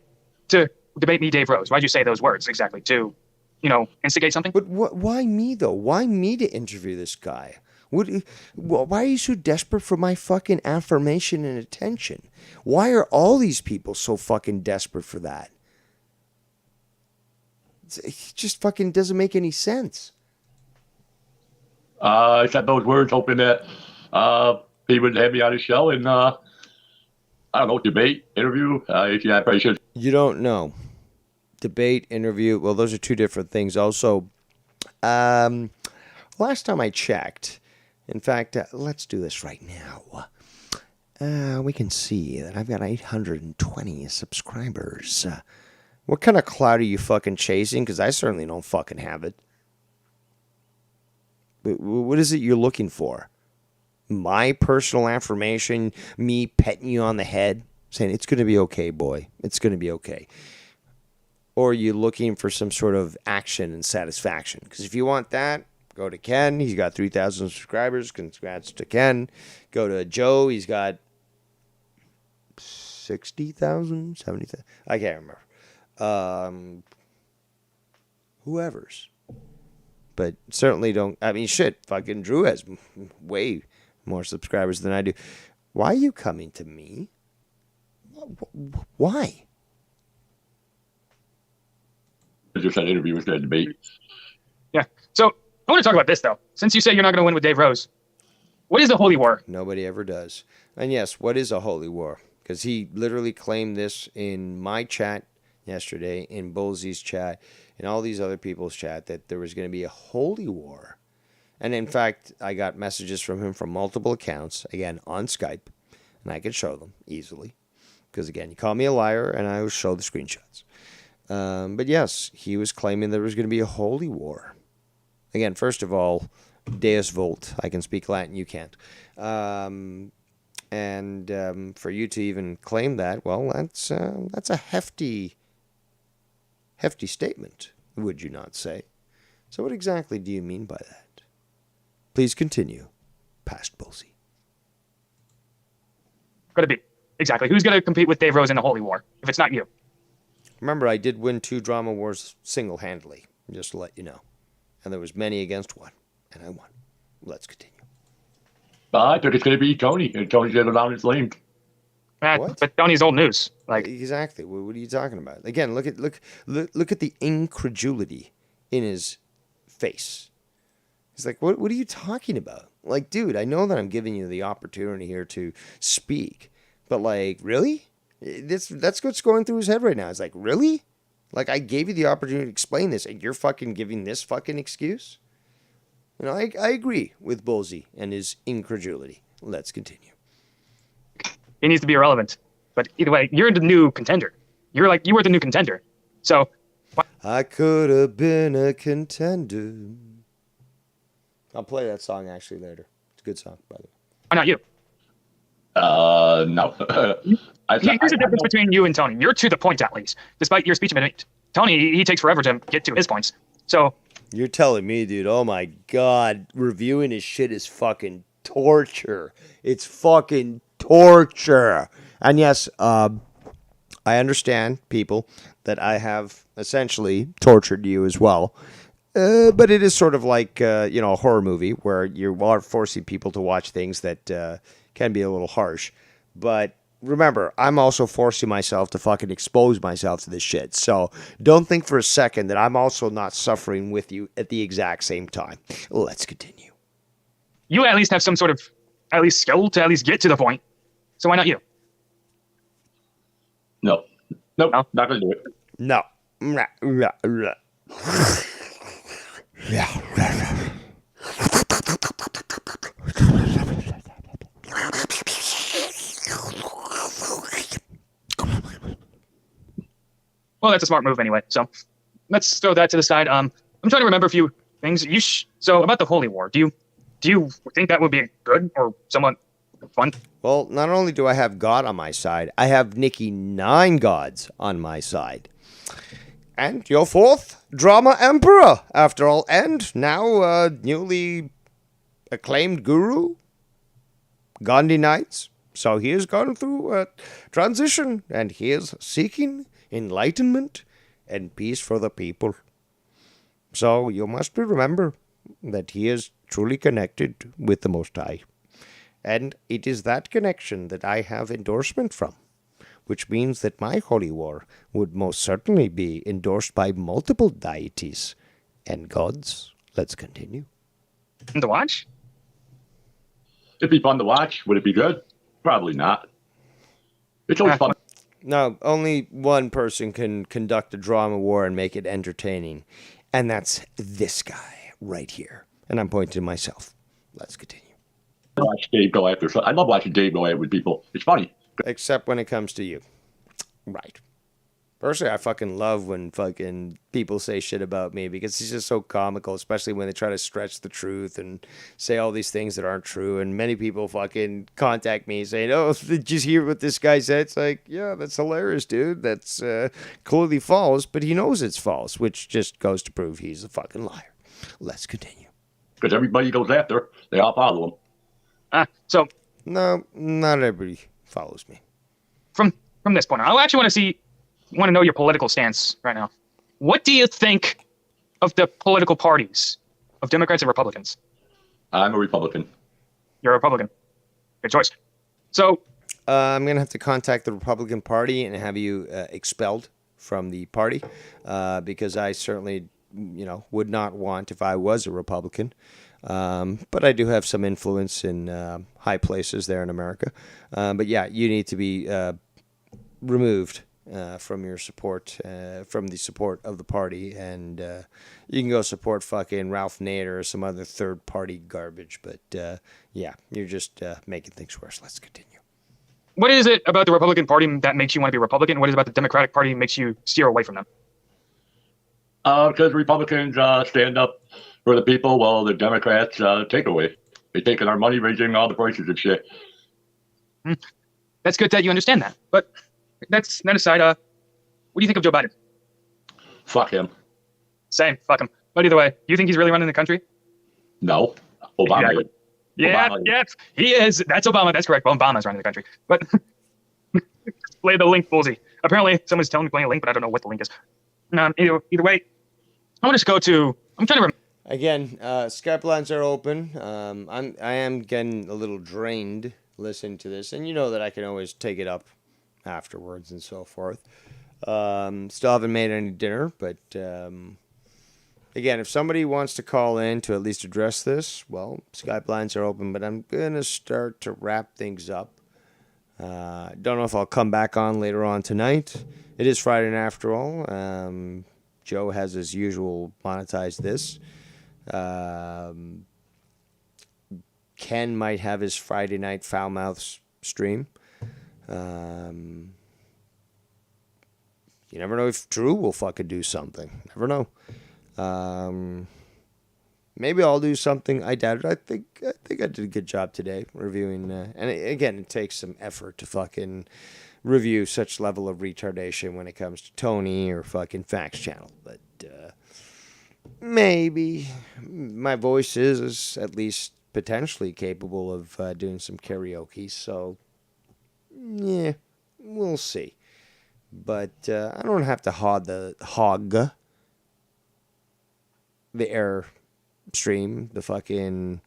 To debate me, Dave Rose. Why'd you say those words exactly? To, instigate something? But why me, though? Why me to interview this guy? Why are you so desperate for my fucking affirmation and attention? Why are all these people so fucking desperate for that? It just fucking doesn't make any sense. I said those words hoping that he would have me on his show and, I don't know, debate, interview. Yeah, I probably should. You don't know. Debate, interview, well, those are two different things. Also, last time I checked, in fact, let's do this right now. We can see that I've got 820 subscribers. What kind of clout are you fucking chasing? Because I certainly don't fucking have it. What is it you're looking for? My personal affirmation, me petting you on the head, saying, it's going to be okay, boy. It's going to be okay. Or are you looking for some sort of action and satisfaction? Because if you want that, go to Ken. He's got 3,000 subscribers. Congrats to Ken. Go to Joe. He's got 60,000, 70,000. I can't remember. Whoever's. But certainly don't. I mean, shit. Fucking Drew has way more subscribers than I do. Why are you coming to me? Why? I just had interviews and debate. Yeah. So I want to talk about this, though. Since you say you're not going to win with Dave Rose, what is the Holy War? Nobody ever does. And yes, what is a Holy War? Because he literally claimed this in my chat yesterday, in Bullsy's chat, and all these other people's chat, that there was going to be a Holy War. And in fact, I got messages from him from multiple accounts, again, on Skype, and I could show them easily. Because again, you call me a liar, and I will show the screenshots. But yes, he was claiming there was going to be a Holy War. Again, first of all, Deus Vult. I can speak Latin, you can't. And And for you to even claim that, well, that's a hefty statement, would you not say? So what exactly do you mean by that? Please continue, past Bullseye. Gonna be. Exactly. Who's gonna compete with Dave Rose in the Holy War if it's not you? Remember, I did win 2 drama wars single-handedly, just to let you know. And there was many against 1, and I won. Let's continue. I think it's going to be Tony, and Tony's going to go down his lane. What? But Tony's old news. Like exactly. What are you talking about? Again, look at the incredulity in his face. He's like, what are you talking about? Like, dude, I know that I'm giving you the opportunity here to speak, but like, really? That's what's going through his head right now. It's like, really? Like, I gave you the opportunity to explain this, and you're fucking giving this fucking excuse? You know, I agree with Bullseye and his incredulity. Let's continue. he needs to be irrelevant. But either way, you're the new contender. You were the new contender. So I could have been a contender. I'll play that song actually later. It's a good song, by the way. Why not you? No. Here's the difference between you and Tony. You're to the point, at least, despite your speech impediment. Tony, he takes forever to get to his points. So you're telling me, dude, oh my God, reviewing his shit is fucking torture. It's fucking torture. And yes, I understand, people, that I have essentially tortured you as well. But it is sort of like, a horror movie where you are forcing people to watch things that can be a little harsh. But remember, I'm also forcing myself to fucking expose myself to this shit. So don't think for a second that I'm also not suffering with you at the exact same time. Let's continue. You at least have some sort of, at least skill to at least get to the point. So why not you? No. Nope, no, not going to do it. No. Well, that's a smart move anyway. So let's throw that to the side. I'm trying to remember a few things. So about the Holy War, do you think that would be good or somewhat fun? Well, not only do I have God on my side, I have Nikki 9 gods on my side. And your 4th drama emperor, after all, and now newly acclaimed guru, Gandhi Knights. So he has gone through a transition, and he is seeking enlightenment and peace for the people. So you must remember that he is truly connected with the Most High. And it is that connection that I have endorsement from, which means that my holy war would most certainly be endorsed by multiple deities and gods. Let's continue. To watch? It'd be fun to watch. Would it be good? Probably not. It's always fun. No, only one person can conduct a drama war and make it entertaining, and that's this guy right here. And I'm pointing to myself. Let's continue. Watch Dave go after. I love watching Dave go at with people. It's funny. Except when it comes to you. Right. Personally, I fucking love when fucking people say shit about me because it's just so comical, especially when they try to stretch the truth and say all these things that aren't true. And many people fucking contact me saying, oh, did you hear what this guy said? It's like, yeah, that's hilarious, dude. That's clearly false, but he knows it's false, which just goes to prove he's a fucking liar. Let's continue. Because everybody goes after, they all follow him. So no, not everybody follows me. From this point on, I actually want to know your political stance right now. What do you think of the political parties of Democrats and Republicans? I'm a Republican. You're a Republican. Good choice. So I'm going to have to contact the Republican Party and have you expelled from the party because I certainly, would not want if I was a Republican. But I do have some influence in high places there in America. But yeah, you need to be removed from your support, from the support of the party, and you can go support fucking Ralph Nader or some other third-party garbage. But yeah, you're just making things worse. Let's continue. What is it about the Republican Party that makes you want to be Republican? What is it about the Democratic Party that makes you steer away from them? Because Republicans stand up for the people, while the Democrats take away. They're taking our money, raising all the prices and shit. That's good that you understand that. But that aside, what do you think of Joe Biden? Fuck him. Same, fuck him. But either way, do you think he's really running the country? No. Obama. Exactly. Yeah, Obama. yeah, he is. That's Obama. That's correct. Well, Obama's running the country. But play the link, Bullsy. Apparently, someone's telling me to play a link, but I don't know what the link is. Either way, I want to go to. I'm trying to remember. Again, Skype lines are open. I am getting a little drained listening to this, and you know that I can always take it up afterwards and so forth. Still haven't made any dinner, but again, if somebody wants to call in to at least address this, well, Skype lines are open, but I'm going to start to wrap things up. Don't know if I'll come back on later on tonight. It is Friday night after all. Joe has his usual monetized this. Ken might have his Friday night foul mouth stream. You never know if Drew will fucking do something. Never know. Maybe I'll do something. I doubt it. I think I did a good job today reviewing. And again, it takes some effort to fucking review such level of retardation when it comes to Tony or fucking Facts Channel. But maybe my voice is at least potentially capable of doing some karaoke. So yeah, we'll see. But I don't have to hog the air stream, the fucking,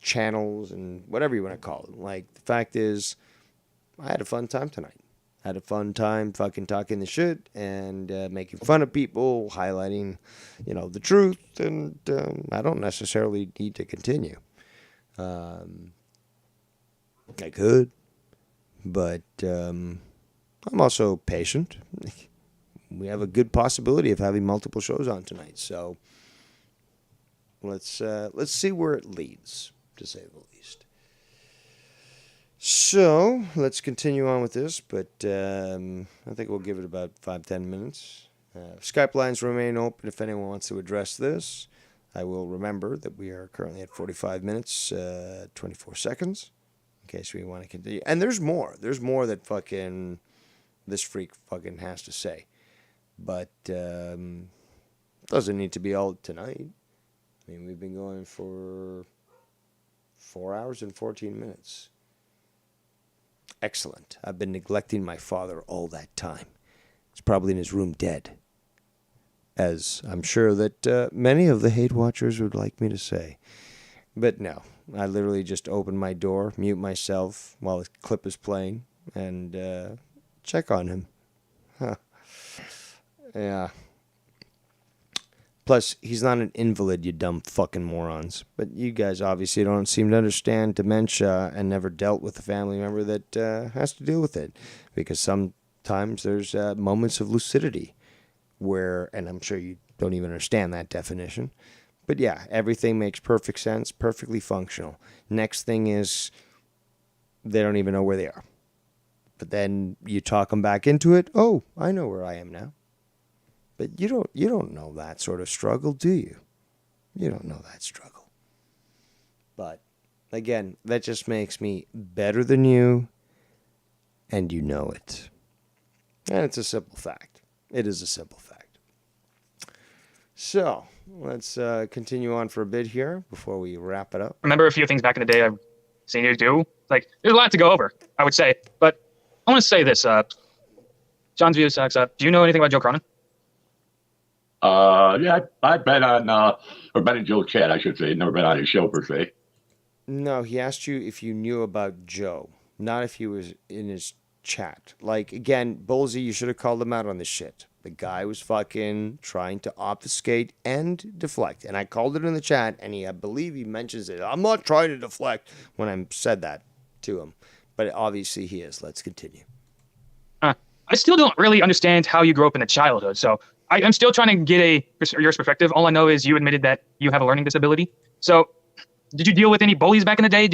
channels and whatever you want to call it. Like, the fact is, I had a fun time tonight. I had a fun time fucking talking the shit and making fun of people, highlighting, the truth, and I don't necessarily need to continue. I could, but I'm also patient. We have a good possibility of having multiple shows on tonight, so let's see where it leads, to say the least. So let's continue on with this, but I think we'll give it about 5-10 minutes. Skype lines remain open if anyone wants to address this. I will remember that we are currently at 45 minutes, 24 seconds, in case we want to continue. And there's more. There's more that fucking this freak fucking has to say. But doesn't need to be all tonight. I mean, we've been going for 4 hours and 14 minutes. Excellent. I've been neglecting my father all that time. He's probably in his room dead. As I'm sure that many of the hate watchers would like me to say. But no, I literally just open my door, mute myself while the clip is playing, and check on him. Huh. Yeah. Plus, he's not an invalid, you dumb fucking morons. But you guys obviously don't seem to understand dementia and never dealt with a family member that has to deal with it. Because sometimes there's moments of lucidity where, and I'm sure you don't even understand that definition. But yeah, everything makes perfect sense, perfectly functional. Next thing is they don't even know where they are. But then you talk them back into it. Oh, I know where I am now. But you don't know that sort of struggle, do you? You don't know that struggle. But again, that just makes me better than you, and you know it. And it's a simple fact. It is a simple fact. So let's continue on for a bit here before we wrap it up. Remember a few things back in the day I've seen you do. Like, there's a lot to go over, I would say. But I want to say this. John's view sucks. Do you know anything about Joe Cronin? Yeah, I've been on, or been in Joe's chat, I should say. Never been on his show, per se. No, he asked you if you knew about Joe, not if he was in his chat. Like, again, Bullsy, you should have called him out on this shit. The guy was fucking trying to obfuscate and deflect. And I called it in the chat, and I believe he mentions it. I'm not trying to deflect when I said that to him. But obviously he is. Let's continue. I still don't really understand how you grew up in the childhood, so I'm still trying to get your perspective. All I know is you admitted that you have a learning disability. So did you deal with any bullies back in the day?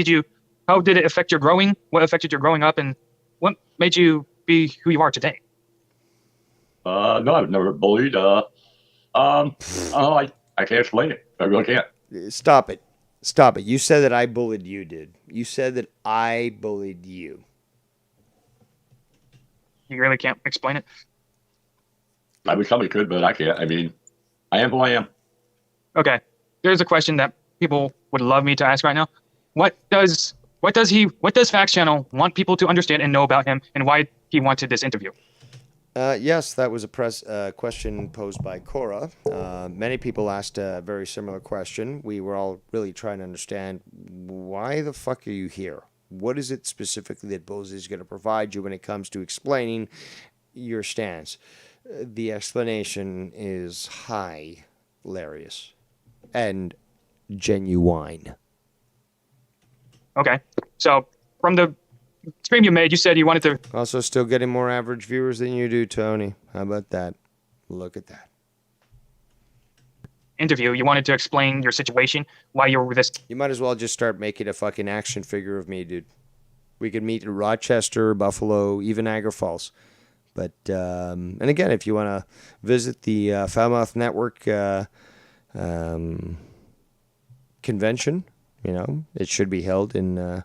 How did it affect your growing? What affected your growing up? And what made you be who you are today? No, I've never bullied. I can't explain it. I really can't. Stop it. Stop it. You said that I bullied you, dude. You said that I bullied you. You really can't explain it? I wish somebody could, but I can't. I mean, I am who I am. Okay. There's a question that people would love me to ask right now. What does Facts Channel want people to understand and know about him, and why he wanted this interview? Yes, that was a question posed by Cora. Many people asked a very similar question. We were all really trying to understand, why the fuck are you here? What is it specifically that Bose is going to provide you when it comes to explaining your stance? The explanation is hilarious and genuine. Okay. So, from the stream you made, you said you wanted to... Also still getting more average viewers than you do, Tony. How about that? Look at that. Interview, you wanted to explain your situation, why you were this... You might as well just start making a fucking action figure of me, dude. We could meet in Rochester, Buffalo, even Niagara Falls. But, and again, if you want to visit the Foulmouth Network convention, you know, it should be held in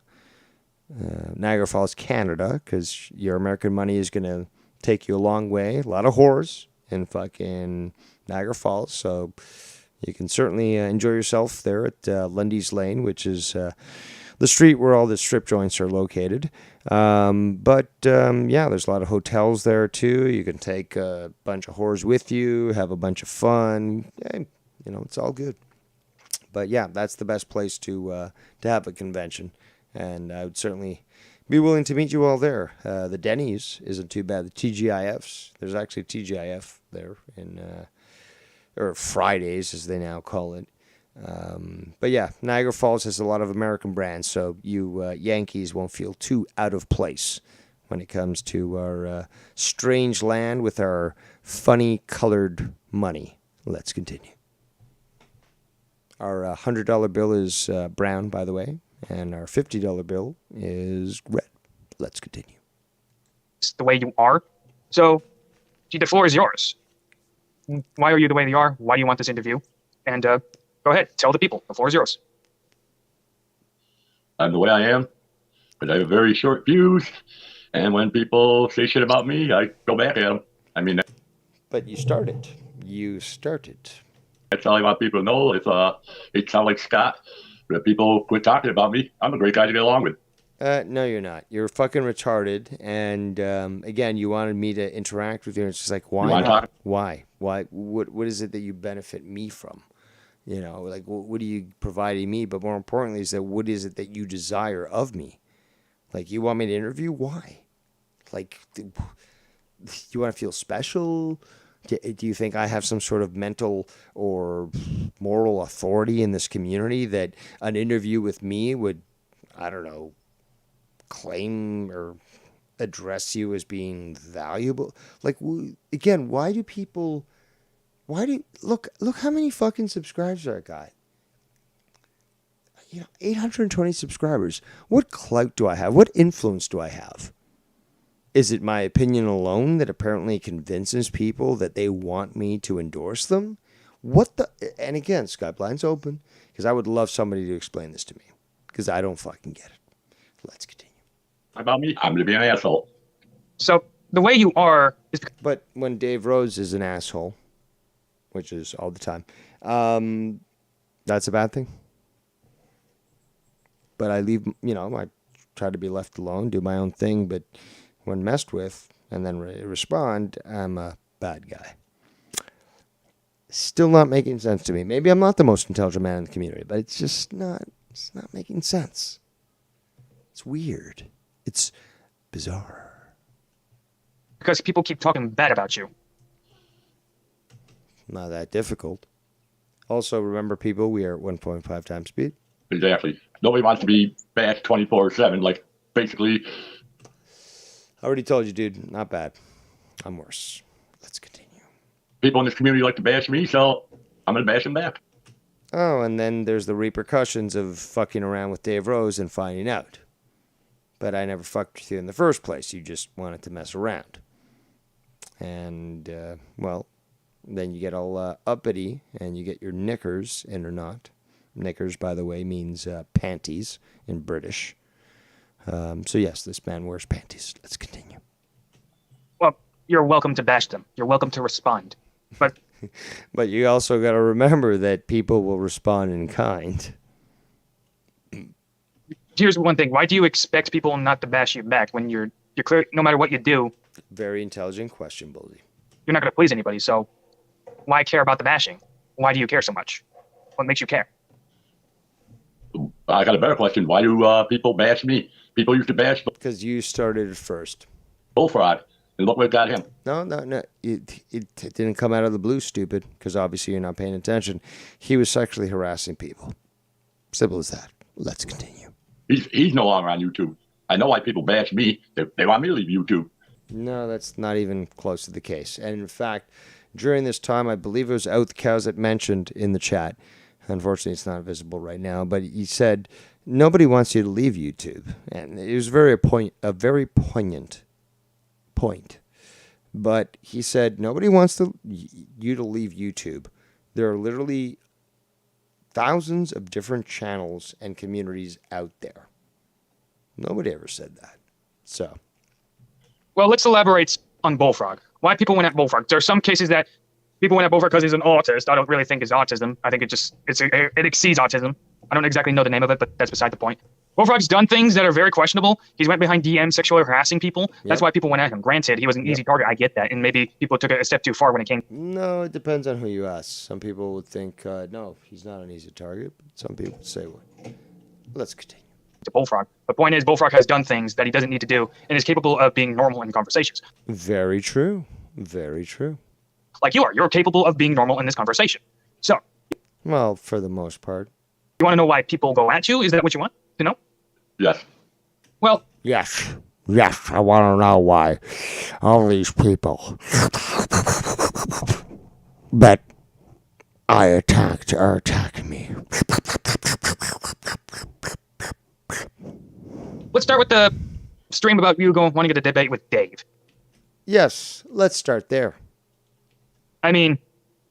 Niagara Falls, Canada, because your American money is going to take you a long way. A lot of whores in fucking Niagara Falls, so you can certainly enjoy yourself there at Lundy's Lane, which is the street where all the strip joints are located. But yeah, there's a lot of hotels there too. You can take a bunch of whores with you, have a bunch of fun. You know, it's all good. But yeah, that's the best place to have a convention, and I would certainly be willing to meet you all there. The Denny's isn't too bad. The TGIFs, there's actually TGIF there in or Fridays as they now call it. But yeah, Niagara Falls has a lot of American brands, so you Yankees won't feel too out of place when it comes to our strange land with our funny colored money. Let's continue. Our $100 bill is brown, by the way, and our $50 bill is red. Let's continue. It's the way you are. So, the floor is yours. Why are you the way you are? Why do you want this interview? And go ahead, tell the people. The floor is yours. I'm the way I am, but I have very short fuse, and when people say shit about me, I go back at them. I mean, but you started. You started. That's all I want people to know. If it sounds like Scott, but if people quit talking about me, I'm a great guy to get along with. No, you're not. You're fucking retarded. And again, you wanted me to interact with you. And it's just like, why? Why? What is it that you benefit me from? You know, like, what are you providing me? But more importantly, is that what is it that you desire of me? Like, you want me to interview? Why? Like, you want to feel special? Do you think I have some sort of mental or moral authority in this community that an interview with me would, I don't know, claim or address you as being valuable? Like, again, why do people, look how many fucking subscribers I got. You know, 820 subscribers. What clout do I have? What influence do I have? Is it my opinion alone that apparently convinces people that they want me to endorse them? What the... And again, Skybline's open, because I would love somebody to explain this to me, because I don't fucking get it. Let's continue. About me, I'm going to be an asshole. So, the way you are... is. But when Dave Rose is an asshole, which is all the time, that's a bad thing. But I leave, you know, I try to be left alone, do my own thing, but... when messed with and then respond, I'm a bad guy. Still not making sense to me. Maybe I'm not the most intelligent man in the community, but it's just not, it's not making sense. It's weird. It's bizarre. Because people keep talking bad about you. Not that difficult. Also, remember, people, we are at 1.5 times speed. Exactly. Nobody wants to be back 24/7, like, basically... I already told you, dude. Not bad. I'm worse. Let's continue. People in this community like to bash me, so I'm going to bash them back. Oh, and then there's the repercussions of fucking around with Dave Rose and finding out. But I never fucked with you in the first place. You just wanted to mess around. And, well, then you get all uppity and you get your knickers in or not. Knickers, by the way, means panties in British. So yes, this man wears panties. Let's continue. Well, you're welcome to bash them. You're welcome to respond. But but you also got to remember that people will respond in kind. Here's one thing. Why do you expect people not to bash you back when you're clear? No matter what you do. Very intelligent question, Bully. You're not going to please anybody. So why care about the bashing? Why do you care so much? What makes you care? I got a better question. Why do people bash me? People used to bash. Because you started it first. Bullfrog. And look what got him. No. It didn't come out of the blue, stupid, because obviously you're not paying attention. He was sexually harassing people. Simple as that. Let's continue. He's no longer on YouTube. I know why people bash me. They want me to leave YouTube. No, that's not even close to the case. And in fact, during this time, I believe it was Out the Cows that mentioned in the chat. Unfortunately, it's not visible right now, but he said, nobody wants you to leave YouTube. And it was a very poignant point. But he said, nobody wants you to leave YouTube. There are literally thousands of different channels and communities out there. Nobody ever said that. So. Well, let's elaborate on Bullfrog. Why people went at Bullfrog. There are some cases that people went at Bullfrog because he's an autist. I don't really think it's autism. I think it exceeds autism. I don't exactly know the name of it, but that's beside the point. Bullfrog's done things that are very questionable. He's went behind DM sexually harassing people. That's why people went at him. Granted, he was an easy target. I get that. And maybe people took it a step too far when it came. No, it depends on who you ask. Some people would think, no, he's not an easy target. But some people say, well, let's continue. To Bullfrog. The point is, Bullfrog has done things that he doesn't need to do and is capable of being normal in conversations. Very true. Very true. Like you are. You're capable of being normal in this conversation. So. Well, for the most part. You want to know why people go at you? Is that what you want to know? Yes. Well. Yes. Yes, I want to know why all these people that I attacked are attacking me. Let's start with the stream about you wanting to get a debate with Dave. Yes, let's start there. I mean,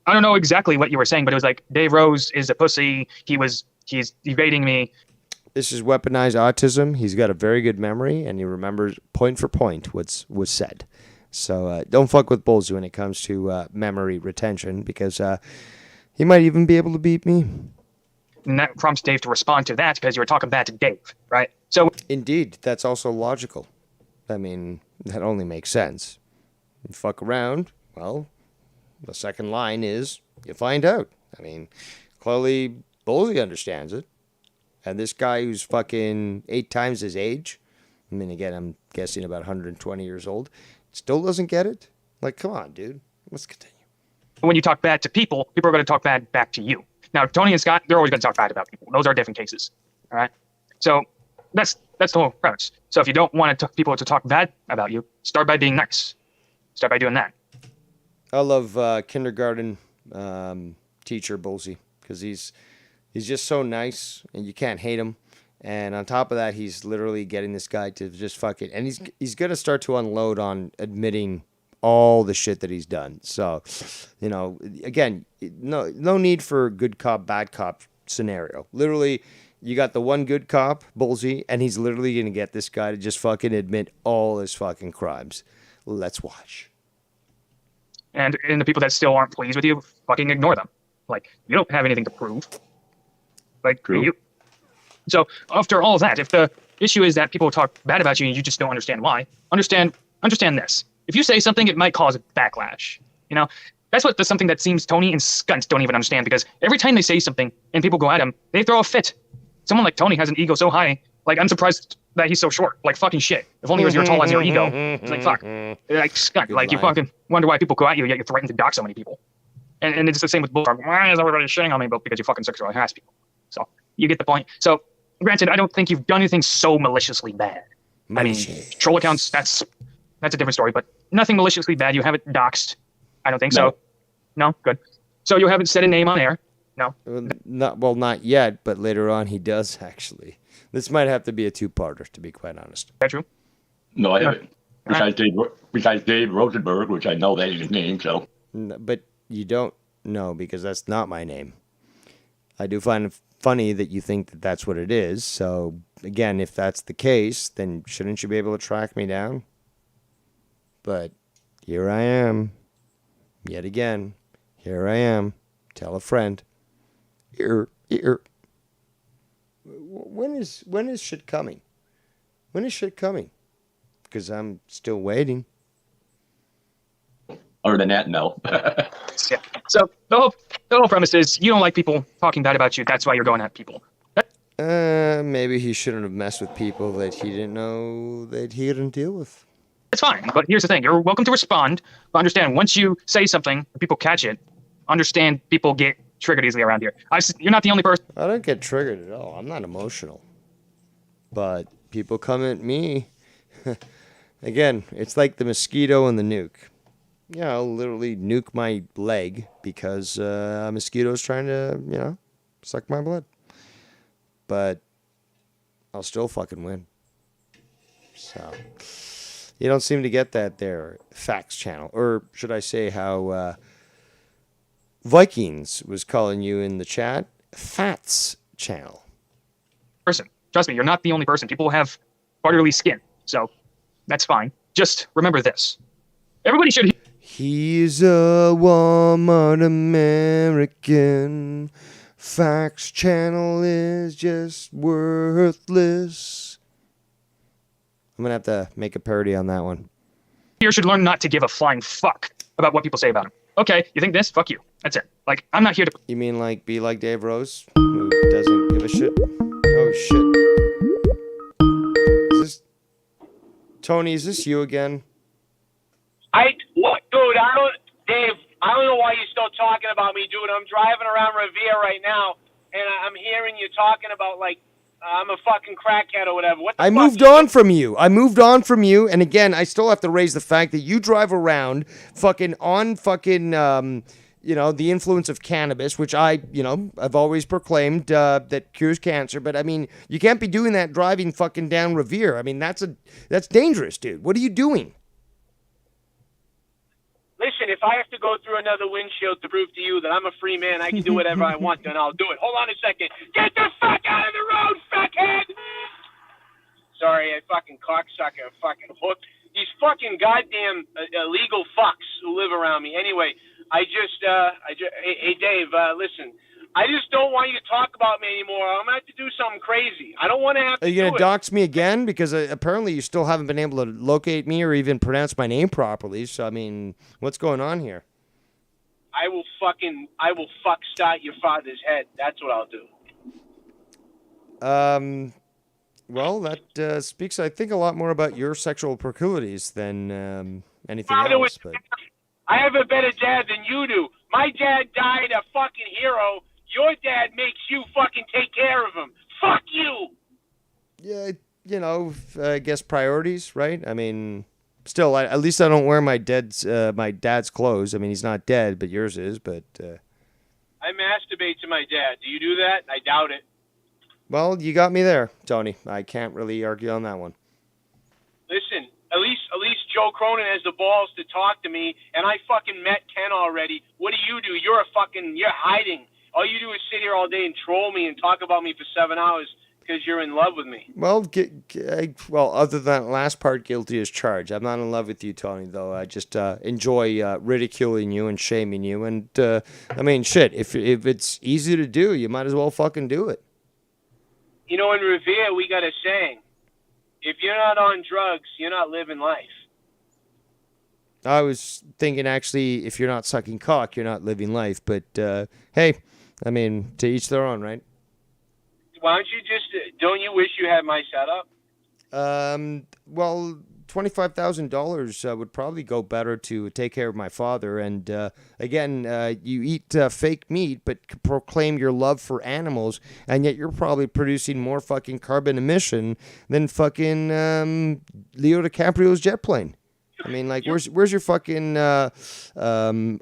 I don't know exactly what you were saying, but it was like, Dave Rose is a pussy. He's evading me. This is weaponized autism. He's got a very good memory, and he remembers point for point what was said. So don't fuck with Bullseye when it comes to memory retention, because he might even be able to beat me. And that prompts Dave to respond to that because you were talking bad to Dave, right? So indeed, that's also logical. I mean, that only makes sense. You fuck around, well, the second line is you find out. I mean, clearly Bullseye understands it. And this guy who's fucking 8 times his age, I mean, again, I'm guessing about 120 years old, still doesn't get it? Like, come on, dude. Let's continue. When you talk bad to people, people are going to talk bad back to you. Now, Tony and Scott, they're always going to talk bad about people. Those are different cases. All right? So that's the whole premise. So if you don't want people to talk bad about you, start by being nice. Start by doing that. I love kindergarten teacher Bullseye because he's just so nice and you can't hate him. And on top of that, he's literally getting this guy to just fuck it. And he's going to start to unload on admitting all the shit that he's done. So, you know, again, no need for good cop, bad cop scenario. Literally, you got the one good cop, Bullseye, and he's literally going to get this guy to just fucking admit all his fucking crimes. Let's watch. And the people that still aren't pleased with you, fucking ignore them. Like, you don't have anything to prove. Like, True. So after all that, if the issue is that people talk bad about you and you just don't understand why, understand this. If you say something, it might cause a backlash. You know, that's something that seems Tony and Skunt don't even understand, because every time they say something and people go at him, they throw a fit. Someone like Tony has an ego so high, like, I'm surprised that he's so short. Like, fucking shit. If only it was your tall as your ego. It's like, fuck. Like, Skunt, like, you fucking wonder why people go at you, yet you threaten to dox so many people. And it's the same with Bullfrog. Why is everybody shitting on me? But because you fucking sexually harass people. So, you get the point. So, granted, I don't think you've done anything so maliciously bad. I mean, troll accounts, that's a different story, but nothing maliciously bad. You haven't doxed. I don't think so. No? Good. So you haven't said a name on air? No? Not yet, but later on he does, actually. This might have to be a two-parter, to be quite honest. Is that true? No, I haven't. Besides Dave Rosenberg, which I know that is his name, so. But you don't know, because that's not my name. I do find funny that you think that that's what it is. So, again, if that's the case, then shouldn't you be able to track me down? But here I am. Yet again. Here I am. Tell a friend. Here. When is shit coming? When is shit coming? Because I'm still waiting. Other than that, no. Yeah. So the whole premise is you don't like people talking bad about you. That's why you're going at people. Maybe he shouldn't have messed with people that he didn't know that he didn't deal with. It's fine, but here's the thing. You're welcome to respond, but understand, once you say something and people catch it, understand people get triggered easily around here. You're not the only person. I don't get triggered at all. I'm not emotional. But people come at me. Again, it's like the mosquito and the nuke. Yeah, I'll literally nuke my leg because a mosquito's trying to, suck my blood. But I'll still fucking win. So, you don't seem to get that there, Facts Channel. Or should I say how Vikings was calling you in the chat, Fats Channel. Person. Trust me, you're not the only person. People have buttery skin, so that's fine. Just remember this. Everybody should... He's a Walmart American. Facts Channel is just worthless. I'm going to have to make a parody on that one. Here should learn not to give a flying fuck about what people say about him. Okay, you think this? Fuck you. That's it. Like, I'm not here to... You mean like be like Dave Rose, who doesn't give a shit? Oh, shit. Is this... Tony, is this you again? Dude, Dave, I don't know why you're still talking about me, dude. I'm driving around Revere right now, and I'm hearing you talking about, like, I'm a fucking crackhead or whatever. What the I fuck moved on from you. And again, I still have to raise the fact that you drive around fucking on fucking, the influence of cannabis, which I've always proclaimed that cures cancer. But, I mean, you can't be doing that driving fucking down Revere. I mean, that's dangerous, dude. What are you doing? Listen, if I have to go through another windshield to prove to you that I'm a free man, I can do whatever I want, then I'll do it. Hold on a second. Get the fuck out of the road, fuckhead! Sorry, I fucking cocksucker, fucking hook. These fucking goddamn illegal fucks who live around me. Anyway, hey Dave, listen. I just don't want you to talk about me anymore. I'm going to have to do something crazy. I don't want to have to Are you going to dox me again? Because apparently you still haven't been able to locate me or even pronounce my name properly. So, I mean, what's going on here? I will fuck start your father's head. That's what I'll do. Well, that speaks, I think, a lot more about your sexual proclivities than anything else. But I have a better dad than you do. My dad died a fucking hero. Your dad makes you fucking take care of him. Fuck you! Yeah, I guess priorities, right? I mean, still, at least I don't wear my dad's clothes. I mean, he's not dead, but yours is, but... I masturbate to my dad. Do you do that? I doubt it. Well, you got me there, Tony. I can't really argue on that one. Listen, at least Joe Cronin has the balls to talk to me, and I fucking met Ken already. What do? You're hiding. All you do is sit here all day and troll me and talk about me for 7 hours because you're in love with me. Well, other than that last part, guilty as charged. I'm not in love with you, Tony, though. I just enjoy ridiculing you and shaming you. And, I mean, shit, if it's easy to do, you might as well fucking do it. In Revere, we got a saying. If you're not on drugs, you're not living life. I was thinking, actually, if you're not sucking cock, you're not living life. But, hey, I mean, to each their own, right? Why don't you don't you wish you had my setup? Well, $25,000 would probably go better to take care of my father. And, again, you eat fake meat, but proclaim your love for animals, and yet you're probably producing more fucking carbon emission than fucking Leo DiCaprio's jet plane. I mean, like, where's your fucking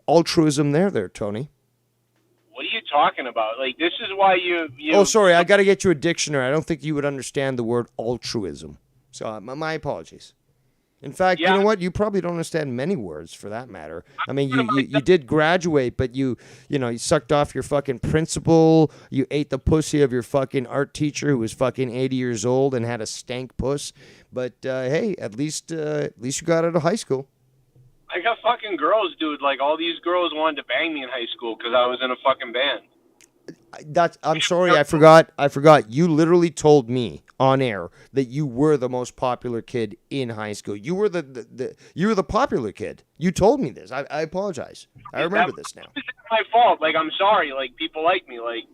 altruism there, Tony? What are you talking about? Like, this is why you... Oh, sorry, I got to get you a dictionary. I don't think you would understand the word altruism. So, my apologies. In fact, you know what? You probably don't understand many words for that matter. I mean, you did graduate, but you sucked off your fucking principal. You ate the pussy of your fucking art teacher who was fucking 80 years old and had a stank puss. But hey, at least you got out of high school. I got fucking girls, dude. Like, all these girls wanted to bang me in high school because I was in a fucking band. I'm sorry, I forgot. You literally told me on air that you were the most popular kid in high school. You were the popular kid. You told me this. I apologize. I remember this now. It's my fault. Like, I'm sorry. Like, people like me. Like,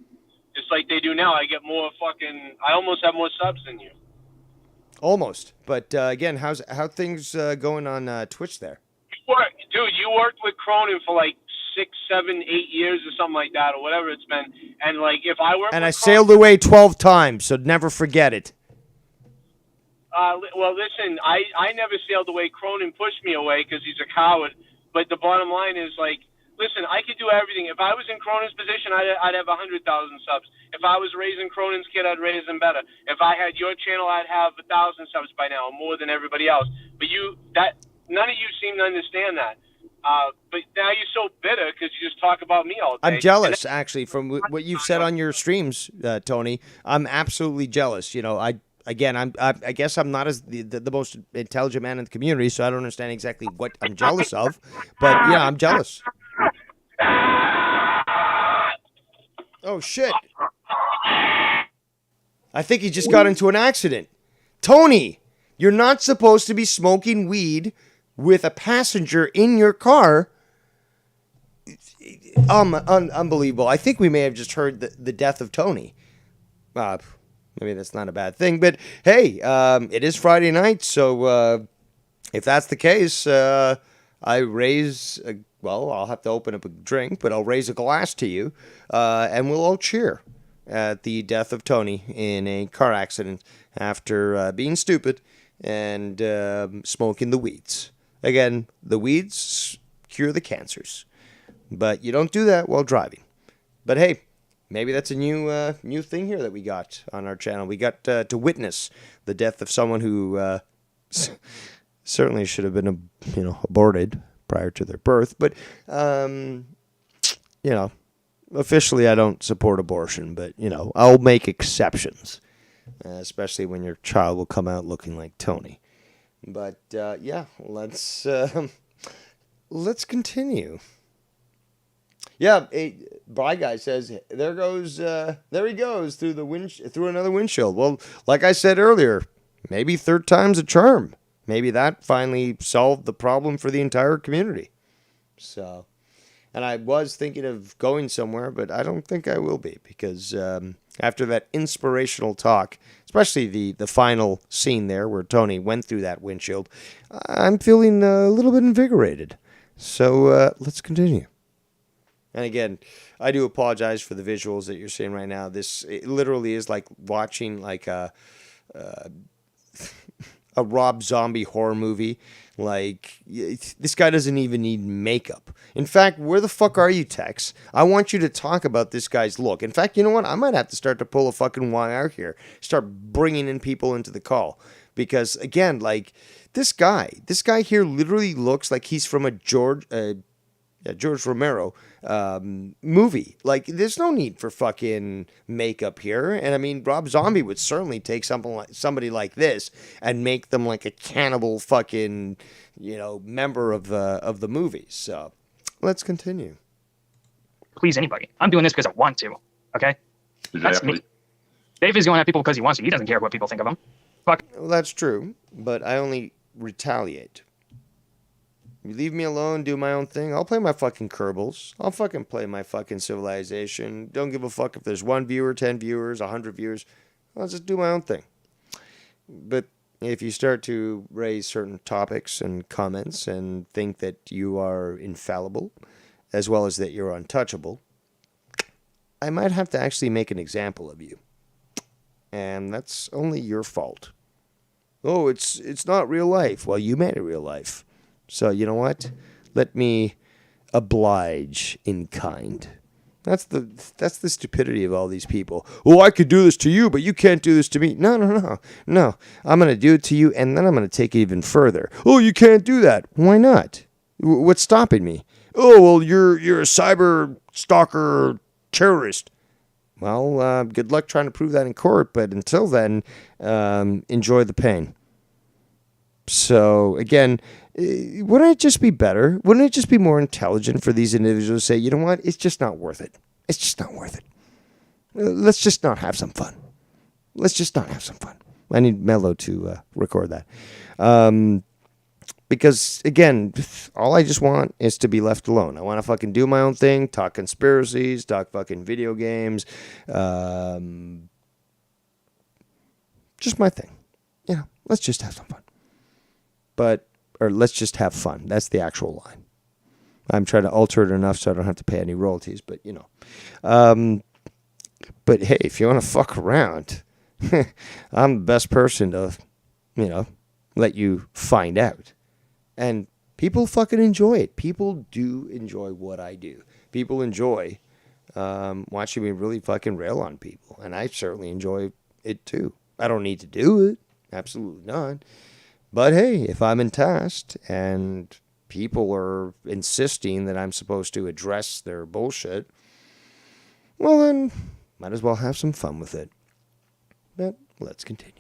just like they do now. I almost have more subs than you. Almost. But again, how things going on Twitch there? Dude, you worked with Cronin for like 6, 7, 8 years or something like that, or whatever it's been. And like, if I worked, and I sailed away 12 times, so never forget it. Well, listen, I never sailed away. Cronin pushed me away because he's a coward. But the bottom line is, like, listen, I could do everything. If I was in Cronin's position, I'd have 100,000 subs. If I was raising Cronin's kid, I'd raise him better. If I had your channel, I'd have 1,000 subs by now, more than everybody else. But none of you seem to understand that. But now you're so bitter because you just talk about me all day. I'm jealous, actually, from what you've said on your streams, Tony. I'm absolutely jealous. You know, I guess I'm not as the most intelligent man in the community, so I don't understand exactly what I'm jealous of. But yeah, I'm jealous. Oh shit! I think he just got into an accident. Tony, you're not supposed to be smoking weed with a passenger in your car. Unbelievable. I think we may have just heard the death of Tony. Maybe that's not a bad thing, but hey, it is Friday night, so if that's the case, I raise, I'll have to open up a drink, but I'll raise a glass to you, and we'll all cheer at the death of Tony in a car accident after being stupid and smoking the weeds. Again, the weeds cure the cancers, but you don't do that while driving. But hey, maybe that's a new thing here that we got on our channel. We got to witness the death of someone who certainly should have been, aborted prior to their birth. But officially, I don't support abortion. But I'll make exceptions, especially when your child will come out looking like Tony. But yeah, let's continue. Yeah, Bry Guy says there he goes through another windshield. Well, like I said earlier, maybe third time's a charm. Maybe that finally solved the problem for the entire community. So, and I was thinking of going somewhere, but I don't think I will be because after that inspirational talk, especially the final scene there where Tony went through that windshield, I'm feeling a little bit invigorated. So let's continue. And again, I do apologize for the visuals that you're seeing right now. It literally is like watching like a Rob Zombie horror movie. Like, this guy doesn't even need makeup. In fact, where the fuck are you, Tex? I want you to talk about this guy's look. In fact, you know what? I might have to start to pull a fucking wire here. Start bringing in people into the call. Because, again, like, this guy here literally looks like he's from a George Romero movie. Like, there's no need for fucking makeup here. And I mean, Rob Zombie would certainly take somebody like this and make them like a cannibal fucking, member of the movie. So let's continue. Please anybody. I'm doing this because I want to. Okay? Exactly. That's me. Dave is going at people because he wants to. He doesn't care what people think of him. Fuck. Well, that's true, but I only retaliate. You leave me alone, do my own thing. I'll play my fucking Kerbals. I'll fucking play my fucking Civilization. Don't give a fuck if there's 1 viewer, 10 viewers, 100 viewers. I'll just do my own thing. But if you start to raise certain topics and comments and think that you are infallible, as well as that you're untouchable, I might have to actually make an example of you. And that's only your fault. Oh, it's not real life. Well, you made it real life. So, you know what? Let me oblige in kind. That's the stupidity of all these people. Oh, I could do this to you, but you can't do this to me. No. I'm going to do it to you, and then I'm going to take it even further. Oh, you can't do that. Why not? What's stopping me? Oh, well, you're a cyber stalker terrorist. Well, good luck trying to prove that in court, but until then, enjoy the pain. So, again, wouldn't it just be better? Wouldn't it just be more intelligent for these individuals to say, you know what, it's just not worth it. It's just not worth it. Let's just not have some fun. Let's just not have some fun. I need Mello to record that. Because, again, all I just want is to be left alone. I want to fucking do my own thing, talk conspiracies, talk fucking video games. Just my thing. Let's just have some fun. Or let's just have fun. That's the actual line. I'm trying to alter it enough so I don't have to pay any royalties, but but hey, if you want to fuck around, I'm the best person to, let you find out. And people fucking enjoy it. People do enjoy what I do. People enjoy watching me really fucking rail on people. And I certainly enjoy it too. I don't need to do it. Absolutely not. But hey, if I'm in tasked and people are insisting that I'm supposed to address their bullshit, well then, might as well have some fun with it. But let's continue.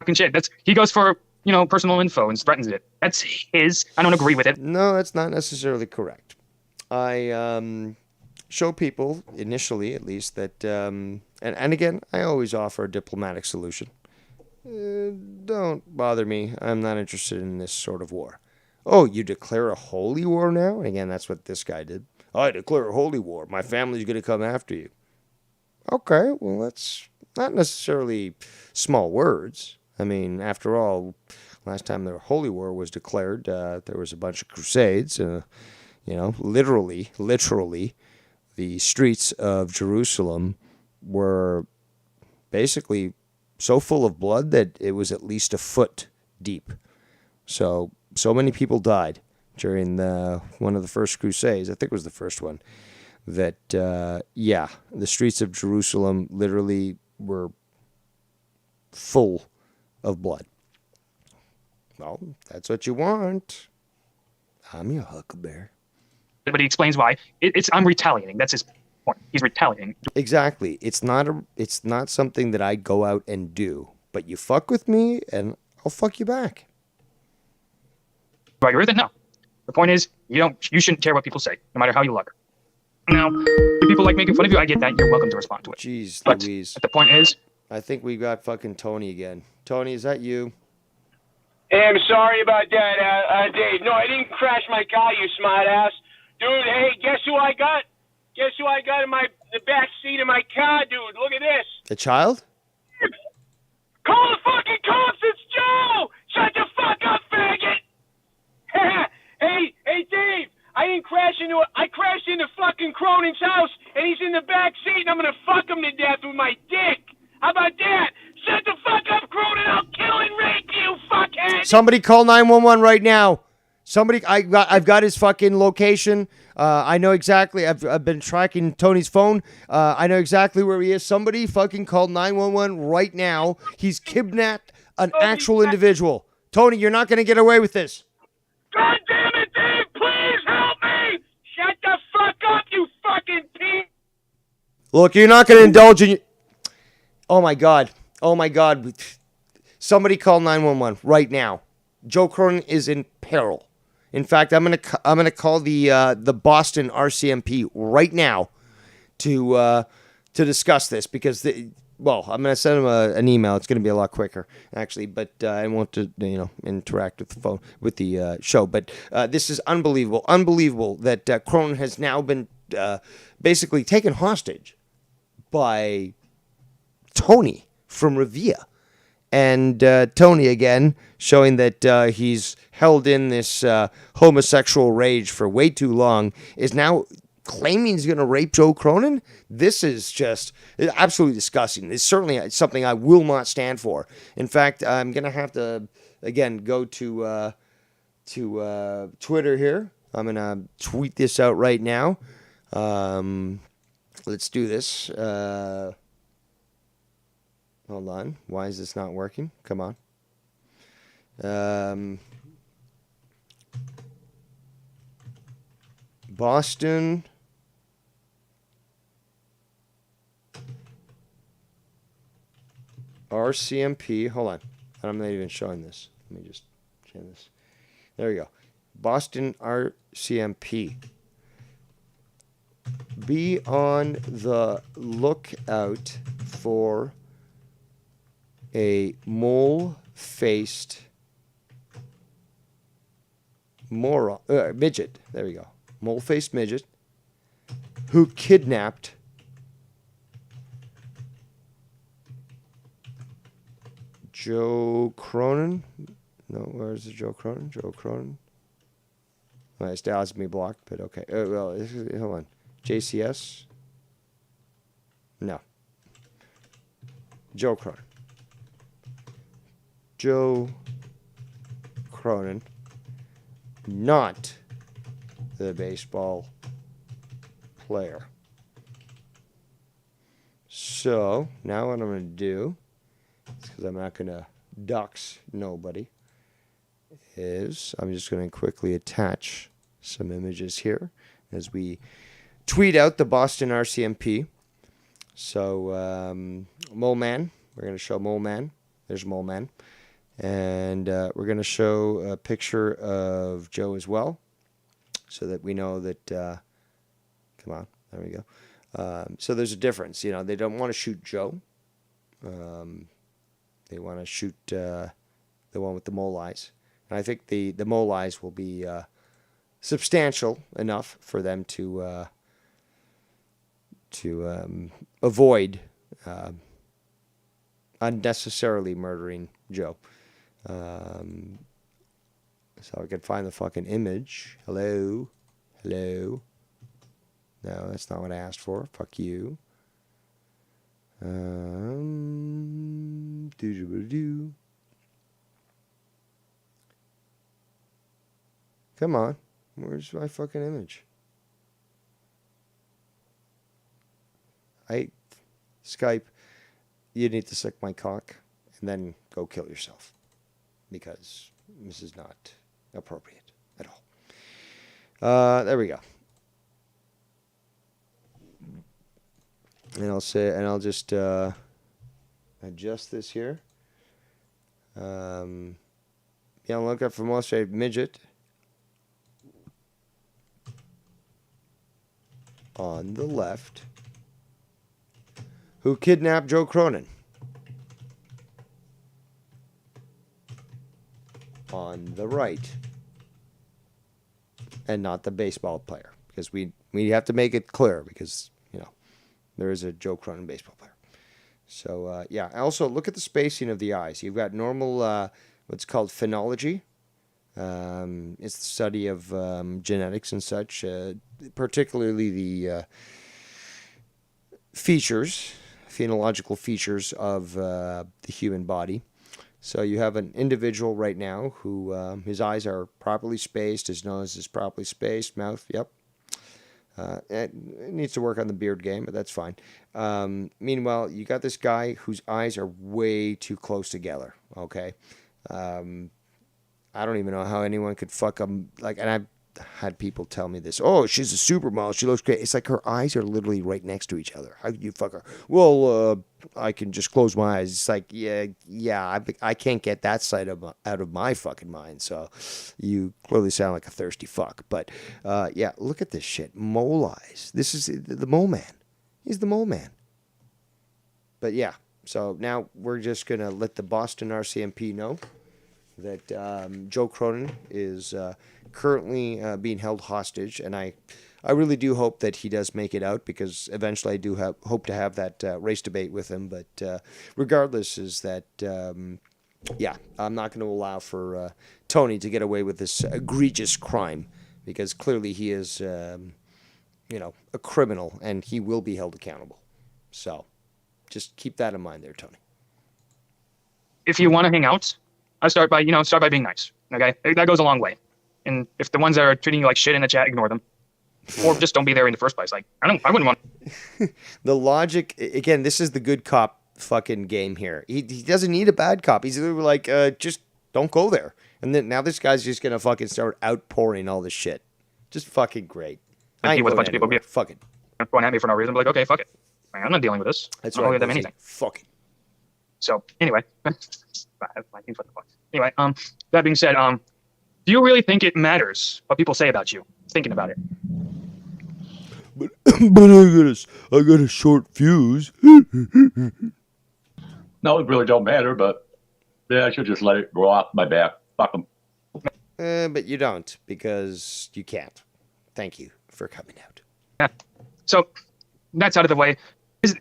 Fucking shit. He goes for, personal info and threatens it. That's his. I don't agree with it. No, that's not necessarily correct. I show people, initially at least, that, and again, I always offer a diplomatic solution. Don't bother me. I'm not interested in this sort of war. Oh, you declare a holy war now? And again, that's what this guy did. I declare a holy war. My family's going to come after you. Okay, well, that's not necessarily small words. I mean, after all, last time the holy war was declared, there was a bunch of crusades. Literally, the streets of Jerusalem were basically so full of blood that it was at least a foot deep. So many people died during one of the first crusades. I think it was the first one. That, the streets of Jerusalem literally were full of blood. Well, that's what you want. I'm your huckleberry. But he explains why. I'm retaliating. That's his point. He's retaliating. Exactly. It's not something that I go out and do. But you fuck with me, and I'll fuck you back. Do I agree with it? No. The point is, you shouldn't care what people say, no matter how you look. Now, if people like making fun of you, I get that. You're welcome to respond to it. Jeez, but Louise. The point is, I think we got fucking Tony again. Tony, is that you? Hey, I'm sorry about that, Dave. No, I didn't crash my car, you smartass. Dude, hey, guess who I got? Guess who I got in the back seat of my car, dude? Look at this. A child? Call the fucking cops! It's Joe! Shut the fuck up, faggot! hey, Dave! I crashed into fucking Cronin's house, and he's in the back seat, and I'm gonna fuck him to death with my dick! How about that? Shut the fuck up, Cronin! I'll kill and rape you, fuckhead! Somebody call 911 right now. I've got his fucking location. I know exactly. I've been tracking Tony's phone. I know exactly where he is. Somebody fucking call 911 right now. He's kidnapped an actual individual. Tony, you're not going to get away with this. God damn it, Dave! Please help me! Shut the fuck up, you fucking piece! Look, you're not going to indulge in... Oh, my God. Somebody call 911 right now. Joe Cronin is in peril. In fact, I'm gonna call the Boston RCMP right now to discuss this because I'm gonna send them an email. It's gonna be a lot quicker actually, but I won't interact with the phone with the show. But this is unbelievable that Cronin has now been basically taken hostage by Tony from Revere. And Tony, again, showing that he's held in this homosexual rage for way too long, is now claiming he's going to rape Joe Cronin. This is just absolutely disgusting. It's certainly something I will not stand for. In fact, I'm going to have to, again, go to Twitter here. I'm going to tweet this out right now. Let's do this. Hold on. Why is this not working? Come on. Boston. RCMP. Hold on. I'm not even showing this. Let me just change this. There we go. Boston RCMP. Be on the lookout for a mole-faced midget. There we go. Mole-faced midget who kidnapped Joe Cronin. No, where's the Joe Cronin? Joe Cronin. Well, it still has me blocked, but okay. Well, hold on. JCS? No. Joe Cronin. Joe Cronin. Not the baseball player. So, now what I'm going to do, because I'm not going to dox nobody, is I'm just going to quickly attach some images here as we tweet out the Boston RCMP. So, Mole Man. We're going to show Mole Man. There's Mole Man. And we're going to show a picture of Joe as well, so that we know that, come on, there we go. So there's a difference. You know, they don't want to shoot Joe. They want to shoot the one with the mole eyes. And I think the mole eyes will be substantial enough for them to avoid unnecessarily murdering Joe. So I can find the fucking image. Hello? Hello? No, that's not what I asked for. Fuck you. Come on. Where's my fucking image? Skype, you need to suck my cock and then go kill yourself, because this is not appropriate at all. There we go. And I'll just adjust this here. Yeah, look up for most shaped midget on the left who kidnapped Joe Cronin on the right, and not the baseball player, because we have to make it clear, because there is a Joe Cronin baseball player. So yeah, also look at the spacing of the eyes. You've got normal what's called phenology. It's the study of genetics and such, particularly the phenological features of the human body. So you have an individual right now who his eyes are properly spaced, his nose is properly spaced, mouth, yep. It needs to work on the beard game, but that's fine. Meanwhile, you got this guy whose eyes are way too close together, okay? I don't even know how anyone could fuck them. Like, and I've had people tell me this. Oh, she's a supermodel. She looks great. It's like her eyes are literally right next to each other. How could you fuck her? Well, I can just close my eyes. It's like, yeah, I can't get that side out of my fucking mind. So you clearly sound like a thirsty fuck. But yeah, look at this shit. Mole eyes. This is the mole man. He's the mole man. But yeah, so now we're just going to let the Boston RCMP know that Joe Cronin is currently being held hostage, and I really do hope that he does make it out, because eventually I do hope to have that race debate with him. But regardless, is that yeah, I'm not going to allow for Tony to get away with this egregious crime, because clearly he is a criminal, and he will be held accountable. So just keep that in mind there, Tony. If you want to hang out, I start by being nice. Okay, that goes a long way. And if the ones that are treating you like shit in the chat, ignore them. or just don't be there in the first place. Like, I wouldn't want. The logic, again, this is the good cop fucking game here. He doesn't need a bad cop. He's literally like, just don't go there. And then now this guy's just gonna fucking start outpouring all this shit. Just fucking great. I ain't With a going bunch of people anywhere. Fuck it. going at me for no reason. Be like, okay, fuck it. I'm not dealing with this. That's I don't right. owe them Lizzie. anything. Fuck it. So anyway, anyway, that being said, do you really think it matters what people say about you? Thinking about it. But I got a short fuse. No, it really don't matter, but yeah, I should just let it grow off my back. Fuck them. But you don't, because you can't. Thank you for coming out. Yeah. So that's out of the way.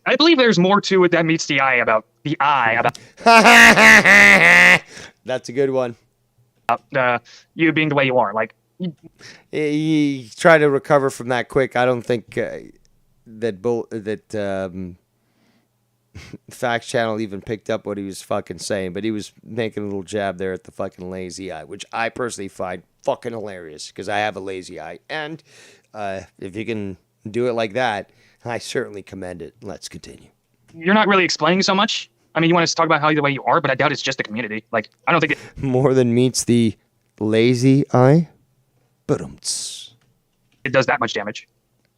I believe there's more to it that meets the eye about the eye about. That's a good one. You being the way you are, like. He tried to recover from that quick. I don't think Facts Channel even picked up what he was fucking saying, but he was making a little jab there at the fucking lazy eye, which I personally find fucking hilarious because I have a lazy eye. And if you can do it like that, I certainly commend it. Let's continue. You're not really explaining so much. I mean, you want us to talk about how the way you are, but I doubt it's just the community. Like, I don't think it more than meets the lazy eye. But it does that much damage.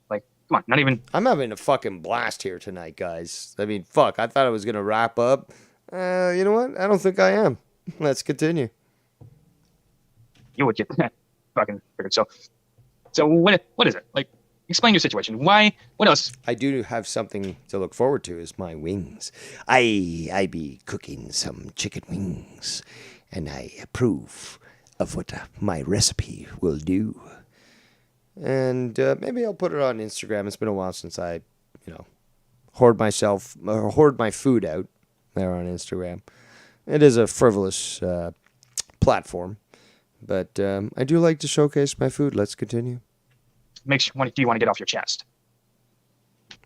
Like, come on, not even. I'm having a fucking blast here tonight, guys. I mean, fuck. I thought I was gonna wrap up. You know what? I don't think I am. Let's continue. You would get that fucking figured. So what is it? Like, explain your situation. Why? What else? I do have something to look forward to. Is my wings. I be cooking some chicken wings, and I approve of what my recipe will do. And maybe I'll put it on Instagram. It's been a while since I, hoard my food out there on Instagram. It is a frivolous platform, but I do like to showcase my food. Let's continue. Do you want to get off your chest?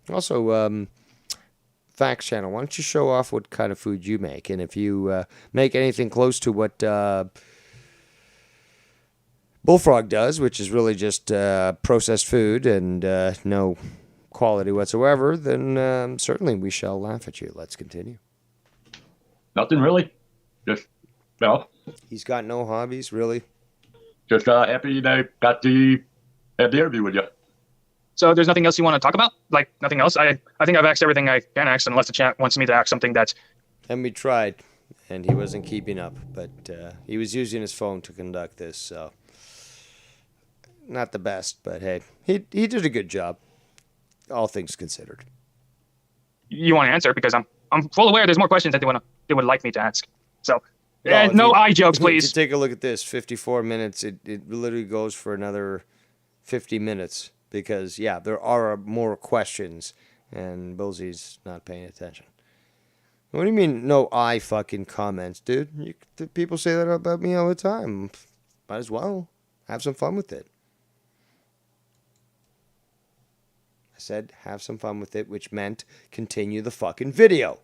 Also, Facts Channel, why don't you show off what kind of food you make? And if you make anything close to what Bullfrog does, which is really just processed food and no quality whatsoever, then certainly we shall laugh at you. Let's continue. Nothing really. Just, He's got no hobbies, really. Just happy that I got to have the interview with you. So there's nothing else you want to talk about? Like, nothing else? I think I've asked everything I can ask, unless the chat wants me to ask something that's... And we tried, and he wasn't keeping up, but he was using his phone to conduct this, so... Not the best, but hey, he did a good job, all things considered. You want to answer, because I'm full aware there's more questions that they would like me to ask. So, no eye jokes, please. Take a look at this, 54 minutes. It literally goes for another 50 minutes, because, yeah, there are more questions, and Billsy's not paying attention. What do you mean, no eye fucking comments, dude? People say that about me all the time. Might as well have some fun with it. I said have some fun with it, which meant continue the fucking video.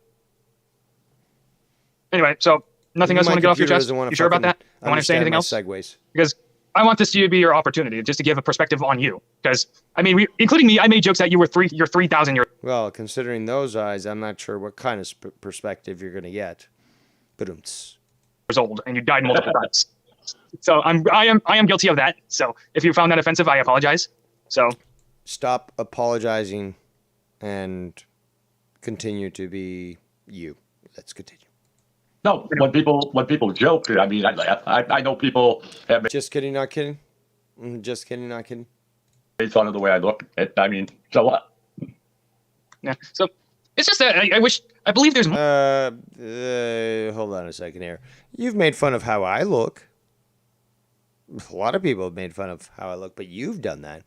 Anyway, so nothing else you want to get off your chest? You sure about that? I want to say anything else? Segues. Because I want this to be your opportunity, just to give a perspective on you. Because, I mean, including me, I made jokes that you're 3,000 years... Well, considering those eyes, I'm not sure what kind of perspective you're going to get. Ba-dum-ts. ...old, and you died multiple times. So I am guilty of that. So if you found that offensive, I apologize. So... Stop apologizing and continue to be you. Let's continue. No, when people joke, I mean, I know people have made... Just kidding, not kidding. Just kidding, not kidding. Made fun of the way I look. I mean, so what? Yeah. So it's just that I believe there's more. Hold on a second here. You've made fun of how I look. A lot of people have made fun of how I look, but you've done that.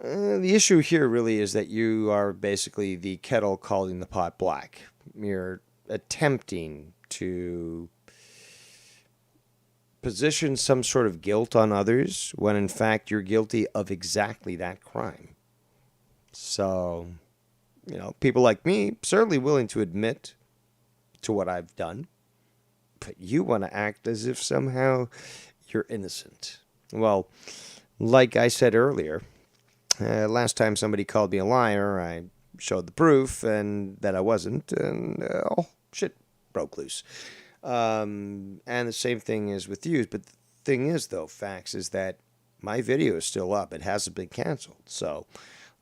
The issue here really is that you are basically the kettle calling the pot black. You're attempting to position some sort of guilt on others when in fact you're guilty of exactly that crime. So, people like me certainly willing to admit to what I've done, but you want to act as if somehow you're innocent. Well, like I said earlier, last time somebody called me a liar, I showed the proof and that I wasn't, and shit broke loose. And the same thing is with you. But the thing is, though, facts is that my video is still up. It hasn't been canceled. So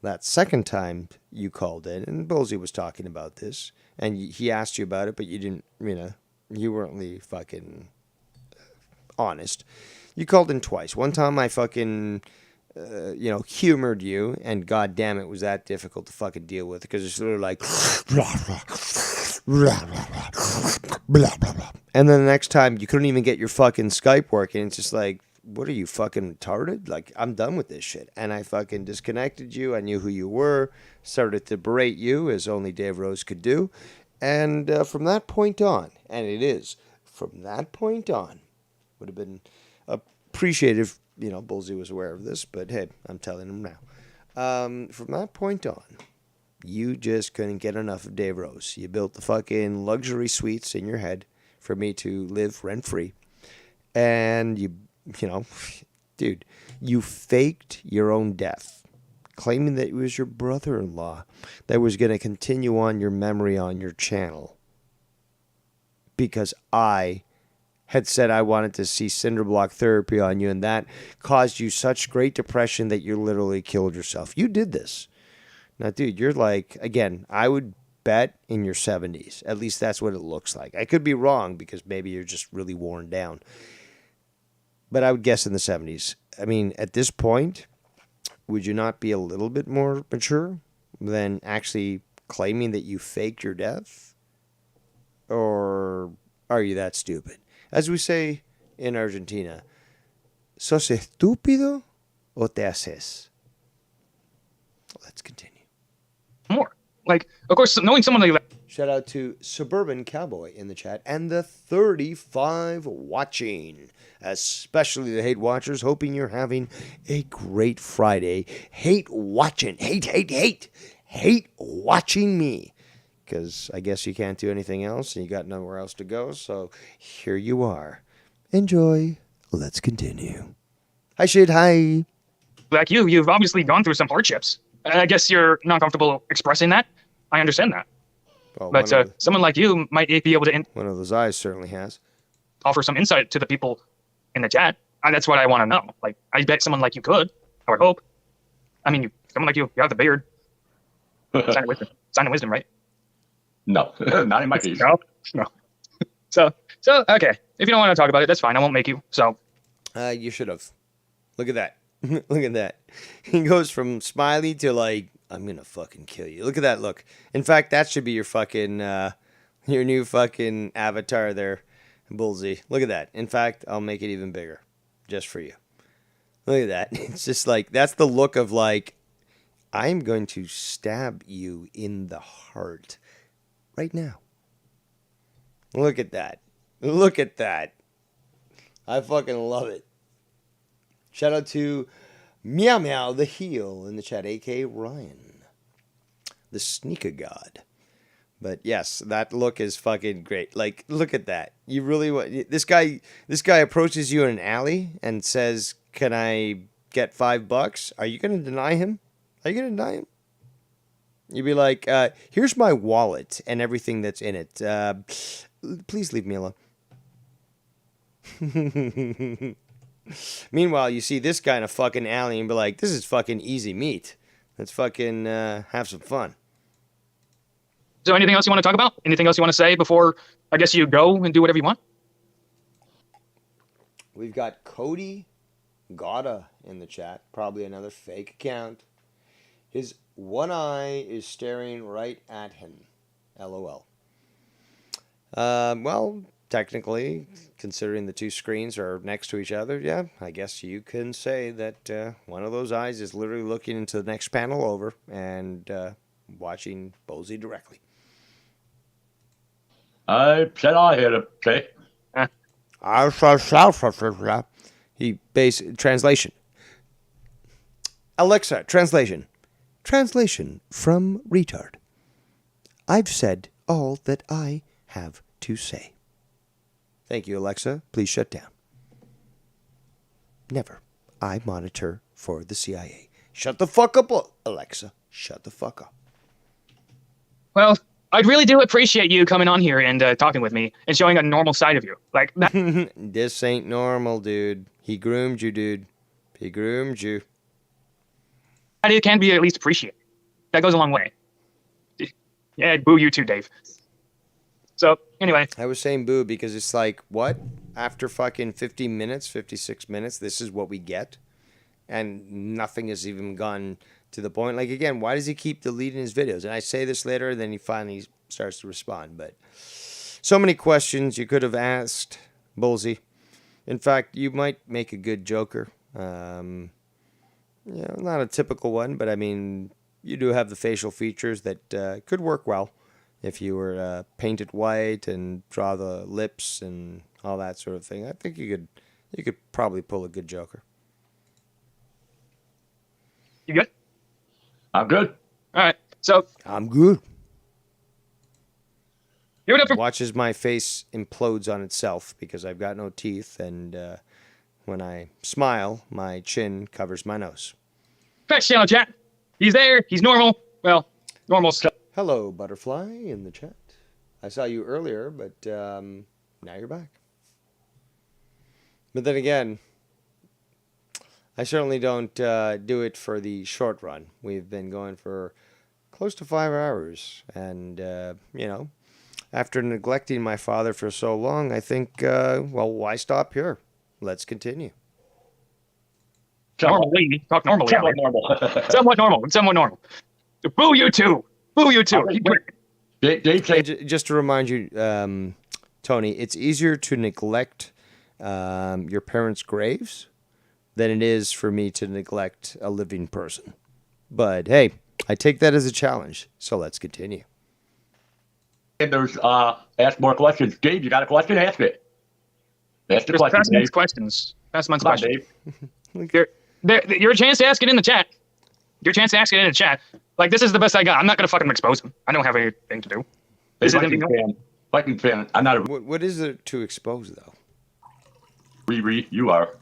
that second time you called in, and Bullseye was talking about this, and he asked you about it, but you didn't, you weren't really fucking honest. You called in twice. One time I fucking, humored you, and god damn it, was that difficult to fucking deal with, because it's sort of like, and then the next time you couldn't even get your fucking Skype working. It's just like, what are you, fucking retarded? Like, I'm done with this shit. And I fucking disconnected you. I knew who you were, started to berate you as only Dave Rose could do. And from that point on, and it is, from that point on, would have been appreciated if, Bullseye was aware of this, but hey, I'm telling him now. From that point on, you just couldn't get enough of Dave Rose. You built the fucking luxury suites in your head for me to live rent-free. And dude, you faked your own death, claiming that it was your brother-in-law that was going to continue on your memory on your channel. Because I had said I wanted to see cinder block therapy on you, and that caused you such great depression that you literally killed yourself. You did this. Now, dude, you're like, again, I would bet in your 70s. At least that's what it looks like. I could be wrong because maybe you're just really worn down. But I would guess in the 70s. I mean, at this point, would you not be a little bit more mature than actually claiming that you faked your death? Or are you that stupid? As we say in Argentina, ¿sos estúpido o te haces? Let's continue. More. Like, of course, knowing someone like that. Shout out to Suburban Cowboy in the chat and the 35 watching. Especially the hate watchers, hoping you're having a great Friday. Hate watching. Hate watching me. Because I guess you can't do anything else and you got nowhere else to go. So here you are. Enjoy. Let's continue. Hi, Shade. Hi. Like you've obviously gone through some hardships. I guess you're not comfortable expressing that. I understand that. Well, but someone like you might be able to... one of those eyes certainly has. Offer some insight to the people in the chat. That's what I want to know. Like, I bet someone like you could. I would hope. I mean, someone like you have the beard. Sign of wisdom, right? No, not in my case. No. So, okay. If you don't want to talk about it, that's fine. I won't make you. So, you should have. Look at that. Look at that. He goes from smiley to like, I'm gonna fucking kill you. Look at that look. In fact, that should be your fucking, your new fucking avatar there, Bullseye. Look at that. In fact, I'll make it even bigger, just for you. Look at that. It's just like, that's the look of like, I'm going to stab you in the heart right now. Look at that. Look at that. I fucking love it. Shout out to Meow Meow the Heel in the chat, a.k.a. Ryan, the sneaker god. But yes, that look is fucking great. Like, look at that. You really want this guy approaches you in an alley and says, "Can I get $5?" Are you gonna deny him? Are you gonna deny him? You'd be like, here's my wallet and everything that's in it. Please leave me alone. Meanwhile, you see this guy in a fucking alley and be like, this is fucking easy meat. Let's fucking have some fun. So anything else you want to talk about? Anything else you want to say before, I guess, you go and do whatever you want? We've got Cody Gotta in the chat. Probably another fake account. His one eye is staring right at him. LOL. Well, technically, considering the two screens are next to each other, yeah, I guess you can say that one of those eyes is literally looking into the next panel over and watching Bullseye directly. I said I had a say. Translation. Alexa, translation. Translation from retard. I've said all that I have to say. Thank you, Alexa. Please shut down. Never. I monitor for the CIA. Shut the fuck up, Alexa. Shut the fuck up. Well, I'd really do appreciate you coming on here and talking with me and showing a normal side of you. Like that. This ain't normal, dude. He groomed you, dude. He groomed you. It can be at least appreciated. That goes a long way. Yeah, boo you too, Dave. So, anyway. I was saying boo because it's like, what? After fucking 50 minutes, 56 minutes, this is what we get? And nothing has even gone to the point. Like, again, why does he keep deleting his videos? And I say this later, then he finally starts to respond. But so many questions you could have asked, Bullsy. In fact, you might make a good Joker. Not a typical one, but I mean, you do have the facial features that could work well if you were paint it white and draw the lips and all that sort of thing. I think you could probably pull a good Joker. You good? I'm good. All right. So I'm good. You would have to watch as my face implodes on itself because I've got no teeth, and when I smile, my chin covers my nose. Thanks, channel chat. He's there. He's normal. Well, normal stuff. Hello, Butterfly in the chat. I saw you earlier, but now you're back. But then again, I certainly don't do it for the short run. We've been going for close to 5 hours. And, after neglecting my father for so long, I think, why stop here? Let's continue. Normally, talk normally. Somewhat normal. Somewhat normal. Somewhat normal. Boo you too. Boo you too. Just to remind you, Tony, it's easier to neglect your parents' graves than it is for me to neglect a living person. But hey, I take that as a challenge, so let's continue. And there's ask more questions. Dave, you got a question? Ask it. Ask the question, Dave. Questions. Pass my questions. Your chance to ask it in the chat. Your chance to ask it in the chat. Like, this is the best I got. I'm not gonna fucking expose him. I don't have anything to do. This is Viking fan. I'm not a. What is there to expose though? Riri, you are.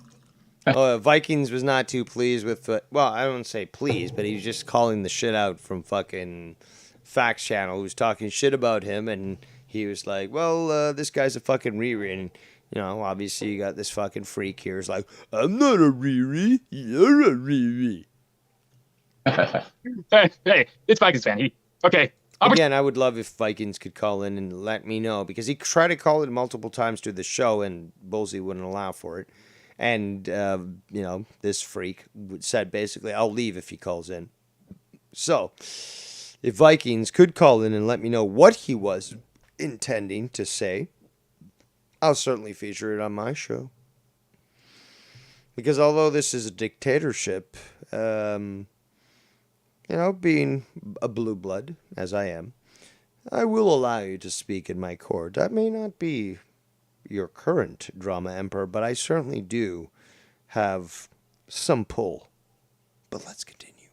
Vikings was not too pleased with. Well, I don't say pleased, but he was just calling the shit out from fucking Facts Channel, who was talking shit about him, and he was like, "Well, this guy's a fucking Riri," and obviously you got this fucking freak here. It's like, "I'm not a Riri, you're a Riri." hey, it's Vikings fan. Okay. Again, I would love if Vikings could call in and let me know, because he tried to call in multiple times to the show and Bullsy wouldn't allow for it. And, this freak said basically, I'll leave if he calls in. So, if Vikings could call in and let me know what he was intending to say, I'll certainly feature it on my show. Because although this is a dictatorship, being a blue blood, as I am, I will allow you to speak in my court. I may not be your current drama emperor, but I certainly do have some pull. But let's continue.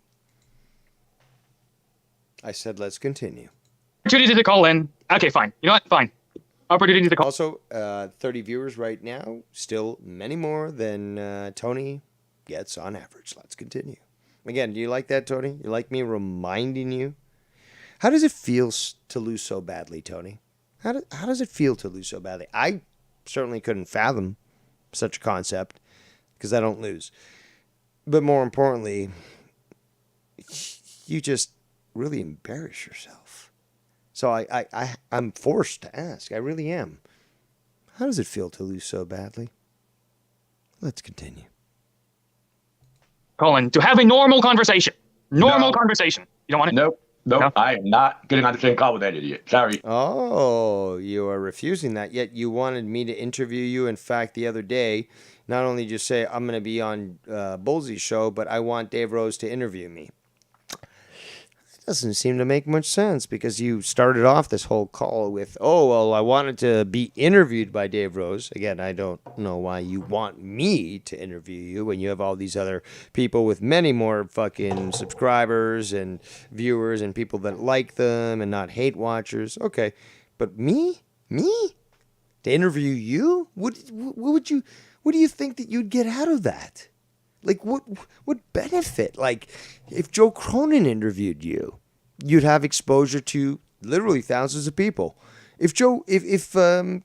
I said let's continue. Opportunity to call in. Okay, fine. You know what? Fine. Opportunity to call. Also, 30 viewers right now. Still many more than Tony gets on average. Let's continue. Again, do you like that, Tony? You like me reminding you? How does it feel to lose so badly, Tony? How does it feel to lose so badly? I certainly couldn't fathom such a concept because I don't lose. But more importantly, you just really embarrass yourself. So I'm forced to ask. I really am. How does it feel to lose so badly? Let's continue. Colin, to have a normal conversation. Normal conversation. You don't want it? Nope. No, I am not getting on the same call with that idiot. Sorry. Oh, you are refusing that, yet you wanted me to interview you. In fact, the other day, not only did you say, I'm going to be on Bullsy's show, but I want Dave Rose to interview me. Doesn't seem to make much sense, because you started off this whole call with, I wanted to be interviewed by Dave Rose. Again, I don't know why you want me to interview you when you have all these other people with many more fucking subscribers and viewers and people that like them and not hate watchers. Okay, but me? To interview you? What do you think that you'd get out of that? Like, what benefit? Like, if Joe Cronin interviewed you, you'd have exposure to literally thousands of people. If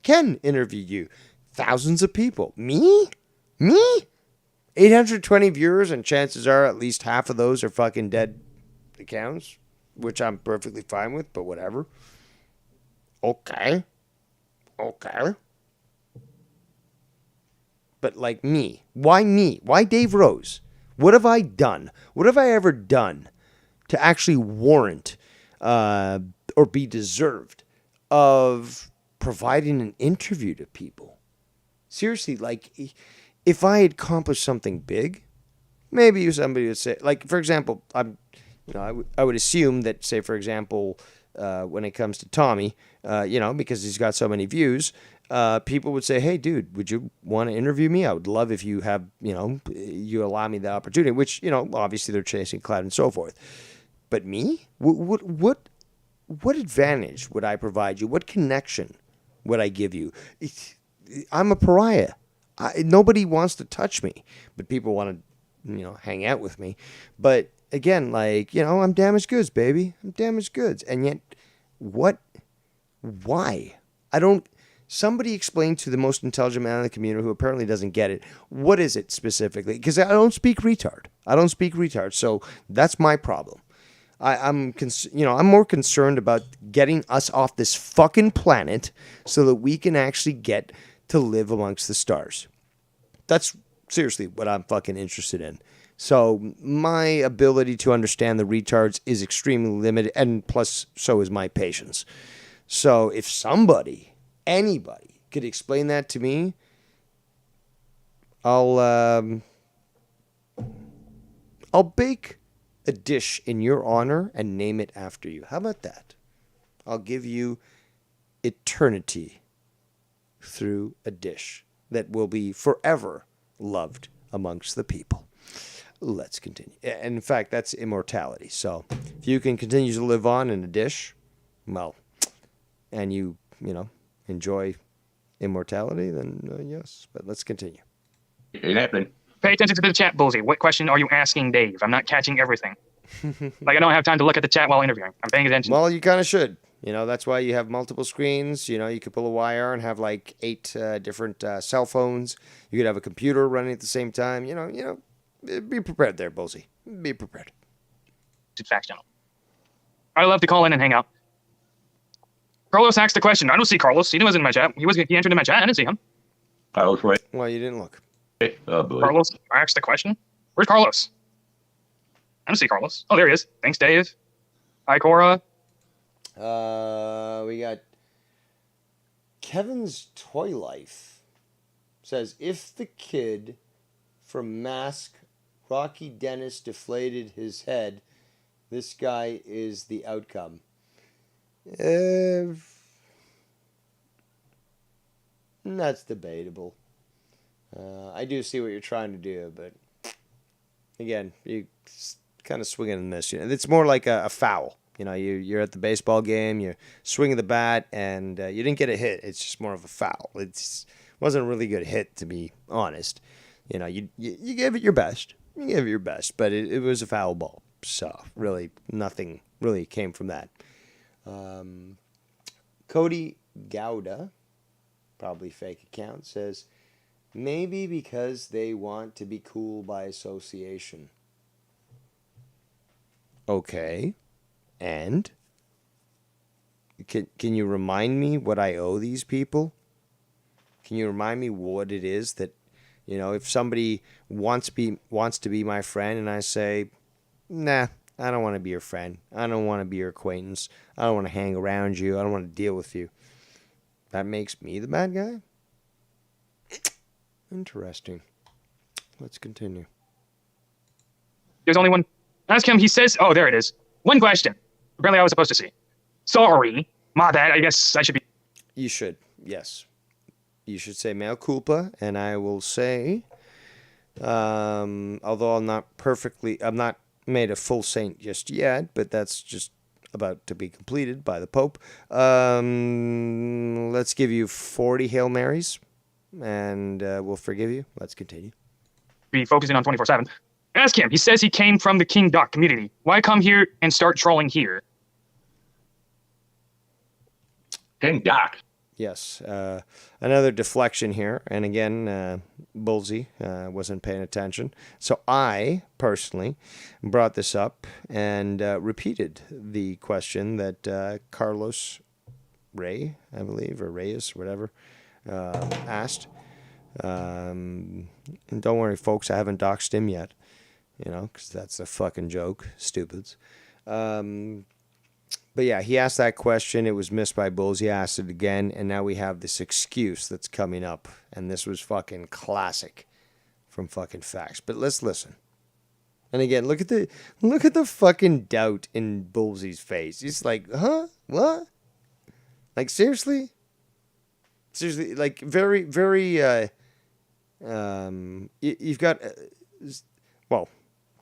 Ken interviewed you, thousands of people. Me? 820 viewers, and chances are at least half of those are fucking dead accounts, which I'm perfectly fine with, but whatever. Okay. But like me? Why me? Why Dave Rose? What have I done? What have I ever done to actually warrant or be deserved of providing an interview to people? Seriously, like, if I had accomplished something big, maybe somebody would say, like, for example, I would assume that, say, for example, when it comes to Tommy, because he's got so many views, people would say, hey, dude, would you want to interview me? I would love if you have, you allow me the opportunity, which, obviously they're chasing clout and so forth. But me? What advantage would I provide you? What connection would I give you? I'm a pariah. Nobody wants to touch me, but people want to, hang out with me. But again, like, I'm damaged goods, baby. I'm damaged goods. And yet, why? Somebody explain to the most intelligent man in the community who apparently doesn't get it. What is it specifically? Because I don't speak retard. So that's my problem. I'm more concerned about getting us off this fucking planet so that we can actually get to live amongst the stars. That's seriously what I'm fucking interested in. So my ability to understand the retards is extremely limited, and plus so is my patience. So if anybody could explain that to me, I'll bake a dish in your honor and name it after you. How about that? I'll give you eternity through a dish that will be forever loved amongst the people. Let's continue. And in fact, that's immortality. So if you can continue to live on in a dish, well, and you enjoy immortality, then yes. But let's continue. Ain't happening. Pay attention to the chat, Bullseye. What question are you asking Dave? I'm not catching everything. Like, I don't have time to look at the chat while interviewing. I'm paying attention. Well, you kind of should. That's why you have multiple screens. You could pull a wire and have like 8 different cell phones. You could have a computer running at the same time. Be prepared there, Bullseye. Be prepared. Facts channel. I love to call in and hang out. Carlos asked the question. I don't see Carlos. He wasn't in my chat. He entered in my chat. I didn't see him. Carlos, right? Well, you didn't look. Hey, boy. Carlos asked the question. Where's Carlos? I don't see Carlos. Oh, there he is. Thanks, Dave. Hi, Cora. We got Kevin's Toy Life says, if the kid from Mask, Rocky Dennis, deflated his head, this guy is the outcome. That's debatable. I do see what you're trying to do, but again, you kind of swing and miss. It's more like a foul. You're at the baseball game, you're swinging the bat, and you didn't get a hit. It's just more of a foul. It wasn't a really good hit, to be honest. You gave it your best. But it was a foul ball. So really, nothing really came from that. Cody Gouda, probably fake account, says, maybe because they want to be cool by association. Okay. And? Can you remind me what I owe these people? Can you remind me what it is that, if somebody wants to be my friend and I say, nah, I don't want to be your friend. I don't want to be your acquaintance. I don't want to hang around you. I don't want to deal with you. That makes me the bad guy? Interesting. Let's continue. There's only one. Ask him. He says, oh, there it is. One question. Apparently I was supposed to see. Sorry. My bad. I guess I should be. You should. Yes. You should say mea culpa, and I will say, although I'm not made a full saint just yet, but that's just about to be completed by the Pope. Let's give you 40 Hail Marys, and we'll forgive you. Let's continue. be focusing on 24/7. Ask him. He says he came from the King Duck community. Why come here and start trolling here? King Duck. Yes. Another deflection here. And again, Bullseye wasn't paying attention. So I, personally, brought this up and repeated the question that Carlos Ray, I believe, or Reyes, whatever, asked. And don't worry, folks, I haven't doxed him yet. You know, because that's a fucking joke. Stupids. But yeah, he asked that question. It was missed by Bulls. He asked it again, and now we have this excuse that's coming up. And this was fucking classic from fucking Facts. But let's listen. And again, look at the fucking doubt in Bullsy's face. He's like, huh? What? Like, seriously? Seriously, like, very, very, you've got, well,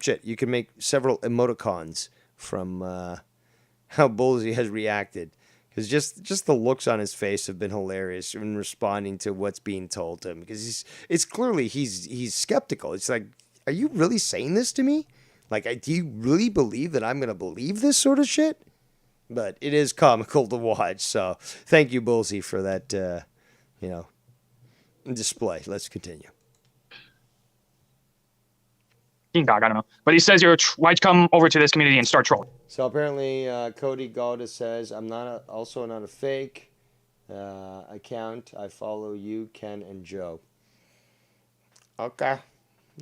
shit, you can make several emoticons from, how Bullseye has reacted, because just the looks on his face have been hilarious in responding to what's being told to him. Because it's clearly he's skeptical. It's like, are you really saying this to me? Like, do you really believe that I'm gonna believe this sort of shit? But it is comical to watch. So thank you, Bullseye, for that display. Let's continue. King Dog, I don't know. But he says why'd you come over to this community and start trolling? So apparently, Cody Galda says, I'm also not a fake account. I follow you, Ken, and Joe. Okay.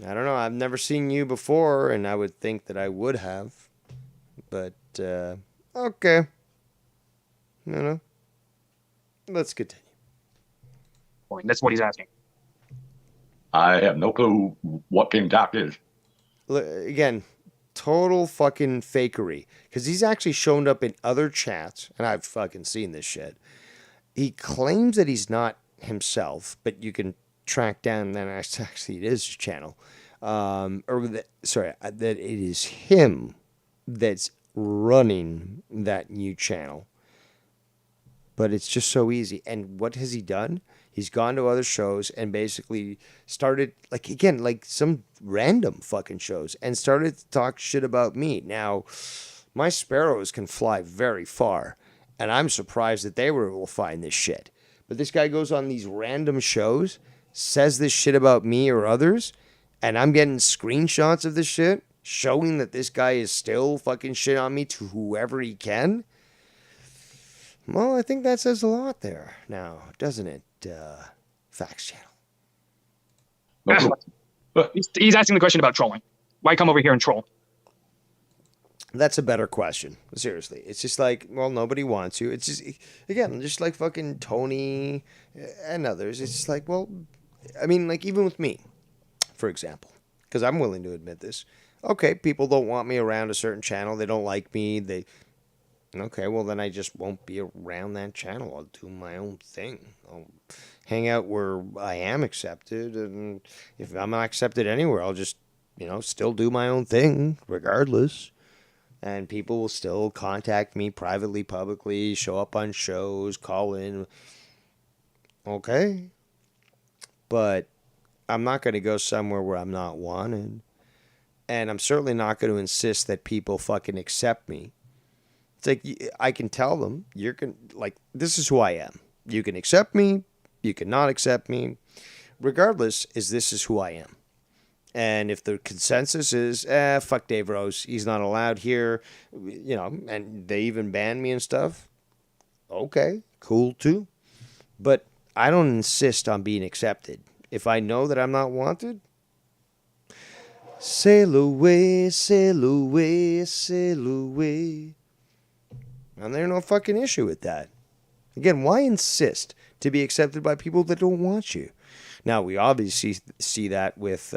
I don't know. I've never seen you before, and I would think that I would have. But, okay. You know. Let's continue. That's what he's asking. I have no clue what King Doc is. Again, total fucking fakery. Because he's actually shown up in other chats, and I've fucking seen this shit. He claims that he's not himself, but you can track down that actually it is his channel. That it is him that's running that new channel. But it's just so easy. And what has he done? He's gone to other shows and basically started, like some random fucking shows and started to talk shit about me. Now, my sparrows can fly very far, and I'm surprised that they were able to find this shit. But this guy goes on these random shows, says this shit about me or others, and I'm getting screenshots of this shit showing that this guy is still fucking shit on me to whoever he can. Well, I think that says a lot there now, doesn't it, Facts Channel? He's asking the question about trolling. Why come over here and troll? That's a better question. Seriously. It's just like, well, nobody wants you. It's just, again, just like fucking Tony and others. It's just like, well, I mean, like even with me, for example, because I'm willing to admit this. Okay, people don't want me around a certain channel. They don't like me. Okay, well, then I just won't be around that channel. I'll do my own thing. I'll hang out where I am accepted. And if I'm not accepted anywhere, I'll just, still do my own thing regardless. And people will still contact me privately, publicly, show up on shows, call in. Okay. But I'm not going to go somewhere where I'm not wanted. And I'm certainly not going to insist that people fucking accept me. It's like, I can tell them, this is who I am. You can accept me, you cannot accept me. Regardless, this is who I am. And if the consensus is, fuck Dave Rose, he's not allowed here, and they even ban me and stuff, okay, cool too. But I don't insist on being accepted. If I know that I'm not wanted, sail away, sail away, sail away. And there's no fucking issue with that. Again, why insist to be accepted by people that don't want you? Now, we obviously see that with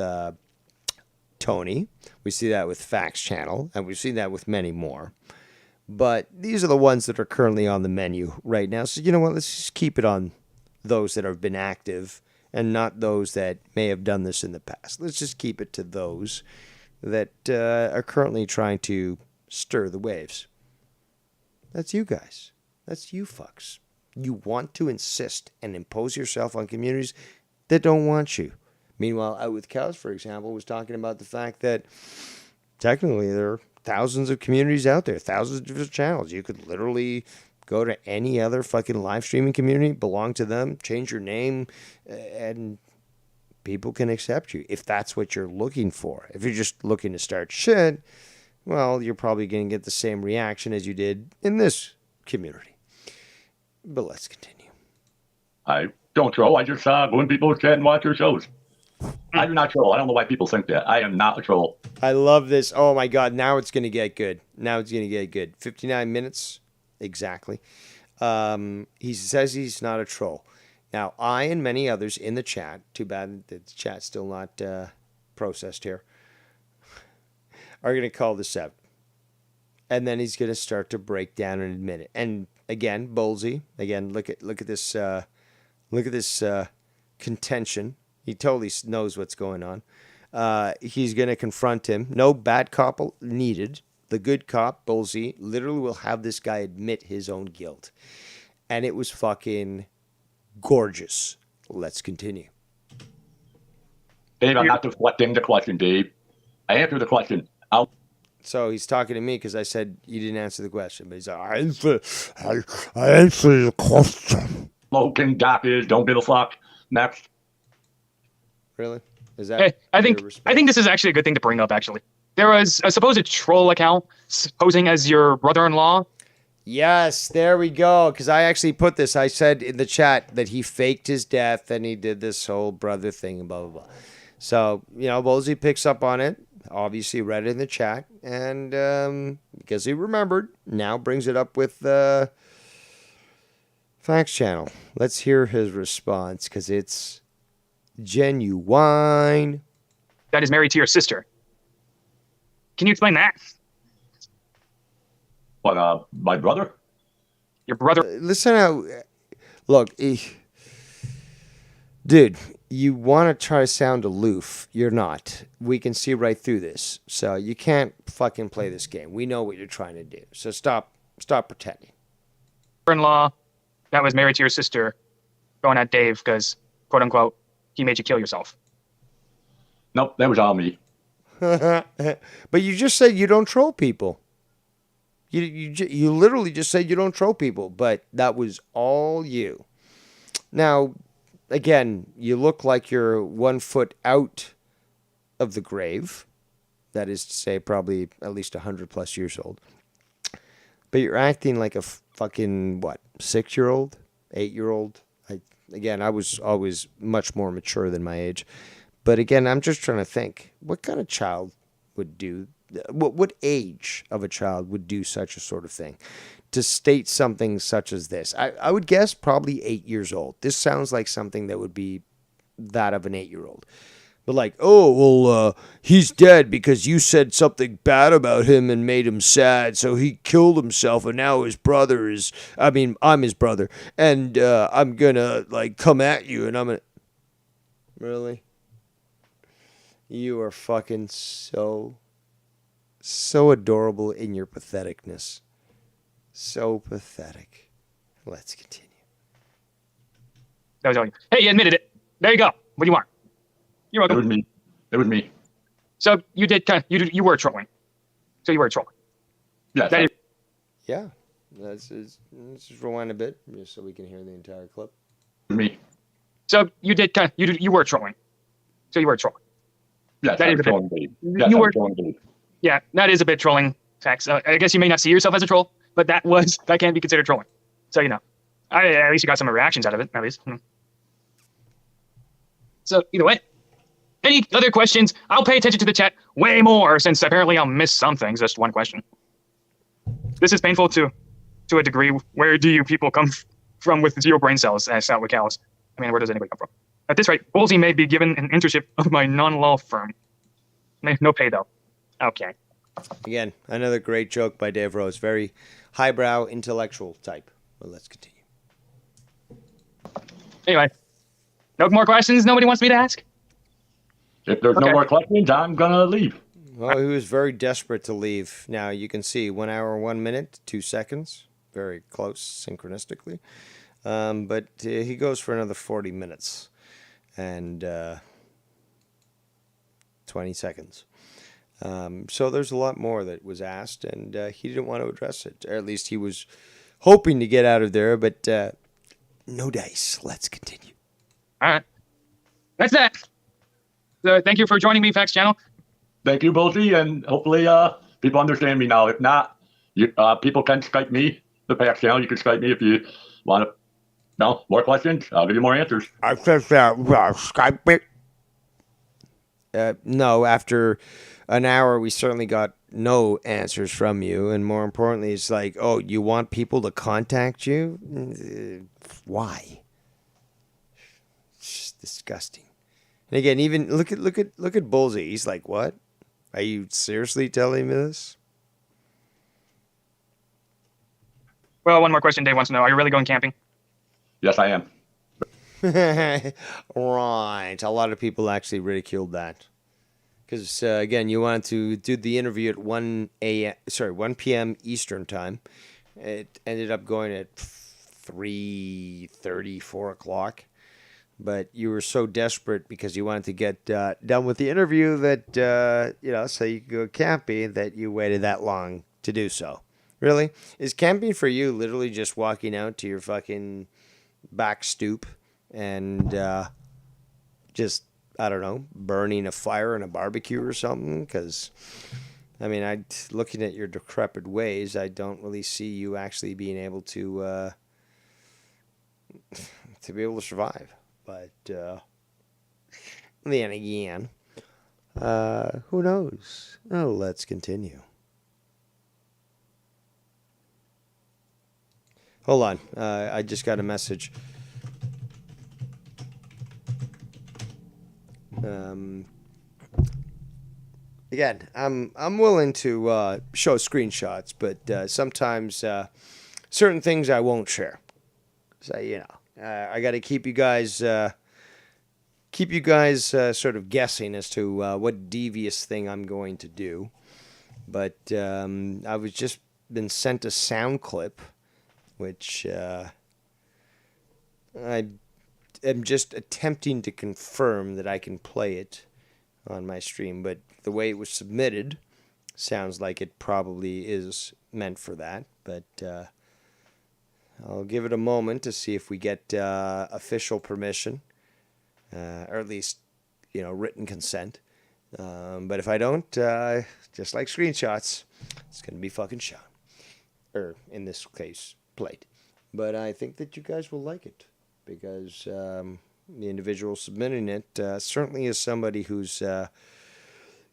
Tony. We see that with Facts Channel. And we've seen that with many more. But these are the ones that are currently on the menu right now. So, you know what? Let's just keep it on those that have been active and not those that may have done this in the past. Let's just keep it to those that are currently trying to stir the waves. That's you guys. That's you fucks. You want to insist and impose yourself on communities that don't want you. Meanwhile, Out with Cows, for example, was talking about the fact that technically there are thousands of communities out there, thousands of different channels. You could literally go to any other fucking live streaming community, belong to them, change your name, and people can accept you if that's what you're looking for. If you're just looking to start shit, well, you're probably going to get the same reaction as you did in this community. But let's continue. I don't troll. I just go in people's chat and watch your shows. I do not troll. I don't know why people think that. I am not a troll. I love this. Oh my God. Now it's going to get good. 59 minutes. Exactly. He says he's not a troll. Now, I and many others in the chat, too bad that the chat's still not processed here, are going to call this out. And then he's going to start to break down and admit it. And again, Bolsey, look at this contention. He totally knows what's going on. He's going to confront him. No bad cop needed. The good cop, Bolsey, literally will have this guy admit his own guilt. And it was fucking gorgeous. Let's continue. Dave, I'm not deflecting the question, Dave. I answered the question. So he's talking to me because I said you didn't answer the question. But he's like, I answered the question. Smoking gap is don't give a fuck. Next. Really? Is that? Hey, I think this is actually a good thing to bring up. Actually, there was a supposed troll account posing as your brother-in-law. Yes, there we go. Because I actually put this. I said in the chat that he faked his death and he did this whole brother thing and blah blah blah. So Bolsey picks up on it. Obviously read it in the chat, and because he remembered, now brings it up with the Facts Channel. Let's hear his response because it's genuine. That is married to your sister. Can you explain that? What, my brother? Your brother? Listen out. Look, dude, you want to try to sound aloof. You're not. We can see right through this. So you can't fucking play this game. We know what you're trying to do. So stop pretending. In-law that was married to your sister going at Dave because, quote unquote, he made you kill yourself. Nope, that was all me. But you just said you don't troll people. You literally just said you don't troll people, but that was all you. Now, again, you look like you're 1 foot out of the grave. That is to say, probably at least 100 plus years old. But you're acting like a fucking, 6-year-old, 8-year-old? I was always much more mature than my age. But again, I'm just trying to think, what kind of child would do, what age of a child would do such a sort of thing? To state something such as this. I would guess probably 8 years old. This sounds like something that would be that of an 8-year-old. But like, oh, well, he's dead because you said something bad about him and made him sad, so he killed himself, and now I'm his brother, and I'm gonna, come at you, and I'm gonna... Really? You are fucking so adorable in your patheticness. So pathetic. Let's continue. That was all you. Hey, you admitted it. There you go. What do you want? You're welcome. It was me. So you did you were trolling. So you were trolling. Yeah. Yeah. Let's just rewind a bit just so we can hear the entire clip. Me. So you did you were trolling. So you were trolling. Yes, that is a trolling. bit. Yes, you were trolling. Yeah, that is a bit trolling. Facts. I guess you may not see yourself as a troll, but that can be considered trolling. So at least you got some reactions out of it. At least. So either way, any other questions? I'll pay attention to the chat way more since apparently I'll miss some things. Just one question. This is painful to a degree. Where do you people come from with 0 brain cells? Asked out with Callus. I mean, where does anybody come from? At this rate, Woolsey may be given an internship of my non-law firm. No pay though. Okay. Again, another great joke by Dave Rose. Very highbrow, intellectual type. But let's continue. Anyway, no more questions nobody wants me to ask? If there's no more questions, I'm going to leave. Well, he was very desperate to leave. Now, you can see 1 hour, 1 minute, 2 seconds. Very close, synchronistically. But he goes for another 40 minutes. And 20 seconds. So there's a lot more that was asked, and he didn't want to address it. Or at least he was hoping to get out of there, but no dice. Let's continue. All right. That's that. So thank you for joining me, Facts Channel. Thank you, Bolty, and hopefully people understand me now. If not, people can Skype me, the Facts Channel. You can Skype me if you want to. No, more questions? I'll give you more answers. I said Skype me. No, after an hour, we certainly got no answers from you. And more importantly, it's like, oh, you want people to contact you? Why? It's just disgusting. And again, even look at Bullseye. He's like, what? Are you seriously telling me this? Well, one more question Dave wants to know. Are you really going camping? Yes, I am. Right. A lot of people actually ridiculed that. Because, again, you wanted to do the interview at 1 p.m. Eastern time. It ended up going at 3:30, 4 o'clock. But you were so desperate because you wanted to get done with the interview that, so you could go camping, that you waited that long to do so. Really? Is camping for you literally just walking out to your fucking back stoop and just, I don't know, burning a fire in a barbecue or something? Because, I mean, looking at your decrepit ways, I don't really see you actually being able to be able to survive. But then again, who knows? Oh, let's continue. Hold on. I just got a message. Again, I'm willing to show screenshots, but sometimes certain things I won't share. So I got to keep you guys sort of guessing as to what devious thing I'm going to do. But I was just been sent a sound clip, which I am just attempting to confirm that I can play it on my stream. But the way it was submitted sounds like it probably is meant for that. But I'll give it a moment to see if we get official permission, or at least, written consent. But if I don't, just like screenshots, it's going to be fucking shot. Or, in this case, played. But I think that you guys will like it, because the individual submitting it certainly is somebody whose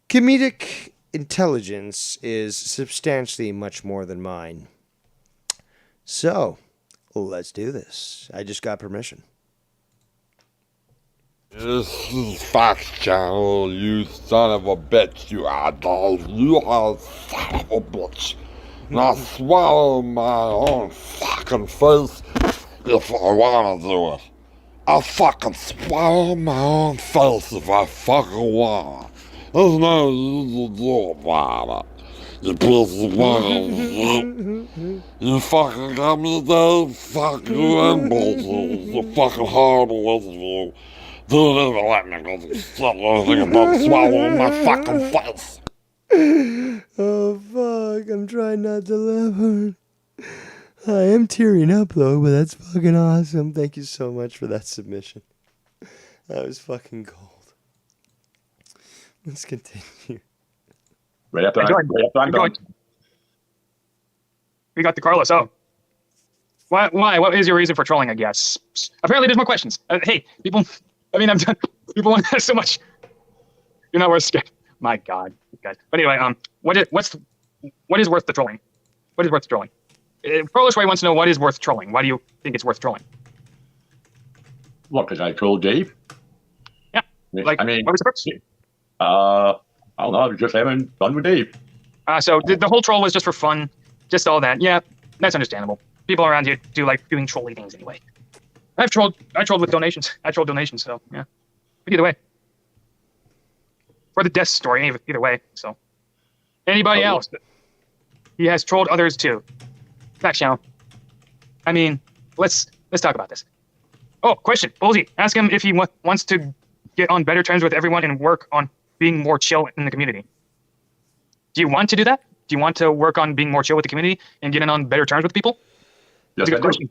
comedic intelligence is substantially much more than mine. So, let's do this. I just got permission. This is Fox Channel, you son of a bitch, you adult. You are a son of a bitch. And I'll swallow my own fucking face if I wanna do it. I'll fucking swallow my own face if I fucking wanna. There's no you to do about it. You piece of fucking You fucking got me there, fuck you and bullshit. You fucking horrible interview. Don't even let me go to anything about swallowing my fucking face. Oh, fuck. I'm trying not to laugh. I am tearing up, though, but that's fucking awesome. Thank you so much for that submission. That was fucking gold. Let's continue. Right after I'm done. We got the Carlos. Oh. Why? What is your reason for trolling, I guess? Apparently there's more questions. Hey, people... I'm done. People want to ask so much. You're not worth scared. My God, guys. But anyway, what is worth the trolling? What is worth the trolling? Polish Ray wants to know what is worth trolling. Why do you think it's worth trolling? What? Because I trolled Dave. Yeah. What was the purpose? I don't know. I was just having fun with Dave. So the whole troll was just for fun, just all that. Yeah, that's understandable. People around here do like doing trolly things anyway. I trolled with donations. I trolled donations, so yeah. But either way. For the death story, either way. So anybody else? He has trolled others too. Fact Channel. Let's talk about this. Oh, question. Bullseye. Ask him if he wants to get on better terms with everyone and work on being more chill in the community. Do you want to do that? Do you want to work on being more chill with the community and getting on better terms with people? Yes, That's a I good do. question.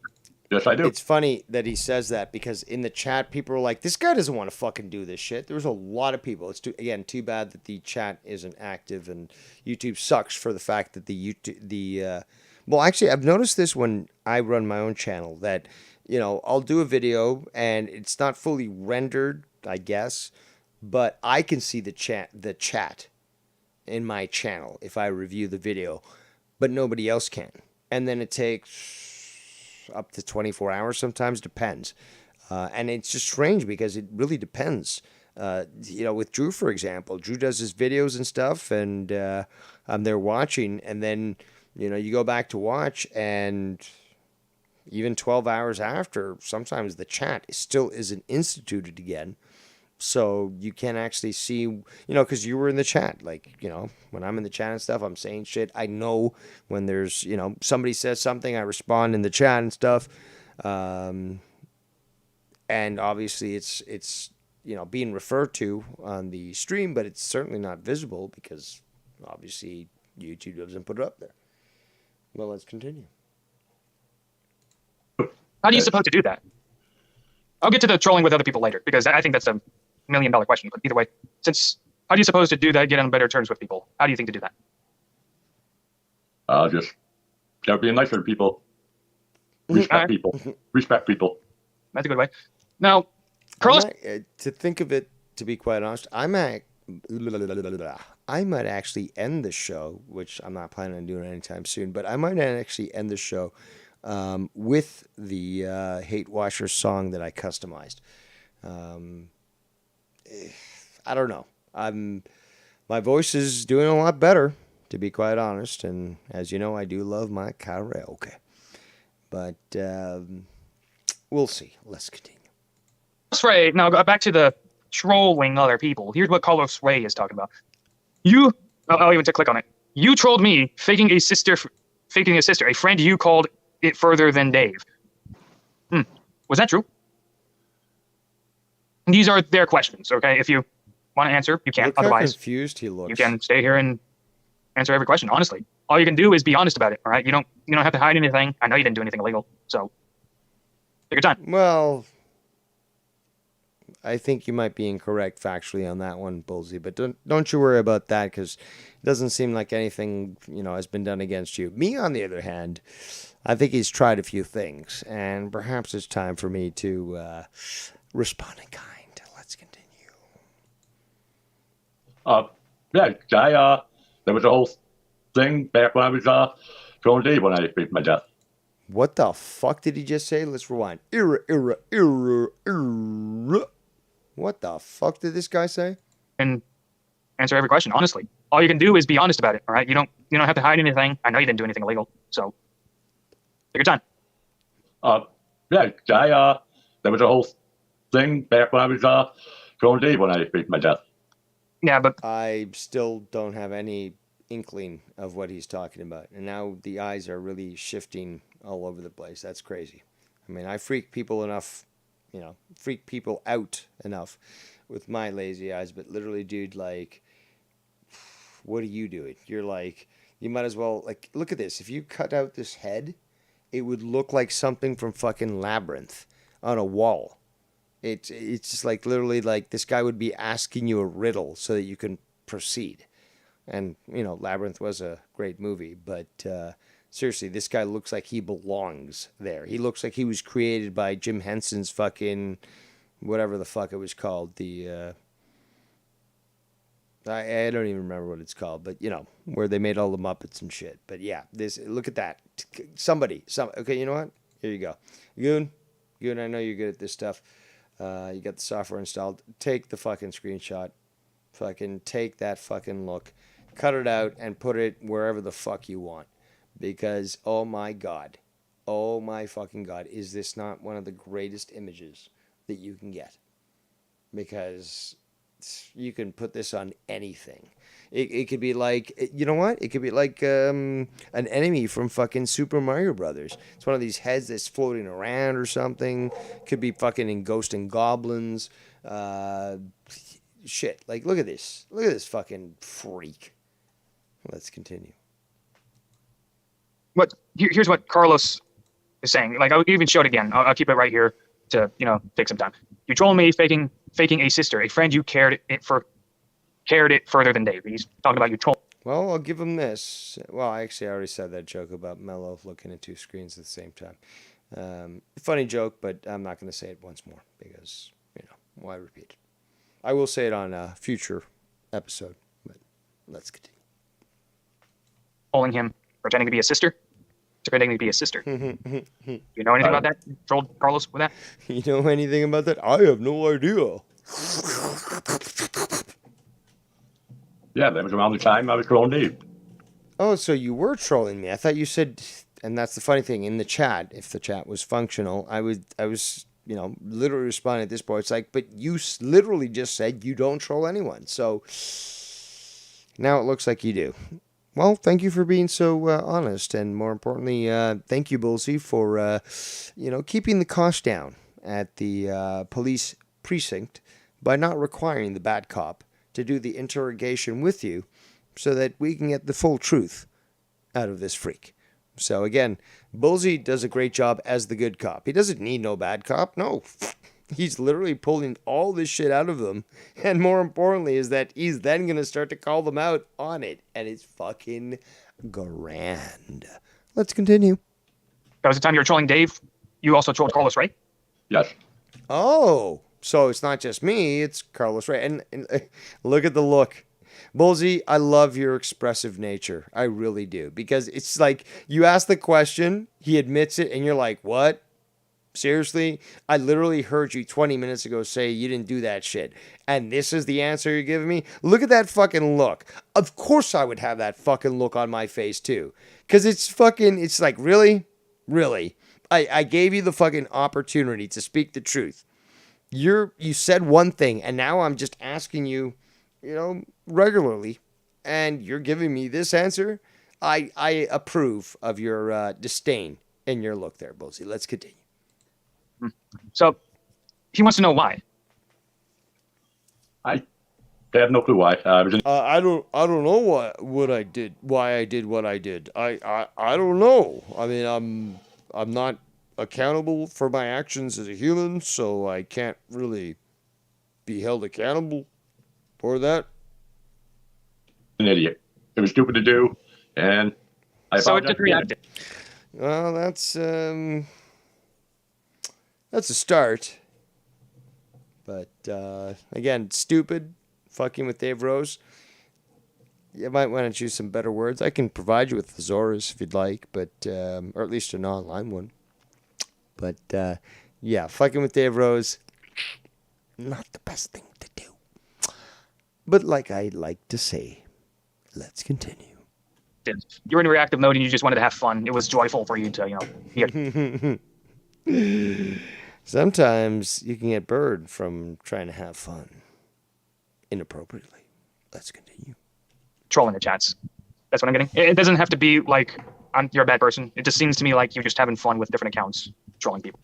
Yes, I do. It's funny that he says that because in the chat, people are like, "This guy doesn't want to fucking do this shit." There's a lot of people. It's too bad that the chat isn't active, and YouTube sucks for the fact that well, actually, I've noticed this when I run my own channel that I'll do a video and it's not fully rendered, I guess, but I can see the chat in my channel if I review the video, but nobody else can, and then it takes up to 24 hours sometimes, depends. And it's just strange because it really depends. With Drew, for example, Drew does his videos and stuff, and I'm there watching, and then, you go back to watch, and even 12 hours after, sometimes the chat still isn't instituted again. So you can't actually see, because you were in the chat. Like, when I'm in the chat and stuff, I'm saying shit. I know when there's, somebody says something, I respond in the chat and stuff. And obviously it's being referred to on the stream, but it's certainly not visible because obviously YouTube doesn't put it up there. Well, let's continue. How do you suppose to do that? I'll get to the trolling with other people later because I think that's a $1 million question. But either way, how do you suppose to do that? Get on better terms with people. How do you think to do that? Just start being nicer to people. Respect people. Respect people. That's a good way. Now, Carlos, to think of it, to be quite honest, I might actually end the show, which I'm not planning on doing anytime soon, but I might actually end the show with the Hate Washer song that I customized. I don't know. My voice is doing a lot better, to be quite honest, and as you know, I do love my karaoke. But we'll see. Let's continue. Carlos Ray. Now back to the trolling other people. Here's what Carlos Ray is talking about. I'll even click on it. You trolled me, faking a sister. A friend you called it further than Dave. Was that true? These are their questions, okay? If you want to answer, you can. Look how Otherwise, confused he looks. you can stay here and answer every question honestly. All you can do is be honest about it, all right? You don't have to hide anything. I know you didn't do anything illegal, so take your time. Well, I think you might be incorrect factually on that one, Bullseye, but don't you worry about that because it doesn't seem like anything, has been done against you. Me, on the other hand, I think he's tried a few things, and perhaps it's time for me to respond in kind. Let's continue. There was a whole thing back when I was trolling Dave when I faked my death. What the fuck did he just say? Let's rewind. What the fuck did this guy say? And answer every question honestly. All you can do is be honest about it, all right? You don't have to hide anything. I know you didn't do anything illegal, so take your time. There was a whole thing back when I was trolling Dave when I faked my death. Yeah, but I still don't have any inkling of what he's talking about, and now the eyes are really shifting all over the place. That's crazy. I mean, I freak people out enough with my lazy eyes, but literally, dude, like, what are you doing? You're like, you might as well, like, look at this. If you cut out this head, it would look like something from fucking Labyrinth on a wall. It's just like literally like this guy would be asking you a riddle so that you can proceed. And, Labyrinth was a great movie, but seriously, this guy looks like he belongs there. He looks like he was created by Jim Henson's fucking, whatever the fuck it was called. I don't even remember what it's called, but, where they made all the Muppets and shit. But yeah, look at that. Okay, you know what? Here you go. Goon, I know you're good at this stuff. You got the software installed. Take the fucking screenshot. Fucking take that fucking look. Cut it out and put it wherever the fuck you want. Because, oh my God. Oh my fucking God. Is this not one of the greatest images that you can get? Because you can put this on anything. It could be like, you know what? It could be like an enemy from fucking Super Mario Brothers. It's one of these heads that's floating around or something. Could be fucking in Ghost and Goblins. shit. Like, look at this. Look at this fucking freak. Let's continue. Here's what Carlos is saying. Like, I'll even show it again. I'll keep it right here to take some time. You trolling me, faking a sister, a friend you cared it further than Dave. He's talking about you troll. Well, I'll give him this. Well, actually, I already said that joke about Mello looking at two screens at the same time. Funny joke, but I'm not going to say it once more because, why repeat it? I will say it on a future episode, but let's continue. Trolling him, pretending to be a sister? Pretending to be a sister. You know anything about that? Trolled Carlos with that? You know anything about that? I have no idea. Yeah, that was around the time I was trolling Dave. Oh, so you were trolling me. I thought you said, and that's the funny thing, in the chat, if the chat was functional, I was, literally responding at this point. It's like, but you literally just said you don't troll anyone. So now it looks like you do. Well, thank you for being so honest, and more importantly, thank you, Bullseye, for, keeping the cost down at the police precinct by not requiring the bad cop to do the interrogation with you so that we can get the full truth out of this freak. So again, Bullseye does a great job as the good cop. He doesn't need no bad cop. No, he's literally pulling all this shit out of them. And more importantly is that he's then going to start to call them out on it. And it's fucking grand. Let's continue. That was the time you were trolling Dave. You also trolled Carlos, right? Yes. Oh, so it's not just me, it's Carlos Ray. And look at the look. Bullseye, I love your expressive nature. I really do. Because it's like, you ask the question, he admits it, and you're like, what? Seriously? I literally heard you 20 minutes ago say you didn't do that shit. And this is the answer you're giving me? Look at that fucking look. Of course I would have that fucking look on my face too. Because it's like, really? Really? I gave you the fucking opportunity to speak the truth. You said one thing, and now I'm just asking you, regularly, and you're giving me this answer. I approve of your disdain in your look there, Bullseye. Let's continue. So, he wants to know why. I have no clue why. I don't know why I did what I did. I don't know. I mean, I'm not accountable for my actions as a human, so I can't really be held accountable for that. An idiot. It was stupid to do, and I So it apologize. just reacted. Well, that's a start. But again, stupid, fucking with Dave Rose. You might want to choose some better words. I can provide you with thesaurus if you'd like, but or at least an online one. But yeah, fucking with Dave Rose, not the best thing to do. But like I like to say, let's continue. You were in reactive mode and you just wanted to have fun. It was joyful for you to, hear. Sometimes you can get burned from trying to have fun inappropriately. Let's continue. Trolling the chats. That's what I'm getting. It doesn't have to be like you're a bad person. It just seems to me like you're just having fun with different accounts, trolling people.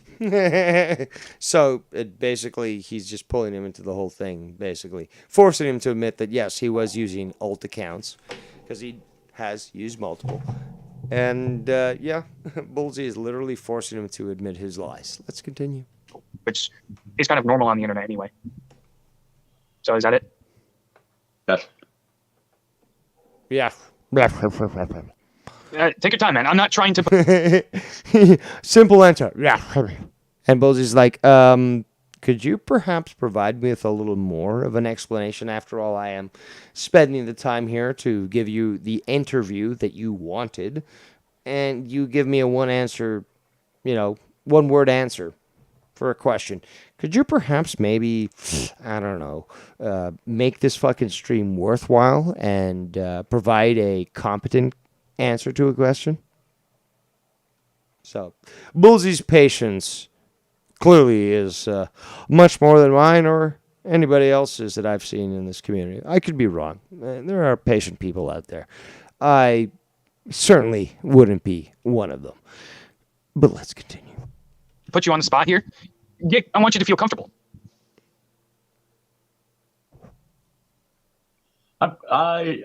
So basically, he's just pulling him into the whole thing, basically. Forcing him to admit that, yes, he was using alt accounts, because he has used multiple. And, yeah, Bullseye is literally forcing him to admit his lies. Let's continue. Which is kind of normal on the internet anyway. So is that it? Yes. Yeah. Take your time, man. I'm not trying to... Simple answer. Yeah. And Bullseye's like, could you perhaps provide me with a little more of an explanation? After all, I am spending the time here to give you the interview that you wanted, and you give me a one-word answer for a question. Could you perhaps maybe, I don't know, make this fucking stream worthwhile and provide a competent answer to a question? So, Bullseye's patience clearly is much more than mine or anybody else's that I've seen in this community. I could be wrong. There are patient people out there. I certainly wouldn't be one of them. But let's continue. Put you on the spot here. I want you to feel comfortable. I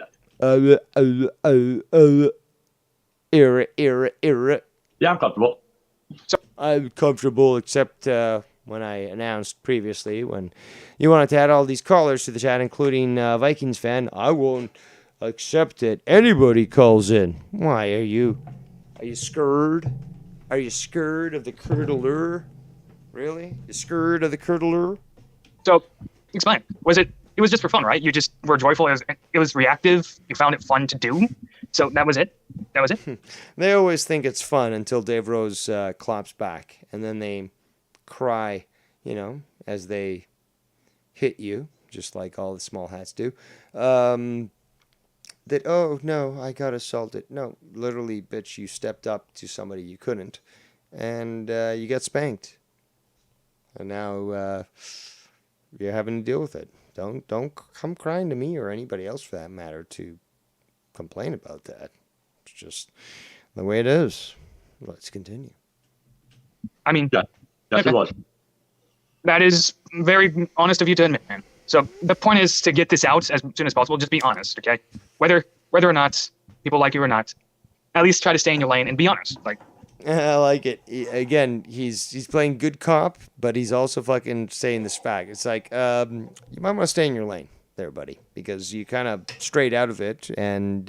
Era. Yeah, I'm comfortable. I'm comfortable, except when I announced previously when you wanted to add all these callers to the chat, including Vikings fan. I won't accept it. Anybody calls in. Why are you scared? Are you scared of the curdler? Really? You scared of the curdler? So, explain. It was just for fun, right? You just were joyful. It was reactive. You found it fun to do. So that was it. That was it. They always think it's fun until Dave Rose claps back, and then they cry, as they hit you, just like all the small hats do. That, oh no, I got assaulted. No, literally, bitch, you stepped up to somebody you couldn't, and you got spanked, and now you're having to deal with it. Don't come crying to me or anybody else for that matter to complain about that. It's just the way it is. Let's continue. I mean, yeah, it was. That is very honest of you to admit, man. So the point is to get this out as soon as possible. Just be honest, okay? Whether or not people like you or not, at least try to stay in your lane and be honest. Like, I like it. Again, he's playing good cop, but he's also fucking saying this fact. It's like, you might want to stay in your lane there, buddy, because you kind of strayed out of it, and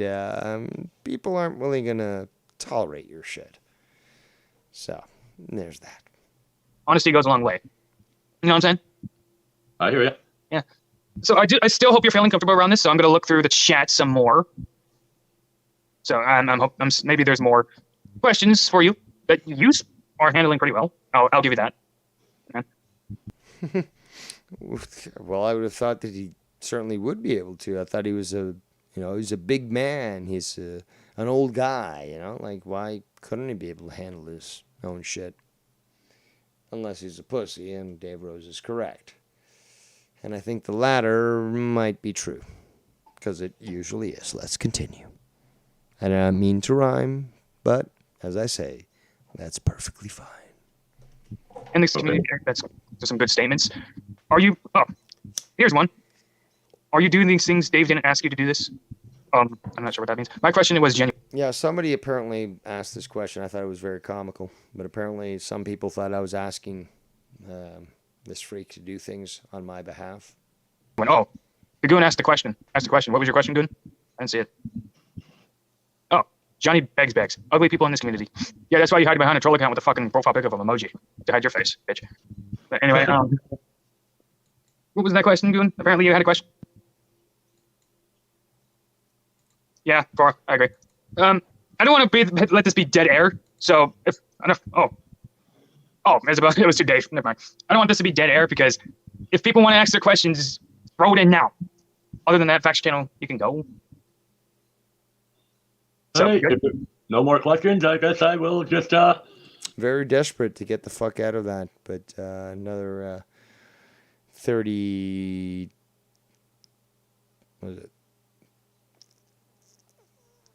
people aren't really going to tolerate your shit. So, there's that. Honesty goes a long way. You know what I'm saying? I hear you. Yeah. So I still hope you're feeling comfortable around this, so I'm going to look through the chat some more. So maybe there's more questions for you that you are handling pretty well. I'll give you that. Yeah. Well, I would have thought that he certainly would be able to. I thought he was he's a big man. He's an old guy, like why couldn't he be able to handle his own shit? Unless he's a pussy, and Dave Rose is correct. And I think the latter might be true, because it usually is. Let's continue. I don't mean to rhyme, but as I say, that's perfectly fine. In this community, that's some good statements. Here's one. Are you doing these things? Dave didn't ask you to do this. I'm not sure what that means. My question was genuine. Yeah, somebody apparently asked this question. I thought it was very comical, but apparently some people thought I was asking this freak to do things on my behalf. Oh, the goon asked the question. What was your question, goon? I didn't see it. Oh, Johnny Begs. Ugly people in this community. Yeah, that's why you hide behind a troll account with a fucking profile pic of an emoji to hide your face, bitch. But anyway, what was that question, goon? Apparently you had a question. Yeah, Cora, I agree. I don't want to let this be dead air. So it was too Dave. Never mind. I don't want this to be dead air because if people want to ask their questions, throw it in now. Other than that, Faction Channel, you can go. So, hey, if no more questions, I guess I will just Very desperate to get the fuck out of that, but another 30. What was it?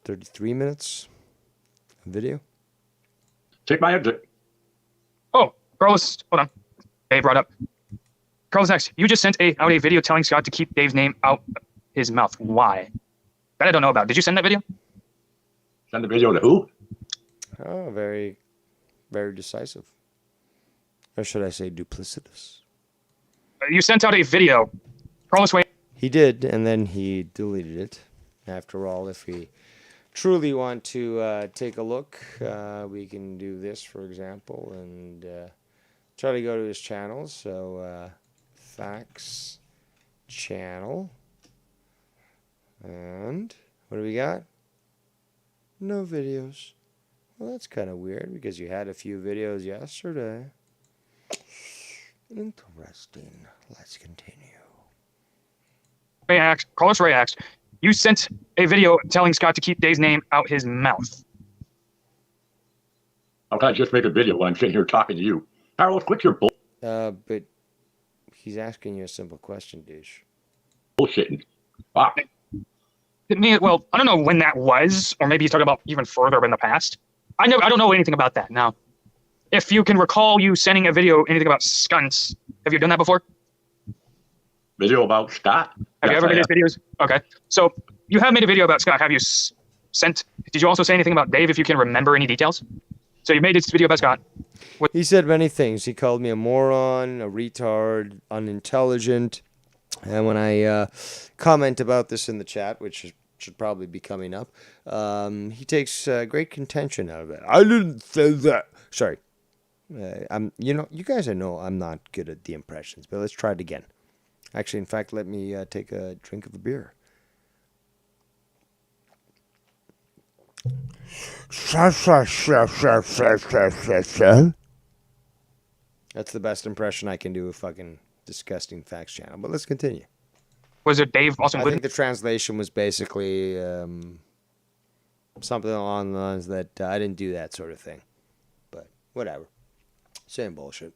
33 minutes of video. Take my exit. Oh, Carlos, hold on. Dave brought up. Carlos X, you just sent out a video telling Scott to keep Dave's name out his mouth. Why? That I don't know about. Did you send that video? Send the video to who? Oh, very, very decisive. Or should I say duplicitous? You sent out a video. Carlos, wait. He did, and then he deleted it. After all, if we truly want to take a look, we can do this, for example, and try to go to his channel. So, Facts Channel. And what do we got? No videos. Well, that's kind of weird because you had a few videos yesterday. Interesting. Let's continue. Carlos Ray asked, you sent a video telling Scott to keep Dave's name out his mouth. I can't just make a video while I'm sitting here talking to you. Carlos, quit your but he's asking you a simple question, douche. bullshitting. Ah. Well, I don't know when that was, or maybe he's talking about even further in the past. I don't know anything about that. Now, if you can recall you sending a video anything about skunts, have you done that before? Video about Scott? Have you Yes, ever I made have. his videos? Okay. So you have made a video about Scott. Have you sent? Did you also say anything about Dave? If you can remember any details. So you made this video about Scott. He said many things. He called me a moron, a retard, unintelligent. And when I comment about this in the chat, which should probably be coming up, he takes great contention out of it. I didn't say that. Sorry. You guys, I know I'm not good at the impressions, but let's try it again. Actually, in fact, let me take a drink of a beer. That's the best impression I can do of fucking Disgusting Facts channel. But let's continue. Was it Dave also? I think the translation was basically something along the lines that I didn't do that sort of thing. But whatever. Same bullshit.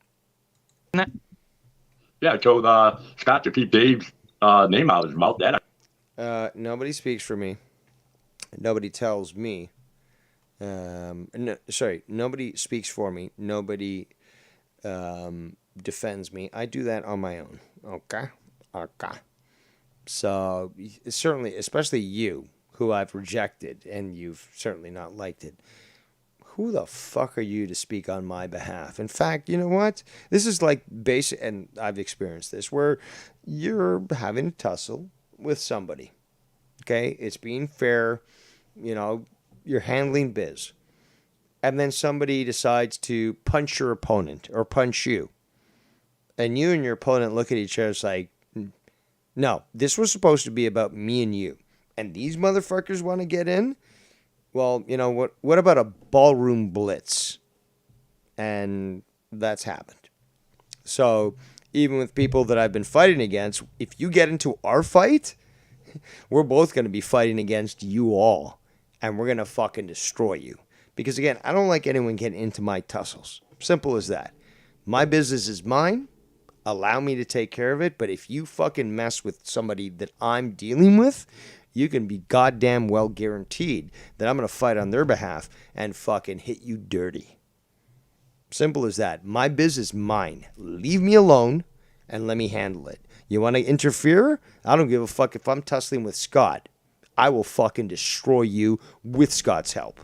Yeah, I told Scott to keep Dave's name out of his mouth. Nobody speaks for me. Nobody tells me. Nobody speaks for me. Nobody defends me. I do that on my own. Okay? So, certainly, especially you, who I've rejected, and you've certainly not liked it. Who the fuck are you to speak on my behalf? In fact, you know what? This is like basic, and I've experienced this, where you're having a tussle with somebody. Okay? It's being fair. You know, you're handling biz. And then somebody decides to punch your opponent or punch you. And you and your opponent look at each other and like, no, this was supposed to be about me and you. And these motherfuckers want to get in? Well, you know, what about a ballroom blitz? And that's happened. So even with people that I've been fighting against, if you get into our fight, we're both going to be fighting against you all. And we're going to fucking destroy you. Because again, I don't like anyone getting into my tussles. Simple as that. My business is mine. Allow me to take care of it. But if you fucking mess with somebody that I'm dealing with, you can be goddamn well guaranteed that I'm going to fight on their behalf and fucking hit you dirty. Simple as that. My business is mine. Leave me alone and let me handle it. You want to interfere? I don't give a fuck if I'm tussling with Scott. I will fucking destroy you with Scott's help.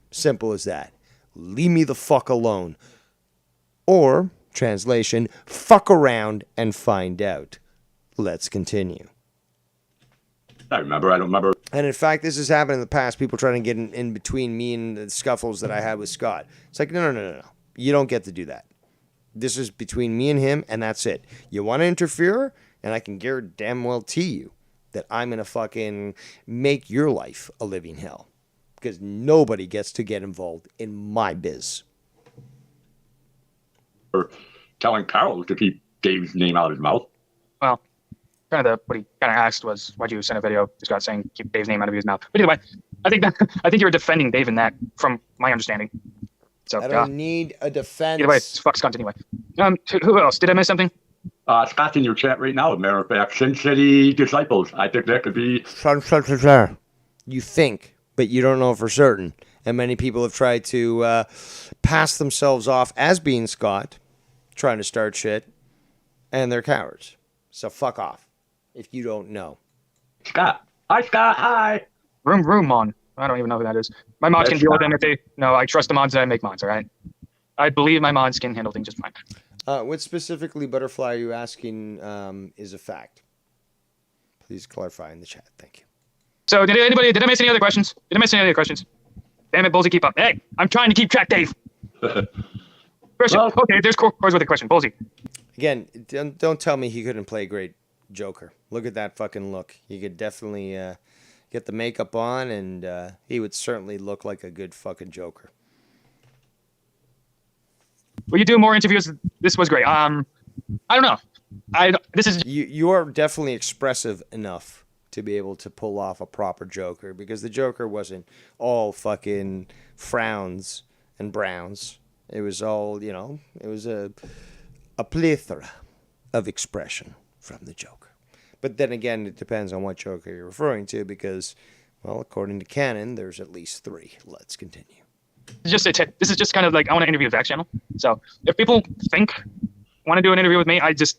Simple as that. Leave me the fuck alone. Or, translation, fuck around and find out. Let's continue. I don't remember. And in fact, this has happened in the past. People trying to get in between me and the scuffles that I had with Scott. It's like, no. You don't get to do that. This is between me and him, and that's it. You want to interfere, and I can damn well tell you that I'm going to fucking make your life a living hell. Because nobody gets to get involved in my biz. Or telling Carol to keep Dave's name out of his mouth. Well, what he kind of asked was, why'd you send a video to Scott saying keep Dave's name out of his mouth? But either way, I think you were defending Dave in that, from my understanding. So I don't need a defense. Either way, fuck Scott anyway. Who else? Did I miss something? Scott's in your chat right now, as a matter of fact. Sin City Disciples. I think that could be... You think, but you don't know for certain. And many people have tried to pass themselves off as being Scott, trying to start shit, and they're cowards. So fuck off if you don't know. Scott. Hi, Scott. Hi. Room on. I don't even know who that is. My mods can deal with them if they... No, I trust the mods that I make mods, all right? I believe my mods can handle things just fine. What specifically, Butterfly, are you asking is a fact? Please clarify in the chat. Thank you. So, did I miss any other questions? Damn it, Bullsy, keep up. Hey, I'm trying to keep track, Dave. Question. Okay, there's Core's with a question. Bullsy. Again, don't tell me he couldn't play great Joker. Look at that fucking look. He could definitely get the makeup on, and he would certainly look like a good fucking Joker. Will you do more interviews? This was great. I don't know. You are definitely expressive enough to be able to pull off a proper Joker, because the Joker wasn't all fucking frowns and browns. It was all, it was a plethora of expression from the Joker. But then again, it depends on what Joker you're referring to, because, well, according to canon, there's at least 3. Let's continue. This is just kind of like, I want to interview the Vax channel. So if people want to do an interview with me, I guess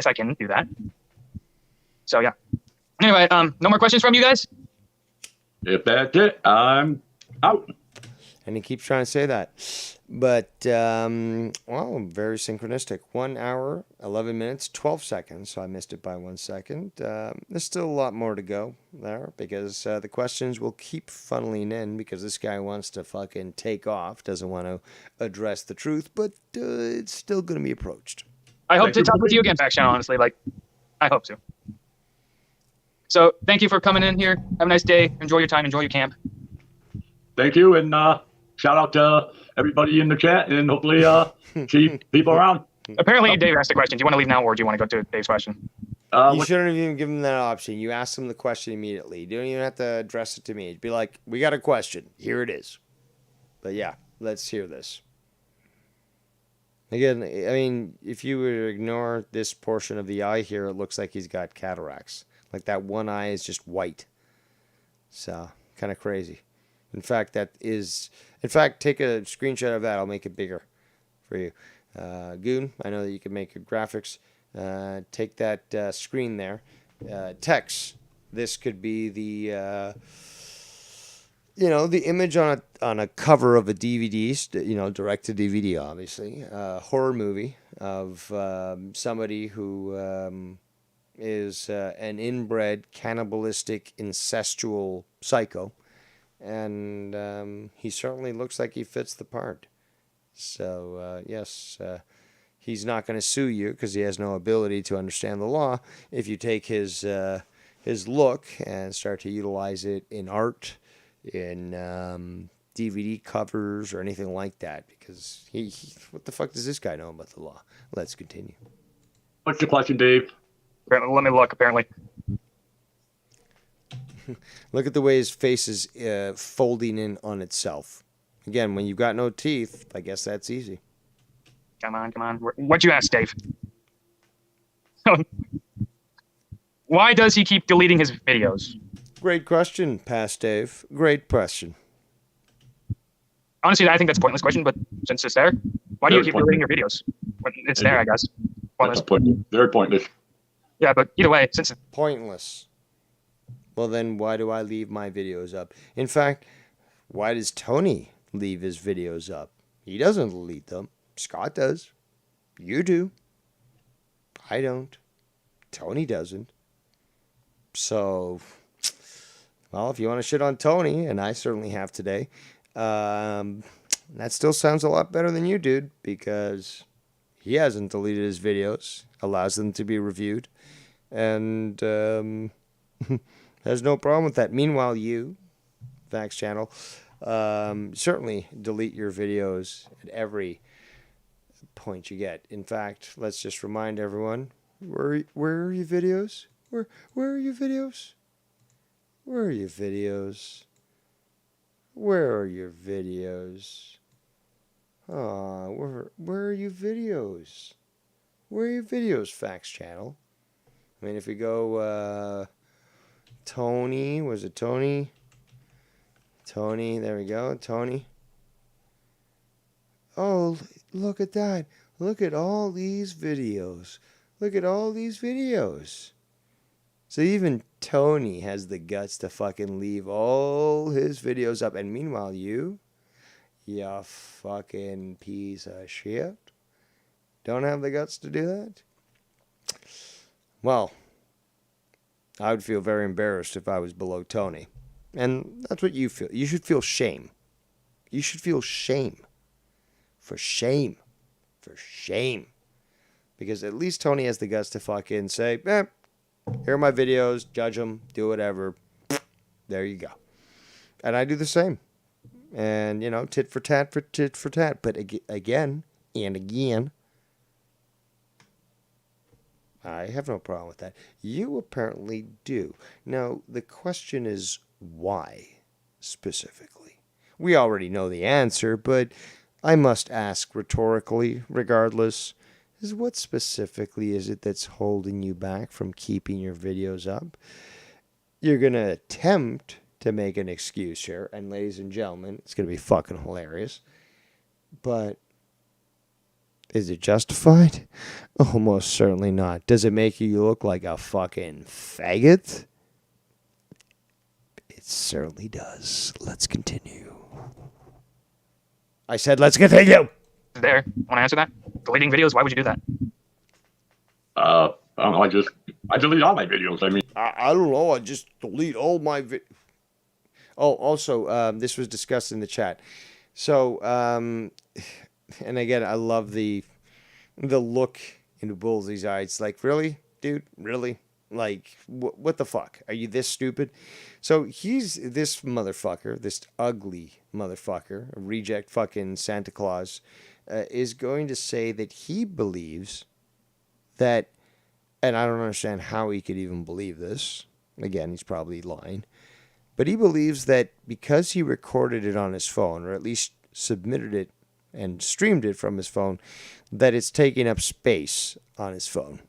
I can do that. So yeah. Anyway, no more questions from you guys? If that's it, I'm out. And he keeps trying to say that. But, well, very synchronistic. 1 hour, 11 minutes, 12 seconds. So I missed it by 1 second. There's still a lot more to go there because the questions will keep funneling in because this guy wants to fucking take off, doesn't want to address the truth, but it's still going to be approached. I hope to talk with you again, Fact Channel, honestly. Like, I hope to. So thank you for coming in here. Have a nice day. Enjoy your time. Enjoy your camp. Thank you, and shout out to everybody in the chat, and hopefully see people around. Apparently, Dave asked a question. Do you want to leave now, or do you want to go to Dave's question? You shouldn't have even given him that option. You ask him the question immediately. You don't even have to address it to me. It'd be like, we got a question. Here it is. But yeah, let's hear this. Again, I mean, if you were to ignore this portion of the eye here, it looks like he's got cataracts. Like that one eye is just white. So, kind of crazy. In fact, take a screenshot of that. I'll make it bigger for you. Goon, I know that you can make your graphics. Take that screen there. Text. This could be the, the image on a cover of a DVD, direct to DVD, obviously. Horror movie of somebody who is an inbred, cannibalistic, incestual psycho. And he certainly looks like he fits the part. So, yes, he's not going to sue you because he has no ability to understand the law if you take his look and start to utilize it in art, in DVD covers, or anything like that. Because he what the fuck does this guy know about the law? Let's continue. What's your question, Dave? Let me look, apparently. Look at the way his face is folding in on itself. Again, when you've got no teeth, I guess that's easy. Come on. What'd you ask, Dave? Why does he keep deleting his videos? Great question, Past Dave. Great question. Honestly, I think that's a pointless question, but since it's there, why do you keep deleting your videos? It's there, I guess. Pointless. Very pointless. Yeah, but either way, since it's pointless. Well, then why do I leave my videos up? In fact, why does Tony leave his videos up? He doesn't delete them. Scott does. You do. I don't. Tony doesn't. So, well, if you want to shit on Tony, and I certainly have today, that still sounds a lot better than you, dude, because he hasn't deleted his videos, allows them to be reviewed, and has no problem with that. Meanwhile, you, Vax Channel, certainly delete your videos at every point you get. In fact, let's just remind everyone, where are your videos? Where are your videos? Where are your videos? Where are your videos? Aw, where are your videos? Where are your videos, Fax Channel? I mean, if we go, Tony, was it Tony? Tony, there we go, Tony. Oh, look at that. Look at all these videos. Look at all these videos. So even Tony has the guts to fucking leave all his videos up. And meanwhile, you fucking piece of shit, don't have the guts to do that? Well, I would feel very embarrassed if I was below Tony. And that's what you feel. You should feel shame. You should feel shame. For shame. For shame. Because at least Tony has the guts to fucking say, here are my videos, judge them, do whatever. There you go. And I do the same. And, tit for tat for tit for tat. But again and again, I have no problem with that. You apparently do. Now, the question is why specifically? We already know the answer, but I must ask rhetorically, regardless, is what specifically is it that's holding you back from keeping your videos up? You're going to attempt to make an excuse here, and ladies and gentlemen, it's going to be fucking hilarious, but Is it justified? Almost certainly not. Does it make you look like a fucking faggot? It certainly does. Let's continue. I said let's continue. There. Want to answer that? Deleting videos? Why would you do that? I don't know. I delete all my videos. I mean, I don't know. I just delete all my Oh, also, this was discussed in the chat. So, and again, I love the look into Bullsy's eyes. Like, really, dude? Really? Like, what the fuck? Are you this stupid? So he's this motherfucker, this ugly motherfucker, a reject fucking Santa Claus, is going to say that he believes that, and I don't understand how he could even believe this. Again, he's probably lying. But he believes that because he recorded it on his phone, or at least submitted it and streamed it from his phone, that it's taking up space on his phone.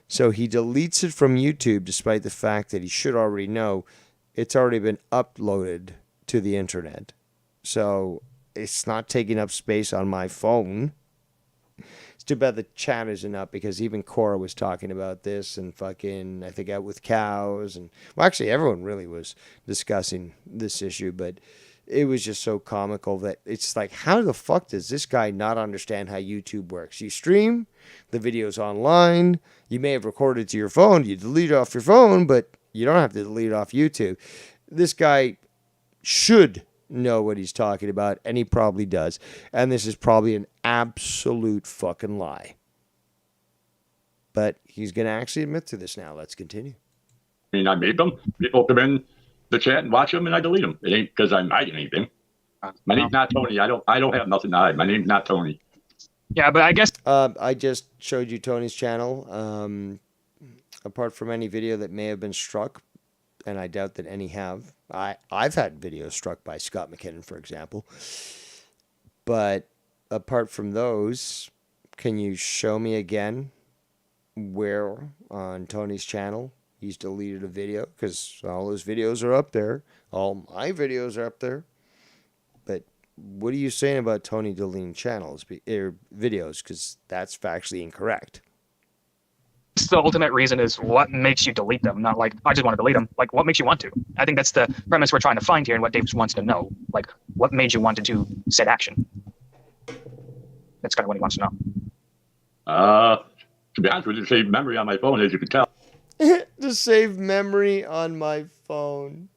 So he deletes it from YouTube despite the fact that he should already know it's already been uploaded to the internet. So it's not taking up space on my phone. It's too bad the chat isn't up, because even Cora was talking about this, and fucking, I think, Out with Cows, and well, actually everyone really was discussing this issue, but it was just so comical that it's like, how the fuck does this guy not understand how YouTube works? You stream, the video's online, you may have recorded to your phone, you delete it off your phone, but you don't have to delete it off YouTube. This guy should know what he's talking about, and he probably does. And this is probably an absolute fucking lie. But he's going to actually admit to this now. Let's continue. I mean, I made them. People come in the chat and watch them, and I delete them. It ain't because I'm hiding anything. My name's not Tony. I don't have nothing to hide. My name's not Tony. Yeah, but I guess I just showed you Tony's channel. Apart from any video that may have been struck, and I doubt that any have. I've had videos struck by Scott McKinnon, for example. But apart from those, can you show me again where on Tony's channel he's deleted a video? Because all those videos are up there. All my videos are up there. But what are you saying about Tony deleting channels or videos? Because that's factually incorrect. the ultimate reason is what makes you delete them, not like, I just want to delete them. Like, what makes you want to? I think that's the premise we're trying to find here and what Dave wants to know. Like, what made you want to do said action? That's kind of what he wants to know. To be honest with you, to save memory on my phone, as you can tell. To save memory on my phone.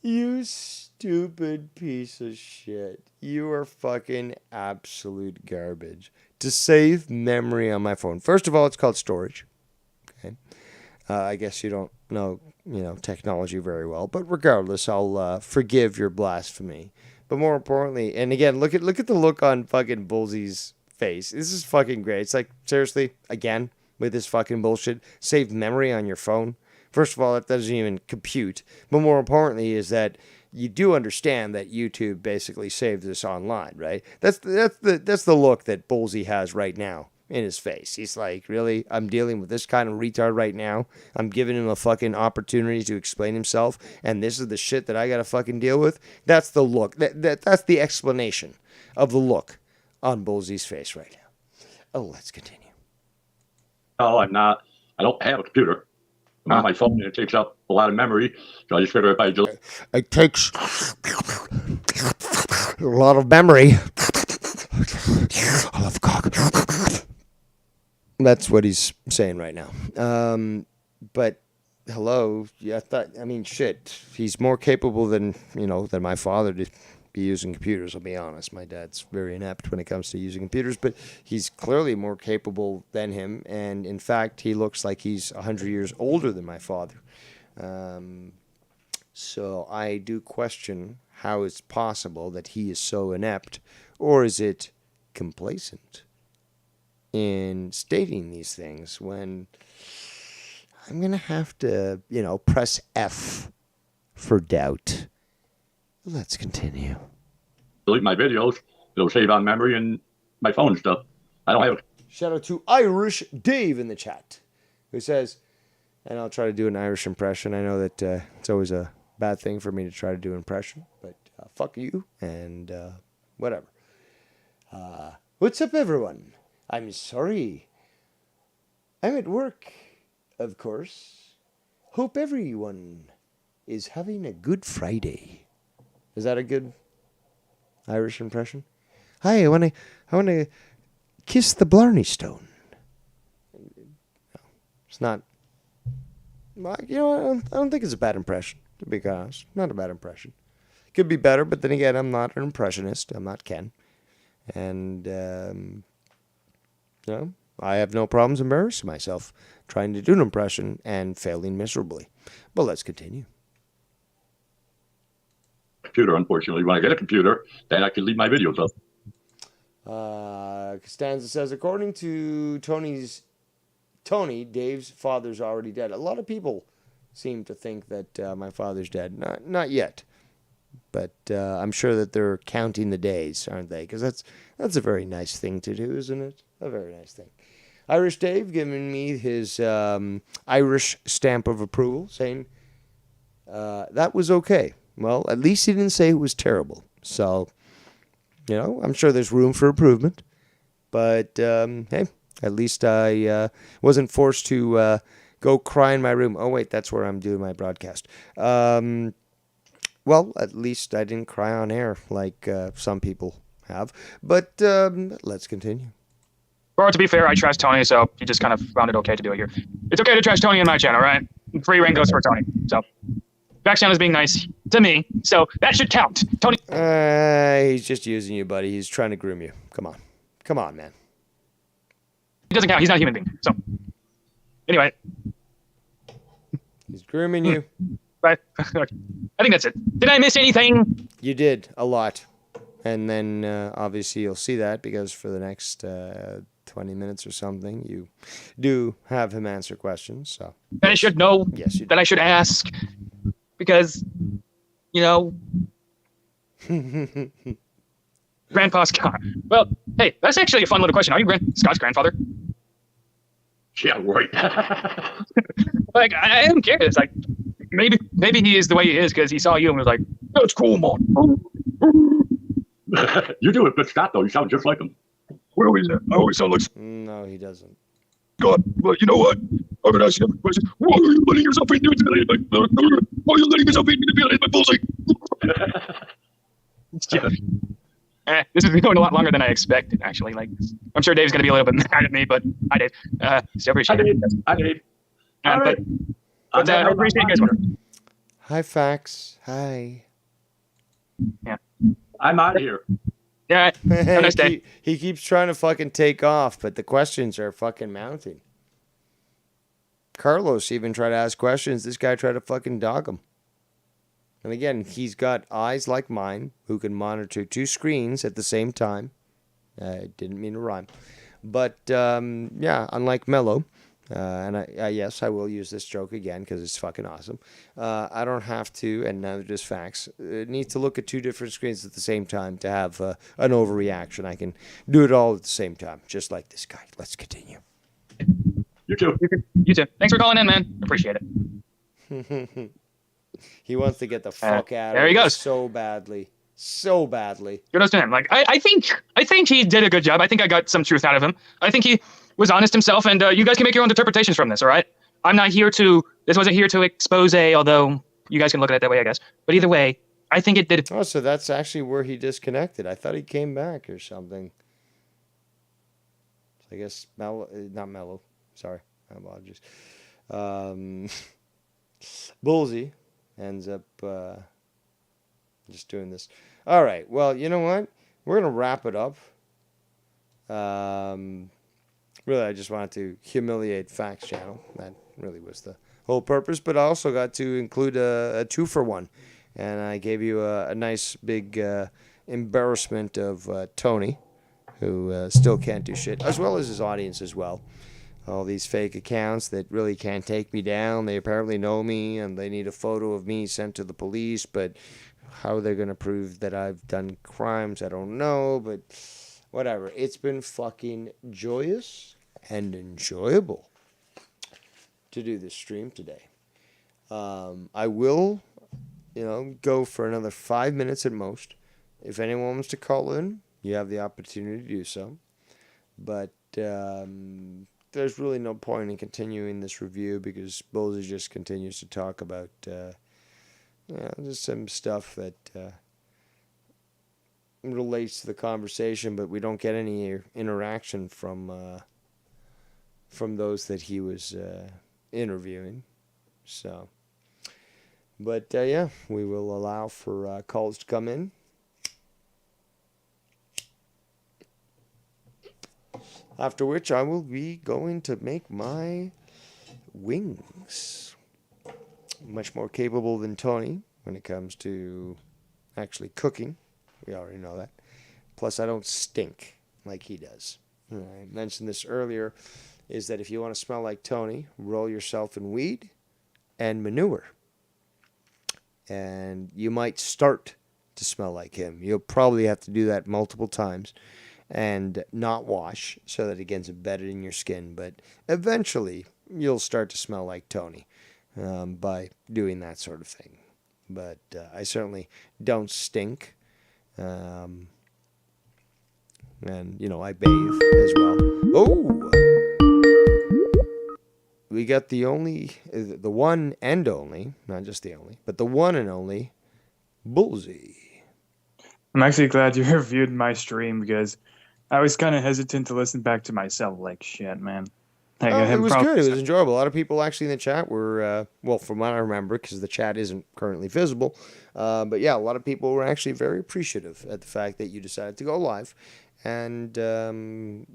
You stupid piece of shit. You are fucking absolute garbage. To save memory on my phone. First of all, it's called storage. Okay. I guess you don't know, technology very well. But regardless, I'll forgive your blasphemy. But more importantly, and again, look at the look on fucking Bullsy's face. This is fucking great. It's like, seriously, again, with this fucking bullshit. Save memory on your phone. First of all, it doesn't even compute. But more importantly is that you do understand that YouTube basically saves this online, right? That's the look that Bullsy has right now in his face. He's like, really? I'm dealing with this kind of retard right now? I'm giving him a fucking opportunity to explain himself, and this is the shit that I gotta fucking deal with? That's the look. That's the explanation of the look on Bullsy's face right now. Oh, let's continue. No, I'm not. I don't have a computer. I'm on my phone, and it takes up a lot of memory. So I just figure if I just... It takes a lot of memory. I love cock. That's what he's saying right now. But hello, yeah, shit. He's more capable than my father to be using computers. I'll be honest. My dad's very inept when it comes to using computers, but he's clearly more capable than him. And in fact, he looks like he's 100 years older than my father. So I do question how it's possible that he is so inept, or is it complacent in stating these things when I'm going to have to, press F for doubt. Let's continue. delete my videos. It'll save on memory and my phone stuff. I don't have a... Shout out to Irish Dave in the chat, who says, and I'll try to do an Irish impression. I know that it's always a bad thing for me to try to do an impression, but fuck you and whatever. What's up, everyone? I'm sorry. I'm at work, of course. Hope everyone is having a good Friday. Is that a good Irish impression? Hi, I wanna kiss the Blarney Stone. It's not. Well, I don't think it's a bad impression, to be honest. Not a bad impression. Could be better, but then again, I'm not an impressionist. I'm not Ken. And, I have no problems embarrassing myself trying to do an impression and failing miserably. But let's continue. Computer, unfortunately. When I get a computer, then I can leave my videos up. Costanza says, according to Tony, Dave's father's already dead. A lot of people seem to think that my father's dead. Not yet. But I'm sure that they're counting the days, aren't they? Because that's a very nice thing to do, isn't it? A very nice thing. Irish Dave giving me his Irish stamp of approval, saying that was okay. Well, at least he didn't say it was terrible. So, I'm sure there's room for improvement. But, hey, at least I wasn't forced to go cry in my room. Oh, wait, that's where I'm doing my broadcast. Well, at least I didn't cry on air like some people have. But let's continue. Or to be fair, I trash Tony, so he just kind of found it okay to do it here. It's okay to trash Tony in my channel, right? Free reign goes for Tony. So, Vax channel is being nice to me, so that should count. Tony. He's just using you, buddy. He's trying to groom you. Come on, man. He doesn't count. He's not a human being. So, anyway. He's grooming you. Right. I think that's it. Did I miss anything? You did a lot. And then obviously you'll see that because for the next 20 minutes or something, you do have him answer questions. So I should know. Yes, you do. That I should ask because, Grandpa's car. Well, hey, that's actually a fun little question. Are you Scott's grandfather? Yeah, right. Like, I am curious. Like, maybe he is the way he is because he saw you and was like, "That's cool, man." You do it, but Scott though, you sound just like him. Where is that? I always sound like. No, he doesn't. God, but you know what? I'm gonna ask you a question. Why are you letting yourself manipulate why are you letting yourself manipulate my bullshit? This is going a lot longer than I expected, actually. Like, I'm sure Dave's gonna be a little bit mad at me, but hi, Dave. Still appreciate it. Hi, Dave. But I appreciate you guys. Hi, Fax. Hi. Yeah. I'm out of here. Yeah. Have a nice day. He keeps trying to fucking take off, but the questions are fucking mounting. Carlos even tried to ask questions. This guy tried to fucking dog him. And again, he's got eyes like mine who can monitor two screens at the same time. I didn't mean to rhyme. But, yeah, unlike Mello, and yes, I will use this joke again because it's fucking awesome. I don't have to, and neither does Fax, need to look at two different screens at the same time to have an overreaction. I can do it all at the same time, just like this guy. Let's continue. You too. You too. Thanks for calling in, man. Appreciate it. He wants to get the fuck out of there he here goes. so badly. So badly. Kudos to him. Like, I think he did a good job. I think I got some truth out of him. I think he was honest himself, and you guys can make your own interpretations from this, all right? This wasn't here to expose, although you guys can look at it that way, I guess. But either way, I think it did. Oh, so that's actually where he disconnected. I thought he came back or something. So I guess not Mellow. Sorry, my apologies. Bullsy ends up just doing this. All right. Well, you know what? We're gonna wrap it up. Really, I just wanted to humiliate Fax Channel. That really was the whole purpose. But I also got to include a 2-for-1. And I gave you a nice big embarrassment of Tony, who still can't do shit, as well as his audience as well. All these fake accounts that really can't take me down. They apparently know me, and they need a photo of me sent to the police. But how they're going to prove that I've done crimes, I don't know. But whatever. It's been fucking joyous and enjoyable to do this stream today. I will, go for another 5 minutes at most. If anyone wants to call in, you have the opportunity to do so. But there's really no point in continuing this review because Bowsy just continues to talk about just some stuff that relates to the conversation, but we don't get any interaction from those that he was interviewing. So, but yeah, we will allow for calls to come in. After which I will be going to make my wings. Much more capable than Tony when it comes to actually cooking. We already know that. Plus, I don't stink like he does. I mentioned this earlier, is that if you want to smell like Tony, roll yourself in weed and manure. And you might start to smell like him. You'll probably have to do that multiple times and not wash so that it gets embedded in your skin. But eventually, you'll start to smell like Tony by doing that sort of thing. But I certainly don't stink. And, I bathe as well. Oh! We got the one and only, not just the only, but the one and only, Bullseye. I'm actually glad you reviewed my stream because I was kind of hesitant to listen back to myself. Like, shit, man. It was good. It was enjoyable. A lot of people actually in the chat were, from what I remember, because the chat isn't currently visible. But yeah, a lot of people were actually very appreciative at the fact that you decided to go live. And that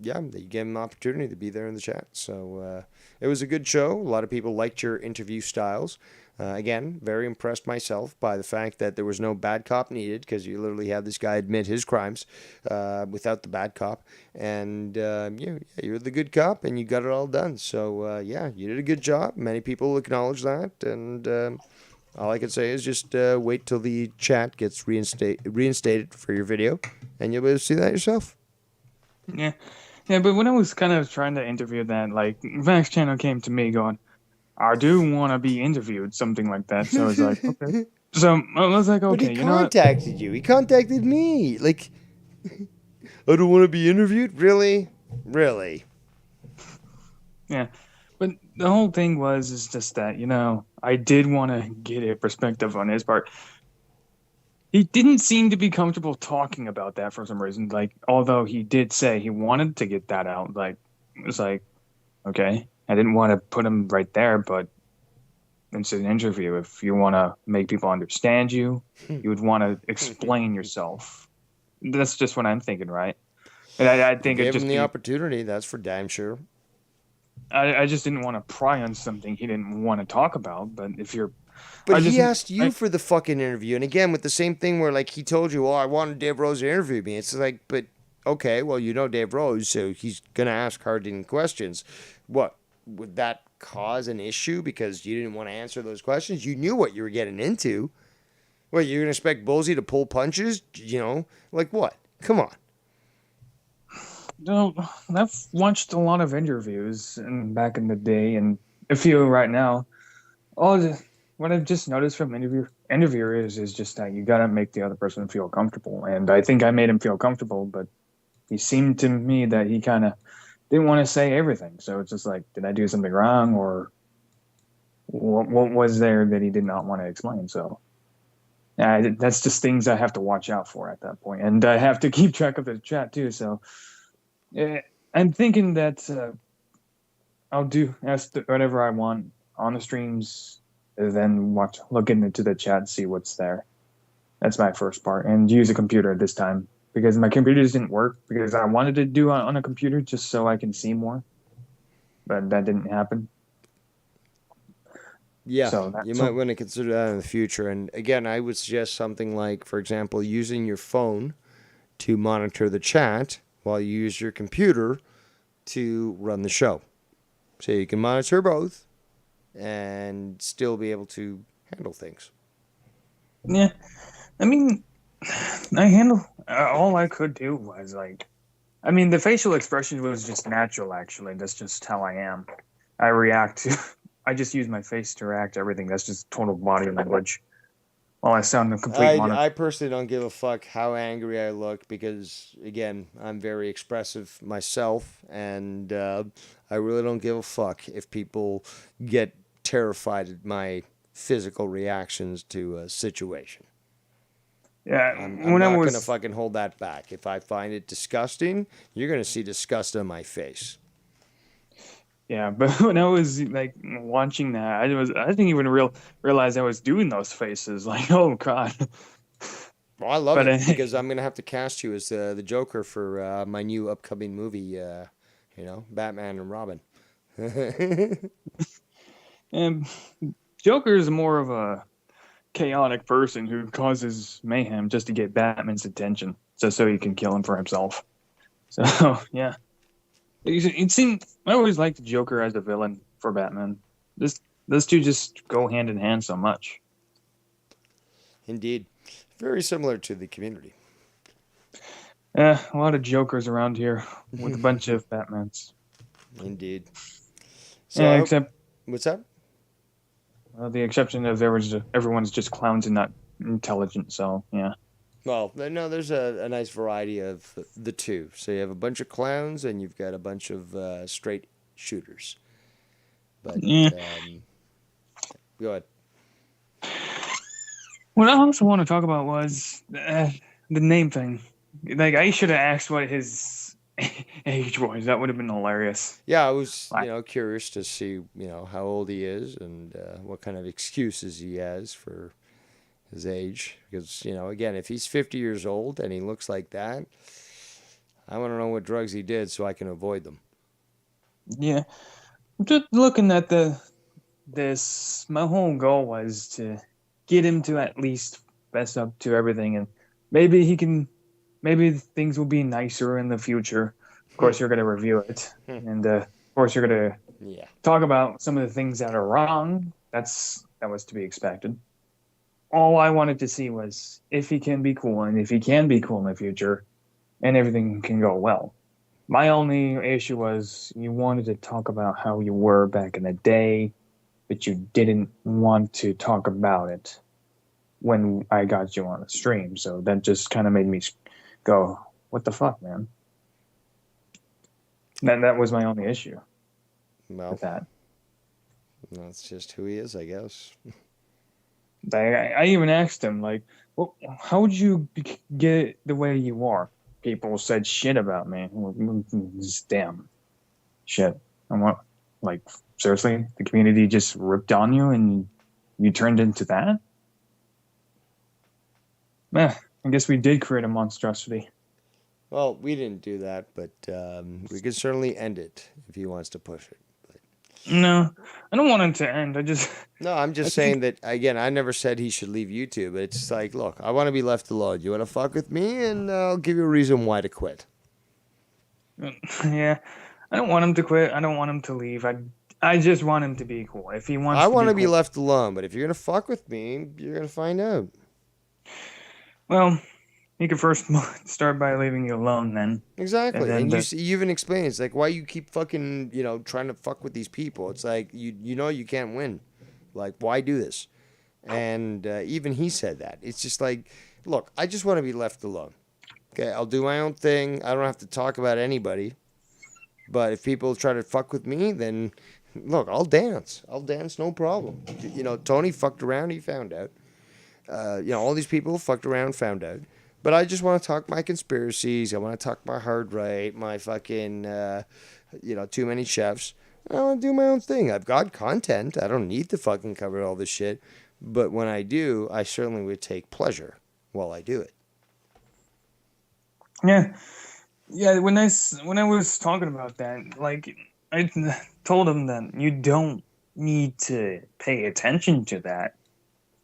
you gave them an opportunity to be there in the chat. So it was a good show. A lot of people liked your interview styles. Again, very impressed myself by the fact that there was no bad cop needed because you literally had this guy admit his crimes without the bad cop. And you're the good cop and you got it all done. So, you did a good job. Many people acknowledge that. And all I can say is just wait till the chat gets reinstated for your video and you'll be able to see that yourself. Yeah, but when I was kind of trying to interview that, like, Vax Channel came to me going, I do want to be interviewed, something like that. So I was like, okay. So I was like, okay, but he contacted you. He contacted me. Like, I don't want to be interviewed? Really? Really? Yeah. But the whole thing is just that, I did want to get a perspective on his part. He didn't seem to be comfortable talking about that for some reason. Like, although he did say he wanted to get that out, like, it was like, okay, I didn't want to put him right there, but it's an interview. If you want to make people understand you, you would want to explain yourself. That's just what I'm thinking, right? And I think give him the opportunity. That's for damn sure. I just didn't want to pry on something he didn't want to talk about. But if you're, but he asked you for the fucking interview, and again with the same thing where like he told you, I wanted Dave Rose to interview me. It's like, but okay, well Dave Rose, so he's gonna ask hard-hitting questions. What would that cause an issue because you didn't want to answer those questions? You knew what you were getting into. What, you're gonna expect Bullseye to pull punches? Like what? Come on. No, I've watched a lot of interviews back in the day, and a few right now. What I've just noticed from interviewers is just that you gotta make the other person feel comfortable, and I think I made him feel comfortable, but he seemed to me that he kind of didn't want to say everything. So it's just like, did I do something wrong, or what was there that he did not want to explain? So that's just things I have to watch out for at that point, and I have to keep track of the chat too. So. I'm thinking that I'll ask whatever I want on the streams, and then look into the chat and see what's there. That's my first part, and use a computer this time because my computers didn't work because I wanted to do on a computer just so I can see more, but that didn't happen. Yeah, so you might want to consider that in the future. And again, I would suggest something like, for example, using your phone to monitor the chat while you use your computer to run the show. So you can monitor both and still be able to handle things. Yeah. I mean, I handle... all I could do was the facial expression was just natural, actually. That's just how I am. I just use my face to react to everything. That's just total body language. Well, I sound a complete mono. I personally don't give a fuck how angry I look because, again, I'm very expressive myself, and I really don't give a fuck if people get terrified at my physical reactions to a situation. Yeah, I'm not going to fucking hold that back. If I find it disgusting, you're going to see disgust on my face. Yeah, but when I was like watching that, I didn't even realize I was doing those faces. Like, oh god. Well, I love it because I'm going to have to cast you as the Joker for my new upcoming movie, Batman and Robin. And Joker is more of a chaotic person who causes mayhem just to get Batman's attention, just so he can kill him for himself. So, yeah. It seemed I always liked the Joker as a villain for Batman. Those two just go hand in hand so much. Indeed. Very similar to the Community. Yeah, a lot of Jokers around here with a bunch of Batmans. Indeed. So, yeah, except what's that? The exception of everyone's just clowns and not intelligent. So yeah. Well, no, there's a nice variety of the two. So you have a bunch of clowns and you've got a bunch of straight shooters. But yeah. Go ahead. What I also want to talk about was the name thing. Like, I should have asked what his age was. That would have been hilarious. Yeah, I was, curious to see, how old he is and what kind of excuses he has for his age. Because, again, if he's 50 years old and he looks like that, I want to know what drugs he did so I can avoid them. Yeah. Just looking at this, my whole goal was to get him to at least fess up to everything, and maybe things will be nicer in the future. Of course, you're going to review it, and of course, you're going to talk about some of the things that are wrong. That was to be expected. All I wanted to see was if he can be cool, and if he can be cool in the future, and everything can go well. My only issue was you wanted to talk about how you were back in the day, but you didn't want to talk about it when I got you on the stream. So that just kind of made me go, what the fuck, man? That was my only issue with that. That's just who he is, I guess. I even asked him, like, well, how would you get the way you are? People said shit about me. Damn. Shit. Like, seriously? The community just ripped on you and you turned into that? I guess we did create a monstrosity. Well, we didn't do that, but we could certainly end it if he wants to push it. No, I don't want it to end. No, I'm just saying that, again, I never said he should leave YouTube. It's like, look, I want to be left alone. You want to fuck with me, and I'll give you a reason why to quit. Yeah, I don't want him to quit. I don't want him to leave. I just want him to be cool. If he wants I to want to be cool, left alone, but if you're going to fuck with me, you're going to find out. Well, you could first start by leaving you alone then. Exactly. And you even explain, it's like, why you keep fucking, trying to fuck with these people. It's like, you can't win. Like, why do this? And even he said that. It's just like, look, I just want to be left alone. Okay, I'll do my own thing. I don't have to talk about anybody. But if people try to fuck with me, then, look, I'll dance. I'll dance, no problem. Tony fucked around, he found out. All these people fucked around, found out. But I just want to talk my conspiracies. I want to talk my hard right, my fucking, too many chefs. I want to do my own thing. I've got content. I don't need to fucking cover all this shit. But when I do, I certainly would take pleasure while I do it. Yeah. Yeah, when I was talking about that, like, I told him that you don't need to pay attention to that.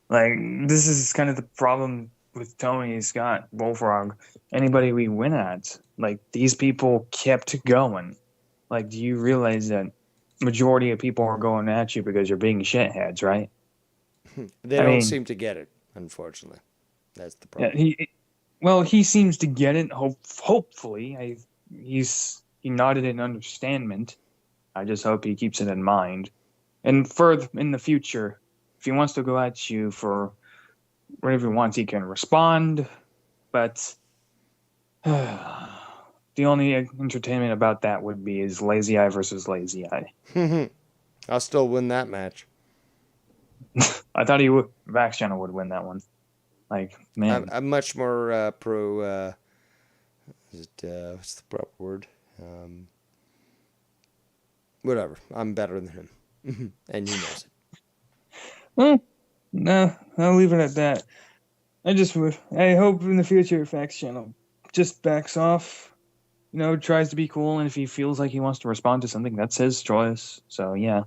Like, this is kind of the problem with Tony, Scott, Bullfrog, anybody we win at. Like, these people kept going. Like, do you realize that majority of people are going at you because you're being shitheads, right? They don't seem to get it, unfortunately. That's the problem. Yeah, he seems to get it. Hopefully, he nodded in understanding. I just hope he keeps it in mind. And further in the future, if he wants to go at you for whenever he wants, he can respond. But the only entertainment about that would be is Lazy Eye versus Lazy Eye. I'll still win that match. I thought Vax Channel would win that one. Like, man. I'm much more pro. What's the proper word? Whatever. I'm better than him, and he knows it. Well, no, I'll leave it at that. I hope in the future Vax Channel just backs off. Tries to be cool, and if he feels like he wants to respond to something, that's his choice. So yeah.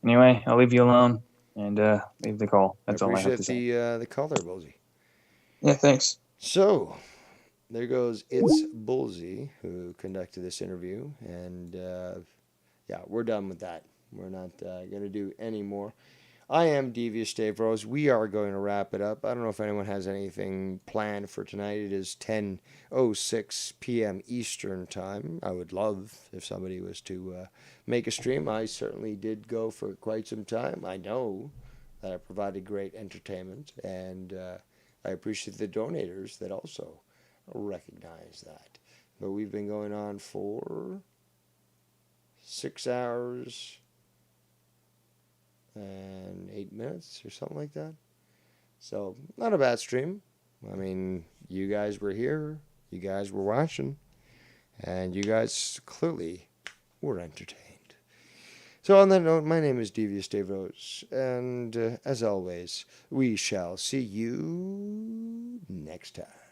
Anyway, I'll leave you alone and leave the call. That's all I have to say. Appreciate the call there, Bullsy. Yeah, thanks. So, there goes It's Bullsy who conducted this interview, and yeah, we're done with that. We're not going to do any more. I am Devious Dave Rose. We are going to wrap it up. I don't know if anyone has anything planned for tonight. It is 10:06 p.m. Eastern Time. I would love if somebody was to make a stream. I certainly did go for quite some time. I know that I provided great entertainment, and I appreciate the donators that also recognize that. But we've been going on for 6 hours and 8 minutes or something like that. So, not a bad stream. I mean, you guys were here, you guys were watching, and you guys clearly were entertained. So, on that note, my name is Devious Dave Rose, and as always, we shall see you next time.